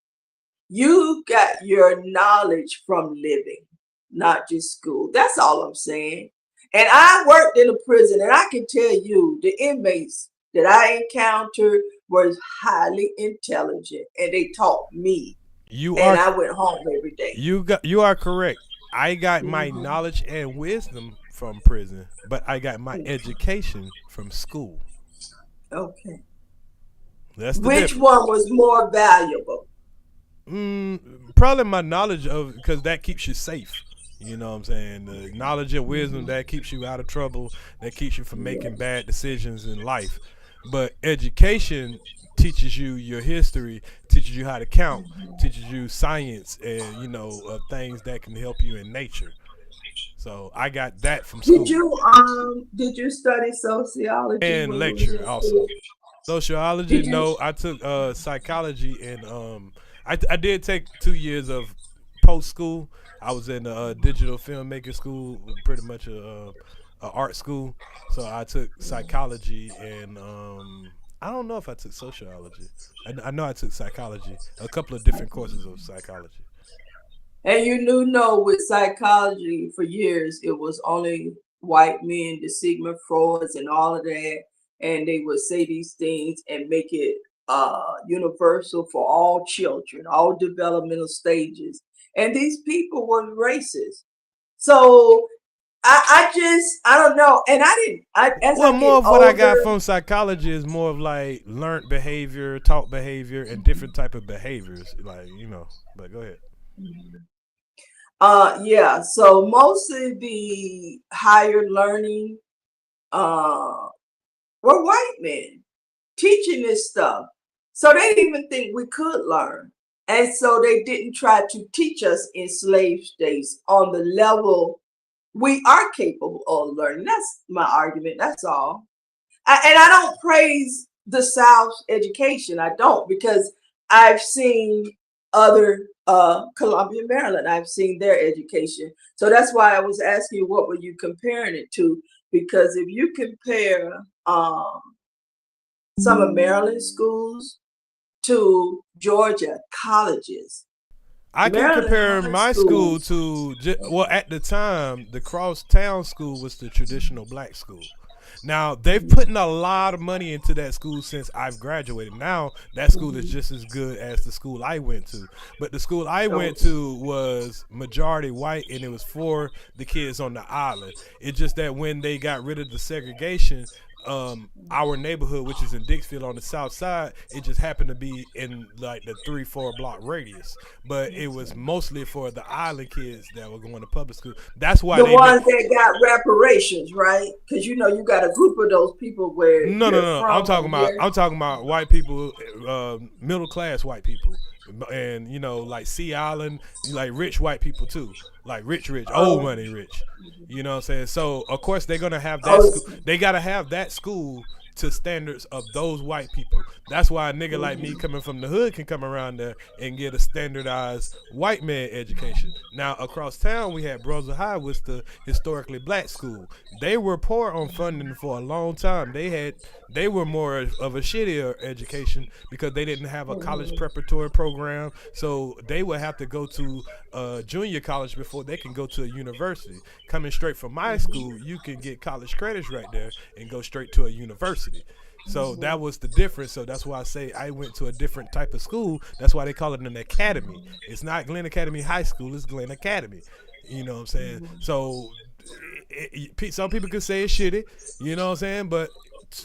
you got your knowledge from living, not just school. That's all I'm saying. And I worked in a prison, and I can tell you the inmates that I encountered were highly intelligent, and they taught me. I went home every day. You are correct. I got my knowledge and wisdom from prison, but I got my education from school. Okay. That's the Which difference. one was more valuable? Probably my knowledge of, because that keeps you safe. You know what I'm saying? The knowledge and wisdom that keeps you out of trouble, that keeps you from making bad decisions in life. But education teaches you your history, teaches you how to count, teaches you science, and things that can help you in nature. So I got that from school. Did you study sociology and when lecture you was in also? school? Sociology? No, I took psychology, and I did take 2 years of post school. I was in a digital filmmaking school, pretty much a art school. So I took psychology, and I don't know if I took sociology. I know I took psychology, a couple of different courses of psychology. And you know, with psychology for years, it was only white men, the Sigmund Freuds and all of that. And they would say these things and make it universal for all children, all developmental stages. And these people were racist. So I don't know. And more of what I got from psychology is more of like learned behavior, taught behavior, and different type of behaviors. Like, but go ahead. Yeah, so most of the higher learning were white men teaching this stuff. So they didn't even think we could learn. And so they didn't try to teach us in slave states on the level we are capable of learning. That's my argument. That's all. And I don't praise the South's education. I don't, because I've seen other Columbia, Maryland. I've seen their education. So that's why I was asking you, what were you comparing it to? Because if you compare some of Maryland schools to Georgia colleges, I can compare my school to, at the time, the Crosstown School was the traditional black school. Now, they've put in a lot of money into that school since I've graduated. Now, that school is just as good as the school I went to. But the school I went to was majority white, and it was for the kids on the island. It's just that when they got rid of the segregation, our neighborhood, which is in Dixfield on the south side, it just happened to be in like the 3-4 block radius, but it was mostly for the island kids that were going to public school. That's why the ones that got reparations, right? Because you got a group of those people where no. I'm talking about white people, middle class white people, and like Sea Island, like rich white people too, like rich, old money rich. You know what I'm saying? So of course they're gonna have that. School. They gotta have that school to standards of those white people. That's why a nigga like me coming from the hood can come around there and get a standardized white man education. Now across town we had Brunswick High, was the historically black school. They were poor on funding for a long time. They were more of a shittier education because they didn't have a college preparatory program. So they would have to go to junior college before they can go to a university. Coming straight from my school, you can get college credits right there and go straight to a university. So that was the difference. So that's why I say I went to a different type of school. That's why they call it an academy. It's not Glenn Academy High School. It's Glenn Academy. You know what I'm saying? So some people could say it's shitty. You know what I'm saying? But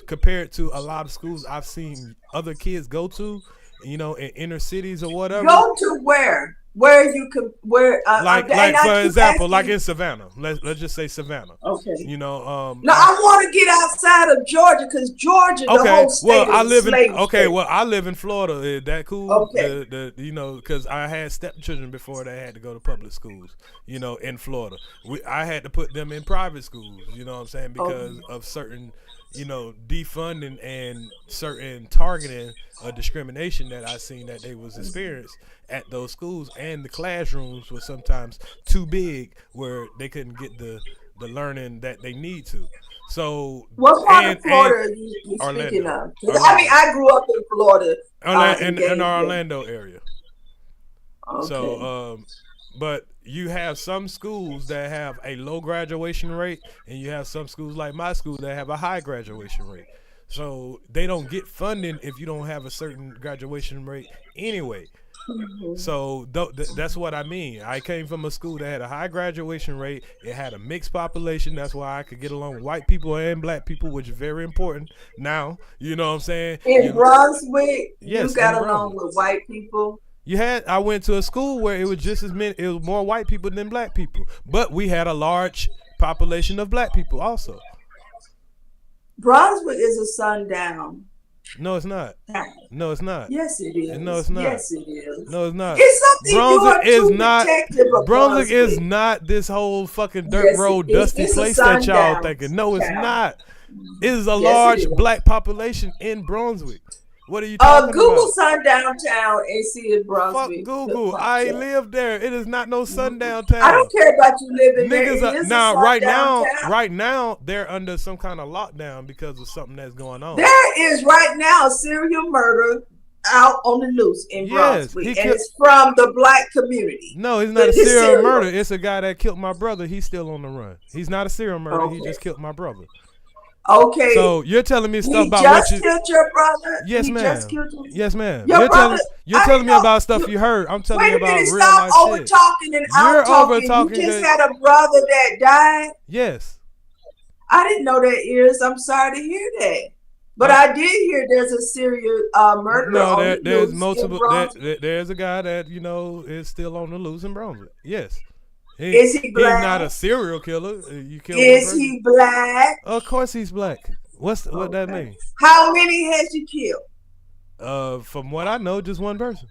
compared to a lot of schools I've seen other kids go to, in inner cities or whatever. Go to where? Where you could, like for example, like in Savannah. Let's just say Savannah. Okay. No, I want to get outside of Georgia because Georgia, the whole state is slave state. Well, I live in Florida. Is that cool? Okay. Because I had stepchildren before they had to go to public schools. In Florida, I had to put them in private schools. You know what I'm saying? Because of certain, defunding and certain targeting or discrimination that I seen that they was experienced at those schools, and the classrooms were sometimes too big where they couldn't get the learning that they need to. So what part of Florida are you speaking of? I grew up in Florida, in our Orlando area. Okay. So but you have some schools that have a low graduation rate, and you have some schools like my school that have a high graduation rate. So they don't get funding if you don't have a certain graduation rate anyway. Mm-hmm. So that's what I mean. I came from a school that had a high graduation rate. It had a mixed population. That's why I could get along with white people and black people, which is very important now. You know what I'm saying? In Brunswick, yes, you got along with white people? I went to a school where it was just as many. It was more white people than black people, but we had a large population of black people also. Brunswick is a sundown. No, it's not. No, it's not. Yes, it is. No, it's not. Yes, it is. No, it's not. It's something Brunswick you are is too not. protective of Brunswick is Brunswick. not this whole fucking dirt road, dusty it's a place that y'all sundown thinking. No, it's town. not. It is a Yes, large it is. black population in Brunswick. What are you talking Google about? sundown town and see if Brunswick. Fuck Google. I live there. It is not no sundown town. I don't care about you living there. Niggas It are, is a now right now, sundown town. right now they're under some kind of lockdown because of something that's going on. There is right now a serial murder out on the loose in Yes, Brunswick, he and killed- it's from the black community. No, he's not a This serial murder. It's a guy that killed my brother. He's still on the run. He's not a serial murder. He Okay. just killed my brother. Okay. So you're telling me stuff He about just what you. killed your brother. Yes, He ma'am. just killed you. Yes, ma'am. Your You're brother- telling me I know- about stuff you heard. I'm telling Wait you a about minute, real stop life over shit. talking and You're out talking. over-talking You just that- had a brother that died. Yes. I didn't know that, Earz. I'm sorry to hear that. But I did hear there's a serial murder. No, on there, the there's loose in multiple. Brunswick. There's a guy that is still on the loose in Brunswick. Yes. Is he black? He's not a serial killer. You kill Is one person. he black? Of course he's black. What that mean? How many has you killed? From what I know, just one person.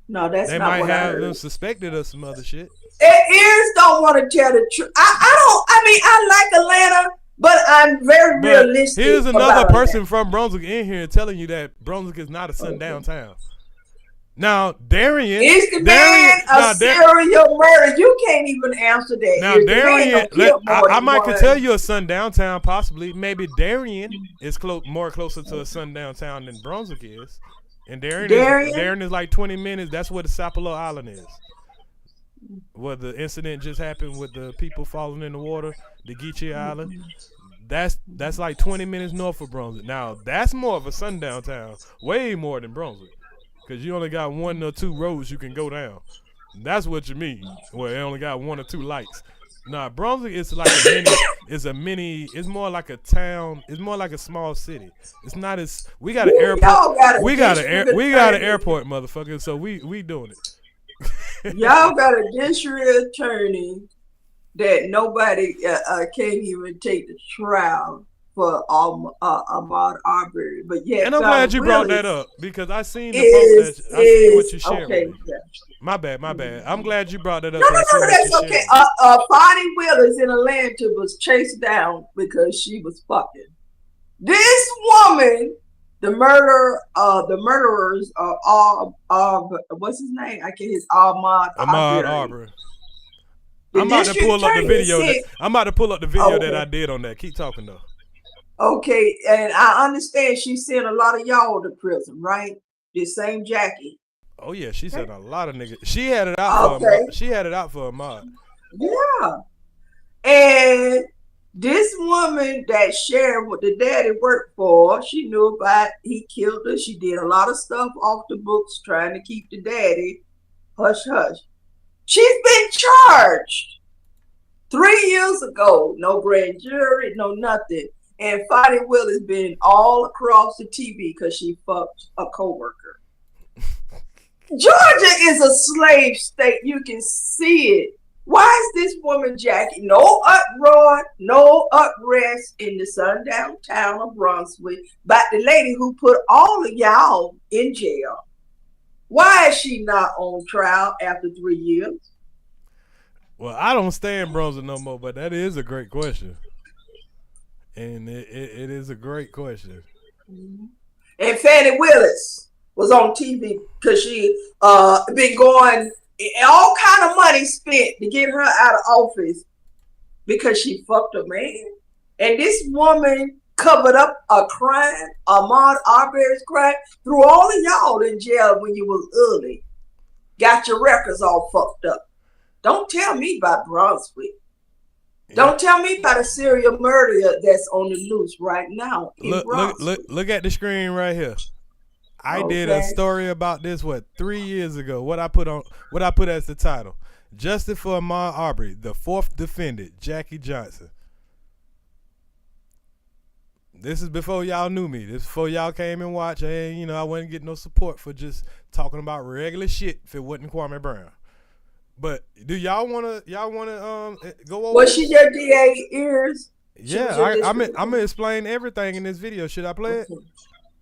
No, that's They not might what I have heard. them suspected of some other shit. Ears don't want to tell the truth. I mean, I like Atlanta, but I'm very But realistic. here's another about person Atlanta. from Brunswick in here telling you that Brunswick is not a sundown town. Now, Darian Is the man a serial murder? You can't even answer that. Now, Is the man Darian, done killed more I than might could one? tell you a sundown town, possibly. Maybe Darien is more closer to a sundown town than Brunswick is. And Darien is like 20 minutes. That's where the Sapelo Island is. Where the incident just happened with the people falling in the water, the Geechee Island. That's like 20 minutes north of Brunswick. Now, that's more of a sundown town. Way more than Brunswick. Because you only got 1 or 2 roads you can go down. That's what you mean. Well, it only got 1 or 2 lights. Nah, Brunswick is like it's more like a town. It's more like a small city. It's not as, we got an airport. We got an airport, motherfucker. So we doing it. Y'all got a district attorney that nobody can't even take the trial for Ahmaud Arbery, but yeah. And I'm glad you brought that up because I seen the post that I seen what you shared. Okay, with me. yeah. My bad. I'm glad you brought that up. No, that's okay. Bonnie Willis in Atlanta was chased down because she was fucking. This woman, the murderers are all what's his name? I can't. His Ahmaud Arbery. I'm about to pull up the video. I'm about to pull up the video that I did on that. Keep talking though. Okay, and I understand she sent a lot of y'all to prison, right? This same Jackie. Oh yeah, she sent a lot of niggas. She had it out for Ahmaud. She had it out for Ahmaud. Yeah. And this woman that shared what the daddy worked for, she knew about he killed her. She did a lot of stuff off the books trying to keep the daddy hush hush. She's been charged 3 years ago. No grand jury, no nothing. And Bonnie Willis been all across the TV because she fucked a coworker. Georgia is a slave state. You can see it. Why is this woman Jackie? No uproar, no unrest in the sundown town of Brunswick by the lady who put all of y'all in jail. Why is she not on trial after 3 years? Well, I don't stay in Brunswick no more, but that is a great question. And it is a great question. And Fannie Willis was on TV because she been going all kind of money spent to get her out of office because she fucked a man. And this woman covered up a crime, Ahmaud Arbery's crime, threw all of y'all in jail when you was early. Got your records all fucked up. Don't tell me about Brunswick. Don't tell me about a serial murderer that's on the loose right now. Look at the screen right here. I did a story about this 3 years ago. What I put as the title: Justice for Ahmaud Arbery, the 4th defendant, Jackie Johnson. This is before y'all knew me. This is before y'all came and watched. And, you know, I wouldn't get no support for just talking about regular shit if it wasn't Kwame Brown. But do y'all wanna go over? Was she your DA Earz? Yeah, I'm gonna explain everything in this video. Should I play it?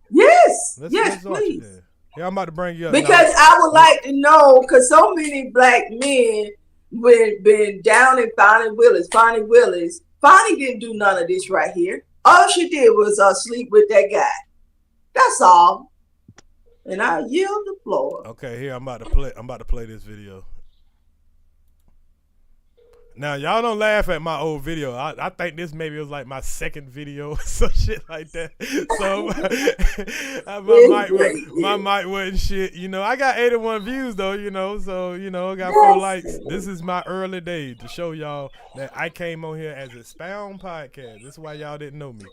Yes. Let's please. watch it. Yeah, I'm about to bring you up. Because I would like to know, because so many black men been down in Fonnie Willis. Fonnie didn't do none of this right here. All she did was sleep with that guy. That's all. And I yield the floor. Okay, here I'm about to play this video. Now y'all don't laugh at my old video. I think this maybe was like my second video or some shit like that. So my mic wasn't shit. You know, I got 81 views though. You know, so you know, I got 4 likes. This is my early days to show y'all that I came on here as a Expound podcast. This is why y'all didn't know me.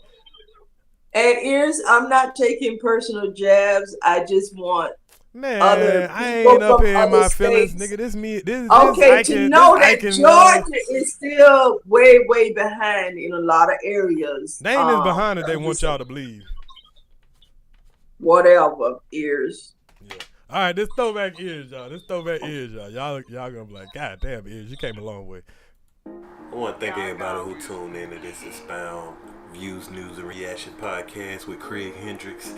And Earz, I'm not taking personal jabs. I just want. Man, I ain't up here in my feelings, nigga. This me. This okay, to know that Georgia is still way behind in a lot of areas. They ain't as behind as they want y'all to believe. Whatever, Earz. Yeah. All right, this throwback Earz, y'all. Y'all gonna be like, God damn, Earz, you came a long way. I want to thank everybody who tuned in to this Expound Views, News, and Reaction podcast with Craig Hendricks.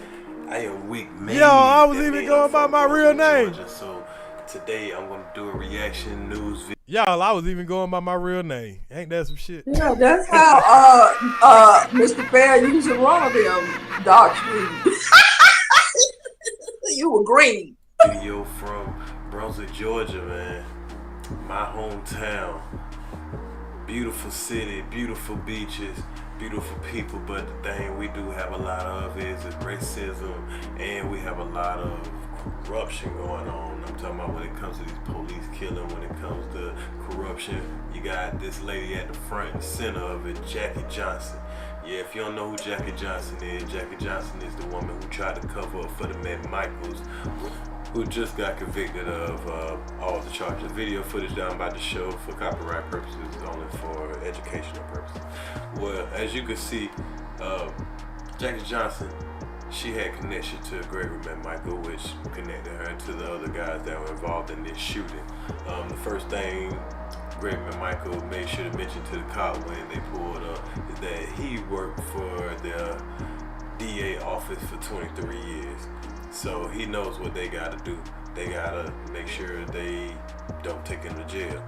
I am weak, man. Yo, I was even going by my real name. Georgia, so today I'm gonna do a reaction news video. Y'all, I was even going by my real name. Ain't that some shit? Yeah, that's how Mr. Fair used to run them dark green. You were green. Video from Brunswick, Georgia, man. My hometown. Beautiful city, beautiful beaches, beautiful people, but the thing we do have a lot of is racism, and we have a lot of corruption going on. I'm talking about when it comes to these police killing, when it comes to corruption. You got this lady at the front and center of it, Jackie Johnson. Yeah, if you don't know who Jackie Johnson is the woman who tried to cover up for the man Michaels, who just got convicted of all the charges. The video footage that I'm about to show for copyright purposes is only for educational purposes. Well, as you can see, Jackie Johnson, she had connection to Gregory McMichael, which connected her to the other guys that were involved in this shooting. The first thing Gregory McMichael made sure to mention to the cop when they pulled up is that he worked for the DA office for 23 years. So he knows what they gotta do. They gotta make sure they don't take him to jail.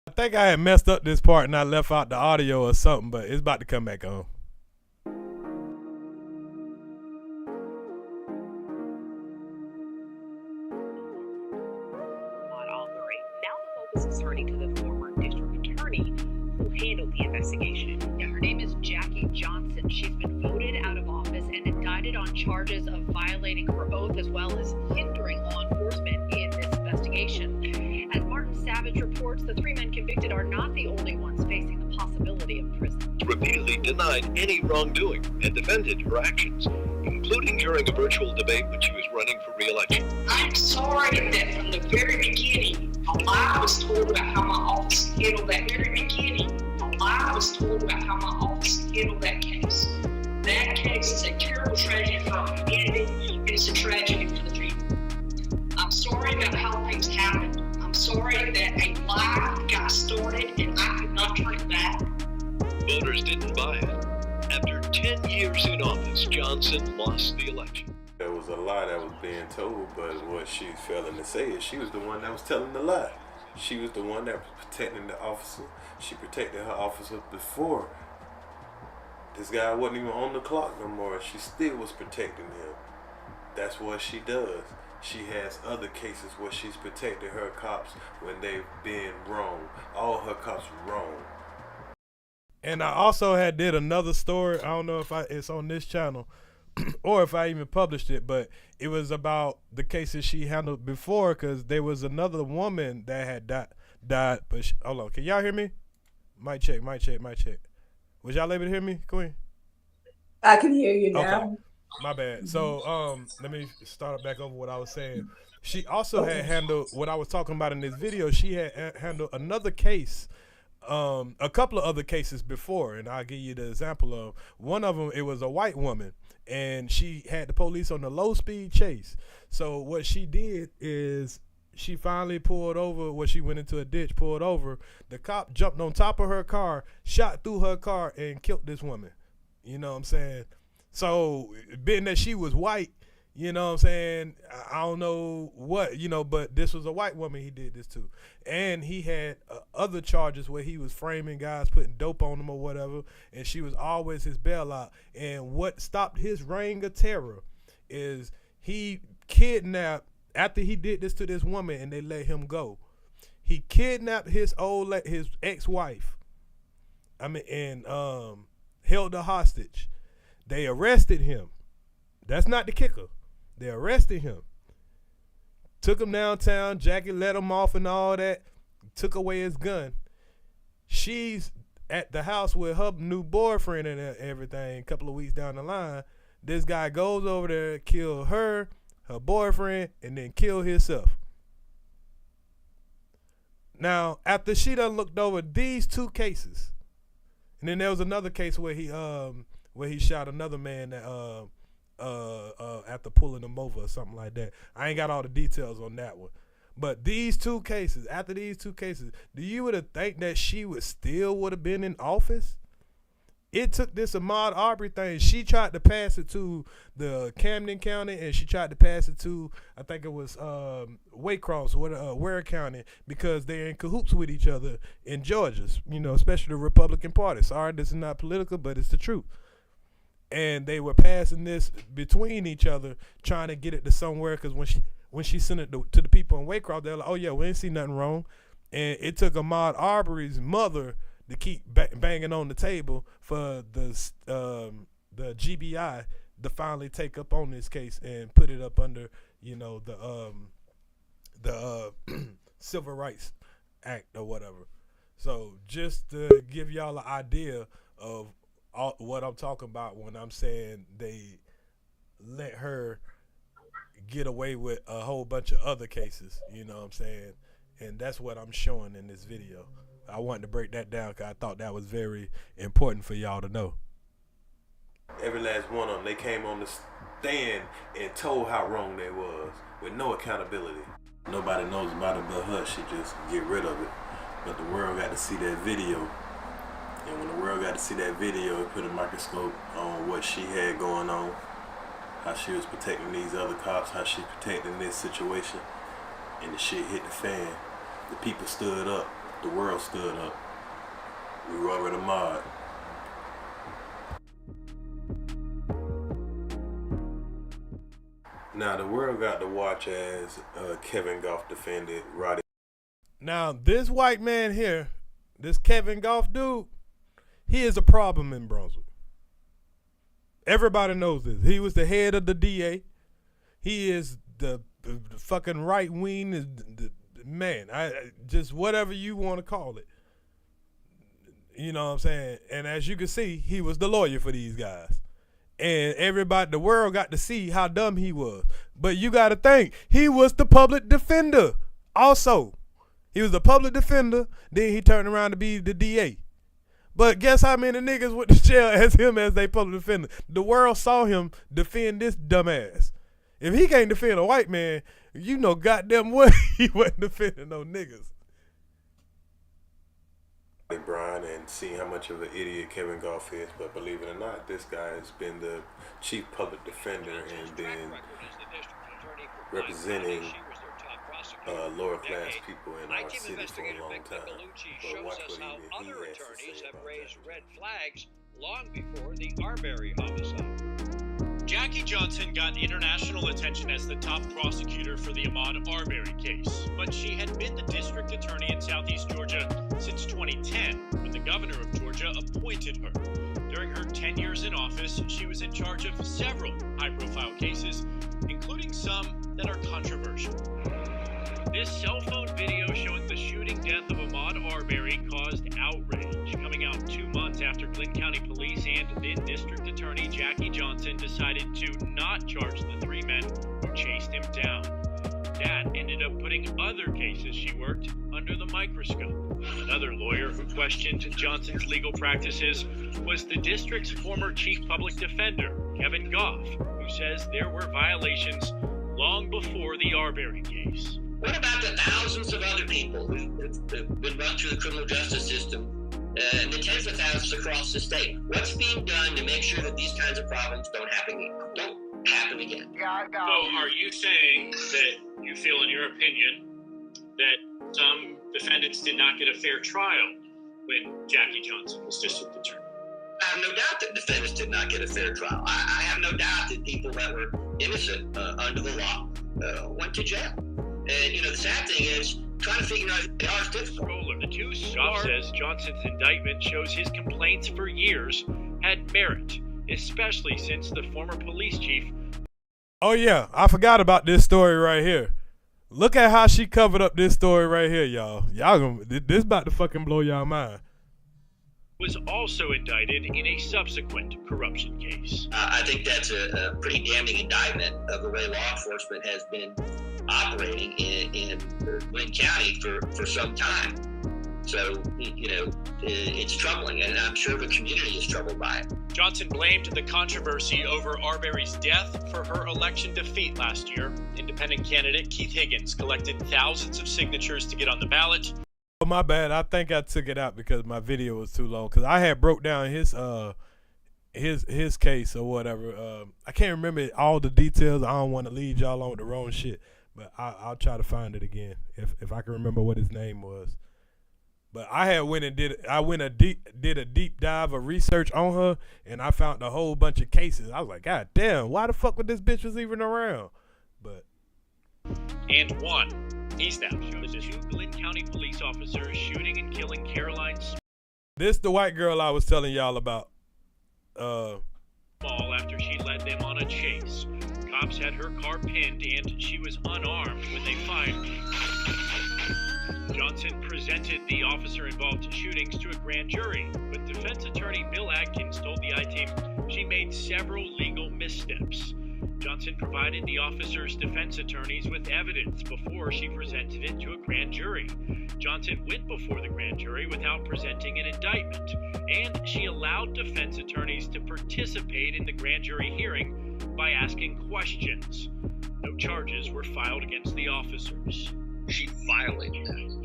I think I had messed up this part and I left out the audio or something, but it's about to come back on. Now the focus is turning to the former district attorney who handled the investigation. Yeah, her name is Jackie Johnson. She's been voted out of office and indicted on charges of violating her oath as well as hindering law enforcement in this investigation. As Martin Savage reports, the 3 men convicted are not the only ones facing the possibility of prison. Repeatedly denied any wrongdoing and defended her actions, including during a virtual debate when she was running for re-election. I'm sorry that from the very beginning, a lie was told about how my office handled that case. That case is a terrible tragedy for our community, and it's a tragedy for the people. I'm sorry about how things happened. I'm sorry that a lie got started and I could not turn it back. Voters didn't buy it. After 10 years in office, Johnson lost the election. There was a lie that was being told, but what she's failing to say is she was the one that was telling the lie. She was the one that was protecting the officer. She protected her officer before. This guy wasn't even on the clock no more. She still was protecting him. That's what she does. She has other cases where she's protected her cops when they've been wrong. All her cops were wrong. And I also did another story. I don't know if it's on this channel or if I even published it, but it was about the cases she handled before, because there was another woman that had died. But hold on, can y'all hear me? Mic check. Was y'all able to hear me, Queen? I can hear you now. Okay. My bad. So let me start back over what I was saying. She also had handled what I was talking about in this video. She had handled another case, a couple of other cases before, and I'll give you the example of one of them. It was a white woman, and she had the police on the low-speed chase. So what she did is she finally pulled over. She went into a ditch, pulled over. The cop jumped on top of her car, shot through her car, and killed this woman. You know what I'm saying? So being that she was white, you know what I'm saying, I don't know what, but this was a white woman he did this to. And he had other charges where he was framing guys, putting dope on them or whatever, and she was always his bailout. And what stopped his reign of terror is he kidnapped, after he did this to this woman and they let him go, he kidnapped his ex-wife, and held her hostage. They arrested him. That's not the kicker. They arrested him. Took him downtown. Jackie let him off and all that. Took away his gun. She's at the house with her new boyfriend and everything. A couple of weeks down the line, this guy goes over there, kill her boyfriend, and then kill himself. Now, after she done looked over these two cases, and then there was another case where he shot another man that after pulling him over or something like that. I ain't got all the details on that one. But these two cases, after these two cases, do you would have think that she would have been in office? It took this Ahmaud Arbery thing. She tried to pass it to the Camden County, and she tried to pass it to, I think it was Waycross or Ware County, because they're in cahoots with each other in Georgia, especially the Republican Party. Sorry, this is not political, but it's the truth. And they were passing this between each other, trying to get it to somewhere, because when she sent it to the people in Waycross, they're like, oh yeah, we ain't see nothing wrong. And it took Ahmaud Arbery's mother to keep banging on the table for the GBI to finally take up on this case and put it up under, the Civil Rights Act or whatever. So just to give y'all an idea of what I'm talking about when I'm saying they let her get away with a whole bunch of other cases, you know what I'm saying? And that's what I'm showing in this video. I wanted to break that down because I thought that was very important for y'all to know. Every last one of them, they came on the stand and told how wrong they was with no accountability. Nobody knows about it but her. She just get rid of it. But the world got to see that video. And when the world got to see that video, it put a microscope on what she had going on, how she was protecting these other cops, how she protecting this situation. And the shit hit the fan. The people stood up. The world stood up. We were over the mod. Now the world got to watch as Kevin Goff defended Roddy. Now this white man here, this Kevin Goff dude, he is a problem in Brunswick. Everybody knows this. He was the head of the DA. He is the fucking right wing, the man. Just whatever you want to call it. You know what I'm saying? And as you can see, he was the lawyer for these guys. And everybody, the world got to see how dumb he was. But you got to think, he was the public defender also. He was the public defender, then he turned around to be the DA. But guess how many niggas went to jail as him as they public defender? The world saw him defend this dumbass. If he can't defend a white man, you know goddamn well he wasn't defending no niggas. Brian, and seeing how much of an idiot Kevin Goff is, but believe it or not, this guy has been the chief public defender and been representing lower class people in our city for a long time. But watch what he has to say about raised red flags long before the Arbery homicide. Jackie Johnson got international attention as the top prosecutor for the Ahmaud Arbery case, but she had been the district attorney in Southeast Georgia since 2010, when the governor of Georgia appointed her. During her 10 years in office, she was in charge of several high-profile cases, including some that are controversial. This cell phone video showing the shooting death of Ahmaud Arbery caused outrage, coming out 2 months after Glynn County Police and then District Attorney Jackie Johnson decided to not charge the 3 men who chased him down. That ended up putting other cases she worked under the microscope. Another lawyer who questioned Johnson's legal practices was the district's former chief public defender, Kevin Goff, who says there were violations long before the Arbery case. What about the thousands of other people who've been run through the criminal justice system and the tens of thousands across the state? What's being done to make sure that these kinds of problems don't happen again? So are you saying that you feel, in your opinion, that some defendants did not get a fair trial when Jackie Johnson was district attorney? I have no doubt that defendants did not get a fair trial. I have no doubt that people that were innocent under the law went to jail. And, the sad thing is, trying to figure out the Earz difficult. The two Goff says Johnson's indictment shows his complaints for years had merit, especially since the former police chief. Oh yeah, I forgot about this story right here. Look at how she covered up this story right here, y'all. This about to fucking blow y'all mind. Was also indicted in a subsequent corruption case. I think that's a pretty damning indictment of the way law enforcement has been operating in Glynn County for some time. So, it's troubling, and I'm sure the community is troubled by it. Johnson blamed the controversy over Arbery's death for her election defeat last year. Independent candidate Keith Higgins collected thousands of signatures to get on the ballot. Oh, my bad. I think I took it out because my video was too long. Because I had broke down his case or whatever. I can't remember all the details. I don't want to lead y'all on with the wrong shit. But I'll try to find it again if I can remember what his name was. But I had did a deep dive of research on her, and I found a whole bunch of cases. I was like, God damn, why the fuck would this bitch was even around? But and one. He's now shows the 2 Glynn County police officers shooting and killing Caroline Small this the white girl I was telling y'all about. After she led them on a chase. Cops had her car pinned and she was unarmed when they fired. Johnson presented the officer-involved shootings to a grand jury, but defense attorney Bill Adkins told the I-Team she made several legal missteps. Johnson provided the officers' defense attorneys with evidence before she presented it to a grand jury. Johnson went before the grand jury without presenting an indictment, and she allowed defense attorneys to participate in the grand jury hearing by asking questions. No charges were filed against the officers. She violated that.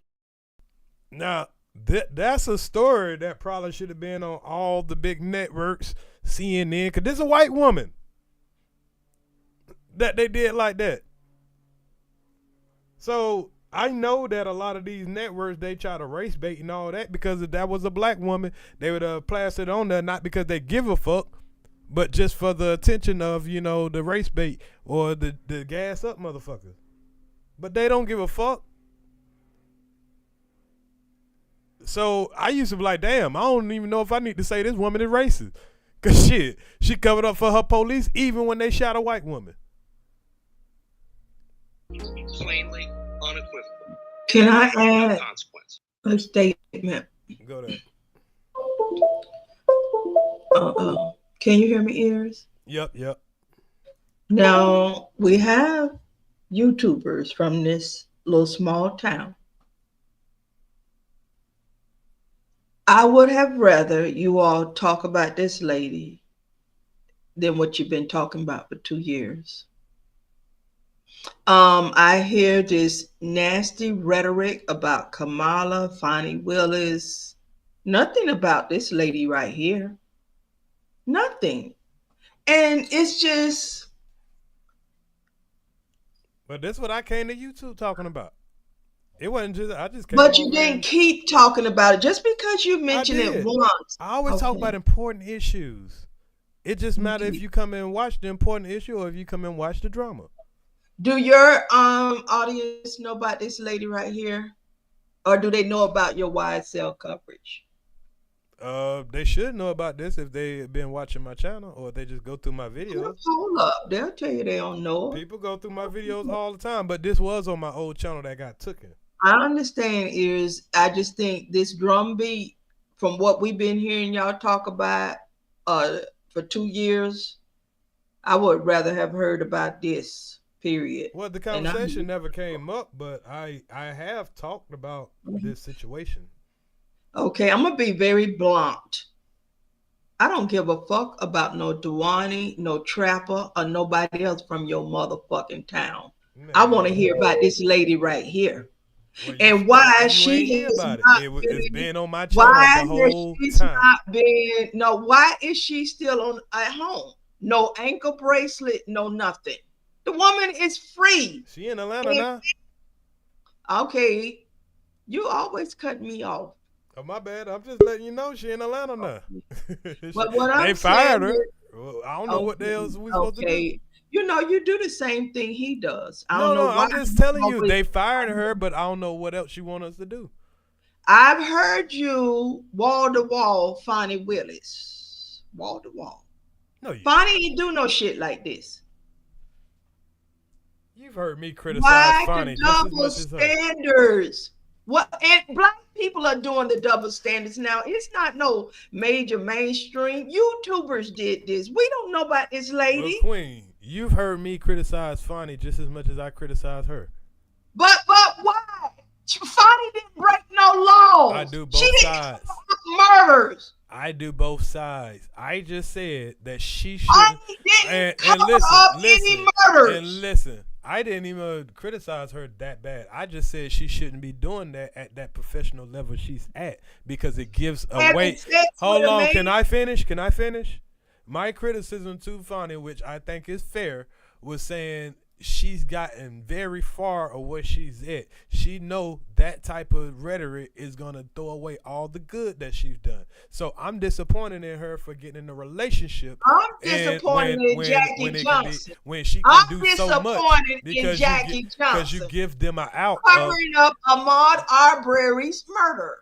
Now, that's a story that probably should have been on all the big networks, CNN, because this is a white woman that they did like that. So I know that a lot of these networks, they try to race bait and all that because if that was a black woman, they would have plastered on there, not because they give a fuck, but just for the attention of, the race bait or the gas up motherfuckers. But they don't give a fuck. So I used to be like, damn, I don't even know if I need to say this woman is racist. Because shit, she covered up for her police even when they shot a white woman. Plainly unequivocal. Can I add a statement? Go there. Can you hear me, Earz? Yep. Now, we have YouTubers from this little small town. I would have rather you all talk about this lady than what you've been talking about for 2 years. I hear this nasty rhetoric about Kamala, Fonnie Willis. Nothing about this lady right here. Nothing. And it's just. But that's what I came to YouTube talking about. It wasn't just, I just came. But you didn't keep talking about it just because you mentioned it once. I always talk about important issues. It just matters if you come and watch the important issue or if you come and watch the drama. Do your audience know about this lady right here? Or do they know about your wide cell coverage? They should know about this if they've been watching my channel or if they just go through my videos. Hold up. They'll tell you they don't know. People go through my videos all the time, but this was on my old channel that got taken. I understand, Earz. I just think this drum beat, from what we've been hearing y'all talk about for 2 years, I would rather have heard about this, period. Well, the conversation never came up, but I have talked about this situation. Okay, I'm going to be very blunt. I don't give a fuck about no Duani, no Trapper, or nobody else from your motherfucking town. Man, I want to hear about this lady right here. Well, and why she is not it's been on my channel the whole time. Why is she still at home? No ankle bracelet, no nothing. The woman is free. She in Atlanta now. Okay, you always cut me off. Oh, my bad. I'm just letting you know she in Atlanta now. But what they fired her. Well, I don't know what the else we supposed to do. You know, you do the same thing he does. I'm just telling you, they fired her, but I don't know what else she want us to do. I've heard you wall to wall, Fonnie Willis. Wall to wall. No, Fonnie ain't do no shit like this. You've heard me criticize Fonnie just as much as her. Standards. What, and black people are doing the double standards now. It's not no major mainstream. YouTubers did this. We don't know about this lady. Well, Queen, you've heard me criticize Fonnie just as much as I criticize her. But why? Fonnie didn't break no laws. I do both sides. Murders. I do both sides. I just said that she shouldn't. And listen. I didn't even criticize her that bad. I just said she shouldn't be doing that at that professional level she's at because it gives away. Hold on, can I finish? My criticism to Fonnie, which I think is fair, was saying she's gotten very far of where she's at. She know that type of rhetoric is gonna throw away all the good that she's done. So I'm disappointed in her for getting in a relationship. I'm disappointed in Jackie Johnson. When she can do so much because you give them an out. Covering up Ahmaud Arbery's murder.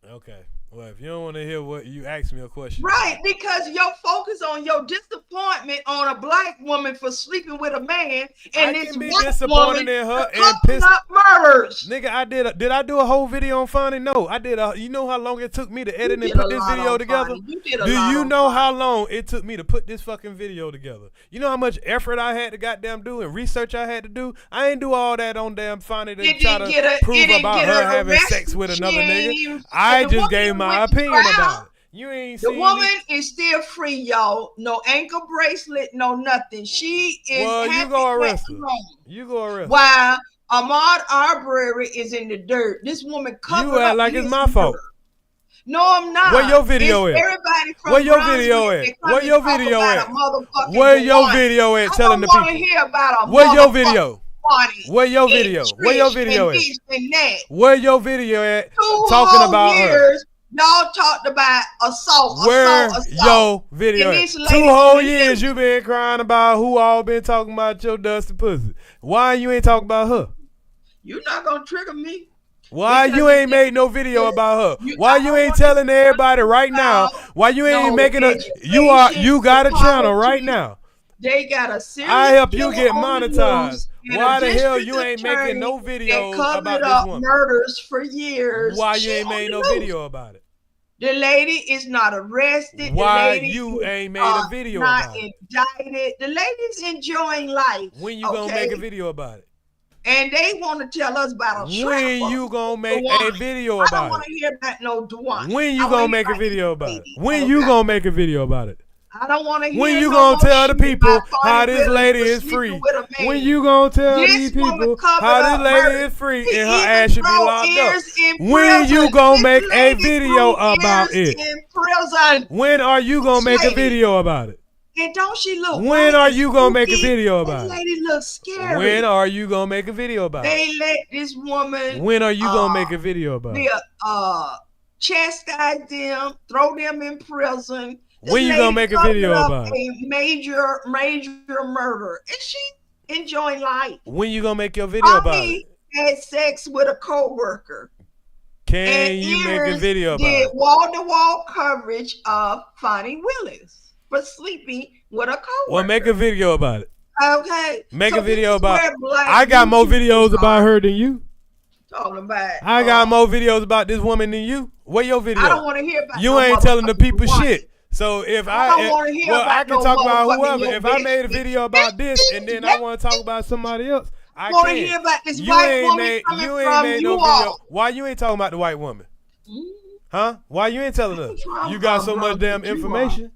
Okay. Well, if you don't want to hear what you asked me a question. Right, because your focus on your disappointment on a black woman for sleeping with a man and this white woman in her and pissed up murders. Nigga, did I do a whole video on Fonnie? No, I did. You know how long it took me to edit and put this video together? Do you know how long it took me to put this fucking video together? You know how much effort I had to goddamn do and research I had to do? I ain't do all that on damn Fonnie to try to prove about her having sex with another nigga. I just gave my opinion about it. You ain't the woman is still free, y'all. No ankle bracelet, no nothing. She is. Well, you go arrest her. You go arrest her. While Ahmaud Arbery is in the dirt. This woman covered up. You act like it's my fault. No, I'm not. Where your video at? Everybody from Where your video at? Where your video at? Where your video at? Telling the people. I don't want to hear about a Where your video? Where your video? Where your video at? Where your video at? Talking about her. Y'all talked about assault. Where your video at? 2 whole years you been crying about who all been talking about your dusty pussy. Why you ain't talking about her? You're not gonna trigger me. Why you ain't made no video about her? Why you ain't telling everybody right now? Why you ain't making a? You got a channel right now. They got a serious. I help you get monetized. Why the hell you ain't making no videos about this woman? Murders for years. Why you ain't made no video about it? The lady is not arrested. Why you ain't made a video about it? Not indicted. The lady's enjoying life. When you gonna make a video about it? And they want to tell us about a When you gonna make a video about it? I don't want to hear about no Dwan. When you gonna make a video about it? When you gonna make a video about it? I don't want to hear. When you gonna tell the people how this lady is free? When you gonna tell these people how this lady is free and her ass should be locked up? When you gonna make a video about it? When are you gonna make a video about it? And don't she look? When are you gonna make a video about it? This lady looks scary. When are you gonna make a video about it? They let this woman. When are you gonna make a video about it? Chastise them, throw them in prison. When you gonna make a video about it? A major murder. Is she enjoying life? When you gonna make your video about it? Had sex with a co-worker. Can you make a video about did it? wall-to-wall coverage of Fonnie Willis for sleeping with a coworker. Well, make a video about it. Okay. Make So a video this is about where it. black I got more YouTubers videos about are her than you. talking about. I got more videos about this woman than you. Where your video? I don't want to hear about You no ain't telling the motherfucking people woman. shit. So if I don't wanna hear well, about I can no talk about motherfucking whoever. If I bitch. made a video about this and then I want to talk about somebody else, I want to can. hear about this You white ain't woman made, coming you ain't from made you no video. all. Why you ain't talking about the white woman? Huh? Why you ain't telling us? You got so much damn information.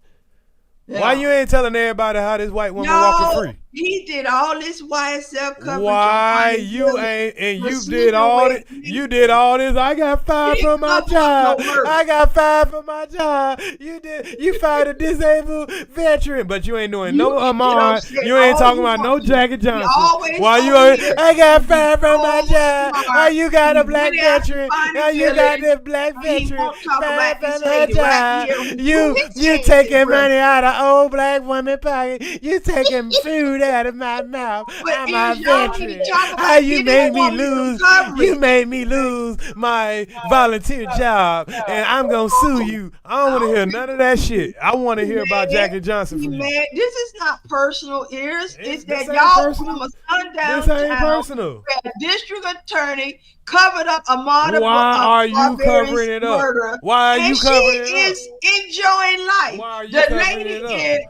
Why you ain't telling everybody how this white woman walking free? He did all this YSL coverage. Why you ain't and you did all this? You did all this. I got fired from my job. I got fired from my job. You fired a disabled veteran, but you ain't doing no Amar. You ain't talking about no Jackie Johnson. Why you? I got fired from my job. How you got a black veteran? How you got this black veteran fired from my job? You taking money out of old black woman pocket. You taking food out of my mouth. I'm a veteran. How you made me lose? You made me lose my volunteer job, and I'm gonna sue you. I don't want to hear none of that shit. I want to hear about Jackie Johnson from you. Man, this is not personal, Earz. It's that ain't y'all personal. from a sundown This ain't town personal. where a district attorney covered up Amada. Why are you covering it up? Murder, Why are you covering it she up? is enjoying life. Why are you the covering lady it up? in,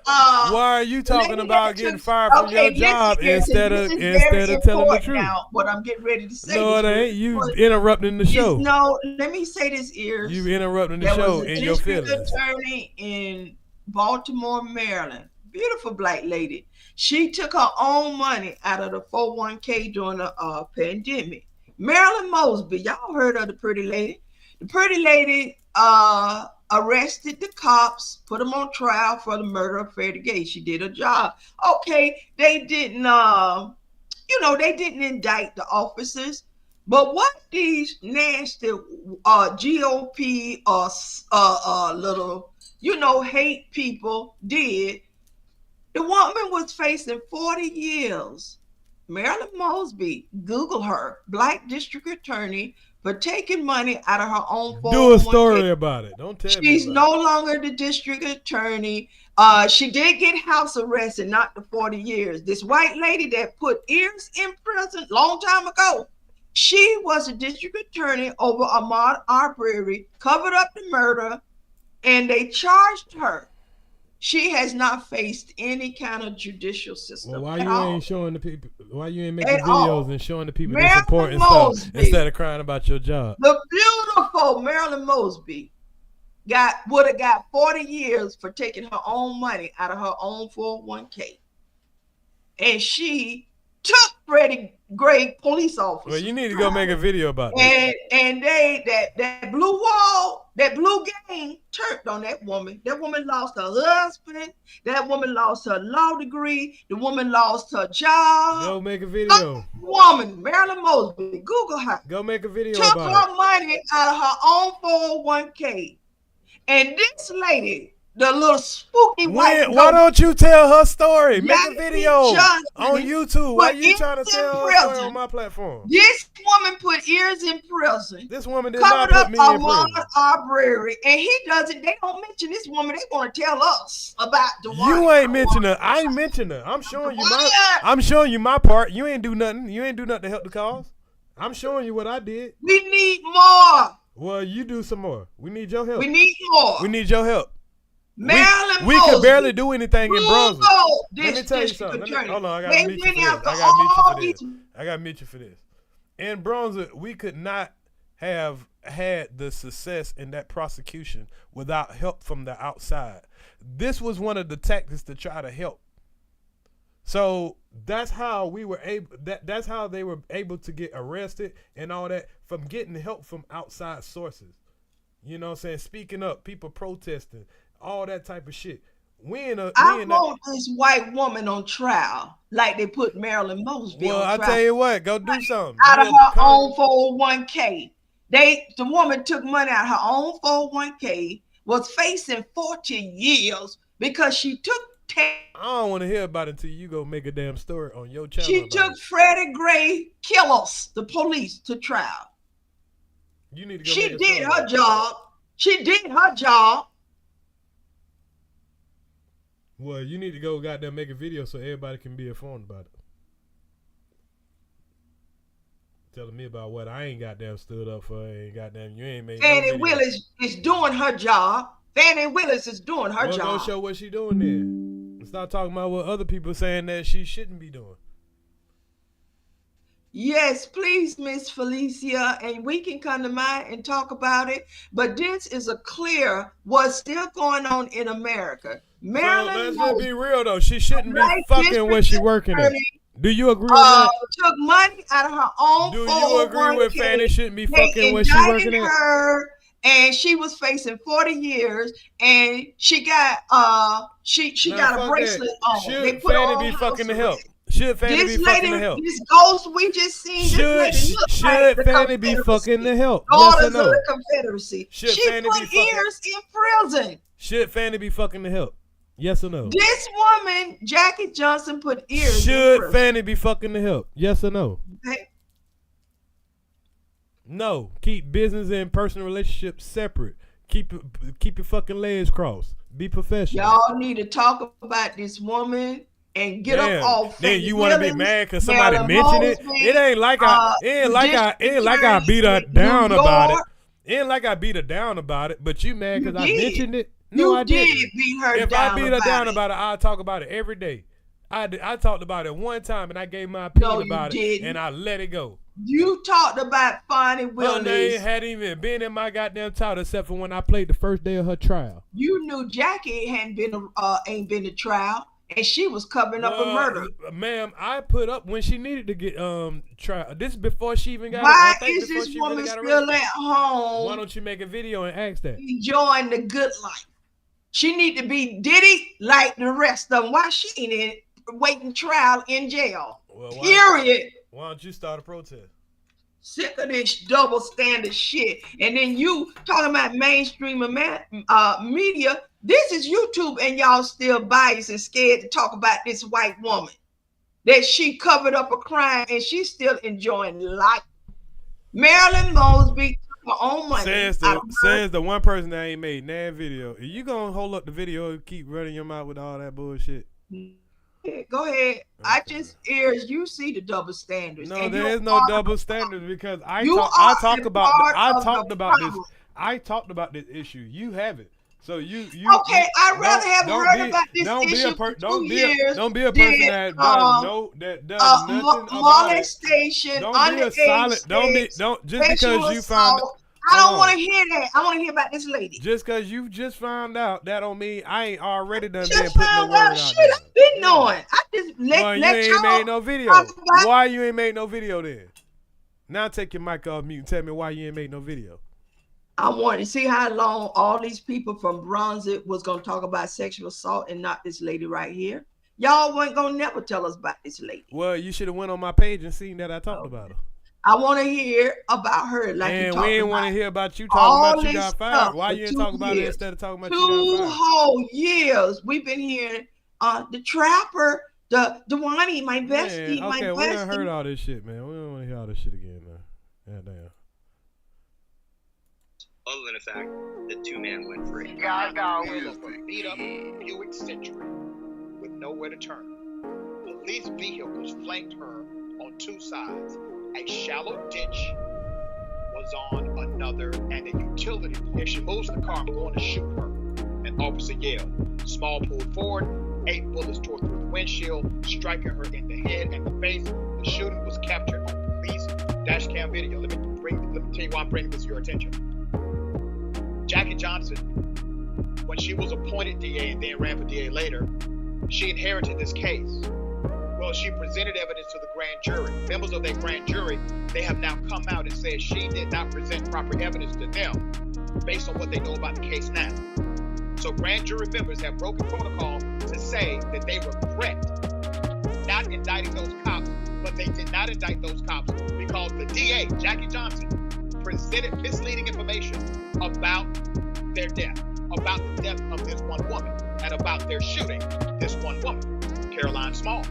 Why are you talking about getting fired from your job instead of telling the truth? Now, what I'm getting ready to say. No, it ain't. You interrupting the show. No, let me say this, Earz. You interrupting the There show was a in your district feelings. attorney in Baltimore, Maryland. Beautiful black lady. She took her own money out of the 401k during the pandemic. Marilyn Mosby, y'all heard of the pretty lady? The pretty lady arrested the cops, put them on trial for the murder of Freddie Gay. She did her job. Okay, they didn't, they didn't indict the officers. But what these nasty GOP little, hate people did, the woman was facing 40 years. Marilyn Mosby, Google her, black district attorney, for taking money out of her own 401k. Do a story about it. Don't tell me. She's no longer the district attorney. She did get house arrest and not the 40 years. This white lady that put Earz in prison long time ago, she was a district attorney over Ahmaud Arbery, covered up the murder, and they charged her. She has not faced any kind of judicial system. Well, why at you all. ain't showing the people? Why you ain't making At all. videos and showing the people this Marilyn important stuff Mosby, instead of crying about your job? the beautiful Marilyn Mosby would have got 40 years for taking her own money out of her own 401k. And she took Freddie Gray police officer. Well, you need to go make a video about that. And that blue wall, that blue gang turned on that woman. That woman lost her husband. That woman lost her law degree. The woman lost her job. Go make a video. Woman, Marilyn Mosby, Google her. Go make a video Took about her money out of her own 401k. And this lady, the little spooky white Why don't you tell her story? Make a Jackie video Johnson on YouTube. Why put you trying to Earz tell in her story prison. on my platform? This woman put Earz in prison. This woman did not covered put up me in Ahmaud prison. Arbery, and he doesn't. They don't mention this woman. They want to tell us about the one. You ain't mention her. I ain't mention her. I'm showing you my part. You ain't do nothing. You ain't do nothing to help the cause. I'm showing you what I did. We need more. Well, you do some more. We need your help. We need more. We need your help. Marilyn we could Mosby, barely do anything in Brunswick. Let me tell you district something. attorney. Hold on, I They gotta meet you went for this. after I gotta meet you all for this. these- I gotta meet you for this. In Brunswick, we could not have had the success in that prosecution without help from the outside. This was one of the tactics to try to help. So that's how we were able. That's how they were able to get arrested and all that, from getting help from outside sources. You know what I'm saying? Speaking up, people protesting, all that type of shit. I want this white woman on trial, like they put Marilyn Mosby Well, on I trial. tell you what, go do something. Out of her own 401k. The woman took money out of her own 401k, was facing 40 years because she took I don't want to hear about it until you go make a damn story on your channel. She took Freddie Gray killers, the police, to trial. You need to go She make a did song. her job. She did her job. Well, you need to go goddamn make a video so everybody can be informed about it. Telling me about what I ain't goddamn stood up for. Ain't goddamn, you ain't made no Fannie video. Willis is doing her job. Fannie Willis is doing her Well, job. go show what she doing then. Stop talking about what other people saying that she shouldn't be doing. Yes, please, Miss Felicia, and we can come to mine and talk about it. But this is a clear what's still going on in America. Maryland, so let's be real though. She shouldn't be fucking where she working at. Do you agree with that? Took money out of her own. Do you agree with Fannie shouldn't be fucking where she working at? Her, and she was facing 40 years, and she got she got a bracelet on. Should Fannie be fucking the help? Should Fannie be fucking the help? This ghost we just seen. Should Fannie be fucking the help? Daughters Yes or no? of the Confederacy. Should She Fannie put be fucking? years in prison. Should Fannie be fucking the help? Yes or no? This woman, Jackie Johnson, put ears in Should prison. Fannie be fucking the help? Yes or no? Okay. No. Keep business and personal relationships separate. Keep your fucking legs crossed. Be professional. Y'all need to talk about this woman and get up off. Then you want to be mad because somebody mentioned it? It ain't like I beat her down about it. It ain't like I beat her down about it, but you mad because I mentioned it? No, I didn't. You did beat her If down I beat her down about about it, I'll talk about it every day. I talked about it one time and I gave my opinion about it and I let it go. You talked about Fannie Her Willis. name hadn't even been in my goddamn title except for when I played the first day of her trial. You knew Jackie ain't been to trial, and she was covering up a murder. Ma'am, I put up when she needed to get trial. This is before she even got. Why I think is before this she woman really got still arrested. at home? Why don't you make a video and ask that? Enjoying the good life. She need to be diddy like the rest of them. Why she ain't in waiting trial in jail? Well, Period. Why don't you start a protest? Sick of this double standard shit. And then you talking about mainstream media. This is YouTube, and y'all still biased and scared to talk about this white woman that she covered up a crime and she's still enjoying life. Marilyn Mosby took her own money. Says the one person that ain't made that video. Are you gonna hold up the video and keep running your mouth with all that bullshit? Go ahead. I just Earz, you see the double standards. No, and there you're is no part double of- standards because I You talked are about a this. part I of talked the about this. problem. I talked about this issue. You haven't. So you Okay, I'd rather have heard about this issue for 2 years don't be a person than, that does nothing about it. molestation, Don't be a solid. Don't just because you found. I don't want to hear that. I want to hear about this lady. Just because you just found out, that don't mean I ain't already done Just been putting the found word out out shit. there. I've been knowing. I just Well, you let ain't y'all made no video. talk about- Why you ain't made no video then? Now take your mic off mute and tell me why you ain't made no video. I wanted to see how long all these people from Brunswick was going to talk about sexual assault and not this lady right here. Y'all weren't going to never tell us about this lady. Well, you should have went on my page and seen that I talked about her. I want to hear about her. Like And you we ain't want to hear about you talking about you got fired. Why you ain't talking about it instead of talking about you got 2 fired? whole years we've been hearing the trapper, the one eat my bestie, my Okay, we done heard bestie. all this shit, man. We don't want to hear all this shit again, man. Goddamn. Other than the fact that 2 men went free. Beat up Buick Century with nowhere to turn. Police vehicles flanked her on 2 sides. A shallow ditch was on another, and a utility. If she moves the car, I'm going to shoot her. An officer yelled. Small pulled forward. 8 bullets tore through the windshield, striking her in the head and the face. The shooting was captured on police dash cam video. Let me tell you why I'm bringing this to your attention. Jackie Johnson, when she was appointed DA and then ran for DA later, she inherited this case. Well, she presented evidence to the grand jury. Members of that grand jury, they have now come out and said she did not present proper evidence to them based on what they know about the case now. So grand jury members have broken protocol to say that they regret not indicting those cops, but they did not indict those cops because the DA, Jackie Johnson, presented misleading information about their death, about the death of this one woman, and about their shooting this one woman, Caroline Small.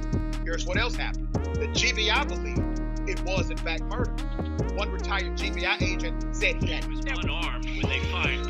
Here's what else happened. The GBI believed it was in fact murder. One retired GBI agent said he was unarmed when they fired.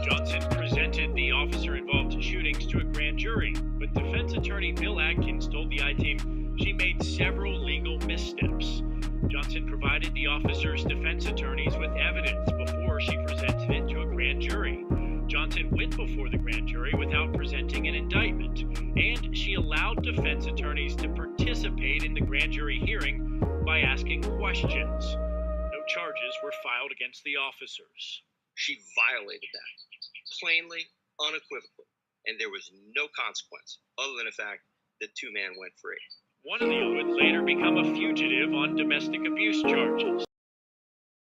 Johnson presented the officer-involved shootings to a grand jury, but defense attorney Bill Atkins told the I-Team she made several legal missteps. Johnson provided the officer's defense attorneys with evidence before she presented it to a grand jury. Johnson went before the grand jury without presenting an indictment, and she allowed defense attorneys to participate in the grand jury hearing by asking questions. No charges were filed against the officers. She violated that, plainly, unequivocally, and there was no consequence other than the fact that two men went free. One of them would later become a fugitive on domestic abuse charges.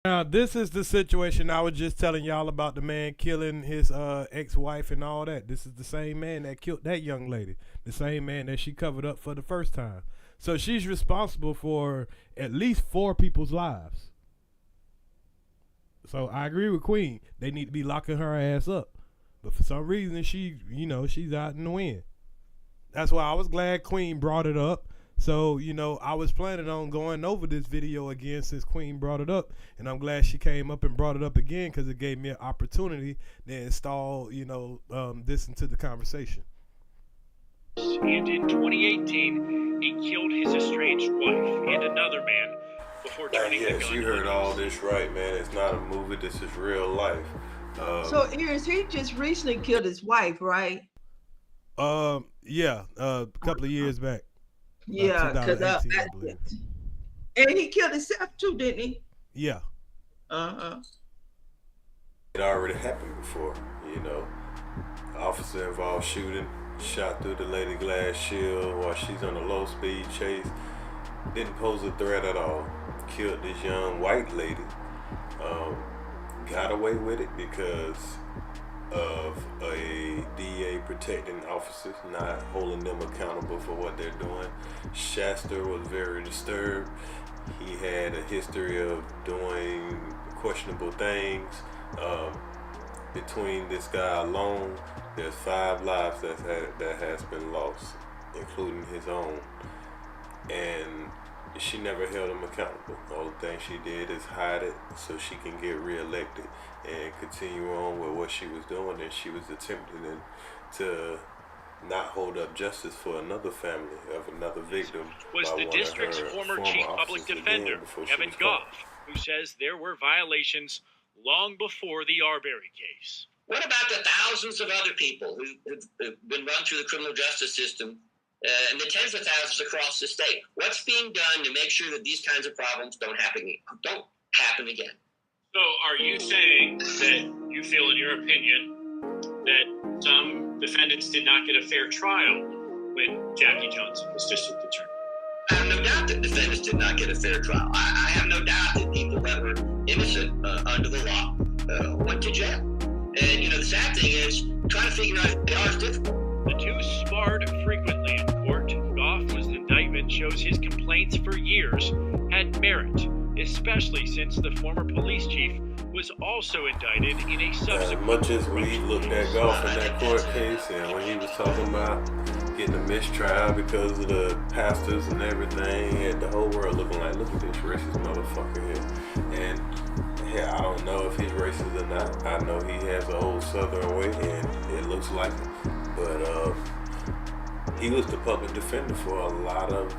Now, this is the situation I was just telling y'all about, the man killing his ex-wife and all that. This is the same man that killed that young lady, the same man that she covered up for the first time. So she's responsible for at least 4 people's lives. So I agree with Queen. They need to be locking her ass up. But for some reason, she's out in the wind. That's why I was glad Queen brought it up. So, I was planning on going over this video again since Queen brought it up. And I'm glad she came up and brought it up again, because it gave me an opportunity to install, this into the conversation. And in 2018, he killed his estranged wife and another man before turning the gun. You heard all this right, man. It's not a movie. This is real life. So, Earz, he just recently killed his wife, right? Yeah, a couple of years back. Yeah, because and he killed himself too, didn't he? Yeah. It already happened before, Officer involved shooting, shot through the lady glass shield while she's on a low speed chase. Didn't pose a threat at all. Killed this young white lady. Got away with it because of a DA protecting officers, not holding them accountable for what they're doing. Shasta was very disturbed. He had a history of doing questionable things. Between this guy alone, there's 5 lives that has been lost, including his own. And she never held him accountable. The only thing she did is hide it so she can get reelected and continue on with what she was doing. And she was attempting to not hold up justice for another family of another victim. Was the district's former chief public defender, Evan Goff, who says there were violations long before the Arbery case. What about the thousands of other people who've been run through the criminal justice system and the tens of thousands across the state? What's being done to make sure that these kinds of problems don't happen again? So are you saying that you feel, in your opinion, that some defendants did not get a fair trial when Jackie Johnson was district attorney? I have no doubt that defendants did not get a fair trial. I have no doubt that people that were innocent under the law went to jail. And, the sad thing is, trying to figure out if they are difficult. The two sparred frequently in court. Goff's indictment shows his complaints for years had merit, especially since the former police chief was also indicted in a subsequent. As much as we looked at Goff in that court case, and when he was talking about getting a mistrial because of the pastors and everything, and the whole world looking like, look at this racist motherfucker here. And I don't know if he's racist or not. I know he has an old southern way, and it looks like it. But he was the public defender for a lot of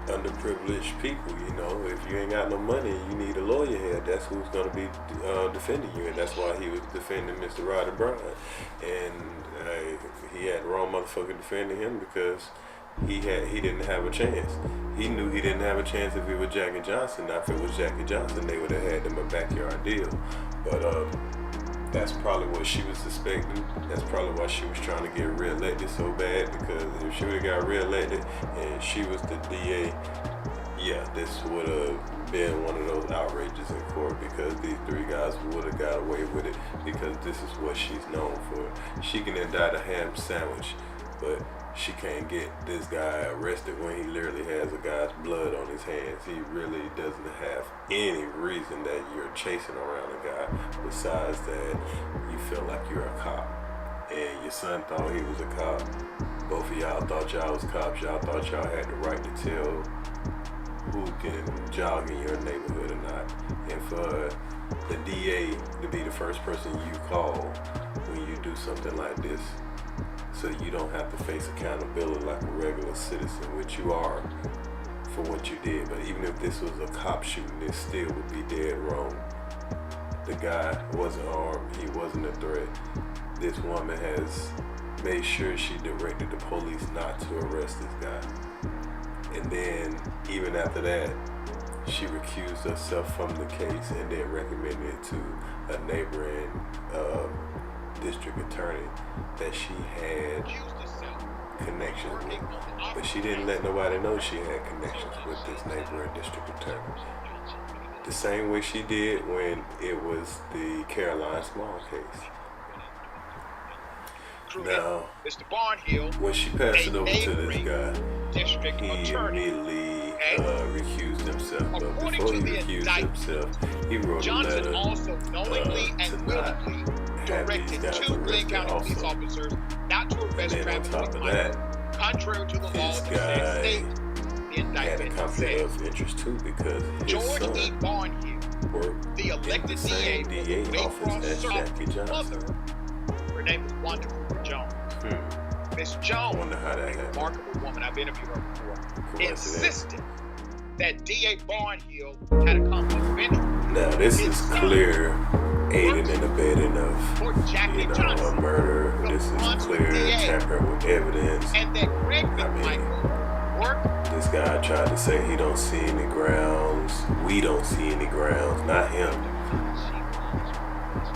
underprivileged people. If you ain't got no money, you need a lawyer here. That's who's going to be defending you, and that's why he was defending Mr. Roddy Brown. And he had the wrong motherfucker defending him because he didn't have a chance. He knew he didn't have a chance if it was Jackie Johnson. Now, if it was Jackie Johnson, they would have had them a backyard deal. But that's probably what she was suspecting. That's probably why she was trying to get reelected so bad, because if she would have got reelected and she was the DA, this would have been one of those outrages in court, because these 3 guys would have got away with it, because this is what she's known for. She can indict a ham sandwich, but she can't get this guy arrested when he literally has a guy's blood on his hands. He really doesn't have any reason that you're chasing around a guy besides that you feel like you're a cop. And your son thought he was a cop. Both of y'all thought y'all was cops. Y'all thought y'all had the right to tell who can jog in your neighborhood or not. And for the DA to be the first person you call when you do something like this, so you don't have to face accountability like a regular citizen, which you are for what you did. But even if this was a cop shooting, it still would be dead wrong. The guy wasn't armed, he wasn't a threat. This woman has made sure she directed the police not to arrest this guy. And then, even after that, she recused herself from the case and then recommended it to a neighboring district attorney that she had connections with. But she didn't let nobody know she had connections with this neighboring district attorney. The same way she did when it was the Caroline Small case. Now, Mr. Barnhill, when she passed it over to this guy, district he attorney, immediately recused himself. But before he recused himself, he wrote Johnson a letter also knowingly to and not willingly have these directed guys 2 Glenn arrested County police also. officers not to arrest And then on Travis top of McMichael. that, Contrary to the law this of the guy state, the had a indictment conflict says of interest too because his George son E. Barnhill, worked the in elected the same DA, DA of office Waycross as South Jackie Johnson. mother, her name is Wanda Cooper Jones. Miss Jones, wonder how that a happened. remarkable woman, I've interviewed her before, Coincidence. insisted that DA Barnhill had a conflict of interest. Now this His is son clear aiding and abetting of for Jackie a Johnson, murder. This is runs with clear DA, tampering with evidence. and that Greg McMichael worked This guy tried to say he don't see any grounds. We don't see any grounds, not him.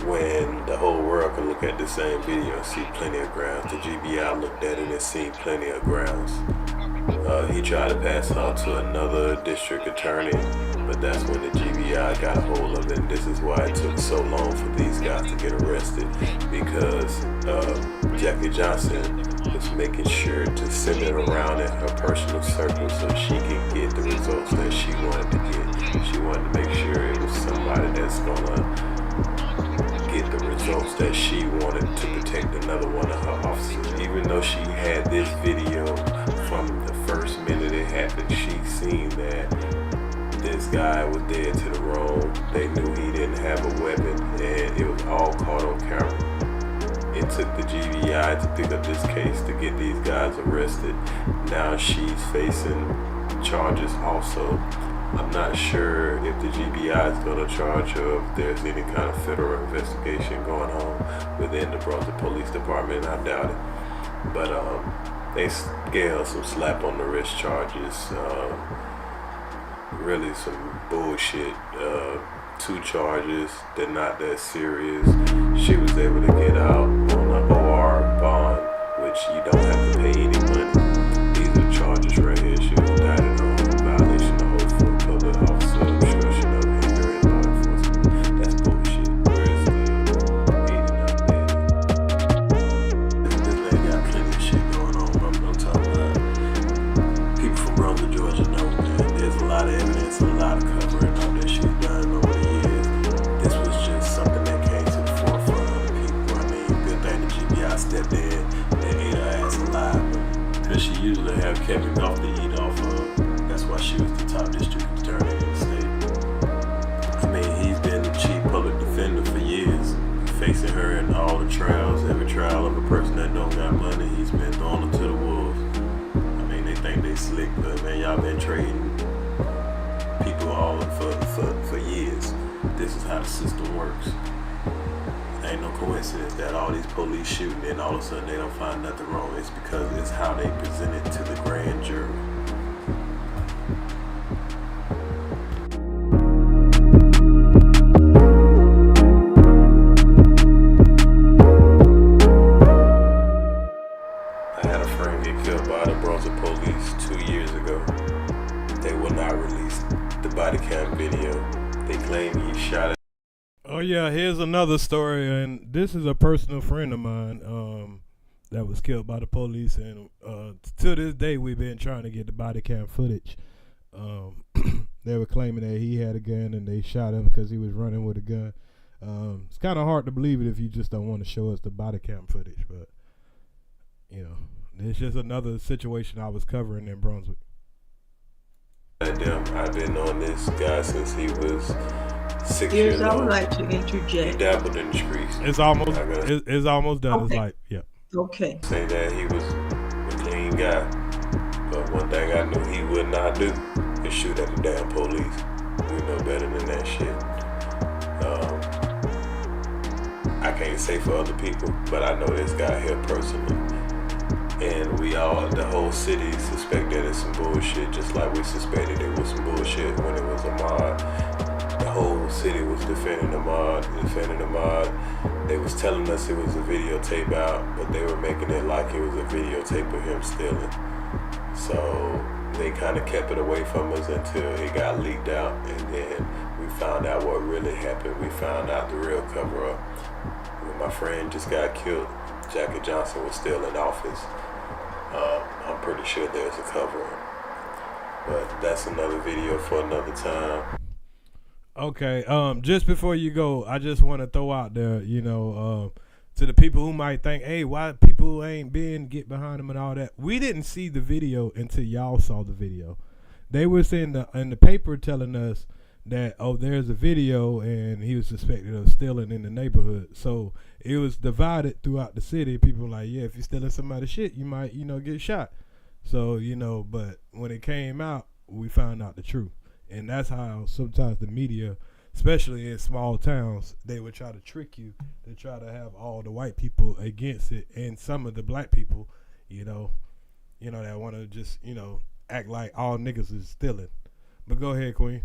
When the whole world can look at the same video and see plenty of grounds. The GBI looked at it and seen plenty of grounds. He tried to pass it on to another district attorney, but that's when the GBI got a hold of it. And this is why it took so long for these guys to get arrested, because Jackie Johnson was making sure to send it around in her personal circle so she could get the results that she wanted to get. She wanted to make sure it was somebody that's gonna get the results that she wanted to protect another one of her officers. Even though she had this video from the first minute it happened, she seen that this guy was dead to the road. They knew he didn't have a weapon, and it was all caught on camera. It took the GBI to pick up this case to get these guys arrested. Now she's facing charges also. I'm not sure if the GBI is going to charge her if there's any kind of federal investigation going on within the Brunswick Police Department. I doubt it. But they gave her some slap on the wrist charges. Really some bullshit. 2 charges. They're not that serious. She was able to get out on an OR bond, which you don't have to pay any money. These are the charges right here. She was indicted on violation of oath for a public officer, obstruction of ignorant law enforcement. That's bullshit. Where's the aiding and abetting? This lady got plenty of shit going on. I'm talking about people from Brunswick, Georgia know, man. There's a lot of evidence, a lot of covering up that she's done over the years. This was just something that came to the forefront of the people. I mean, good thing the GBI stepped in and ate her ass alive. Because she usually have Kevin Goff to eat off of. That's why she was the top district attorney in the state. I mean, he's been the chief public defender for years, facing her in all the trials. Every trial of a person that don't got money, he's been throwing them to the wolves. I mean, they think they slick, but man, y'all been trading people all for years. This is how the system works. It ain't no coincidence that all these police shooting and all of a sudden they don't find nothing wrong. It's because it's how they present it to the grand jury. I had a friend get killed by the Brunswick police 2 years ago. They will not release the body cam video. They claim he shot it. Oh yeah, here's another story, and this is a personal friend of mine that was killed by the police, and to this day we've been trying to get the body cam footage. They were claiming that he had a gun and they shot him because he was running with a gun. It's kind of hard to believe it if you just don't want to show us the body cam footage, but you know, it's just another situation I was covering in Brunswick. I've been on this guy since he was 6 Earz, years I would old. like to interject. He dabbled in the streets. It's almost it's almost done. Okay. It's like, yeah. Okay. Say that he was a clean guy, but one thing I knew he would not do is shoot at the damn police. We know better than that shit. I can't say for other people, but I know this guy here personally. And we all, the whole city suspect that it's some bullshit, just like we suspected it was some bullshit when it was Ahmaud. The whole city was defending Ahmaud. They was telling us it was a videotape out, but they were making it like it was a videotape of him stealing. So they kind of kept it away from us until it got leaked out, and then we found out what really happened. We found out the real cover-up. When my friend just got killed, Jackie Johnson was still in office. I'm pretty sure there's a cover-up, but that's another video for another time. Okay, just before you go, I just want to throw out there, to the people who might think, hey, why people ain't get behind him and all that. We didn't see the video until y'all saw the video. They was in the paper telling us that, oh, there's a video and he was suspected of stealing in the neighborhood. So it was divided throughout the city. People were like, yeah, if you're stealing somebody's shit, you might, get shot. So, but when it came out, we found out the truth. And that's how sometimes the media, especially in small towns, they would try to trick you. They try to have all the white people against it, and some of the black people, that want to just, act like all niggas is stealing. But go ahead, Queen.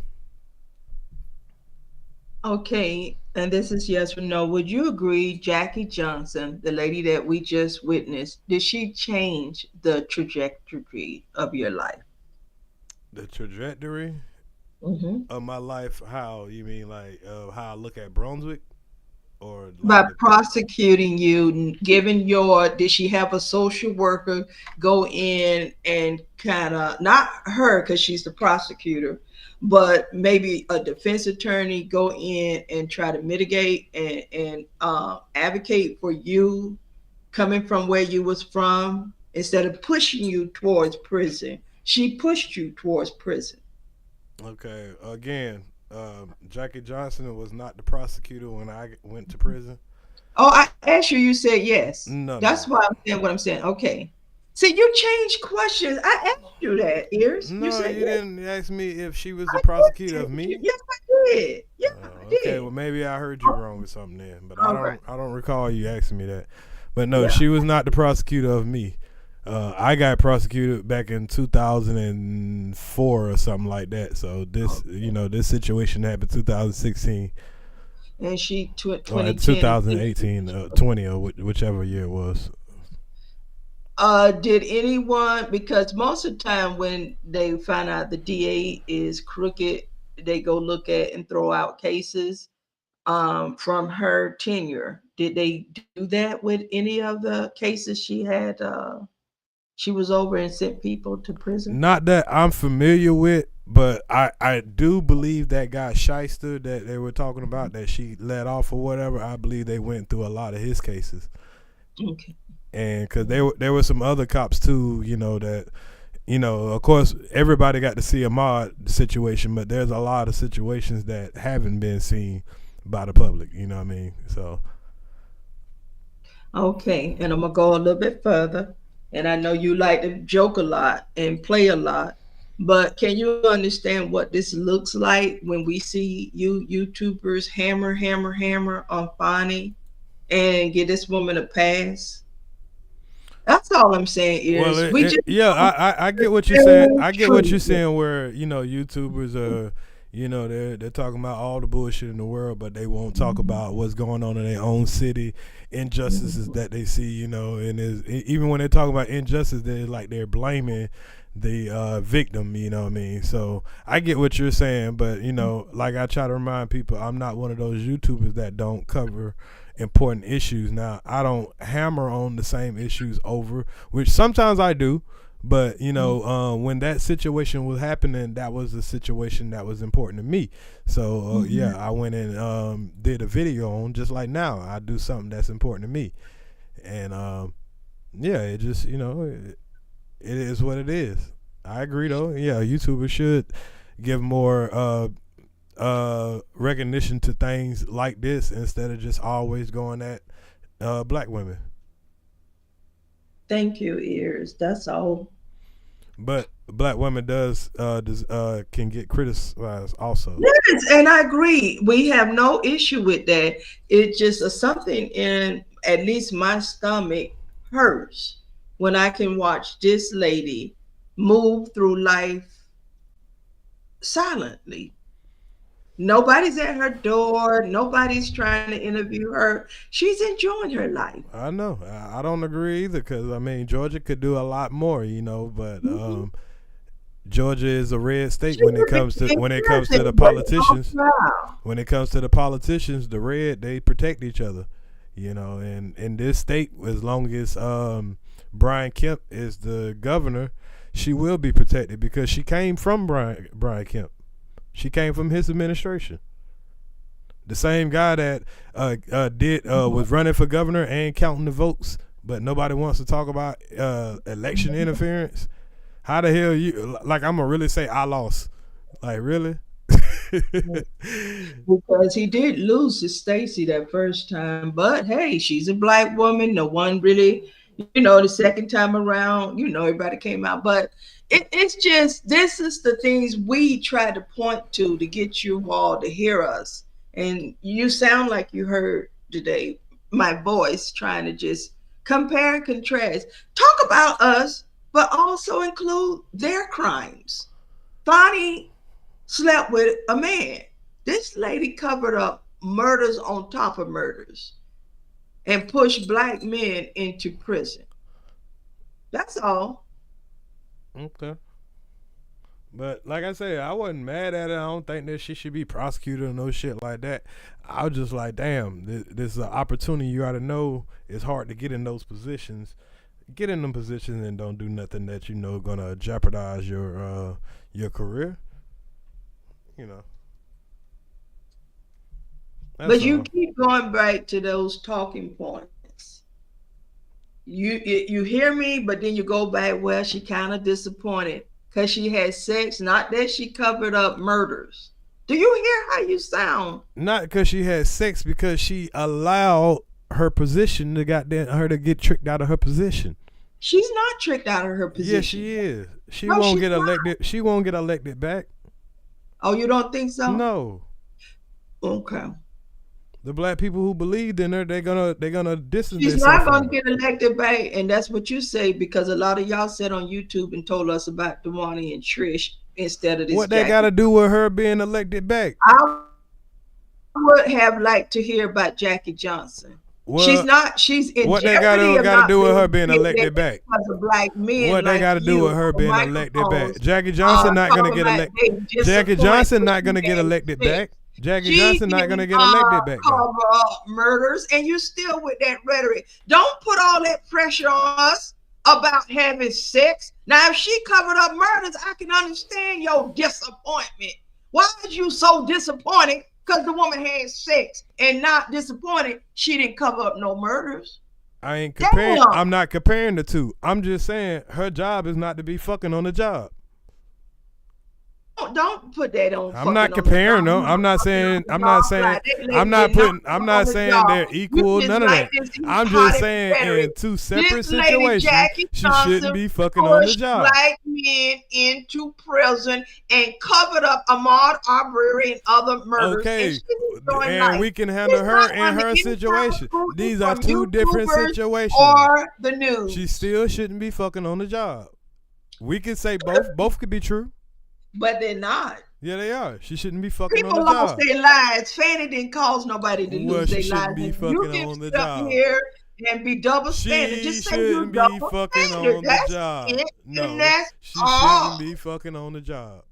Okay, and this is yes or no. Would you agree, Jackie Johnson, the lady that we just witnessed, did she change the trajectory of your life? The trajectory Mm-hmm. of my life? How you mean, like how I look at Brunswick, or By like prosecuting you, did she have a social worker go in and kind of, not her because she's the prosecutor, but maybe a defense attorney go in and try to mitigate and advocate for you coming from where you was from, instead of pushing you towards prison? She pushed you towards prison. Okay, again, Jackie Johnson was not the prosecutor when I went to prison. Oh, I asked you, you said yes. No, That's why I'm saying what I'm saying. Okay. See, you changed questions. I asked you that, Earz. No, You said you yes. didn't ask me if she was the prosecutor of me. Yes, I did. Yes, I did. Okay, well maybe I heard you wrong with something then, but All right. I don't recall you asking me that. But no, she was not the prosecutor of me. I got prosecuted back in 2004 or something like that. So this, this situation happened 2016. And she Or 2010. 2018, 20 or whichever year it was. Did anyone, because most of the time when they find out the DA is crooked, they go look at and throw out cases from her tenure. Did they do that with any of the cases she had? She was over and sent people to prison? Not that I'm familiar with, but I do believe that guy Shyster that they were talking about, that she let off or whatever, I believe they went through a lot of his cases. Okay. And because there were some other cops too, that, of course, everybody got to see Ahmaud situation, but there's a lot of situations that haven't been seen by the public, you know what I mean? So. Okay, and I'm gonna go a little bit further. And I know you like to joke a lot and play a lot, but can you understand what this looks like when we see you YouTubers hammer on Fonnie and give this woman a pass? That's all I'm saying is I get what you're saying. I get what you're saying where, YouTubers are, they're talking about all the bullshit in the world, but they won't talk about what's going on in their own city, injustices that they see, and even when they talk about injustice, they're blaming the victim, you know what I mean? So I get what you're saying, but like I try to remind people, I'm not one of those YouTubers that don't cover important issues. Now, I don't hammer on the same issues over, which sometimes I do, but when that situation was happening, that was the situation that was important to me. So I went and did a video on, just like now I do something that's important to me, and it just it is what it is. I agree though. Yeah, YouTubers should give more recognition to things like this instead of just always going at black women. Thank you, Earz. That's all. But black women can get criticized also. Yes, and I agree. We have no issue with that. It just something in at least my stomach hurts when I can watch this lady move through life silently. Nobody's at her door. Nobody's trying to interview her. She's enjoying her life. I know. I don't agree either because, I mean, Georgia could do a lot more, you know, but Georgia is a red state when it comes to the politicians. When it comes to the politicians, the red, they protect each other, you know, and in this state, as long as Brian Kemp is the governor, she will be protected because she came from Brian Kemp. She came from his administration. The same guy that was running for governor and counting the votes, but nobody wants to talk about election interference. How the hell you like? I'm gonna really say I lost. Like really? Because he did lose to Stacey that first time, but hey, she's a black woman. No one really, you know, the second time around, you know, everybody came out, but. It's just, this is the things we try to point to get you all to hear us. And you sound like you heard today my voice trying to just compare and contrast. Talk about us, but also include their crimes. Bonnie slept with a man. This lady covered up murders on top of murders and pushed black men into prison. That's all. Okay. But like I said, I wasn't mad at it. I don't think that she should be prosecuted or no shit like that. I was just like, damn, this is an opportunity. You ought to know it's hard to get in those positions. Get in them positions and don't do nothing that you know gonna jeopardize your career. You know. But you keep going back to those talking points. You hear me, but then you go back, well, she kind of disappointed because she had sex, not that she covered up murders. Do you hear how you sound? Not because she had sex, because she allowed her position to get tricked out of her position. She's not tricked out of her position. Yeah, she is. She won't get elected. She won't get elected back. Oh, you don't think so? No. Okay. The black people who believed in her, they're gonna distance themselves. She's not gonna get elected back, and that's what you say because a lot of y'all said on YouTube and told us about Dewani and Trish instead of this. What they got to do with her being elected back? I would have liked to hear about Jackie Johnson. Well, she's not. She's in what jeopardy. They got to do with her being elected back? Because of black men. What they got to do with her being elected back? Jackie Johnson not gonna get elected. Jackie Johnson not gonna get elected back. Jackie Johnson not gonna get elected back. Cover up murders, and you're still with that rhetoric. Don't put all that pressure on us about having sex. Now, if she covered up murders, I can understand your disappointment. Why are you so disappointed? Because the woman had sex, and not disappointed she didn't cover up no murders. I ain't comparing. I'm not comparing the two. I'm just saying her job is not to be fucking on the job. Don't put that on. I'm not comparing them. I'm not saying they're equal. None of that. I'm just saying in two separate situations, she shouldn't be fucking on the job. Black men into prison and covered up Ahmaud Arbery and other murders. Okay, and we can handle her in her situation. These are two different situations. Or the news. She still shouldn't be fucking on the job. We can say both. Both could be true. But they're not. Yeah, they are. She shouldn't be fucking People on the job. lost their lives. Fanny didn't cause nobody to lose their lives. She shouldn't be fucking on the job. Here and be double standard. Just say you double fucking on the job. No, she shouldn't be fucking on the job.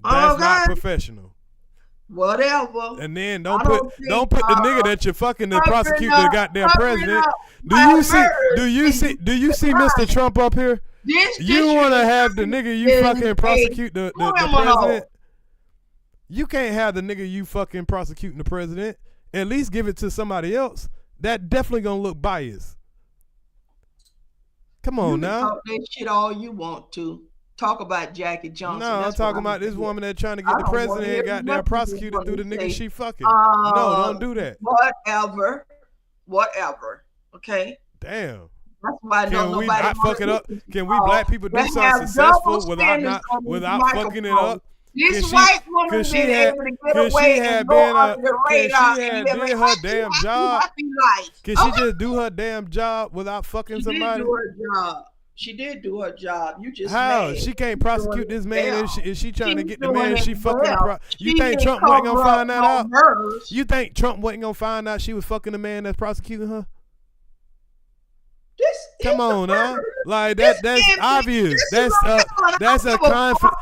That's not professional. Whatever. And then don't put the nigga that you're fucking to prosecute the goddamn president. Do you see Mr. Trump up here? You want to have the nigga you fucking prosecute the president? You can't have the nigga you fucking prosecuting the president. At least give it to somebody else. That definitely gonna look biased. Come on You can now. talk that shit all you want to. Talk about Jackie Johnson. No, I'm That's talking what about this gonna woman hear. that trying to I get the don't wanna president hear and goddamn nothing you prosecuted want through the to nigga say. she fucking. No, don't do that. Whatever. Okay. Damn. That's why I know Can we nobody not fuck it wanna up? listen to Can we y'all black people do that something have successful double without standards on this fucking it microphone. up? This Can white she woman could she been have able to get could she away have and go been under the could she radar and have live did a her damn job? happy life. Can she just do her damn job without fucking She somebody? did do her job. She did do her job. You just How? mad. She can't She's prosecute doing this it man well. is she trying to She's get the doing man it she fucking well. You She think didn't Trump wasn't gonna cover find that no out? murders. You think Trump wasn't gonna find out she was fucking the man that's prosecuting her? Come on now. Like that's obvious. That's a conflict.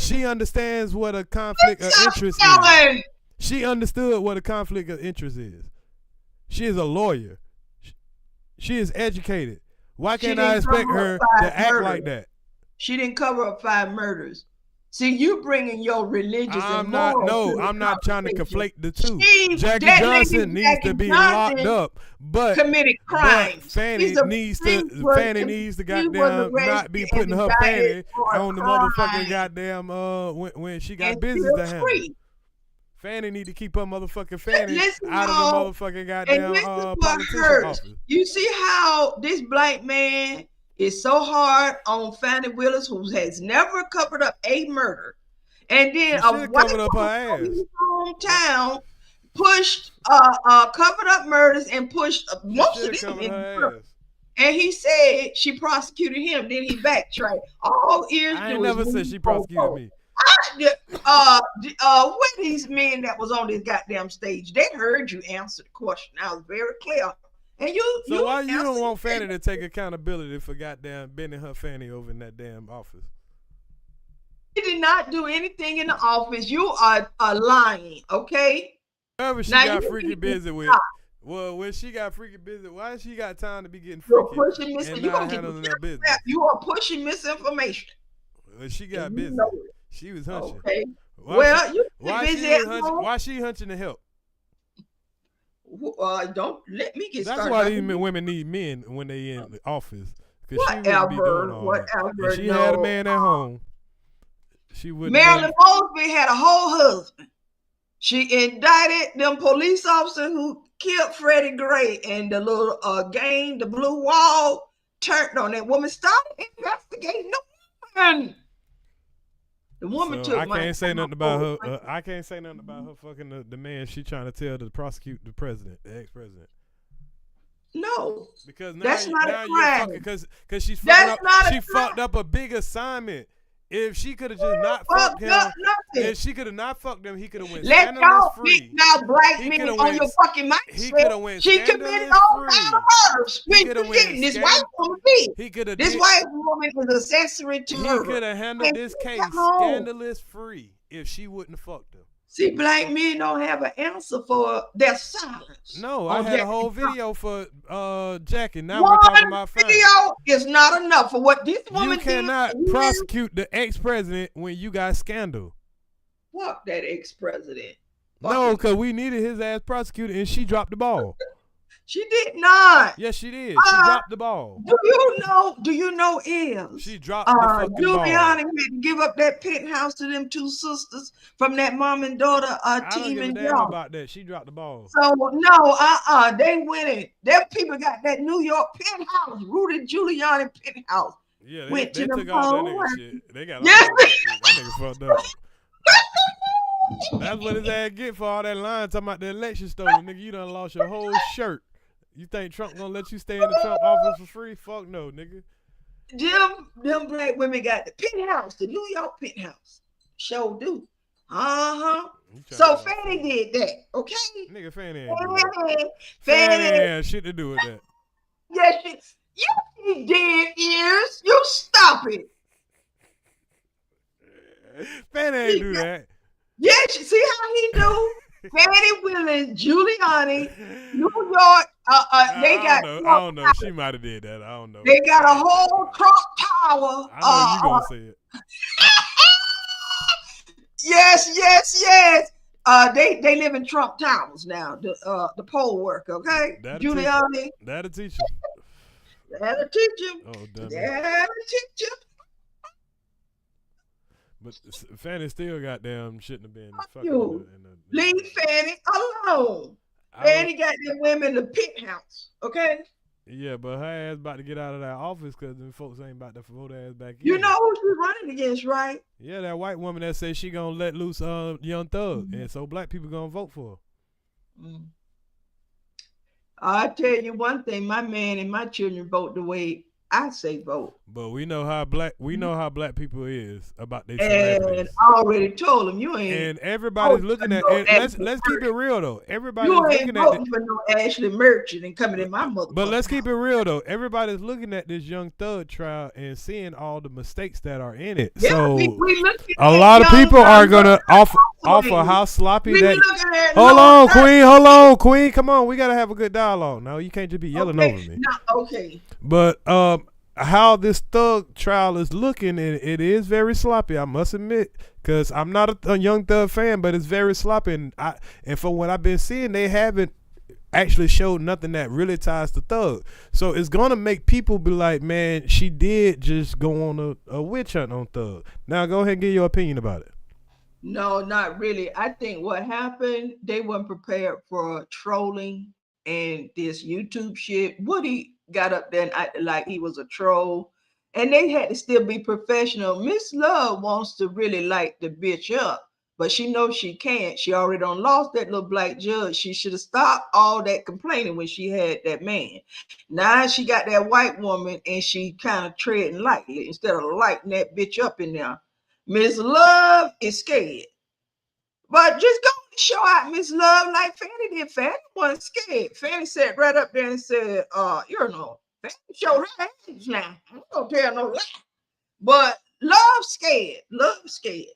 She understands what a conflict of interest is. She understood what a conflict of interest is. She is a lawyer. She is educated. Why can't I expect her to act like that? She didn't cover up 5 murders. See, you bringing your religious and moral. I'm not trying to conflate the two. Jackie that Johnson lady, needs to be locked up, but committed crimes. Fanny needs to goddamn not be putting her fanny on the motherfucking goddamn when she got business to handle. Fanny need to keep her motherfucking fanny out of the motherfucking goddamn politician office. You see how this black man is so hard on Fannie Willis, who has never covered up a murder, and then a white covered up her ass. in his hometown pushed covered up murders and pushed most of them in prison. And he said she prosecuted him. Then he backtracked. All ears I ain't never said she prosecuted me. Where these men that was on this goddamn stage, they heard you answer the question. I was very clear. And So why you don't want Fanny to take accountability for goddamn bending her fanny over in that damn office? She did not do anything in the office. You are lying, okay? Whoever she Now, got you freaky need to busy with. stop. Well, when she got freaky busy, why she got time to be getting You're freaky pushing and you not gonna handling get her business? You are pushing misinformation. Well, she got You busy. know it. She was hunching. Okay. Well, you why busy she at was home. why she hunching to help? Don't let me get That's started. why these women need men when they in the office. Because she wouldn't be doing all that. Whatever. If she had a man at home, she wouldn't. Marilyn Mosby had a whole husband. She indicted them police officers who killed Freddie Gray, and the little gang, the Blue Wall, turned on that woman. Started investigating the woman. The woman took I my can't say nothing about her. I can't say nothing about her fucking the man she trying to tell to prosecute the president, the ex-president. No, because that's not a crime. Because she's fucked up a big assignment. If she could have just not fucked him, if she could have not fucked him, he could have went Let y'all big now black men on your fucking mic. He could have went. She committed all kinds of murders. This white woman did. He could have. This white woman is accessory to murder. He could have handled this case scandalous free if she wouldn't have fucked him. See, black men don't have an answer for their silence. No, I had a whole video for Jackie. Now One we're talking about family. video is not enough for what this woman did. You cannot prosecute the ex-president when you got scandal. Fuck that ex-president. No, because we needed his ass prosecuted, and she dropped the ball. She did not. Yes, she did. She dropped the ball. Do you know Earz? She dropped the fucking Giuliani ball. had to give up that penthouse to them 2 sisters from that mom and daughter team I don't give a in damn York. about that. She dropped the ball. So no, they winning. Them people got that New York penthouse, Rudy Giuliani penthouse. Yeah, Went they to took the all that phone. nigga shit. They got all that shit. That nigga fucked up. That's what his ass get for all that line talking about the election stolen. Nigga, you done lost your whole shirt. You think Trump gonna let you stay in the Trump office for free? Fuck no, nigga. Them black women got the penthouse, the New York penthouse. Sure do. So Fanny did that, okay? Nigga, Fanny ain't do that. Fanny had shit to do with that. Yes, you did, Earz. You stop it. Fanny ain't do that. Yes, you see how he do? Fannie Willis, Giuliani, New York. They got. I don't know. She might have did that. I don't know. They got a whole Trump Tower. I know you gonna say it. Yes. They live in Trump Towers now. The poll worker, okay? That'll Giuliani. That'll teach you. That'll teach him. Oh, dummy. That'll teach him. But Fanny still goddamn shouldn't have been fucking You in the leave Fanny alone. Fanny got them women in the penthouse. Okay. Yeah, but her ass about to get out of that office because them folks ain't about to vote her ass back in. You know who she's running against, right? Yeah, that white woman that says she gonna let loose Young Thug, and so black people gonna vote for her. I'll tell you one thing, my man and my children vote the way I say vote. But we know how black people is about their And celebrities. I already told them you ain't. And everybody's looking at. And let's keep it real though. Everybody's You ain't looking at. voting for no Ashley Merchant and coming in my mother. But let's keep it real though. Everybody's looking at this Young Thug trial and seeing all the mistakes that are in it. Yeah, so we looking a at lot of Young people are Thug gonna offer how sloppy We that. looking at Hold Young on, Thug. Queen. Hold on, Queen. Come on, we gotta have a good dialogue. No, you can't just be yelling over me. No, okay. But how this Thug trial is looking, and it is very sloppy, I must admit, because I'm not a Young Thug fan, but it's very sloppy, and from what I've been seeing, they haven't actually showed nothing that really ties to Thug. So it's gonna make people be like, man, she did just go on a witch hunt on Thug. Now go ahead and give your opinion about it. No, not really. I think what happened, they weren't prepared for trolling and this YouTube shit. Woody got up there and acted like he was a troll, and they had to still be professional. Miss Love wants to really light the bitch up, but she knows she can't. She already done lost that little black judge. She should have stopped all that complaining when she had that man. Now she got that white woman, and she kind of treading lightly instead of lighting that bitch up in there. Miss Love is scared. But just go and show out Miss Love like Fanny did. Fanny wasn't scared. Fanny sat right up there and said, Fanny showed her age now. I ain't gonna tell no lie. But Love scared. Love scared.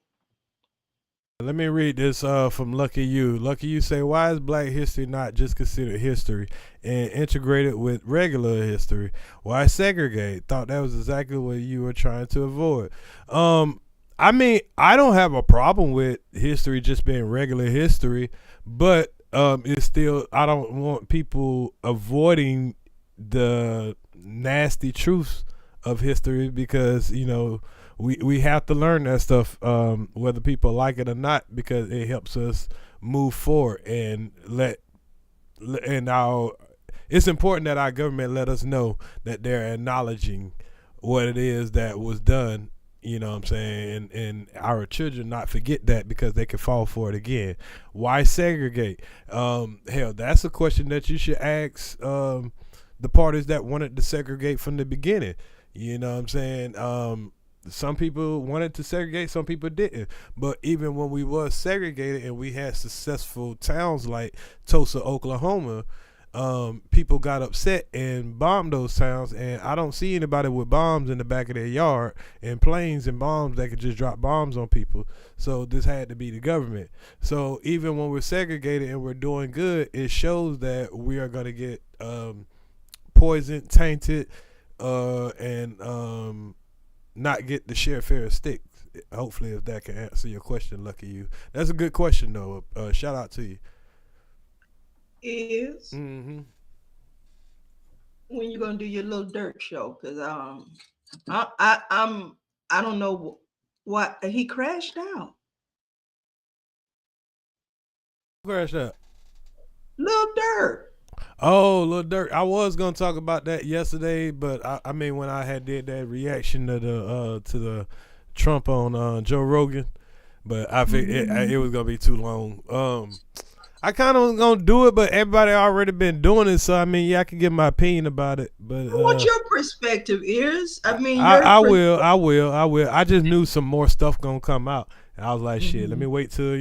Let me read this from Lucky You. Lucky You say, why is black history not just considered history and integrated with regular history? Why segregate? Thought that was exactly what you were trying to avoid. I mean, I don't have a problem with history just being regular history, but it's still, I don't want people avoiding the nasty truths of history because, you know, we have to learn that stuff, whether people like it or not, because it helps us move forward and it's important that our government let us know that they're acknowledging what it is that was done. You know what I'm saying? And our children not forget that because they can fall for it again. Why segregate? Hell, that's a question that you should ask the parties that wanted to segregate from the beginning. You know what I'm saying? Some people wanted to segregate, some people didn't. But even when we was segregated and we had successful towns like Tulsa, Oklahoma, people got upset and bombed those towns, and I don't see anybody with bombs in the back of their yard and planes and bombs that could just drop bombs on people. So this had to be the government. So even when we're segregated and we're doing good, it shows that we are going to get poisoned, tainted, and not get the share fair sticks. Hopefully, if that can answer your question, Lucky You. That's a good question, though. Shout out to you. Is when you gonna do your little dirt show? Because I don't know what he crashed out. Crashed out. Little Dirt. Oh, Lil Durk. I was gonna talk about that yesterday, but I mean when I had did that reaction to the Trump on Joe Rogan, but I figured it was gonna be too long. I kind of was gonna do it, but everybody already been doing it, so I mean, yeah, I can give my opinion about it. But What's your perspective is? I mean, I will. I just knew some more stuff gonna come out, and I was like, shit, let me wait till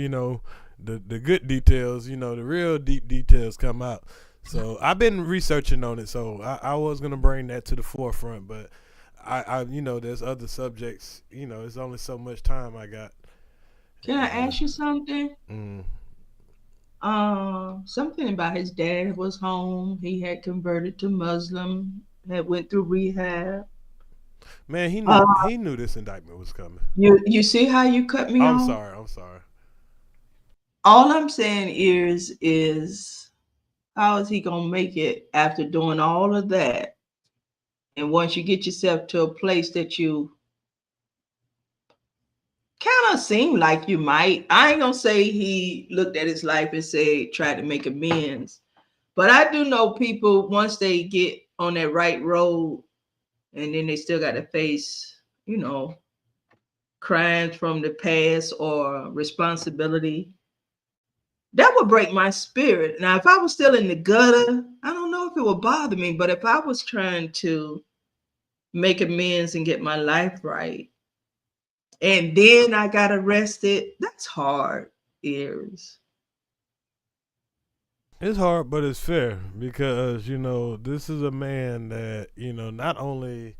the good details, the real deep details come out. So I've been researching on it, so I was gonna bring that to the forefront, but I there's other subjects. It's only so much time I got. Can I ask you something? Something about his dad was home. He had converted to Muslim. Had went through rehab. Man, he knew this indictment was coming. You see how you cut me off? I'm sorry. All I'm saying is how is he gonna make it after doing all of that And once you get yourself to a place that you kind of seem like you might, I ain't gonna say he looked at his life and said, tried to make amends. But I do know people, once they get on that right road and then they still got to face, you know, crimes from the past or responsibility, that would break my spirit. Now, if I was still in the gutter, I don't know if it would bother me, but if I was trying to make amends and get my life right, and then I got arrested, that's hard, Earz. It's hard, but it's fair because, you know, this is a man that, you know, not only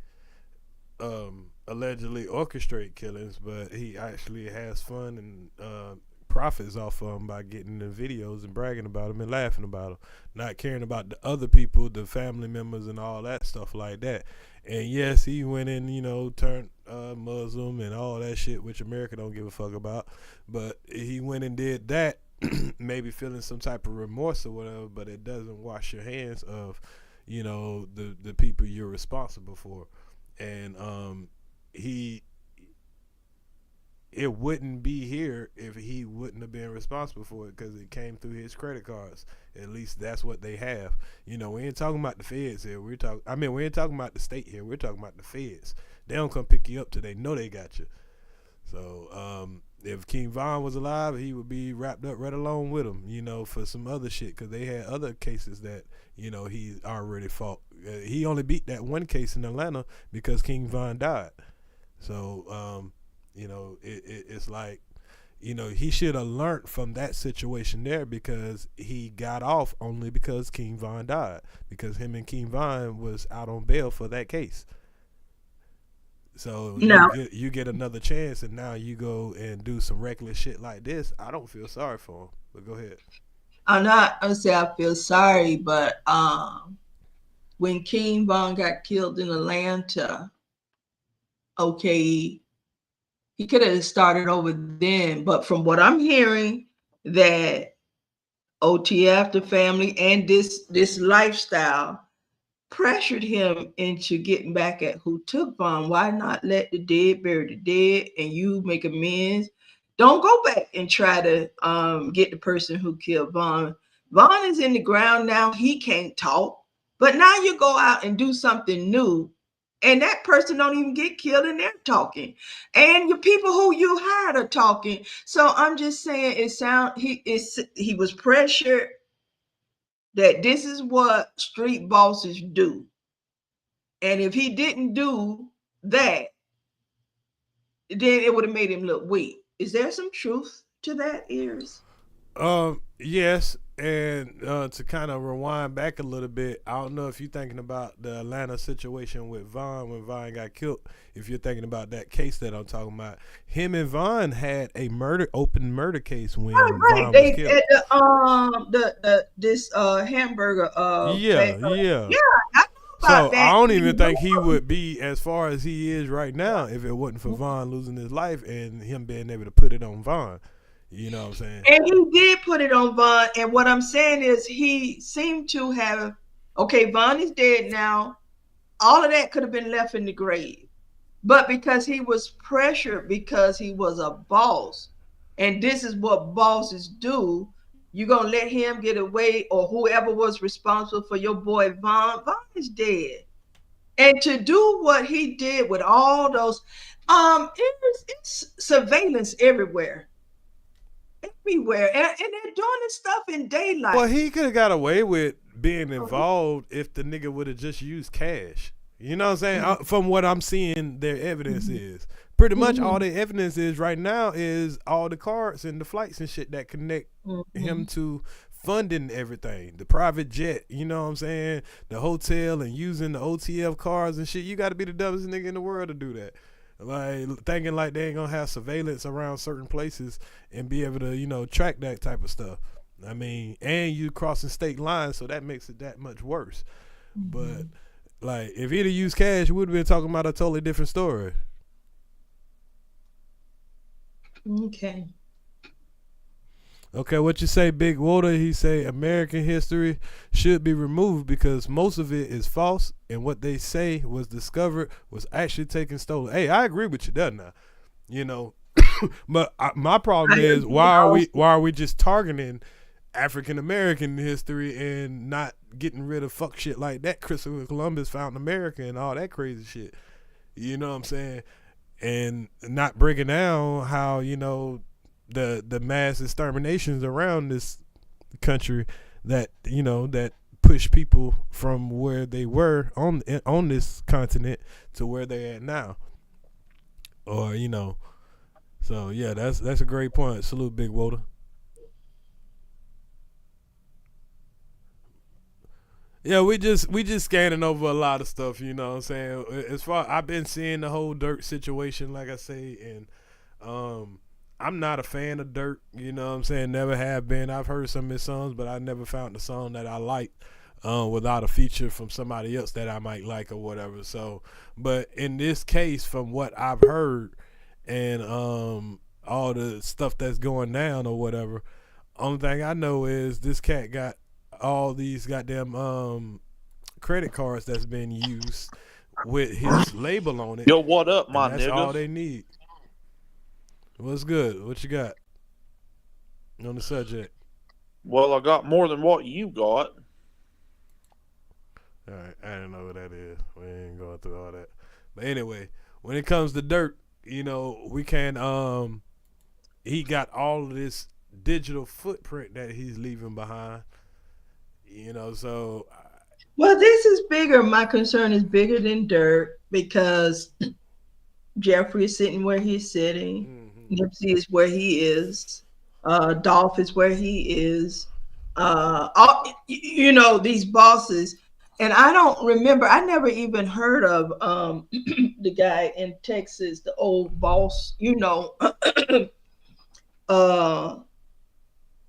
allegedly orchestrate killings, but he actually has fun and profits off of them by getting the videos and bragging about them and laughing about them, not caring about the other people, the family members and all that stuff like that. And yes, he went in, you know, turned Muslim and all that shit, which America don't give a fuck about. But he went and did that, maybe feeling some type of remorse or whatever, but it doesn't wash your hands of, you know, the people you're responsible for. And it wouldn't be here if he wouldn't have been responsible for it, because it came through his credit cards. At least that's what they have. You know, we ain't talking about the feds here. We ain't talking about the state here. We're talking about the feds. They don't come pick you up till they know they got you. So if King Von was alive, he would be wrapped up right along with him, you know, for some other shit, because they had other cases that, you know, he already fought. He only beat that one case in Atlanta because King Von died. So you know, it's like, you know, he should have learned from that situation there, because he got off only because King Von died, because him and King Von was out on bail for that case. So No. you get another chance, and now you go and do some reckless shit like this. I don't feel sorry for him, but go ahead. I'm not gonna say I feel sorry, but when King Von got killed in Atlanta, okay, he could have started over then. But from what I'm hearing, that OTF, the family, and this lifestyle pressured him into getting back at who took Von. Why not let the dead bury the dead and you make amends? Don't go back and try to get the person who killed Von. Von is in the ground now. He can't talk. But now you go out and do something new, and that person don't even get killed, and they're talking. And your people who you hired are talking. So I'm just saying, he was pressured that this is what street bosses do. And if he didn't do that, then it would have made him look weak. Is there some truth to that, Earz? Yes, and to kind of rewind back a little bit, I don't know if you're thinking about the Atlanta situation with Von when Von got killed. If you're thinking about that case that I'm talking about, him and Von had a open murder case when Von was killed. This hamburger. Yeah. about So that. I don't even think he would be as far as he is right now if it wasn't for Von losing his life and him being able to put it on Von. You know what I'm saying? And he did put it on Von. And what I'm saying is he seemed to have, okay, Von is dead now. All of that could have been left in the grave. But because he was pressured, because he was a boss, and this is what bosses do, you're going to let him get away, or whoever was responsible for your boy Von. Von is dead. And to do what he did with all those, it's surveillance everywhere. Everywhere. And they're doing this stuff in daylight. Well, he could have got away with being involved if the nigga would have just used cash. You know what I'm saying? From what I'm seeing, their evidence is. Pretty much all the evidence is right now is all the cards and the flights and shit that connect him to funding everything. The private jet, you know what I'm saying? The hotel and using the OTF cards and shit. You got to be the dumbest nigga in the world to do that. Like thinking like they ain't gonna have surveillance around certain places and be able to, you know, track that type of stuff. I mean, and you crossing state lines, so that makes it that much worse. But like, if he'd have used cash, we would have been talking about a totally different story. Okay. Okay, what you say, Big Water? He say American history should be removed because most of it is false, and what they say was discovered was actually taken stolen. Hey, I agree with you, doesn't I? You know, but my problem is why are we just targeting African American history and not getting rid of fuck shit like that? Christopher Columbus found America and all that crazy shit. You know what I'm saying? And not breaking down how, you know, the mass exterminations around this country that, you know, that push people from where they were on this continent to where they're at now. Or, you know, so yeah, that's a great point. Salute, Big Water. Yeah, we just scanning over a lot of stuff, you know what I'm saying? As far I've been seeing the whole Dirt situation, like I say, and I'm not a fan of Dirt, you know what I'm saying? Never have been. I've heard some of his songs, but I never found the song that I liked without a feature from somebody else that I might like or whatever. So, but in this case, from what I've heard and all the stuff that's going down or whatever, only thing I know is this cat got all these goddamn credit cards that's been used with his label on it. Yo, what up, my That's niggas? all they need. What's good? What you got on the subject? Well, I got more than what you got. All right, I don't know what that is. We ain't going through all that. But anyway, when it comes to Dirt, you know, we can he got all of this digital footprint that he's leaving behind. You know, so well, this is bigger. My concern is bigger than Dirt because Jeffrey is sitting where he's sitting. Nipsey is where he is. Dolph is where he is. All, you know, these bosses. And I don't remember, I never even heard of the guy in Texas, the old boss, you know.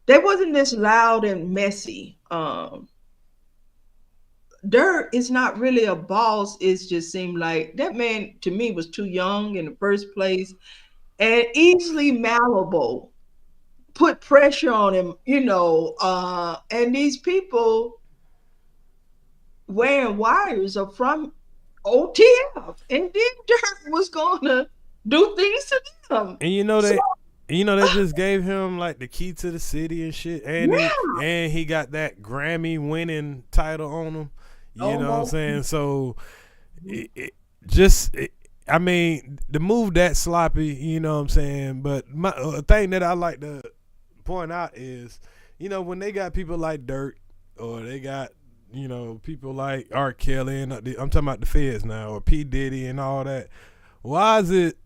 They wasn't this loud and messy. Dirt is not really a boss. It just seemed like that man to me was too young in the first place and easily malleable. Put pressure on him, you know, and these people wearing wires are from OTF, and then Dirt was gonna do things to them. And you know they just gave him like the key to the city and shit, and he got that Grammy winning title on him. You know what I'm saying? So I mean, the move that sloppy, you know what I'm saying? But a thing that I like to point out is, you know, when they got people like Dirt or they got, you know, people like R. Kelly and I'm talking about the feds now, or P. Diddy and all that, why is it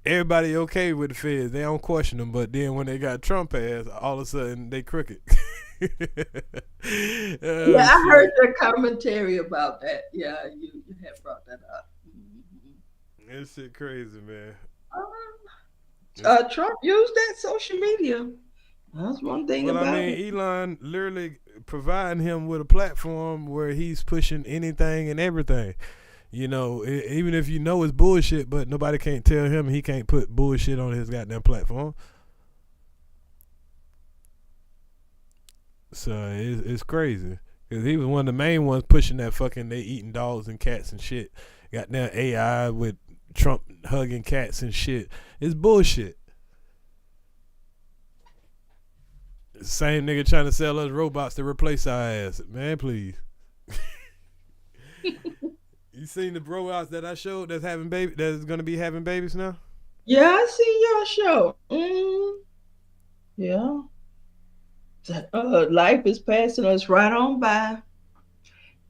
everybody okay with the feds? They don't question them, but then when they got Trump ass, all of a sudden they crooked. Yeah, I heard the commentary about that. Yeah, you had brought that up. This shit crazy, man. Trump used that social media. That's one thing about it. Elon literally providing him with a platform where he's pushing anything and everything. You know, even if you know it's bullshit, but nobody can't tell him he can't put bullshit on his goddamn platform. So it's crazy. Because he was one of the main ones pushing that fucking they eating dogs and cats and shit. Goddamn AI with Trump hugging cats and shit. It's bullshit. Same nigga trying to sell us robots to replace our ass. Man, please. You seen the robots that I showed that's having baby that's gonna be having babies now? Yeah, I see your show. Yeah. Life is passing us right on by.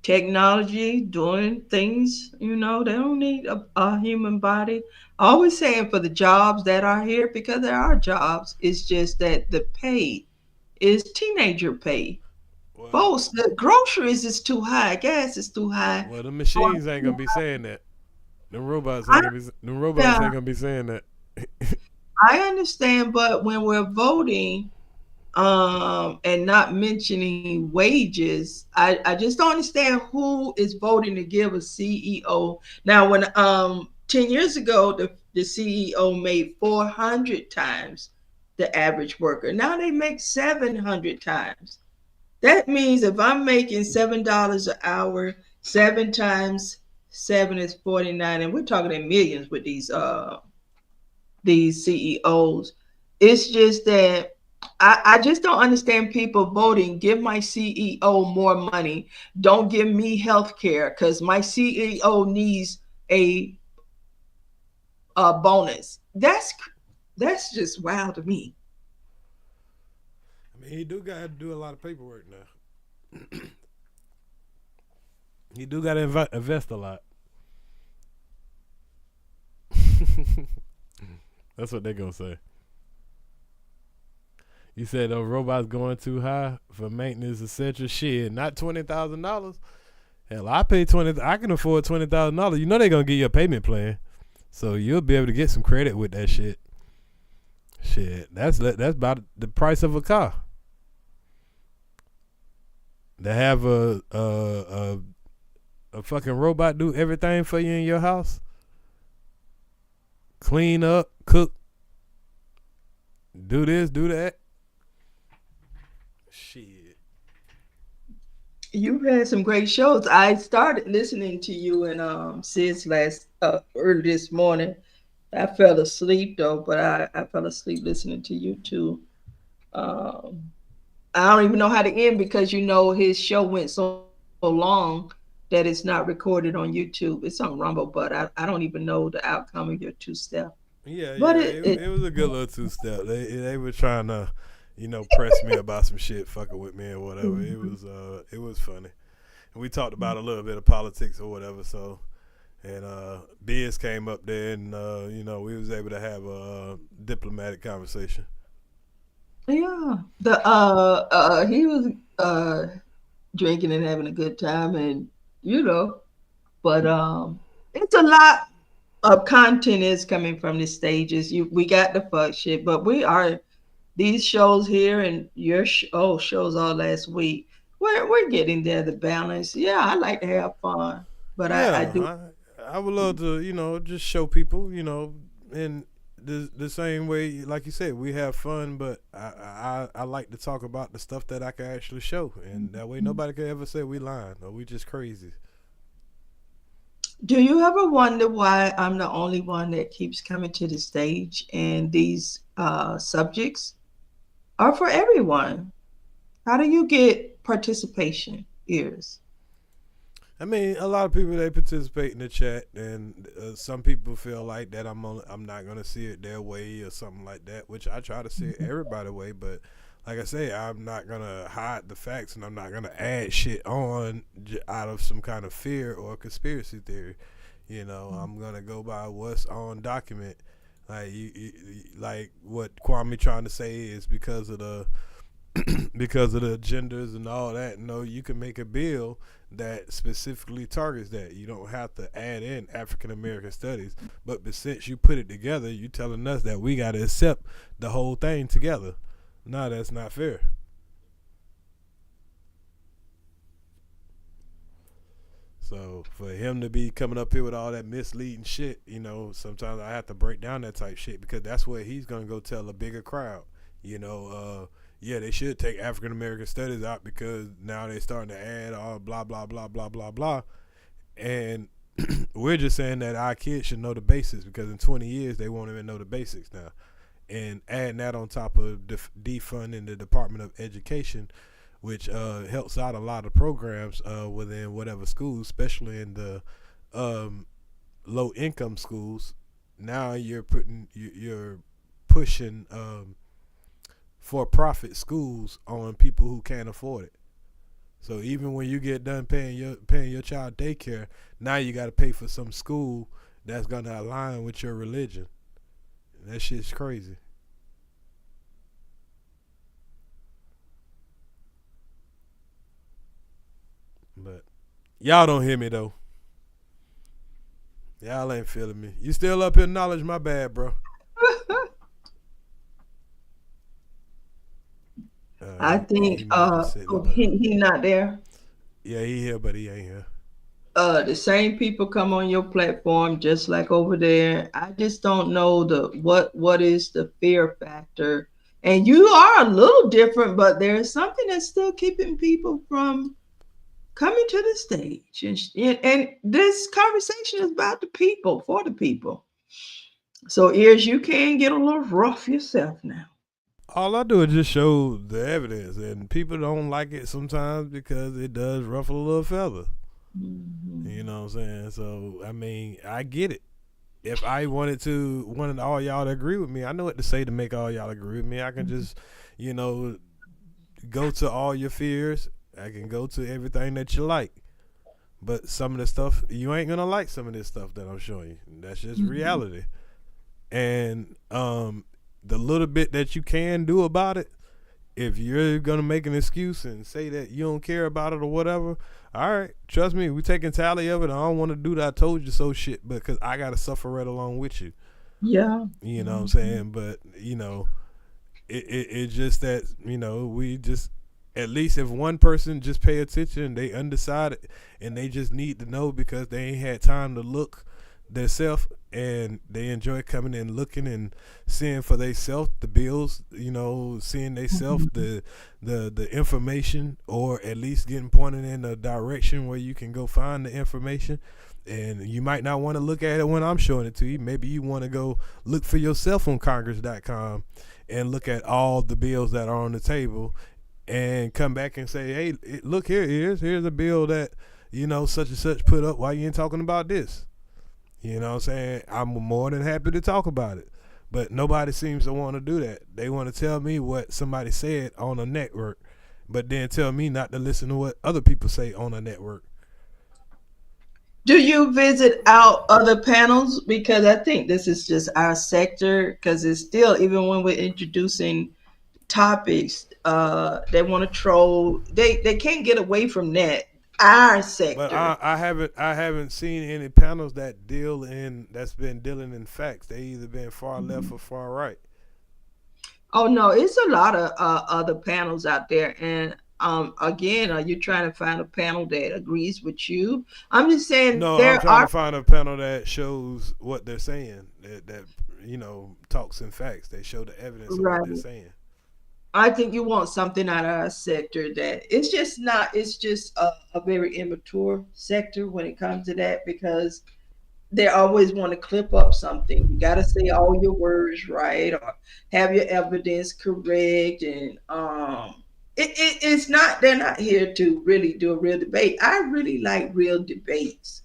Technology doing things, you know, they don't need a human body. Always saying for the jobs that are here, because there are jobs, it's just that the pay is teenager pay. Folks, the groceries is too high, gas is too high. Well, the machines ain't gonna be saying that. Them robots ain't gonna be saying that. I understand, but when we're voting and not mentioning wages, I just don't understand who is voting to give a CEO. Now, when 10 years ago, the CEO made 400 times the average worker. Now they make 700 times. That means if I'm making $7 an hour, 7 times 7 is 49, and we're talking in millions with these CEOs. It's just that I just don't understand people voting, give my CEO more money. Don't give me health care because my CEO needs a bonus. That's just wild to me. I mean, he do got to do a lot of paperwork now. He do got to invest a lot. That's what they're going to say. You said those robots going too high for maintenance, etc. Shit, not $20,000. Hell, I pay $20. I can afford $20,000. You know they're gonna give you a payment plan, so you'll be able to get some credit with that shit. Shit, that's about the price of a car. To have a fucking robot do everything for you in your house, clean up, cook, do this, do that. Shit. You've had some great shows. I started listening to you and Sid's last early this morning. I fell asleep though, but I fell asleep listening to you too. I don't even know how to end because his show went so long that it's not recorded on YouTube. It's on Rumble, but I don't even know the outcome of your two-step. Yeah, but it was a good little two-step. They were trying to, press me about some shit, fucking with me or whatever. Mm-hmm. It was funny. And we talked about a little bit of politics or whatever. So, and Biz came up there, and we was able to have a diplomatic conversation. Yeah, he was drinking and having a good time, and but it's a lot of content is coming from the stages. We got the fuck shit, but these shows here and your shows all last week. We're getting there, the balance. Yeah, I like to have fun, but yeah, I do. I would love to just show people in the same way, like you said, we have fun, but I like to talk about the stuff that I can actually show, and that way nobody can ever say we lying or we just crazy. Do you ever wonder why I'm the only one that keeps coming to the stage and these subjects are for everyone? How do you get participation, Earz? I mean, a lot of people, they participate in the chat, and some people feel like that I'm not gonna see it their way or something like that, which I try to see it everybody's way. But like I say, I'm not gonna hide the facts, and I'm not gonna add shit on out of some kind of fear or conspiracy theory. I'm gonna go by what's on document. Like like what Kwame trying to say is because of the genders and all that. No, you can make a bill that specifically targets that. You don't have to add in African American studies, but since you put it together, you telling us that we got to accept the whole thing together. No, that's not fair. So for him to be coming up here with all that misleading shit, sometimes I have to break down that type shit, because that's where he's gonna go tell a bigger crowd. Yeah, they should take African American studies out because now they're starting to add all blah blah blah blah blah blah, and we're just saying that our kids should know the basics, because in 20 years they won't even know the basics now. And adding that on top of defunding the Department of Education, which helps out a lot of programs within whatever schools, especially in the low income schools. Now you're pushing for-profit schools on people who can't afford it. So even when you get done paying your child daycare, now you got to pay for some school that's gonna align with your religion. That shit's crazy. But y'all don't hear me though. Y'all ain't feeling me. You still up in knowledge? My bad, bro. I think he not there. Yeah, he here, but he ain't here. The same people come on your platform just like over there. I just don't know what is the fear factor And you are a little different, but there's something that's still keeping people from coming to the stage. And this conversation is about the people, for the people. So, Earz, you can get a little rough yourself now. All I do is just show the evidence, and people don't like it sometimes because it does ruffle a little feather. You know what I'm saying? So, I mean, I get it. If I wanted all y'all to agree with me, I know what to say to make all y'all agree with me. I can just, go to all your fears. I can go to everything that you like. But some of the stuff, you ain't going to like some of this stuff that I'm showing you. That's just reality. And the little bit that you can do about it, if you're going to make an excuse and say that you don't care about it or whatever, all right, trust me, we taking tally of it. I don't want to do that I told you so shit because I got to suffer right along with you. Yeah. You know what I'm saying? But, it's just that, we just, at least if one person just pay attention, they undecided and they just need to know because they ain't had time to look themselves, and they enjoy coming and looking and seeing for themselves the bills, seeing themselves the information, or at least getting pointed in a direction where you can go find the information. And you might not want to look at it when I'm showing it to you. Maybe you want to go look for yourself on Congress.com and look at all the bills that are on the table and come back and say, hey, look, here's a bill that, such and such put up. Why you ain't talking about this? You know what I'm saying? I'm more than happy to talk about it. But nobody seems to want to do that. They want to tell me what somebody said on a network, but then tell me not to listen to what other people say on a network. Do you visit out other panels? Because I think this is just our sector, because it's still, even when we're introducing topics, they want to troll. They can't get away from that. Our sector. But I haven't seen any panels that's been dealing in facts. They either been far left or far right. Oh no, it's a lot of other panels out there. And again, are you trying to find a panel that agrees with you? I'm just saying. No, I'm trying to find a panel that shows what they're saying. That talks in facts. They show the evidence of what they're saying. I think you want something out of our sector that it's just a very immature sector when it comes to that, because they always want to clip up something. You got to say all your words right or have your evidence correct. And it's not, they're not here to really do a real debate. I really like real debates.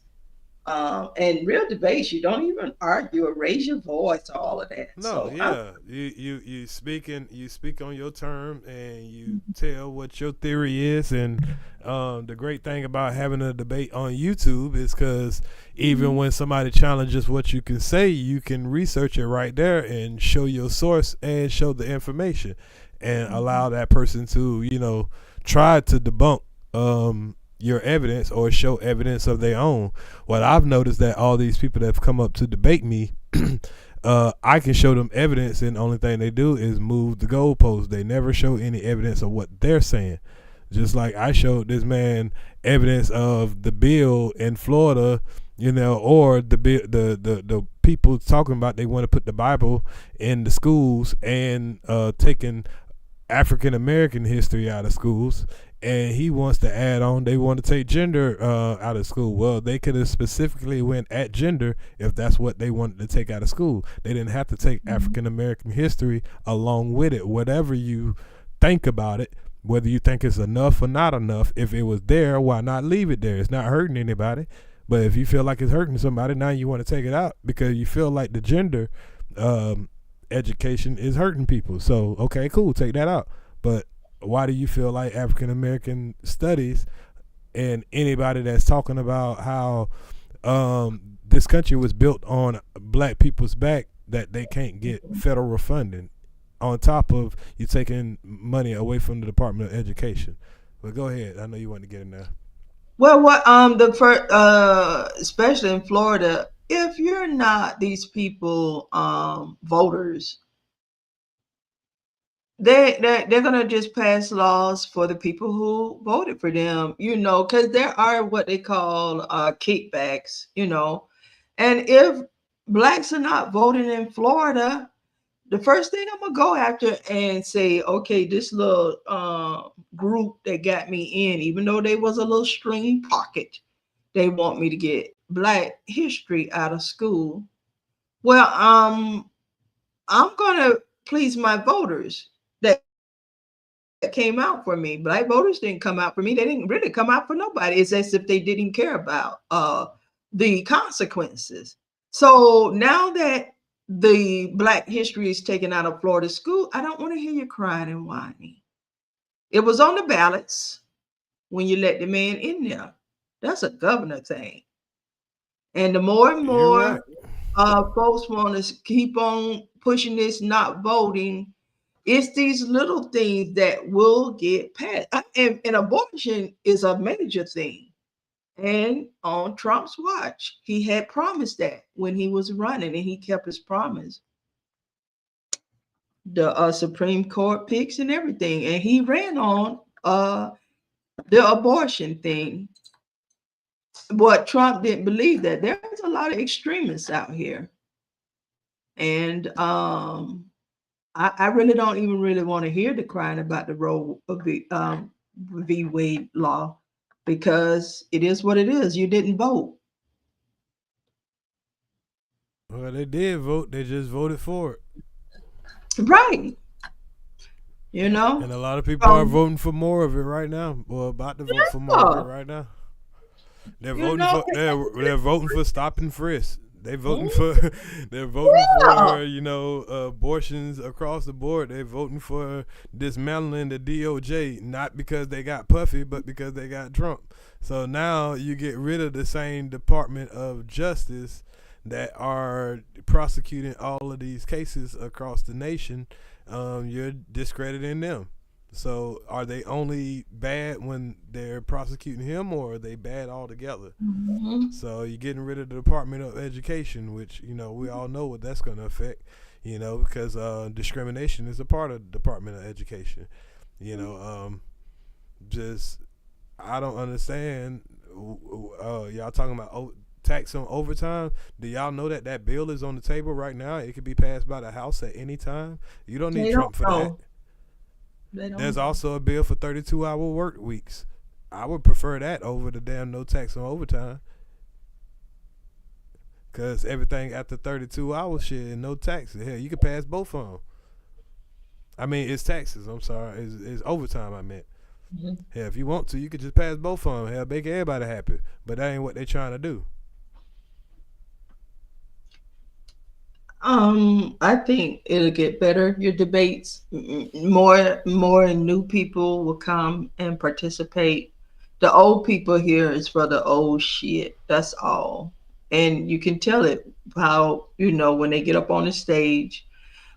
And real debates, you don't even argue or raise your voice or all of that. No, you speak on your term and you tell what your theory is. And the great thing about having a debate on YouTube is because even when somebody challenges what you can say, you can research it right there and show your source and show the information and allow that person to try to debunk your evidence or show evidence of their own. What I've noticed that all these people that have come up to debate me, I can show them evidence, and the only thing they do is move the goalposts. They never show any evidence of what they're saying. Just like I showed this man evidence of the bill in Florida, or the people talking about they want to put the Bible in the schools and taking African American history out of schools. And he wants to add on, they want to take gender out of school. Well, they could have specifically went at gender if that's what they wanted to take out of school. They didn't have to take African American history along with it. Whatever you think about it, whether you think it's enough or not enough, if it was there, why not leave it there? It's not hurting anybody. But if you feel like it's hurting somebody, now you want to take it out because you feel like the gender education is hurting people. So, okay, cool, take that out. But why do you feel like African American studies and anybody that's talking about how this country was built on black people's back, that they can't get federal funding on top of you taking money away from the Department of Education? But go ahead. I know you want to get in there. Well, what the first, especially in Florida, if you're not these people voters, they're gonna just pass laws for the people who voted for them, because there are what they call kickbacks, and if blacks are not voting in Florida, the first thing I'm gonna go after and say, okay, this little group that got me in, even though they was a little stringy pocket, they want me to get Black history out of school. Well, I'm gonna please my voters that came out for me. Black voters didn't come out for me. They didn't really come out for nobody. It's as if they didn't care about the consequences. So now that the Black history is taken out of Florida school, I don't want to hear you crying and whining. It was on the ballots when you let the man in there. That's a governor thing. And the more and more folks want to keep on pushing this not voting, it's these little things that will get passed. And abortion is a major thing. And on Trump's watch, he had promised that when he was running, and he kept his promise. The Supreme Court picks and everything, and he ran on the abortion thing. But Trump didn't believe that. There's a lot of extremists out here, and I really don't even really want to hear the crying about the Roe v. Wade law, because it is what it is. You didn't vote. Well, they did vote. They just voted for it. Right. You know? And a lot of people are voting for more of it right now. Or about to vote for more of it right now. They're voting for they're voting for stop and frisk. They're voting for abortions across the board. They're voting for dismantling the DOJ, not because they got Puffy, but because they got Trump. So now you get rid of the same Department of Justice that are prosecuting all of these cases across the nation. You're discrediting them. So are they only bad when they're prosecuting him, or are they bad altogether? Mm-hmm. So you're getting rid of the Department of Education, which, we all know what that's going to affect, because discrimination is a part of the Department of Education. I don't understand. Y'all talking about tax on overtime. Do y'all know that bill is on the table right now? It could be passed by the House at any time. You don't need Trump for that. There's also a bill for 32-hour work weeks. I would prefer that over the damn no tax on overtime. Because everything after 32 hours shit and no taxes. Hell, you could pass both of them. I mean, it's taxes. I'm sorry. It's overtime, I meant. Mm-hmm. Hell, if you want to, you could just pass both of them. Hell, make everybody happy. But that ain't what they're trying to do. I think it'll get better. Your debates, more new people will come and participate. The old people here is for the old shit. That's all. And you can tell it how, when they get up on the stage.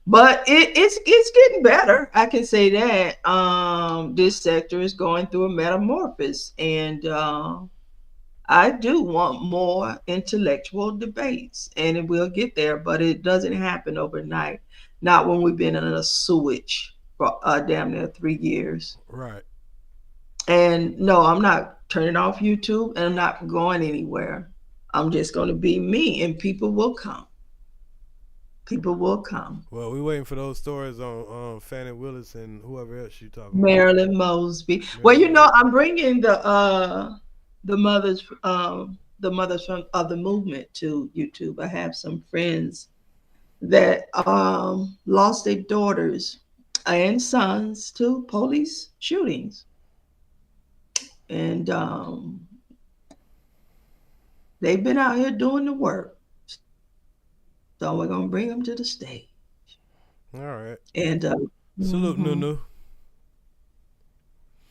But it's getting better. I can say that. This sector is going through a metamorphosis, and I do want more intellectual debates, and it will get there, but it doesn't happen overnight. Not when we've been in a sewage for damn near 3 years. Right. And no, I'm not turning off YouTube, and I'm not going anywhere. I'm just going to be me, and people will come. People will come. Well, we're waiting for those stories on Fannie Willis and whoever else you talking about. Marilyn Mosby. Well, I'm bringing the mothers from the movement to YouTube. I have some friends that lost their daughters and sons to police shootings, and they've been out here doing the work. So we're gonna bring them to the stage. All right. And salute, Nunu.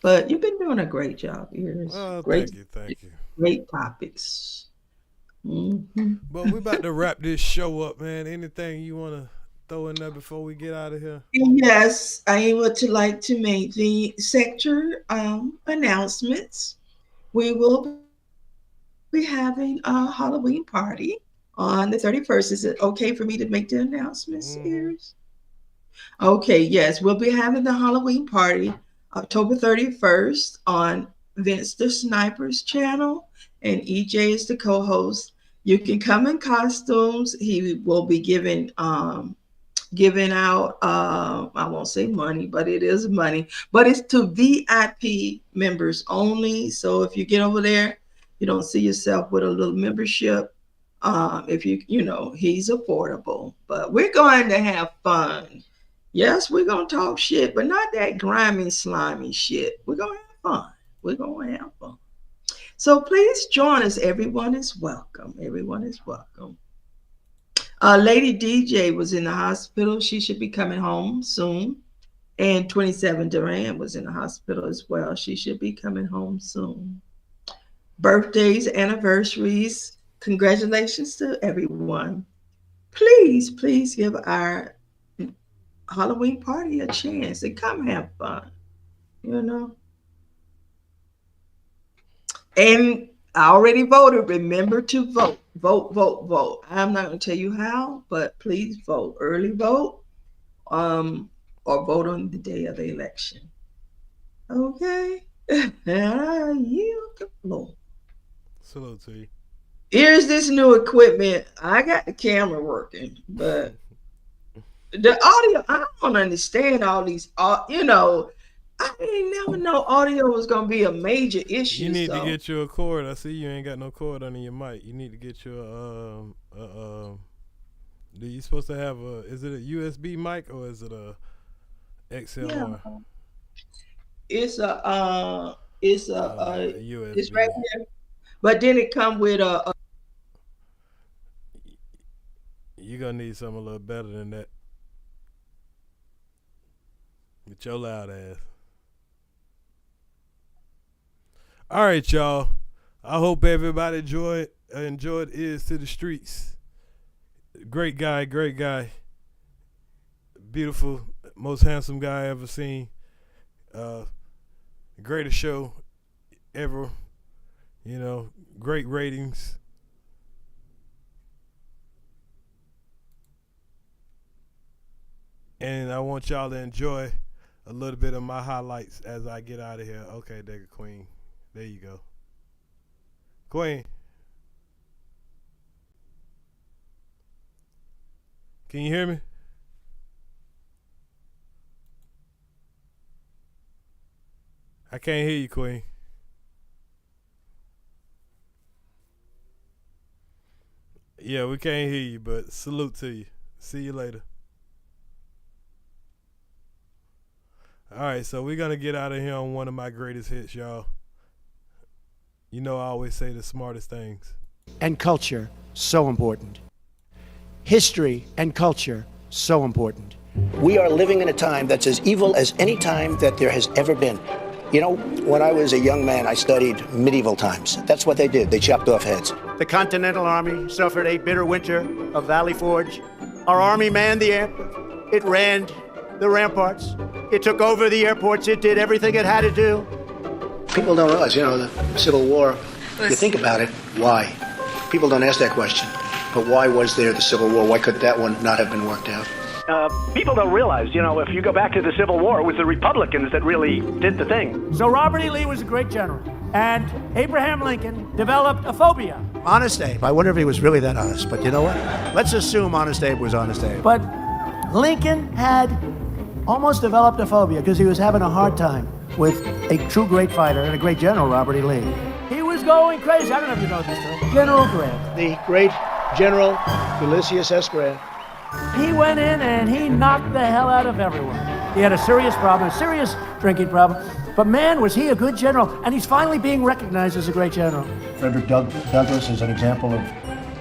But you've been doing a great job, Earz. Oh, great, thank you. Great topics. Mm-hmm. But we're about to wrap this show up, man. Anything you want to throw in there before we get out of here? Yes, I would like to make the sector announcements. We will be having a Halloween party on the 31st. Is it okay for me to make the announcements, Earz? Okay, yes, we'll be having the Halloween party October 31st on Vince the Sniper's channel, and EJ is the co-host. You can come in costumes. He will be giving giving out, I won't say money, but it is money, but it's to VIP members only. So if you get over there, you don't see yourself with a little membership. If he's affordable, but we're going to have fun. Yes, we're going to talk shit, but not that grimy, slimy shit. We're going to have fun. We're going to have fun. So please join us. Everyone is welcome. Everyone is welcome. Lady DJ was in the hospital. She should be coming home soon. And 27 Duran was in the hospital as well. She should be coming home soon. Birthdays, anniversaries, congratulations to everyone. Please give our Halloween party a chance and come have fun, And I already voted. Remember to vote. Vote. I'm not going to tell you how, but please vote. Early vote, or vote on the day of the election. Okay? I yield the floor. Salute to you. Here's this new equipment. I got the camera working, but the audio, I don't understand all these, I didn't never know audio was going to be a major issue. You need to get you a cord. I see you ain't got no cord under your mic. You need to get you do you supposed to have is it a USB mic or is it a XLR? Yeah. It's a USB. It's right here. But then it come with a you're going to need something a little better than that. With your loud ass. All right, y'all. I hope everybody enjoyed Earz to the Streetz. Great guy. Beautiful, most handsome guy I ever seen. Greatest show ever. Great ratings. And I want y'all to enjoy a little bit of my highlights as I get out of here. Okay, there, Queen. There you go. Queen. Can you hear me? I can't hear you, Queen. Yeah, we can't hear you, but salute to you. See you later. All right, so we're going to get out of here on one of my greatest hits, y'all. I always say the smartest things. And culture, so important. History and culture, so important. We are living in a time that's as evil as any time that there has ever been. When I was a young man, I studied medieval times. That's what they did. They chopped off heads. The Continental Army suffered a bitter winter of Valley Forge. Our army manned the air. It ran the ramparts. It took over the airports. It did everything it had to do. People don't realize, the Civil War, you think about it, why? People don't ask that question. But why was there the Civil War? Why could that one not have been worked out? People don't realize, if you go back to the Civil War, it was the Republicans that really did the thing. So Robert E. Lee was a great general, and Abraham Lincoln developed a phobia. Honest Abe. I wonder if he was really that honest, but you know what? Let's assume Honest Abe was Honest Abe. But Lincoln had almost developed a phobia because he was having a hard time with a true great fighter and a great general, Robert E. Lee. He was going crazy. I don't know if you know this story. General Grant. The great General Ulysses S. Grant. He went in and he knocked the hell out of everyone. He had a serious problem, a serious drinking problem. But man, was he a good general. And he's finally being recognized as a great general. Frederick Douglass is an example of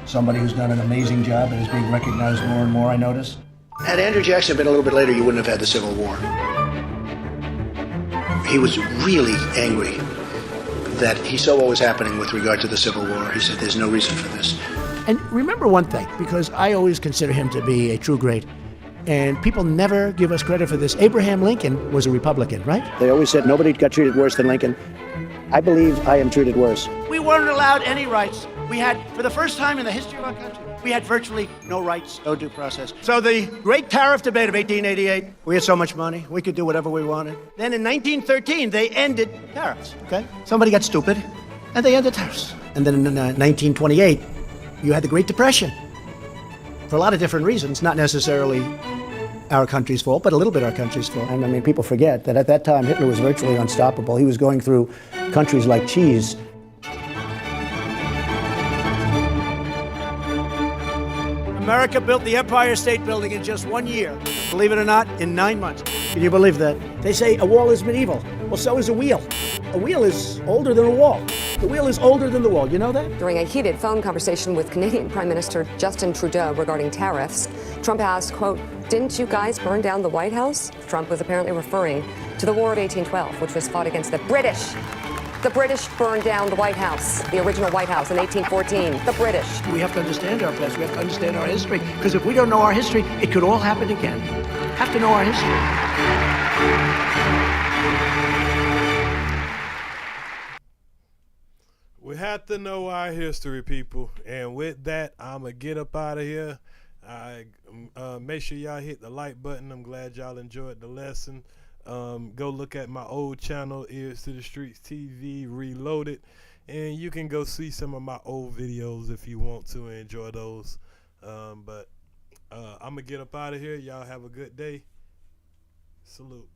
somebody who's done an amazing job and is being recognized more and more, I notice. Had Andrew Jackson been a little bit later, you wouldn't have had the Civil War. He was really angry that he saw what was happening with regard to the Civil War. He said, there's no reason for this. And remember one thing, because I always consider him to be a true great, and people never give us credit for this. Abraham Lincoln was a Republican, right? They always said nobody got treated worse than Lincoln. I believe I am treated worse. We weren't allowed any rights. We had, for the first time in the history of our country, we had virtually no rights, no due process. So the great tariff debate of 1888, we had so much money, we could do whatever we wanted. Then in 1913, they ended tariffs, okay? Somebody got stupid, and they ended tariffs. And then in 1928, you had the Great Depression. For a lot of different reasons, not necessarily our country's fault, but a little bit our country's fault. And I mean, people forget that at that time, Hitler was virtually unstoppable. He was going through countries like cheese. America built the Empire State Building in just 1 year. Believe it or not, in 9 months. Can you believe that? They say a wall is medieval. Well, so is a wheel. A wheel is older than a wall. The wheel is older than the wall. You know that? During a heated phone conversation with Canadian Prime Minister Justin Trudeau regarding tariffs, Trump asked, quote, "Didn't you guys burn down the White House?" Trump was apparently referring to the War of 1812, which was fought against the British. The British burned down the White House, the original White House in 1814. The British. We have to understand our past. We have to understand our history. Because if we don't know our history, it could all happen again. Have to know our history. We have to know our history, people. And with that, I'm going to get up out of here. Make sure y'all hit the like button. I'm glad y'all enjoyed the lesson. Go look at my old channel, Earz to the Streets TV Reloaded, and you can go see some of my old videos if you want to enjoy those. But I'm gonna get up out of here. Y'all have a good day. Salute.